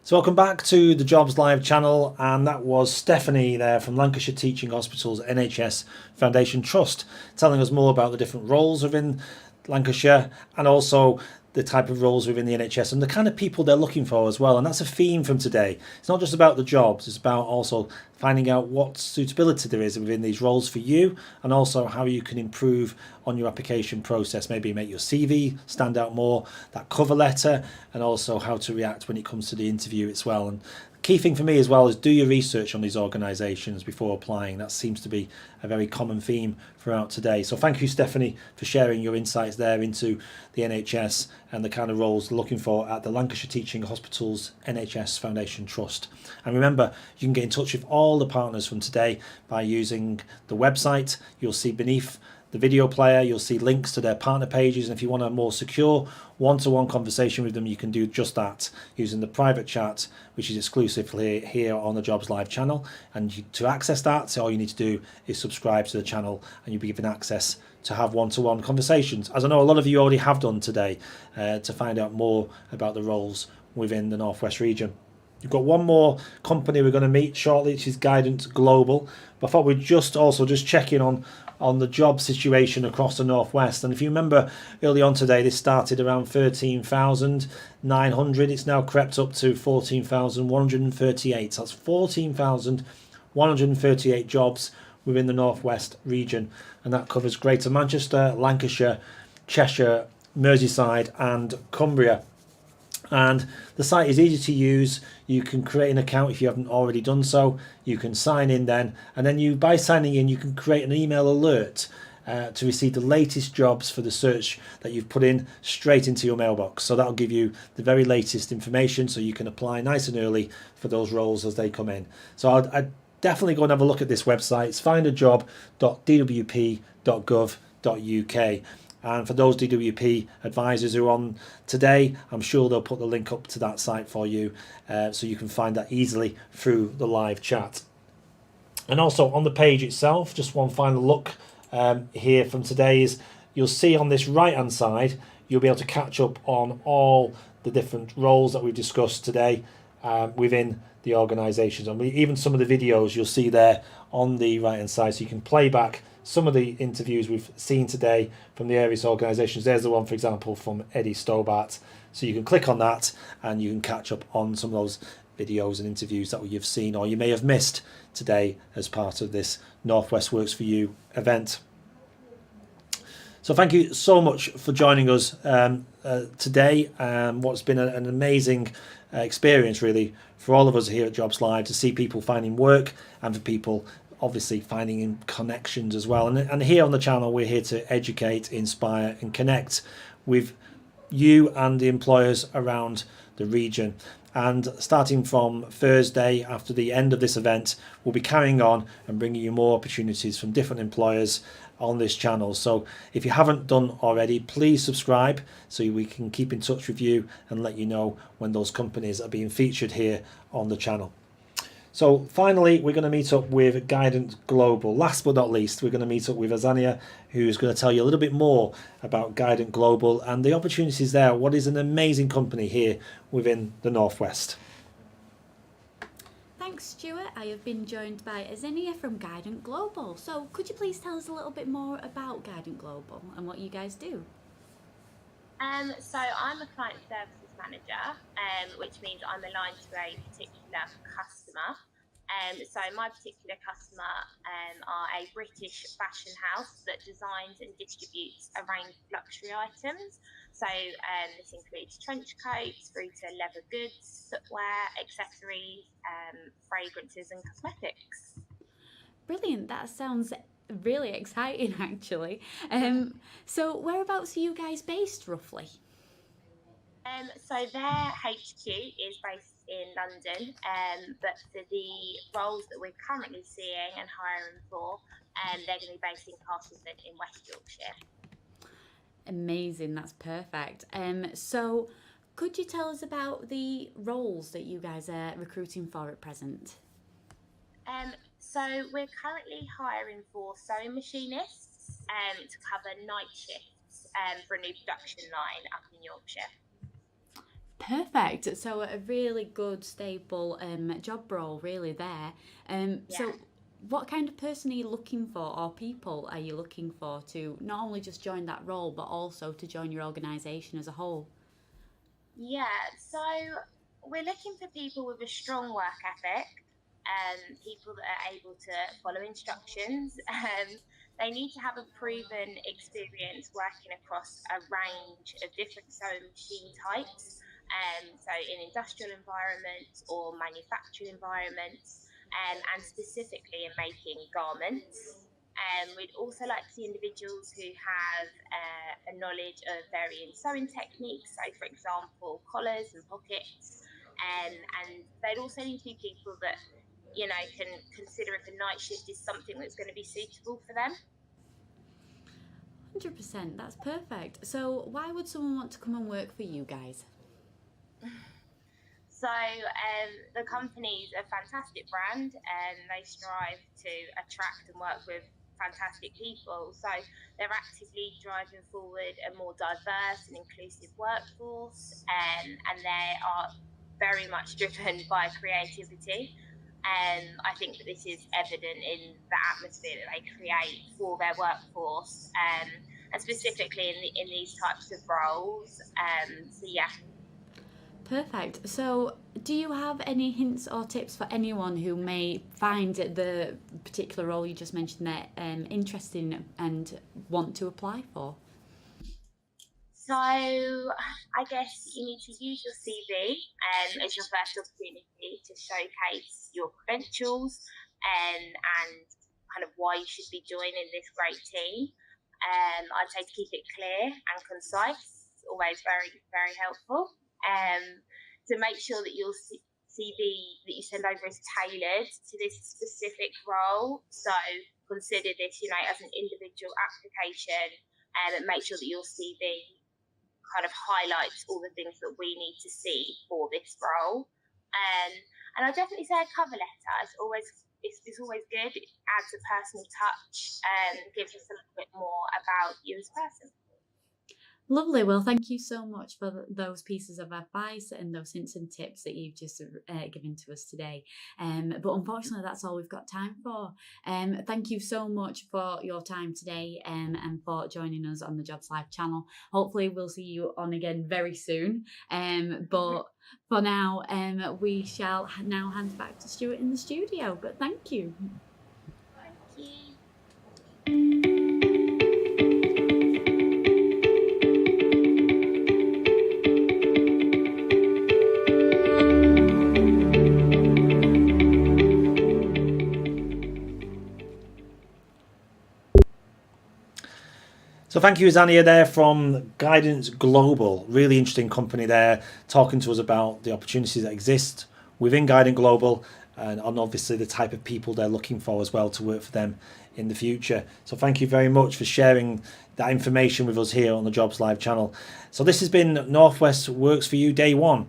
So welcome back to the Jobs Live channel, and that was Stephanie there from Lancashire Teaching Hospitals NHS Foundation Trust, telling us more about the different roles within Lancashire and also the type of roles within the NHS and the kind of people they're looking for as well. And that's a theme from today. It's not just about the jobs, it's about also finding out what suitability there is within these roles for you, and also how you can improve on your application process, maybe make your CV stand out more, that cover letter, and also how to react when it comes to the interview as well. And key thing for me as well is do your research on these organisations before applying. That seems to be a very common theme throughout today. So thank you, Stephanie, for sharing your insights there into the NHS and the kind of roles we're looking for at the Lancashire Teaching Hospitals NHS Foundation Trust. And remember, you can get in touch with all the partners from today by using the website. You'll see beneath the video player, you'll see links to their partner pages, and if you want a more secure one-to-one conversation with them, you can do just that using the private chat, which is exclusively here on the Jobs Live channel. And to access that, all you need to do is subscribe to the channel, and you'll be given access to have one-to-one conversations, as I know a lot of you already have done today, to find out more about the roles within the North West region. We've got one more company we're going to meet shortly, which is Guidance Global. But I thought we'd just check in on the job situation across the Northwest. And if you remember early on today, this started around 13,900. It's now crept up to 14,138. So that's 14,138 jobs within the Northwest region. And that covers Greater Manchester, Lancashire, Cheshire, Merseyside and Cumbria. And the site is easy to use. You can create an account if you haven't already done so. You can sign in then, and then by signing in, you can create an email alert to receive the latest jobs for the search that you've put in straight into your mailbox. So that'll give you the very latest information, so you can apply nice and early for those roles as they come in. So I'd definitely go and have a look at this website. It's findajob.dwp.gov.uk. And for those DWP advisors who are on today, I'm sure they'll put the link up to that site for you, so you can find that easily through the live chat. And also on the page itself, just one final look here from today is you'll see on this right hand side, you'll be able to catch up on all the different roles that we've discussed today within the organisations. And even some of the videos you'll see there on the right hand side, so you can play back some of the interviews we've seen today from the various organisations. There's the one, for example, from Eddie Stobart. So you can click on that and you can catch up on some of those videos and interviews that you've seen or you may have missed today as part of this Northwest Works for You event. So thank you so much for joining us today. What's been an amazing experience really for all of us here at Jobs Live, to see people finding work and for people obviously finding connections as well. And here on the channel, we're here to educate, inspire and connect with you and the employers around the region. And starting from Thursday, after the end of this event, we'll be carrying on and bringing you more opportunities from different employers on this channel. So if you haven't done already, please subscribe so we can keep in touch with you and let you know when those companies are being featured here on the channel. So finally, we're going to meet up with Guidance Global. Last but not least, we're going to meet up with Azania, who's going to tell you a little bit more about Guidance Global and the opportunities there. What is an amazing company here within the Northwest. Thanks, Stuart. I have been joined by Azania from Guidance Global. So could you please tell us a little bit more about Guidance Global and what you guys do? So I'm a client services manager, which means I'm aligned to a particular customer. So my particular customer are a British fashion house that designs and distributes a range of luxury items. So this includes trench coats through to leather goods, footwear, accessories, fragrances and cosmetics. Brilliant. That sounds really exciting, actually. So whereabouts are you guys based roughly? So their HQ is based in London, but for the roles that we're currently seeing and hiring for, they're going to be based in Castleford in West Yorkshire. Amazing, that's perfect. So could you tell us about the roles that you guys are recruiting for at present? So we're currently hiring for sewing machinists to cover night shifts for a new production line up in Yorkshire. Perfect. So a really good, stable job role really there. So what kind of person are you looking for, or people are you looking for to not only just join that role, but also to join your organisation as a whole? Yeah, so we're looking for people with a strong work ethic, people that are able to follow instructions. They need to have a proven experience working across a range of different sewing machine types, so in industrial environments or manufacturing environments, and specifically in making garments. We'd also like to see individuals who have a knowledge of varying sewing techniques, so for example, collars and pockets, and they'd also need to be people that can consider if a night shift is something that's going to be suitable for them. 100%, that's perfect. So why would someone want to come and work for you guys? So the company's a fantastic brand, and they strive to attract and work with fantastic people. So they're actively driving forward a more diverse and inclusive workforce, and they are very much driven by creativity. And I think that this is evident in the atmosphere that they create for their workforce, and specifically in these types of roles. So yeah. Perfect. So do you have any hints or tips for anyone who may find the particular role you just mentioned there interesting and want to apply for? So I guess you need to use your CV as your first opportunity to showcase your credentials and kind of why you should be joining this great team. I'd say to keep it clear and concise, always very, very helpful. To make sure that your CV that you send over is tailored to this specific role. So consider this, as an individual application, and make sure that your CV kind of highlights all the things that we need to see for this role. And I definitely say a cover letter. It's always good. It adds a personal touch and gives us a little bit more about you as a person. Lovely. Well, thank you so much for those pieces of advice and those hints and tips that you've just given to us today. But unfortunately, that's all we've got time for. Thank you so much for your time today and for joining us on the Jobs Live channel. Hopefully, we'll see you on again very soon. But for now, we shall now hand back to Stuart in the studio. But thank you. Thank you. So thank you, Zania, there from Guidance Global. Really interesting company there, talking to us about the opportunities that exist within Guidance Global and obviously the type of people they're looking for as well to work for them in the future. So thank you very much for sharing that information with us here on the Jobs Live channel. So this has been Northwest Works for You Day 1.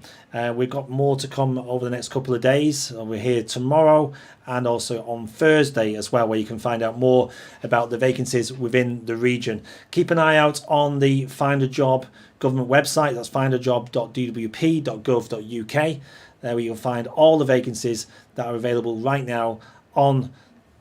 We've got more to come over the next couple of days. We're here tomorrow and also on Thursday as well, where you can find out more about the vacancies within the region. Keep an eye out on the Find a Job government website. That's findajob.dwp.gov.uk. There you'll find all the vacancies that are available right now on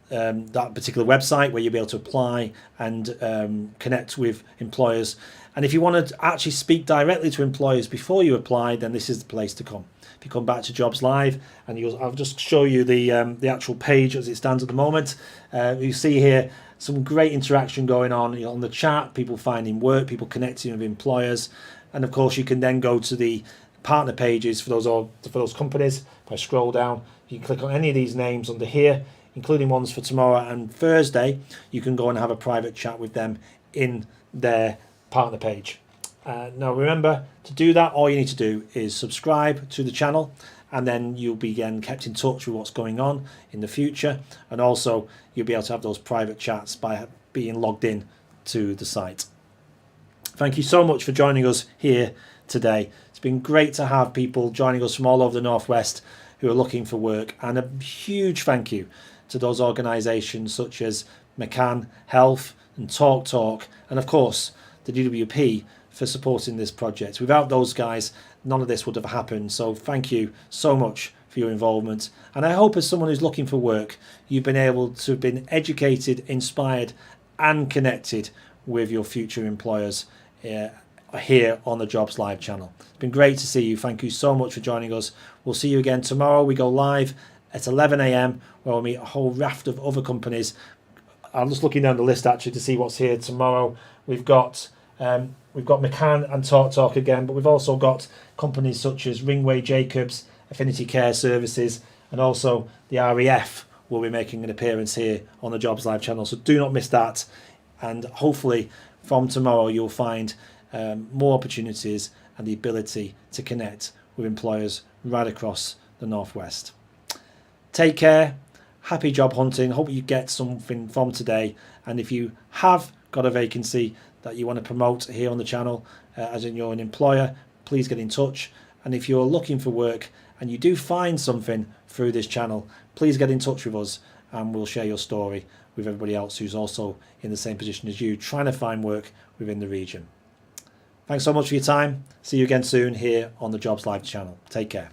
that particular website, where you'll be able to apply and connect with employers. And if you want to actually speak directly to employers before you apply, then this is the place to come. If you come back to Jobs Live, and I'll just show you the actual page as it stands at the moment. You see here some great interaction going on the chat, people finding work, people connecting with employers, and of course you can then go to the partner pages for those companies. If I scroll down, you can click on any of these names under here, including ones for tomorrow and Thursday. You can go and have a private chat with them in their partner page. Now remember, to do that, all you need to do is subscribe to the channel, and then you'll be again kept in touch with what's going on in the future, and also you'll be able to have those private chats by being logged in to the site. Thank you so much for joining us here today. It's been great to have people joining us from all over the Northwest who are looking for work, and a huge thank you to those organisations such as McCann Health and TalkTalk, and of course the DWP for supporting this project. Without those guys, none of this would have happened. So thank you so much for your involvement, and I hope as someone who's looking for work, you've been able to have been educated, inspired and connected with your future employers here on the Jobs Live channel. It's been great to see you. Thank you so much for joining us. We'll see you again tomorrow. We go live at 11 a.m. where we'll meet a whole raft of other companies. I'm just looking down the list actually to see what's here tomorrow. We've got McCann and Talk again, but we've also got companies such as Ringway Jacobs, Affinity Care Services, and also the RAF will be making an appearance here on the Jobs Live channel. So do not miss that. And hopefully from tomorrow you'll find more opportunities and the ability to connect with employers right across the Northwest. Take care. Happy job hunting. Hope you get something from today. And if you have got a vacancy that you want to promote here on the channel, as in you're an employer, please get in touch. And if you're looking for work and you do find something through this channel, please get in touch with us and we'll share your story with everybody else who's also in the same position as you, trying to find work within the region. Thanks so much for your time. See you again soon here on the Jobs Live channel. Take care.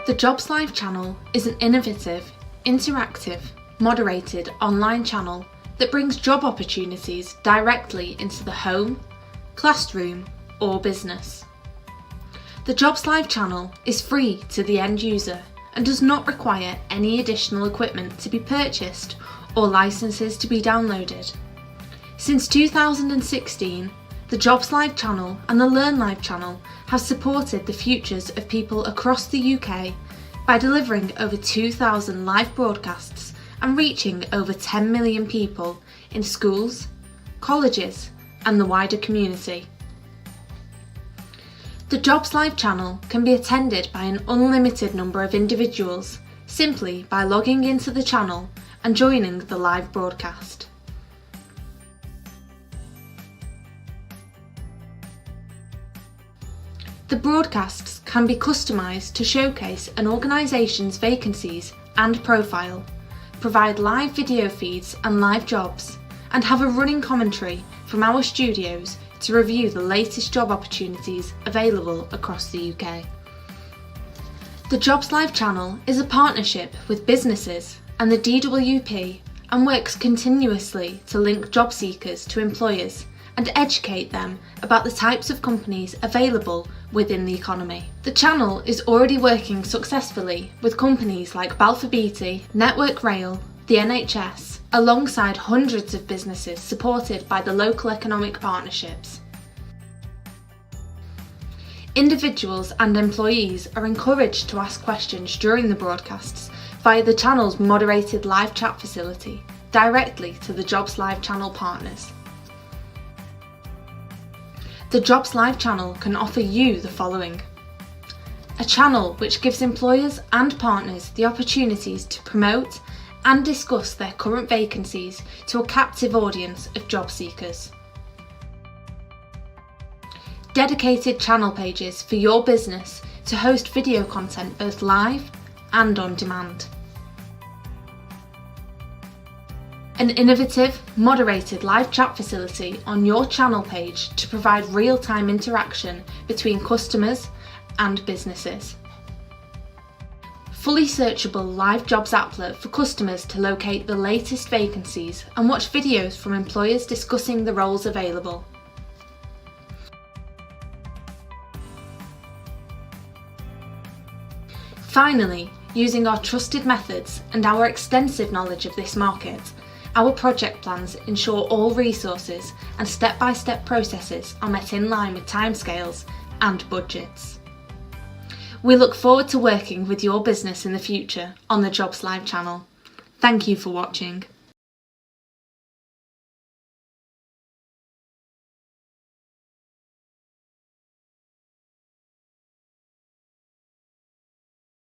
The Jobs Live channel is an innovative, interactive, moderated online channel that brings job opportunities directly into the home, classroom, or business. The Jobs Live channel is free to the end user and does not require any additional equipment to be purchased or licenses to be downloaded. Since 2016, the Jobs Live channel and the Learn Live channel have supported the futures of people across the UK by delivering over 2,000 live broadcasts and reaching over 10 million people in schools, colleges, and the wider community. The Jobs Live channel can be attended by an unlimited number of individuals simply by logging into the channel and joining the live broadcast. The broadcasts can be customised to showcase an organisation's vacancies and profile, provide live video feeds and live jobs, and have a running commentary from our studios to review the latest job opportunities available across the UK. The Jobs Live channel is a partnership with businesses and the DWP and works continuously to link job seekers to employers and educate them about the types of companies available within the economy. The channel is already working successfully with companies like Balfour Beatty, Network Rail, the NHS, alongside hundreds of businesses supported by the local economic partnerships. Individuals and employees are encouraged to ask questions during the broadcasts via the channel's moderated live chat facility directly to the Jobs Live channel partners. The Jobs Live channel can offer you the following: a channel which gives employers and partners the opportunities to promote and discuss their current vacancies to a captive audience of job seekers. Dedicated channel pages for your business to host video content both live and on demand. An innovative, moderated live chat facility on your channel page to provide real-time interaction between customers and businesses. Fully searchable live jobs applet for customers to locate the latest vacancies and watch videos from employers discussing the roles available. Finally, using our trusted methods and our extensive knowledge of this market, our project plans ensure all resources and step-by-step processes are met in line with timescales and budgets. We look forward to working with your business in the future on the Jobs Live channel. Thank you for watching.